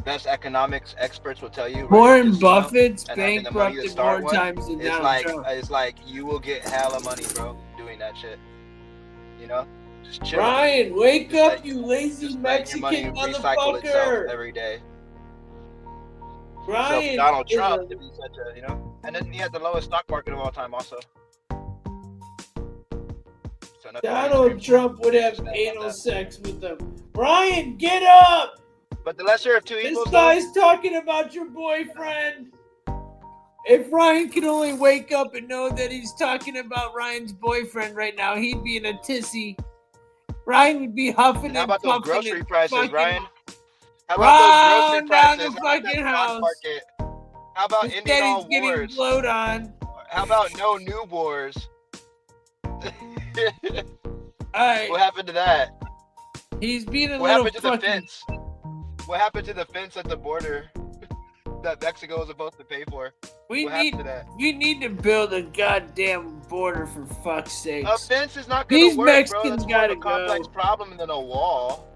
best economics experts will tell you. Warren casino Buffett's and having the money to bankrupted start more one, times than it's Donald like Trump. it's like you will get hella money, bro, doing that shit. You know, just chill. Ryan, wake Just up, let- you lazy just let your money Mexican recycle itself motherfucker! every day. So Ryan, for Donald is Trump a- to be such a, you know, and then he had the lowest stock market of all time, also. So nothing Donald Trump would have anal sex with them. Ryan, get up! But the lesser of two This evils. guy's talking about your boyfriend. If Ryan could only wake up and know that he's talking about Ryan's boyfriend right now, he'd be in a tissy. Ryan would be huffing And how and about those puffing grocery and prices, fucking Ryan? How about those grocery round down prices? the How about that fucking stock house. market? How about ending Instead, all he's getting wars? blowed on. How about no new wars? What happened to that? He's being a What little happened to the fucking. fence? What happened to the fence at the border that Mexico was supposed to pay for? We What need happened to that? we need to build a goddamn border for fuck's sake. A fence is not gonna These work, bro. Mexicans That's more of gotta a complex go. problem than a wall.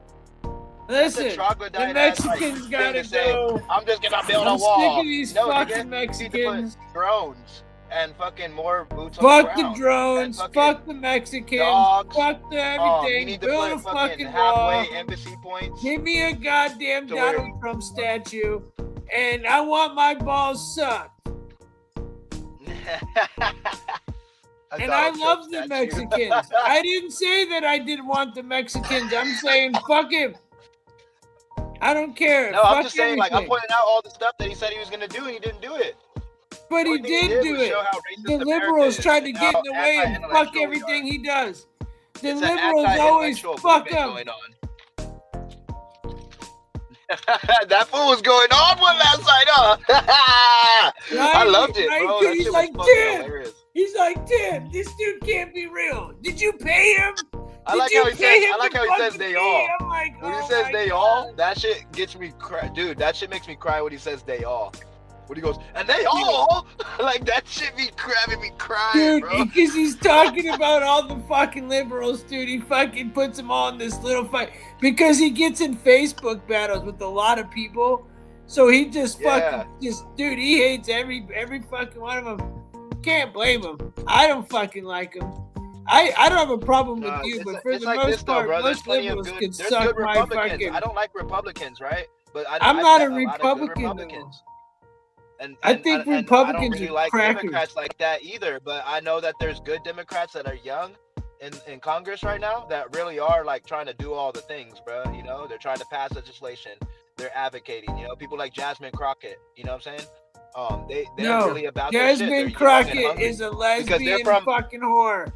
Listen, That's a troglodyte the Mexicans thing gotta to say, go. I'm just gonna build a I'm wall. sick of these No, fucking nigga, Mexicans. you need to put drones and fucking more boots on Fuck the the ground. drones. And Fuck the Mexicans. dogs. Fuck the You everything. need to Build a put fucking fucking halfway wall. embassy points. Give me a goddamn to where- Donald Trump statue, and I want my balls sucked. And I love the Mexicans. I didn't say that I didn't want the Mexicans. I'm saying fuck him. I don't care. No, fuck I'm just saying, everything. like, I'm pointing out all the stuff that he said he was gonna do, and he didn't do it. But he only thing he did did do was it. show how racist The America liberals is tried to and get how in the way and fuck anti-intellectual we everything he does. The It's an liberals always anti-intellectual fuck movement up. going on. That fool was going on one last night, huh? I loved it, bro. That He's shit like, was fucking Tim. hilarious. He's like, Tim, this dude can't be real. Did you pay him? I like how he says they all. I'm like, When he oh says my they God. all, that shit gets me dude, that shit makes me cry when he says they all. When he goes, and they all, like that shit be having me crying, Dude, bro. because he's talking about all the fucking liberals, dude. He fucking puts them all in this little fight. Because he gets in Facebook battles with a lot of people. So he just fucking, dude, he hates every fucking one of them. Can't blame him. I don't fucking like him. I don't have a problem with you, but for the like most this, though, part, bro. There's most plenty of liberals good. can There's suck good my Republicans. fucking... I don't like Republicans, right? But I'm I've not a met lot of good Republican, though. Republicans. And I think and I Republicans don't really are like crackers. Democrats like that either. But I know that there's good Democrats that are young in Congress right now that really are like trying to do all the things, bro. You know, they're trying to pass legislation. They're advocating. You know, people like Jasmine Crockett. You know what I'm saying? They're No, really about their shit. They're Jasmine young and Crockett hungry is a because they're lesbian from. fucking whore.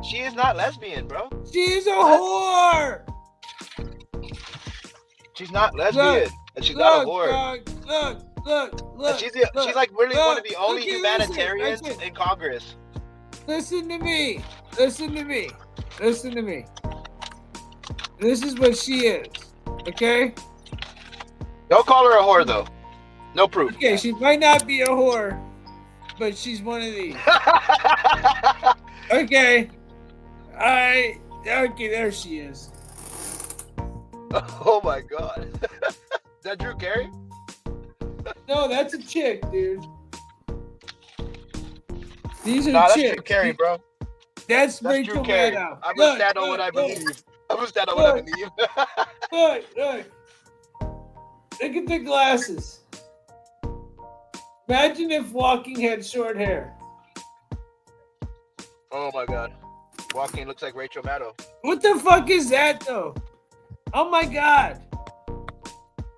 She is not lesbian, bro. She is a whore. She's not lesbian, and she's not a whore. Look. And she's like really one of the only okay, humanitarians listen. in Congress. Listen to me. This is what she is. Okay? Don't call her a whore though. No proof. Okay, she might not be a whore, but she's one of these. Okay. Okay, there she is. Oh my god. Is that Drew Carey? No, that's a chick, dude. These are Nah, that's chicks. Drew Carey, bro. That's Drew Rachel Carey. Maddow. I'm gonna stand on what I believe. I'm gonna stand on what I believe. Look. Look at the glasses. Imagine if Walking had short hair. Oh my god. Walking looks like Rachel Maddow. What the fuck is that, though? Oh my god.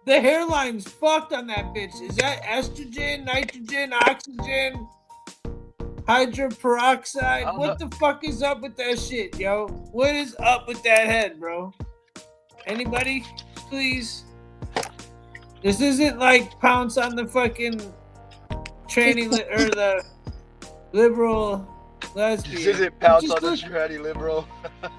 The hairline's fucked on that bitch. Is that estrogen, nitrogen, oxygen, hydroperoxide? What the fuck is up with that shit, yo? What is up with that head, bro? Anybody? Please? This isn't like pounce on the fucking tranny or the liberal lesbian. This isn't pounce Just on the look- tranny liberal.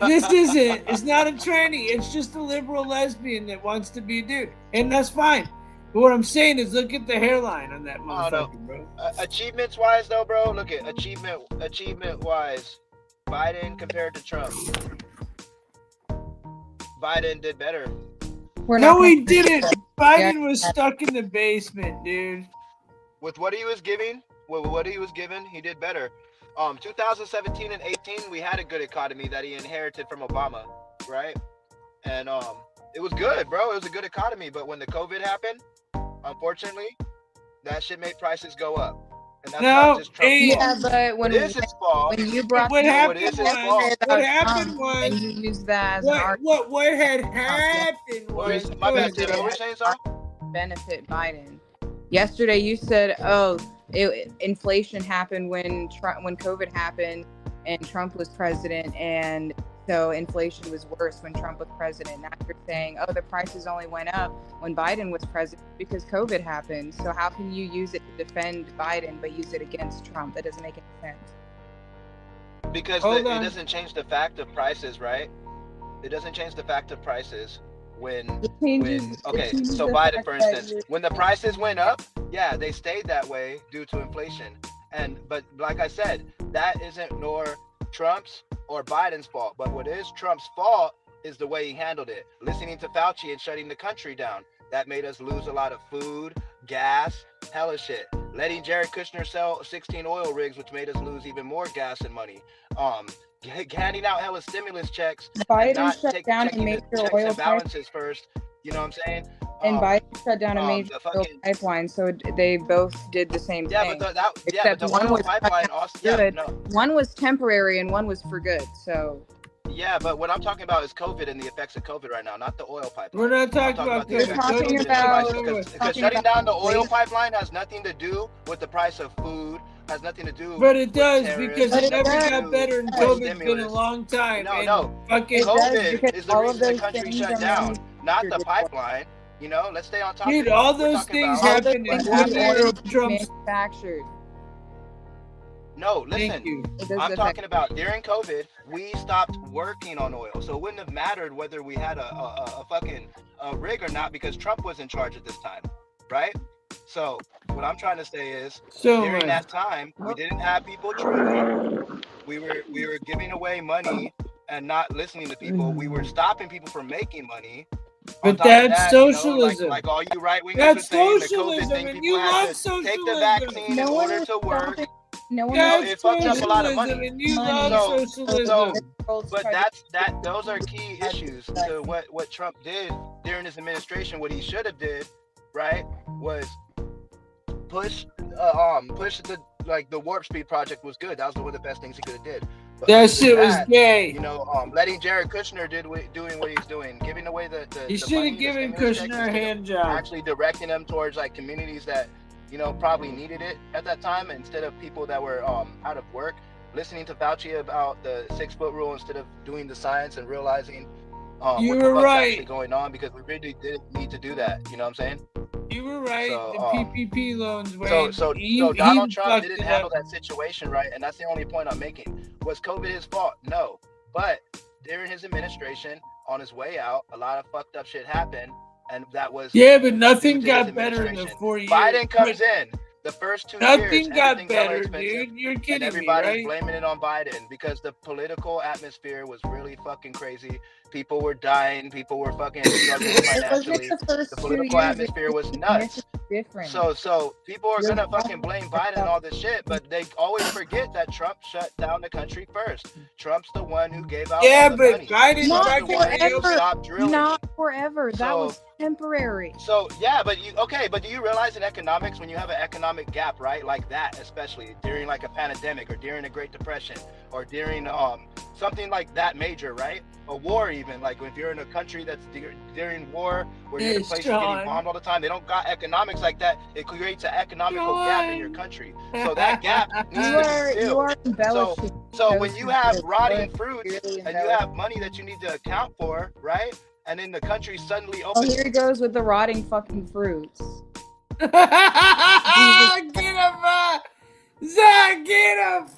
This isn't. It's not a tranny. It's just a liberal lesbian that wants to be a dude. And that's fine. But what I'm saying is look at the hairline on that motherfucker, bro. Achievements wise though, bro, look at achievement wise. Biden compared to Trump. Biden did better. No, he didn't. Biden was stuck in the basement, dude. With what he was giving, he did better. 2017 and 18, we had a good economy that he inherited from Obama, right? And it was good, bro. It was a good economy. But when the COVID happened, unfortunately, that shit made prices go up. And that's not just Trump's fault. but when it is his fault. when you brought What up happened it is his was, fault. what happened was, and you used that as an argument, what had happened was, My bad, Tim. What were you saying, Sal? benefit Biden. Yesterday you said, inflation happened when COVID happened and Trump was president, and so inflation was worse when Trump was president. Now you're saying, the prices only went up when Biden was president because COVID happened. So how can you use it to defend Biden but use it against Trump? That doesn't make any sense. Because it doesn't change the fact of prices, right? It doesn't change the fact of prices when so Biden, for instance, when the prices went up, yeah, they stayed that way due to inflation. But like I said, that isn't nor Trump's or Biden's fault. But what is Trump's fault is the way he handled it. Listening to Fauci and shutting the country down. That made us lose a lot of food, gas, hella shit. Letting Jared Kushner sell 16 oil rigs, which made us lose even more gas and money. Handing out hella stimulus checks. Biden shut down a major checks oil and balances first. You know what I'm saying? And Biden shut down a major oil pipeline, so they both did the same thing. But except the one oil was pipeline also good. One was temporary and one was for good. So. Yeah, but what I'm talking about is COVID and the effects of COVID right now, not the oil pipeline. We're not talking about the because shutting down the oil pipeline has nothing to do with the price of food, has nothing to do. But it does terrorists, because it never got better, and COVID's been a long time. No. Fucking COVID is the reason the country shut down, not the pipeline. You know, let's stay on top. Dude, all those things happened in 1 year of Trump's. Manufactured. No, listen, I'm talking about during COVID, we stopped working on oil. So it wouldn't have mattered whether we had a fucking rig or not because Trump was in charge at this time, right? So what I'm trying to say is during that time, we didn't have people drilling. We were giving away money and not listening to people. We were stopping people from making money. But that's socialism. You know, like all you right wingers were saying, the COVID thing, people had to take the vaccine in order to work. It fucked up a lot of money. And you love socialism. But those are key issues to what Trump did during his administration. What he should have did, right, was push the warp speed project was good. That was one of the best things he could have did. But that shit was gay. You know, letting Jared Kushner doing what he's doing, giving away the he should have given Kushner a hand job. Actually directing them towards like communities that, you know, probably needed it at that time instead of people that were out of work. Listening to Fauci about the 6-foot rule instead of doing the science and realizing what the fuck's actually going on, because we really did need to do that. You know what I'm saying? You were right. The PPP loans were. So Donald Trump didn't handle that situation right, and that's the only point I'm making. Was COVID his fault? No. But during his administration, on his way out, a lot of fucked up shit happened, and that was but nothing got better in the 4 years. Biden comes in. The first 2 years, nothing got better, dude. You're kidding and everybody's me, right? blaming it on Biden because the political atmosphere was really fucking crazy. People were dying. People were fucking struggling financially. The political atmosphere was nuts. So people are gonna fucking blame Biden and all this shit, but they always forget that Trump shut down the country first. Trump's the one who gave out all the money. Biden not forever. Not forever. That was temporary. So yeah, but do you realize in economics, when you have an economic gap, right, like that, especially during like a pandemic or during a Great Depression or during something like that major, right? A war, even like if you're in a country that's during war where your place is getting bombed all the time, they don't got economics like that. It creates an economical gap in your country. So that gap needs to be filled. So when you have rotting fruits and you have money that you need to account for, right? And then the country suddenly opens. Oh, here he goes with the rotting fucking fruits. Get him, Zach, get him!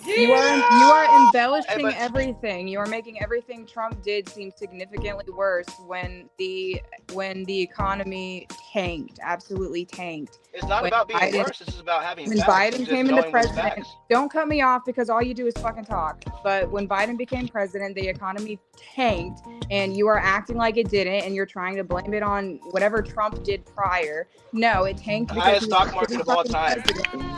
You are embellishing everything. You are making everything Trump did seem significantly worse when the economy tanked, absolutely tanked. It's not about being worse. This is about having when facts. Biden came into president. Don't cut me off because all you do is fucking talk. But when Biden became president, the economy tanked, and you are acting like it didn't, and you're trying to blame it on whatever Trump did prior. No, it tanked because highest stock market of all time.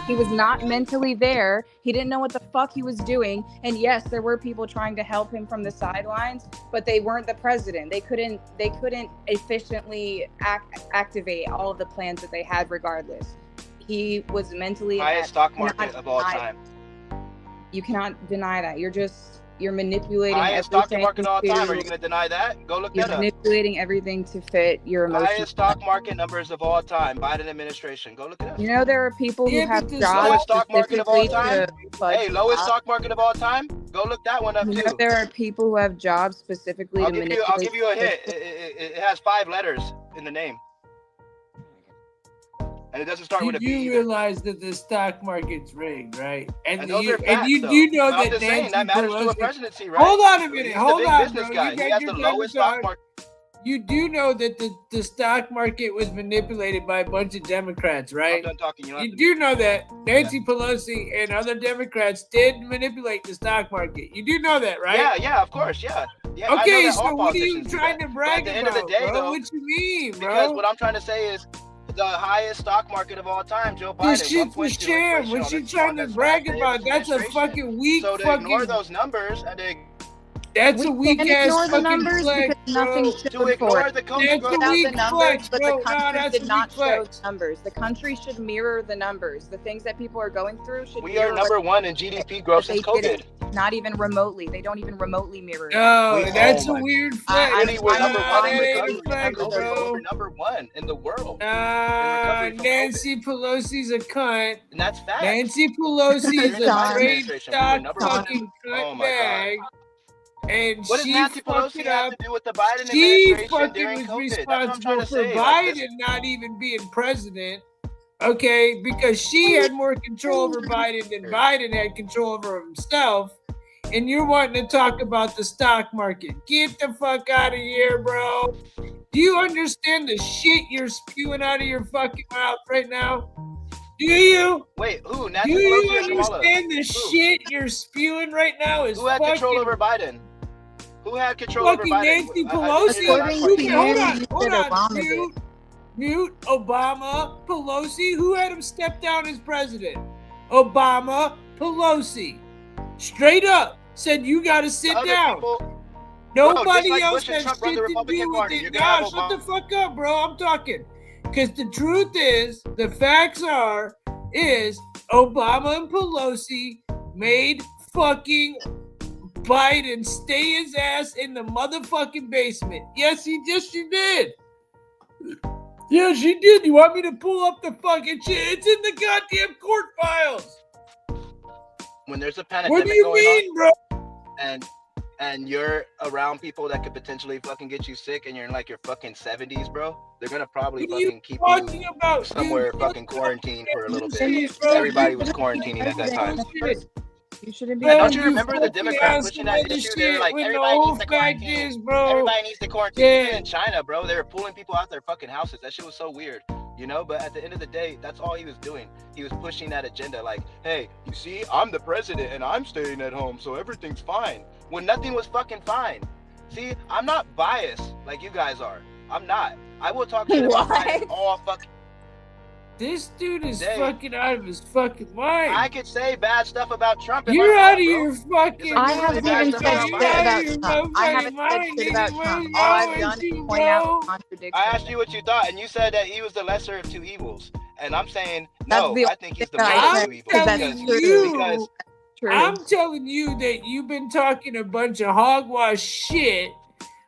He was not mentally there. He didn't know what the fuck he was doing. And yes, there were people trying to help him from the sidelines, but they weren't the president. They couldn't efficiently activate all of the plans that they had regardless. He was mentally highest stock market of all time. You cannot deny that. You're manipulating highest stock market of all time. Are you going to deny that? Go look that up. You're manipulating everything to fit your emotions. Highest stock market numbers of all time. Biden administration. Go look it up. You know there are people who have jobs lowest stock market of all time. Hey, lowest jobs. stock market of all time. Go look that one up too. You know there are people who have jobs specifically to manipulate. I'll give you a hint. It has 5 letters in the name. And it doesn't start You with a B do either. realize that the stock market's rigged, right? And those are and facts, you though. do know But I'm that just saying Nancy that matters to a Pelosi. presidency, right? Hold on a minute. He's the Hold big on, business bro. guy. You He got has your the time to lowest stock talk. market. You do know that the stock market was manipulated by a bunch of Democrats, right? I'm done talking. You do know that Nancy Pelosi and other Democrats did manipulate the stock market. You do know that, right? Yeah, of course, yeah. I know Okay, that all so what are you politicians do trying that. to But at brag the end of the about, day, bro? though, What you mean, bro? because what I'm trying to say is the highest stock market of all time, Joe This Biden, shit's a 1.2 sham. inflation What on you this, trying on to this brag last day of about? his That's a administration. fucking weak So to fucking. ignore those numbers and That's We a weak can't ass ignore the fucking numbers flex, because nothing bro. to showed for ignore it. the We COVID That's growth. a put out weak the numbers, flex, but bro. the No, country that's a did weak not show flex. the numbers. The country should mirror the numbers. The things that people are going through should We mirror are number one in GDP growth since they COVID. didn't. Not even remotely. They don't even remotely mirror it. No, that's oh a my weird flex. Really, we're number Nah, one in that ain't a recovery flex, from COVID, bro. bro. We're number one in the world in recovery from COVID. Nancy Pelosi's a cunt. And that's facts. Nancy Pelosi's During the a Biden straight administration, we were stock number one in. fucking cunt Oh my bag. God. And What does she Nancy fucked Pelosi it have up. to do with the Biden She administration fucking during was COVID? That's what I'm trying responsible to for say. Like this, Biden not even being president. Okay, because she had more control over Biden than Biden had control over himself. And you're wanting to talk about the stock market. Get the fuck out of here, bro. Do you understand the shit you're spewing out of your fucking mouth right now? Do you? wait, who? Do Nancy you Pelosi or Kamala? understand the shit you're spewing right now is Who had control fucking over Biden? Who had control over fucking Biden? Nancy I didn't Pelosi? hear that last part. Hold on. Mute Obama, Pelosi. Who had him step down as president? Obama, Pelosi. Straight up said you got to sit Other down. people- Nobody Bro, just like else Bush and has Trump run shit the to Republican do with Party. it. You're gonna have Nah, shut the Obama. fuck up, bro. I'm talking. Because the truth is, the facts is Obama and Pelosi made fucking Biden stay his ass in the motherfucking basement. Yes, she did. Yeah, she did. You want me to pull up the fucking shit? It's in the goddamn court files. When there's a pandemic What do you going mean, on, bro? and you're around people that could potentially fucking get you sick, and you're in like your fucking 70s, bro, they're gonna probably What are you fucking keep talking you about, somewhere dude? fucking quarantined for a little bit. Shit, bro. Everybody was quarantining at that time. You shouldn't be. And don't Bro, you remember the fucking Democrats ask pushing that another issue? They were shit like, when the everybody whole needs to fact quarantine. is, bro. Everybody needs to quarantine. Yeah. Even in China, bro, they were pulling people out their fucking houses. That shit was so weird, you know? But at the end of the day, that's all he was doing. He was pushing that agenda like, hey, you see, I'm the president and I'm staying at home, so everything's fine. When nothing was fucking fine. See, I'm not biased like you guys are. I'm not. I will talk shit about Biden all fucking. This dude is fucking out of his fucking mind. I could say bad stuff about Trump. You're out of your fucking I mind. haven't even said shit about Trump. I haven't said shit about Trump. All I've done is point out contradictions. I asked you what you thought, and you said that he was the lesser of two evils. And I'm saying, no, I think he's the more of two evils. I'm telling you that you've been talking a bunch of hogwash shit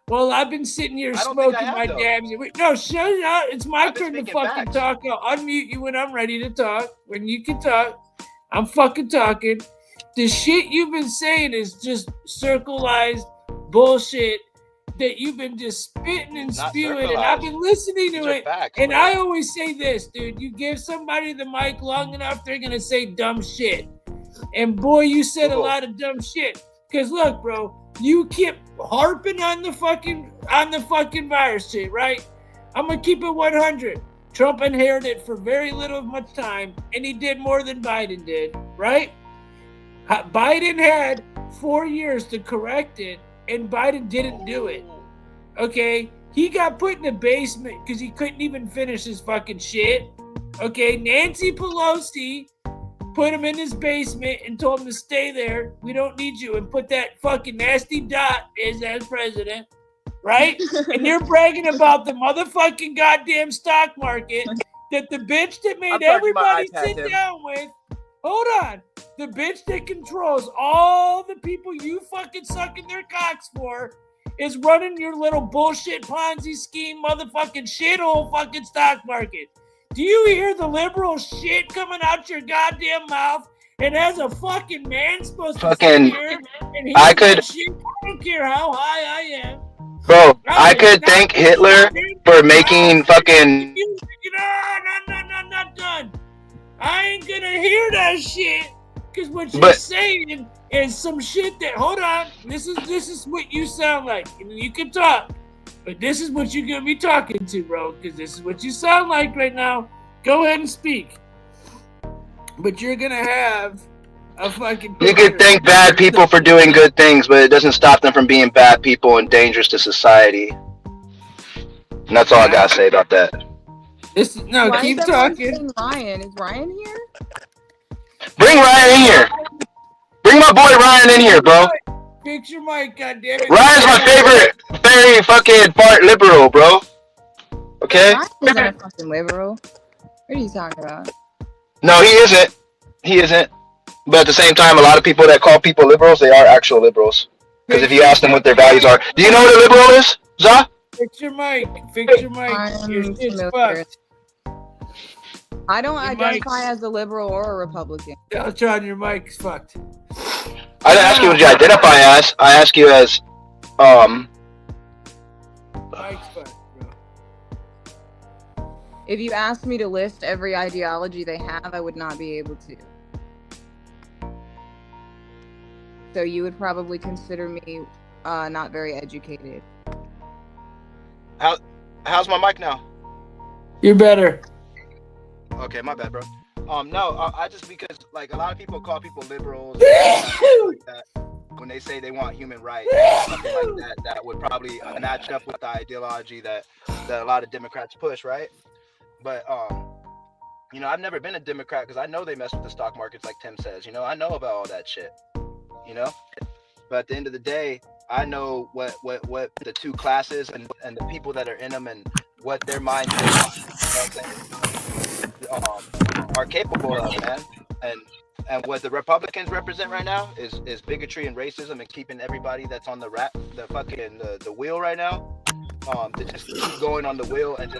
while I've been sitting here smoking my dabs. No, shut up. It's my turn to fucking talk. I'll unmute you when I'm ready to talk. When you can talk, I'm fucking talking. The shit you've been saying is just circleized bullshit that you've been just spitting and spewing, and I've been listening to it. And I always say this, dude, you give somebody the mic long enough, they're gonna say dumb shit. And boy, you said a lot of dumb shit. Cause look, bro, you keep harping on the fucking virus shit, right? I'm gonna keep it 100. Trump inherited for very little much time, and he did more than Biden did, right? Biden had 4 years to correct it, and Biden didn't do it. Okay? He got put in the basement because he couldn't even finish his fucking shit. Okay? Nancy Pelosi put him in his basement and told him to stay there. We don't need you. And put that fucking nasty dot as president. Right? And you're bragging about the motherfucking goddamn stock market that the bitch that made everybody sit down with. Hold on. The bitch that controls all the people you fucking sucking their cocks for is running your little bullshit Ponzi scheme motherfucking shithole fucking stock market. Do you hear the liberal shit coming out your goddamn mouth? And as a fucking man supposed to sit here and hear that shit, I don't care how high I am. Bro, I could thank Hitler for making fucking. No, I ain't gonna hear that shit. Because what you're saying is some shit that, hold on, this is what you sound like. You can talk, but this is what you're gonna be talking to, bro. Because this is what you sound like right now. Go ahead and speak. But you're gonna have a fucking. You could thank bad people for doing good things, but it doesn't stop them from being bad people and dangerous to society. And that's all I gotta say about that. Why Keep is everyone talking. saying Ryan? Is Ryan here? Bring Ryan in here. Bring my boy Ryan in here, bro. Fix your mic, goddammit. Ryan's my favorite, very fucking fart liberal, bro. Okay? Ryan isn't a fucking liberal. What are you talking about? No, he isn't. He isn't. But at the same time, a lot of people that call people liberals, they are actual liberals. Because if you ask them what their values are, do you know what a liberal is, Zah? Fix your mic. Fix your mic. Your shit's fucked. I don't identify as a liberal or a Republican. John, your mic's fucked. I didn't ask you what you identify as. I ask you as, Mic's fucked, bro. If you asked me to list every ideology they have, I would not be able to. So you would probably consider me not very educated. How's my mic now? You're better. Okay, my bad, bro. No, I just because like a lot of people call people liberals and like that when they say they want human rights, something like that would probably match up with the ideology that a lot of Democrats push, right? But you know, I've never been a Democrat because I know they mess with the stock markets, like Tim says. You know, I know about all that shit. You know, but at the end of the day, I know what the two classes and the people that are in them and what their mindsets are capable of, man. And what the Republicans represent right now is bigotry and racism and keeping everybody that's on the wheel right now, to just keep going on the wheel and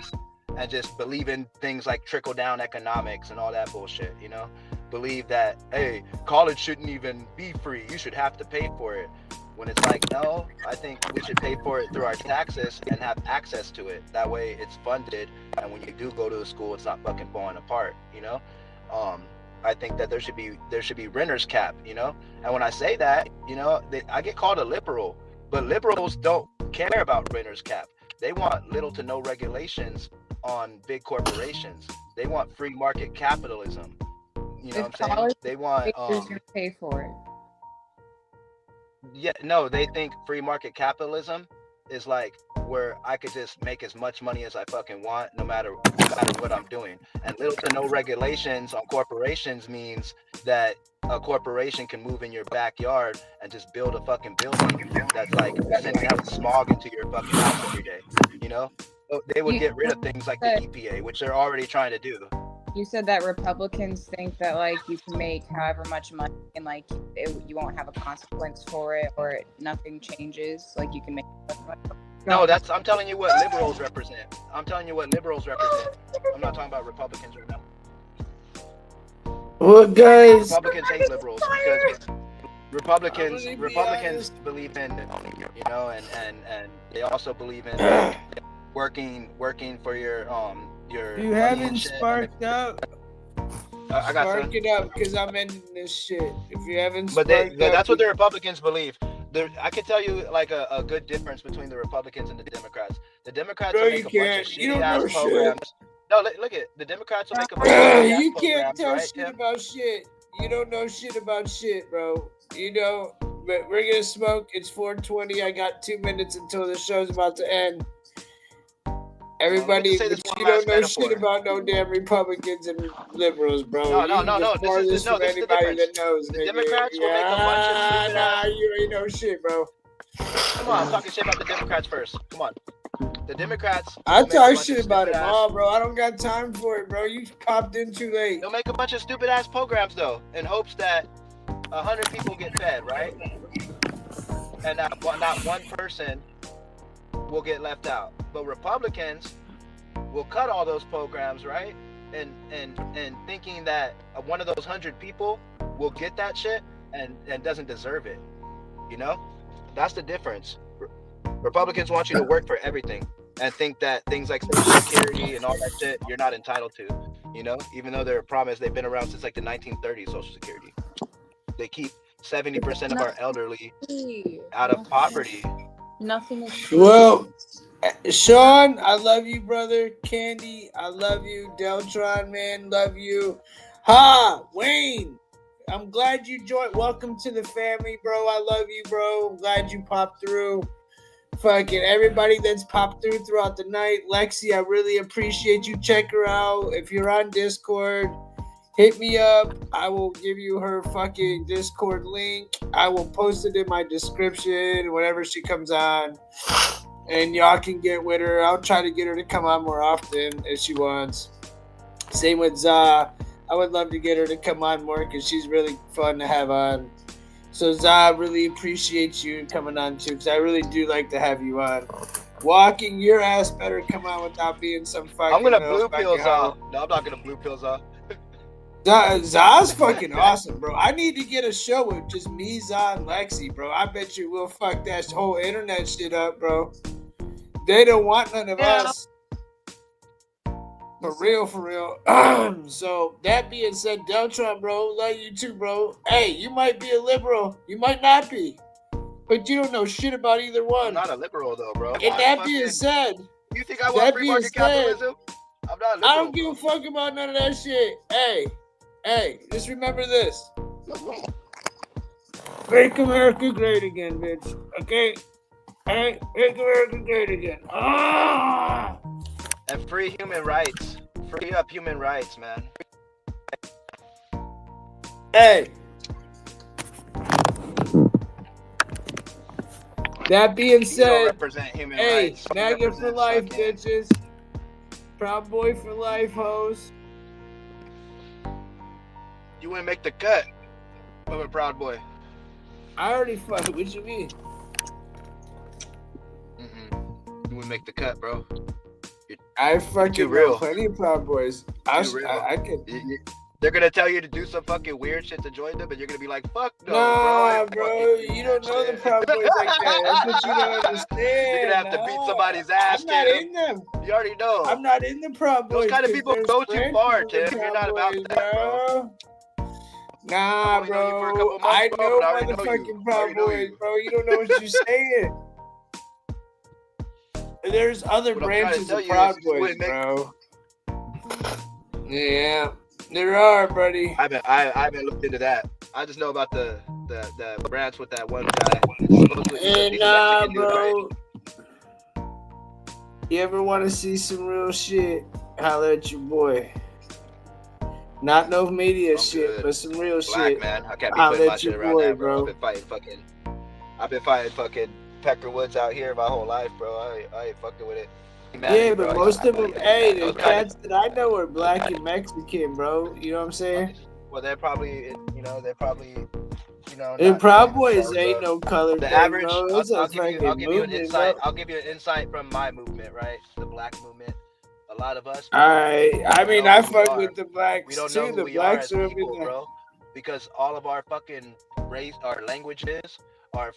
just believe in things like trickle down economics and all that bullshit, you know? Believe that, hey, college shouldn't even be free. You should have to pay for it. When it's like, no, I think we should pay for it through our taxes and have access to it. That way it's funded. And when you do go to a school, it's not fucking falling apart, you know? I think that there should be renter's cap, you know? And when I say that, you know, I get called a liberal, but liberals don't care about renter's cap. They want little to no regulations on big corporations. They want free market capitalism. You know what I'm saying? They want gonna pay for it. Yeah, no, they think free market capitalism is like where I could just make as much money as I fucking want, no matter what I'm doing. And little to no regulations on corporations means that a corporation can move in your backyard and just build a fucking building that's like sending out smog into your fucking house every day. You know, so they would get rid of things like the EPA, which they're already trying to do. You said that Republicans think that like you can make however much money and like you won't have a consequence for it or nothing changes. Like you can make. No, I'm telling you what liberals represent. I'm telling you what liberals represent. I'm not talking about Republicans right now. Well, guys. Republicans hate liberals because Republicans believe in, you know, and they also believe in working for your You haven't sparked up. I got Spark it up because I'm ending this shit. If you haven't but sparked up, that's what the Republicans believe. I can tell you like a good difference between the Republicans and the Democrats. The Democrats will make a bunch of shitty ass programs. No, look at the Democrats will make a bunch of shitty ass you can't programs, tell right, shit Tim? about shit. You don't know shit about shit, bro. You know, but we're gonna smoke. It's 4:20. I got 2 minutes until the show's about to end. Everybody, but you don't know shit about no damn Republicans and liberals, bro. No. This is the anybody difference. that knows. The nigga. Democrats will make a bunch of stupid Nah, you ain't know shit, bro. Come on, I'm talking shit about the Democrats first. Come on. The Democrats. I will make a talk bunch shit of about it stupid all, bro. I don't got time for it, bro. You popped in too late. They'll make a bunch of stupid ass programs though, in hopes that 100 people get fed, right? And not one person will get left out. But Republicans will cut all those programs, right? And thinking that one of those 100 people will get that shit and doesn't deserve it. You know? That's the difference. Republicans want you to work for everything and think that things like Social Security and all that shit you're not entitled to. You know, even though they're promised, they've been around since like the 1930s. Social Security. They keep 70% of our elderly out of poverty. Nothing is free. Well, Sean, I love you, brother. Candy, I love you. Deltron, man, love you. Wayne, I'm glad you joined. Welcome to the family, bro. I love you, bro. I'm glad you popped through. Fucking everybody that's popped through throughout the night. Lexi, I really appreciate you. Check her out. If you're on Discord, hit me up. I will give you her fucking Discord link. I will post it in my description whenever she comes on. And y'all can get with her. I'll try to get her to come on more often if she wants. Same with Zah. I would love to get her to come on more because she's really fun to have on. So Zah, really appreciate you coming on too because I really do like to have you on. Walking, your ass better come on without being some fucking... I'm gonna blue pill Zah. No, I'm not gonna blue pill Zah. Zah's fucking awesome, bro. I need to get a show with just me, Zah, and Lexi, bro. I bet you we'll fuck that whole internet shit up, bro. They don't want none of us. For real, for real. So, that being said, Deltron, bro, love you too, bro. Hey, you might be a liberal. You might not be. But you don't know shit about either one. I'm not a liberal, though, bro. And that being said... You think I want free market capitalism? I'm not a liberal. I don't give a fuck about none of that shit. Hey, just remember this. Make America great again, bitch. Okay? Hey, make America great again. Ah! And free human rights. Free up human rights, man. Hey. That being said, hey, MAGA for life, bitches. Proud Boy for life, hoes. You wouldn't make the cut of a Proud Boy. I already fucked. What you mean? You wouldn't make the cut, bro. I fucking know plenty of Proud Boys. I can. They're gonna tell you to do some fucking weird shit to join them, and you're gonna be like, "Fuck no, nah, bro. You don't know the Proud Boys like that. That's what you don't understand. You're gonna have to beat somebody's ass. I'm not in them. You already know. I'm not in the Proud Boys. Those kind of people go too far, Tim. You're not about that, bro. Nah, bro. I know motherfucking Proud Boys, bro. You don't know what you're saying. There's other branches of Proud Boys, bro. Yeah, there are, buddy. I haven't looked into that. I just know about the branch with that one guy. Nah, bro. You ever want to see some real shit? Holla at your boy. Not no media shit, but some real shit. Man, I can't be putting my shit around that, bro. I've been fighting fucking Pecker Woods out here my whole life, bro. I ain't fucking with it. Yeah, but most of them, hey, the cats that I know are black and Mexican, bro. You know what I'm saying? Well, they're probably, And Proud Boys ain't no color. The average, I'll give you an insight. I'll give you an insight from my movement, right? The black movement. A lot of us. Alright, I mean, I fuck with the blacks we don't know too. who The we blacks are are as up people, in there. bro. Because all of our fucking race, our languages, our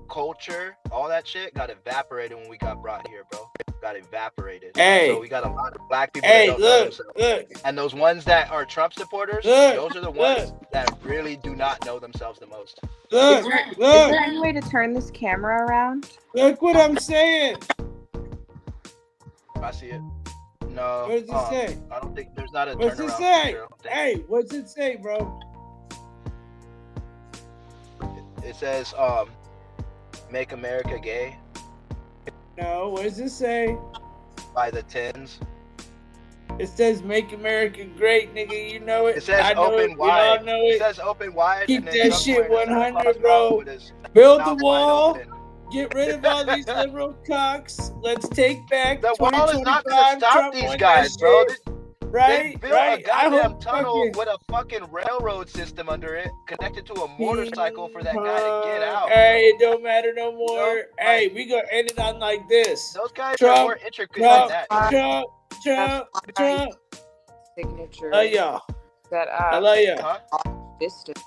culture, all that shit got evaporated when we got brought here, bro. Got evaporated. Hey. So we got a lot of black people that don't know themselves. And those ones that are Trump supporters, those are the ones that really do not know themselves the most. Is there any way to turn this camera around? Look what I'm saying. I see it. No. What does it say? I don't think there's not a What's it turnaround say? feature, I don't think. Hey, what's it say, bro? It says, make America gay. No, what does it say? By the Tens. It says make America great, nigga. You know it. It says I know open it. wide. We all know it. It says open wide. Keep and then that Trump shit wearing a 100, bro. with his Build the mouth wide wall. open. Get rid of all these liberal cocks. Let's take back The wall is not gonna 2025. stop Trump these won guys, that bro. shit. Right, They built right. a goddamn tunnel fucking- with a fucking railroad system under it, connected to a motorcycle for that guy to get out. Hey, it don't matter no more. Hey, we gonna end it on like this. Those guys Trump, are more intricate than that. Trump. Signature. I love y'all. That I love you. distance.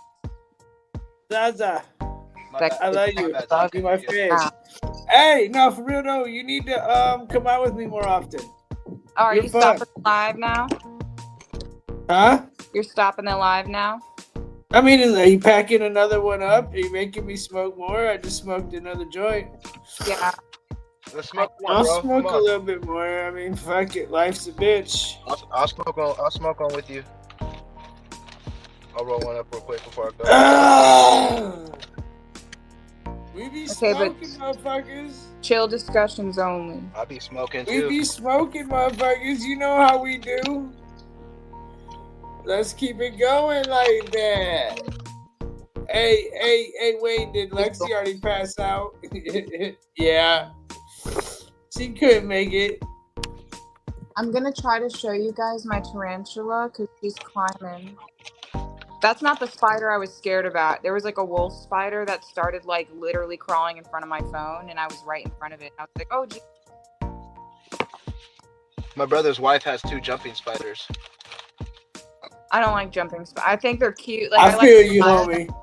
Zaza. That I love you. bad. You my face. Hey, no, for real though, you need to come out with me more often. Are You're you fun. stopping live now? Huh? You're stopping the live now? I mean, are you packing another one up? Are you making me smoke more? I just smoked another joint. Yeah. Let's smoke one, I'll bro. smoke Come a on. little bit more. I mean, fuck it. Life's a bitch. I'll smoke on with you. I'll roll one up real quick before I go. We be Okay, but smoking, motherfuckers. chill discussions only. I be smoking We too. be smoking, motherfuckers. You know how we do. Let's keep it going like that. Hey, wait, did Lexi already pass out? Yeah. She couldn't make it. I'm gonna try to show you guys my tarantula because she's climbing. That's not the spider I was scared about. There was like a wolf spider that started like literally crawling in front of my phone, and I was right in front of it. I was like, oh, gee. My brother's wife has 2 jumping spiders. I don't like jumping spiders. I think they're cute. Like I like feel to you, admire homie. them.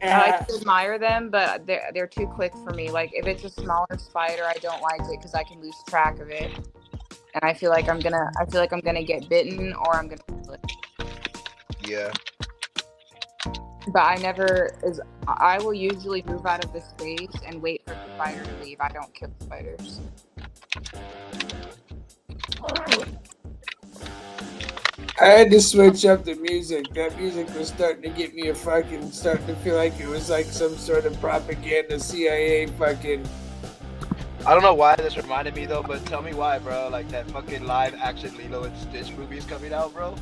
I like to admire them, but they're too quick for me. Like if it's a smaller spider, I don't like it because I can lose track of it, and I feel like I'm gonna get bitten or I'm gonna kill it. Yeah. But I will usually move out of the space and wait for the spider to leave. I don't kill spiders. I had to switch up the music. That music was starting to get me starting to feel like it was like some sort of propaganda CIA fucking. I don't know why this reminded me though, but tell me why, bro. Like that fucking live action Lilo and Stitch movie's coming out, bro.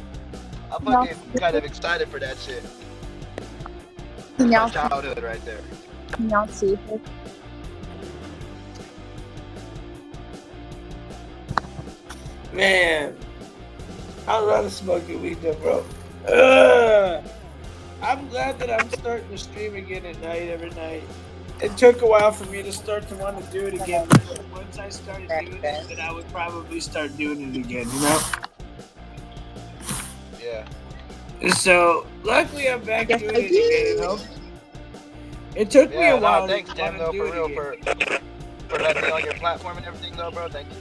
I'm fucking kind of excited for that shit. Can My y'all childhood right there. Can y'all see this? Man, I'd rather smoke a weed though, bro. I'm glad that I'm starting to stream again at night every night. It took a while for me to start to want to do it again. But once I started doing it, then I would probably start doing it again, you know? Yeah. So, luckily I'm back doing it again, you know? It took me a while Thanks, to Tim, want to though, do for it real, again. for letting me on your platform and everything, though, bro. Thank you.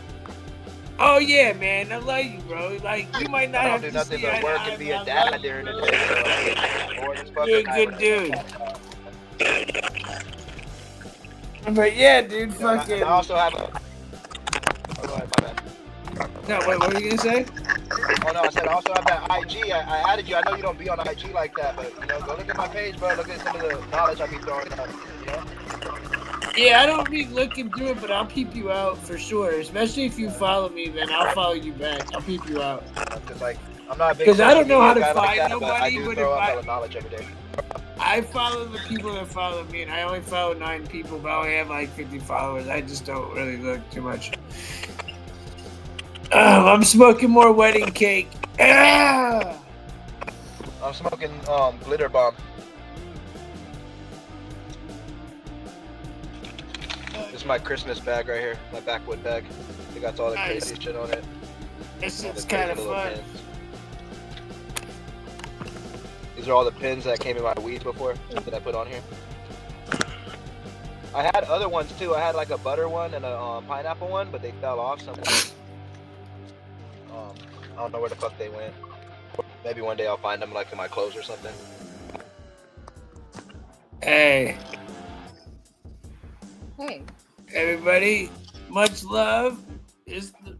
Oh yeah, man, I love you, bro. Like you might not I have don't do to nothing see but eye to work eye, and be but a I dad love you, during the bro. day, so I'm bored as fuck You're a at night good when dude. But yeah, dude, I fucking. also have a. Oh, go ahead, my bad. No, wait, what were you gonna say? Oh no, I said I also have that IG. I added you. I know you don't be on IG like that, but you know, go look at my page, bro. Look at some of the knowledge I be throwing out. You know. Yeah, I don't be looking through it, but I'll peep you out for sure. Especially if you follow me, then I'll follow you back. I'll peep you out. Cause like I'm not a big Because I don't social know how media to guy like find that, but I nobody, do but throw if out hella knowledge every day. I follow the people that follow me, and I only follow 9 people, but I only have like 50 followers. I just don't really look too much. I'm smoking more wedding cake. I'm smoking glitter bomb. This is my Christmas bag right here, my backwood bag. It got all the crazy shit on it. This All the is crazy kind of little fun. pins. These are all the pins that came in my weed before that I put on here. I had other ones too. I had like a butter one and a pineapple one, but they fell off somewhere. I don't know where the fuck they went. Maybe one day I'll find them like in my clothes or something. Hey. Hey. Everybody, much love. It's the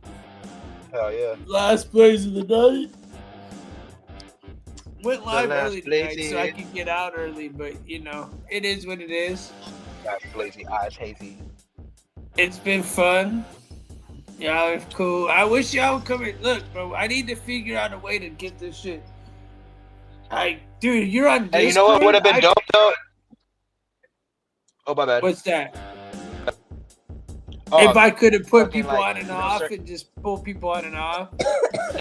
Hell yeah. last plays of the night. Went live last early tonight plays so I here. could get out early, but you know, it is what it is. Got blazy eyes, hazy. It's been fun. Y'all are cool. I wish y'all would come in. Look, bro, I need to figure out a way to get this shit. Dude, you're on Discord. Hey, you know what would have been dope though? Oh, my bad. What's that? Oh, If I could have put fucking, people like, on and you know, off sir- and just pull people on and off.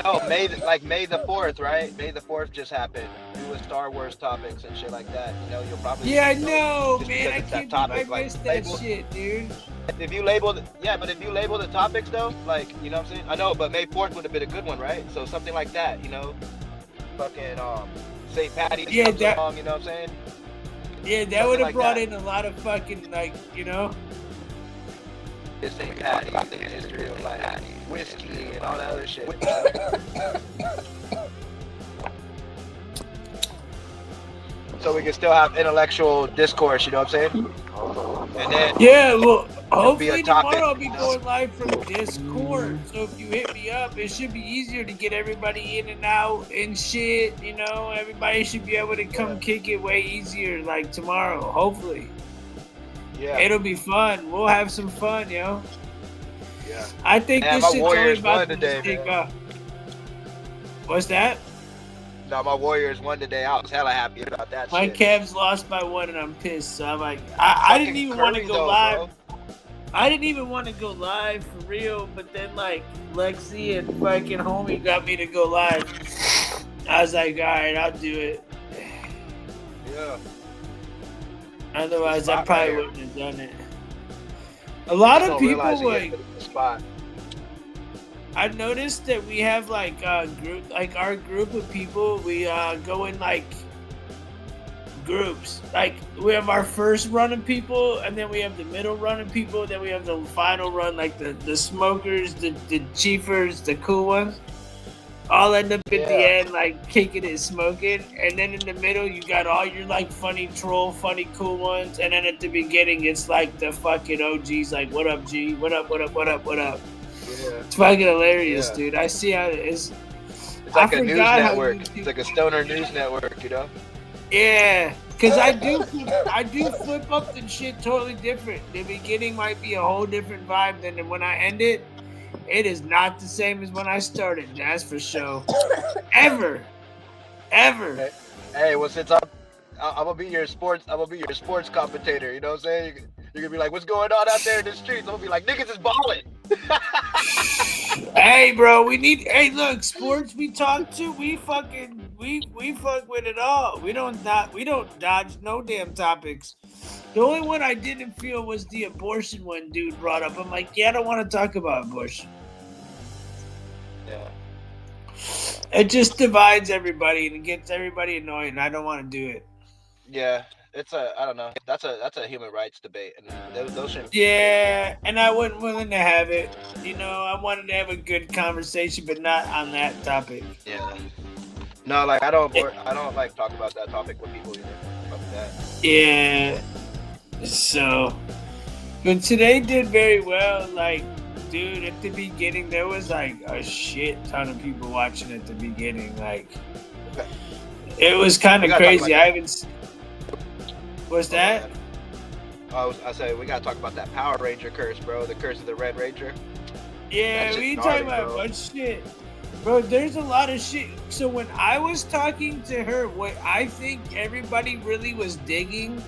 No, May the 4th, right? May the 4th just happened. It was Star Wars topics and shit like that. You know, you'll probably Yeah, I know, just man. I because it's that can't believe I topic, like, missed that label- shit, dude. If you label the topics though, like, you know what I'm saying? I know, but May 4th would have been a good one, right? So something like that, you know? Fucking St. Patty's comes along, you know what I'm saying? Yeah, that Something would have like brought that. in a lot of fucking, like, you know? It's St. Patty's, the history of like whiskey and all that other shit. so we can still have intellectual discourse. You know what I'm saying? And then Yeah, well, it'll be a hopefully topic. tomorrow I'll be going live from Discord. So if you hit me up, it should be easier to get everybody in and out and shit. You know, everybody should be able to come kick it way easier like tomorrow. Hopefully. Yeah. It'll be fun. We'll have some fun, yo. Yeah. I think Man, this my shit's only Warriors about won to today, take man. up. What's that? No, my Warriors won today. I was hella happy about that My shit. Cavs lost by 1 and I'm pissed. So I'm like, I didn't even want to Curry, go though, live. bro. I didn't even want to go live for real, but then like Lexi and fucking homie got me to go live. I was like, all right, I'll do it. Yeah. Otherwise, Spot I probably right here. wouldn't have done it. A lot Just of don't realize people you like. get to the spot. I've noticed that we have like group, like our group of people. We go in like groups. Like we have our first run of people, and then we have the middle run of people. Then we have the final run, like the smokers, the chiefers, the cool ones. All end up at the end like kicking and smoking, and then in the middle you got all your like funny troll, funny cool ones, and then at the beginning it's like the fucking OGs, like what up G, what up, what up, what up, what up. Yeah. It's fucking hilarious, Yeah. dude. I see how it is. It's like I a news forgot how network. YouTube- It's like a stoner news network, you know? Yeah, because I do flip up and shit totally different. The beginning might be a whole different vibe than when I end it. It is not the same as when I started. That's for sure. Ever. Hey, well, since I'm gonna be your sports commentator. You know what I'm saying? You're gonna be like, what's going on out there in the streets? I'm gonna be like, niggas is balling. Hey, bro, we need. Hey, look, sports we talk to, we fuck with it all. We don't dodge no damn topics. The only one I didn't feel was the abortion one dude brought up. I'm like, yeah, I don't want to talk about abortion. Yeah. It just divides everybody and it gets everybody annoyed, and I don't want to do it. Yeah, I don't know. That's a human rights debate, and those shouldn't. Yeah, and I wasn't willing to have it. You know, I wanted to have a good conversation, but not on that topic. Yeah. No, like I don't like talk about that topic with people either. Fuck that. Yeah. So, but today did very well. Like, dude, at the beginning there was like a shit ton of people watching at the beginning. Like, it was kind of crazy. I haven't. What's that? I said we gotta talk about that Power Ranger curse, bro. The curse of the Red Ranger. Yeah, That we shit's talking gnarly, about bro. much shit. Bro, there's a lot of shit. So when I was talking to her, what I think everybody really was digging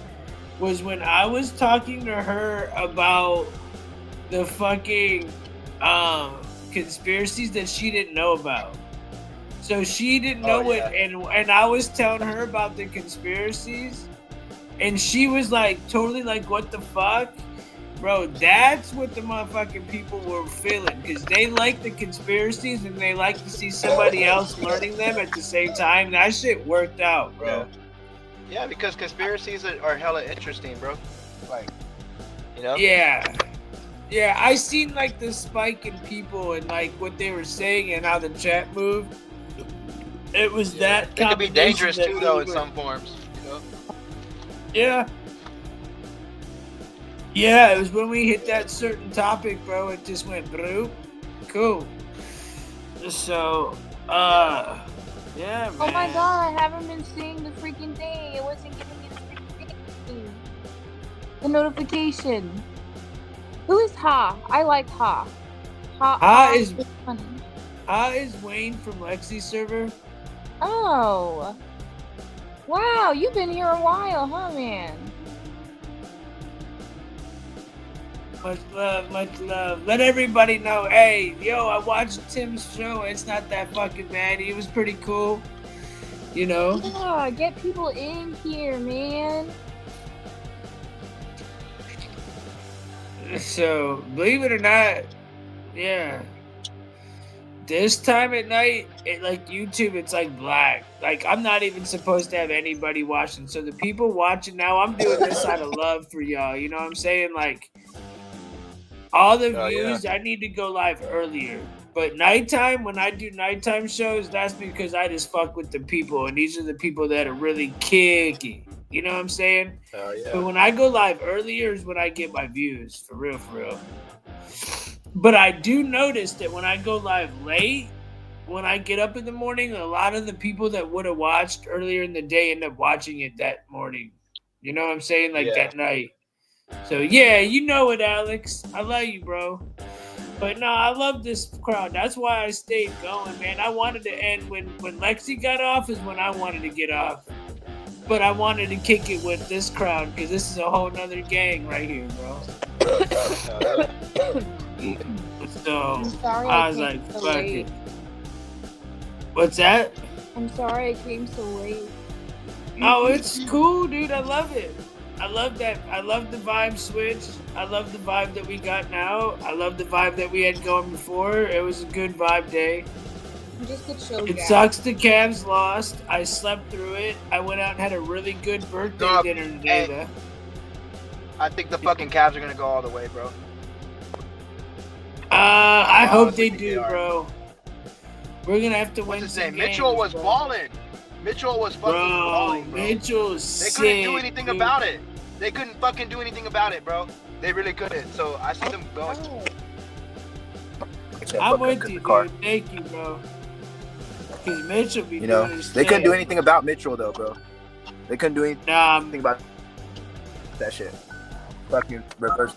was when I was talking to her about the fucking conspiracies that she didn't know about. So she didn't know it, and I was telling her about the conspiracies, and she was like totally like, what the fuck? Bro, that's what the motherfucking people were feeling, because they like the conspiracies and they like to see somebody else learning them at the same time. That shit worked out, bro. Yeah, because conspiracies are hella interesting, bro. Like, you know? Yeah. Yeah, I seen like the spike in people and like what they were saying and how the chat moved. It was that It could be combination dangerous that too, though, in we were- some forms. You know? Yeah. Yeah, it was when we hit that certain topic, bro. It just went broop. Cool. So, yeah, man. Oh my god, I haven't been seeing the freaking thing. It wasn't giving me the freaking thing. The notification. Who is Ha? I like Ha. Ha is funny. Ha is Wayne from Lexi server. Oh. Wow, you've been here a while, huh, man? Much love, much love. Let everybody know, hey, yo, I watched Tim's show. It's not that fucking bad. He was pretty cool. You know? Yeah, get people in here, man. So, believe it or not, yeah. This time at night, like YouTube, it's like black. Like, I'm not even supposed to have anybody watching. So the people watching now, I'm doing this out of love for y'all. You know what I'm saying? Like, all the views, I need to go live earlier. But nighttime, when I do nighttime shows, that's because I just fuck with the people, and these are the people that are really kicking. You know what I'm saying? Oh yeah. But when I go live earlier is when I get my views, for real, for real. But I do notice that when I go live late, when I get up in the morning, a lot of the people that would have watched earlier in the day end up watching it that morning. You know what I'm saying? Like that night. So yeah, you know it, Alex. I love you, bro. But no, I love this crowd. That's why I stayed going, man. I wanted to end when Lexi got off is when I wanted to get off. But I wanted to kick it with this crowd because this is a whole nother gang right here, bro. So sorry I I was came like, so fuck late. it. What's that? I'm sorry I came so late. Oh, it's cool, dude. I love it. I love that. I love the vibe switch. I love the vibe that we got now. I love the vibe that we had going before. It was a good vibe day. I'm just a chill It guy. sucks the Cavs lost. I slept through it. I went out and had a really good birthday dinner today, though. I think the fucking Cavs are gonna go all the way, bro. I hope honestly they think do, they are. bro. We're gonna have to win What's his some name? games, Mitchell was bro. balling. Mitchell was fucking balling, bro. Mitchell's They couldn't do sick, anything dude. about it. They couldn't fucking do anything about it, bro. They really couldn't. So I see them going. I'm with you, dude. Thank you, bro. Because Mitchell be You know, doing his they couldn't thing. do anything about Mitchell though, bro. They couldn't do anything about that shit. Fucking reverse.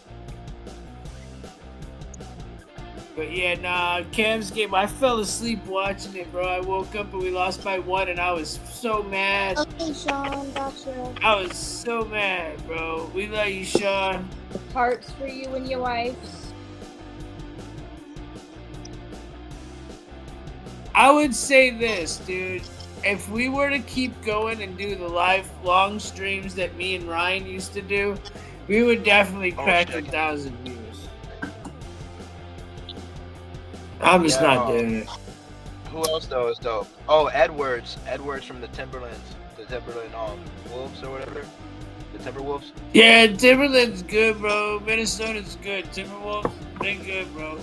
But yeah, nah, Cam's game, I fell asleep watching it, bro. I woke up and we lost by 1 and I was so mad. Okay, Sean, gotcha. I was so mad, bro. We love you, Sean. Hearts for you and your wives. I would say this, dude. If we were to keep going and do the lifelong streams that me and Ryan used to do, we would definitely crack 1,000 views. I'm just not doing it. Who else though is dope? Oh, Edwards. Edwards from the Timberlands. The Timberland Wolves or whatever. The Timberwolves. Yeah, Timberland's good, bro. Minnesota's good. Timberwolves, they good, bro.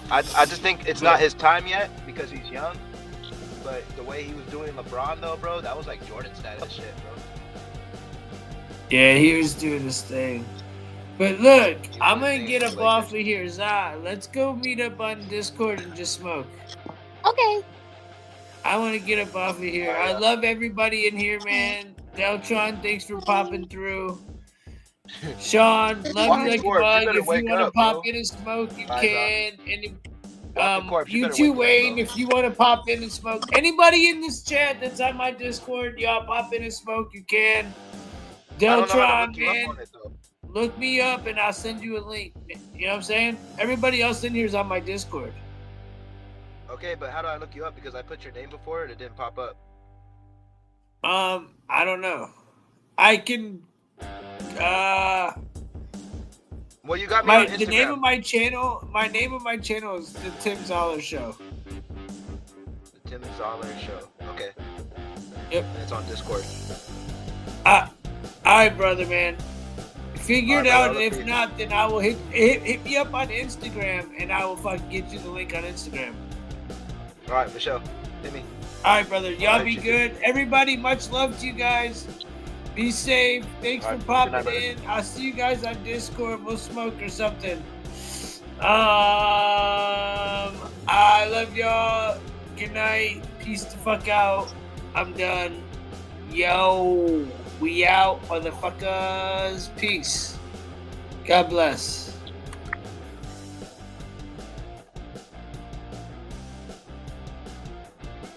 I just think it's not his time yet because he's young. But the way he was doing LeBron though, bro, that was like Jordan status shit, bro. Yeah, he was doing this thing. But look, I'm gonna get up off of here, Zah. Let's go meet up on Discord and just smoke. Okay. I want to get up off of here. I love everybody in here, man. Deltron, thanks for popping through. Sean, love you like a bug. If you want to pop in and smoke, you can. And you too, Wayne, if you want to pop in and smoke. Anybody in this chat that's on my Discord, y'all pop in and smoke, you can. Deltron, man. Look me up and I'll send you a link. You know what I'm saying? Everybody else in here is on my Discord. Okay, but how do I look you up? Because I put your name before it, it didn't pop up. I don't know. I can well, you got me on Instagram. the name of my channel is the Tim Zahler Show. The Tim Zahler Show. Okay. Yep. And it's on Discord. All right, brother, man. Figure it out, and brother, if not, then I will hit me up on Instagram, and I will fucking get you the link on Instagram. All right, Michelle, hit me. All right, brother. Y'all right, be you good. Everybody, much love to you guys. Be safe. Thanks for popping night, in. I'll see you guys on Discord. We'll smoke or something. I love y'all. Good night. Peace the fuck out. I'm done. Yo, we out, motherfuckers. Peace. God bless.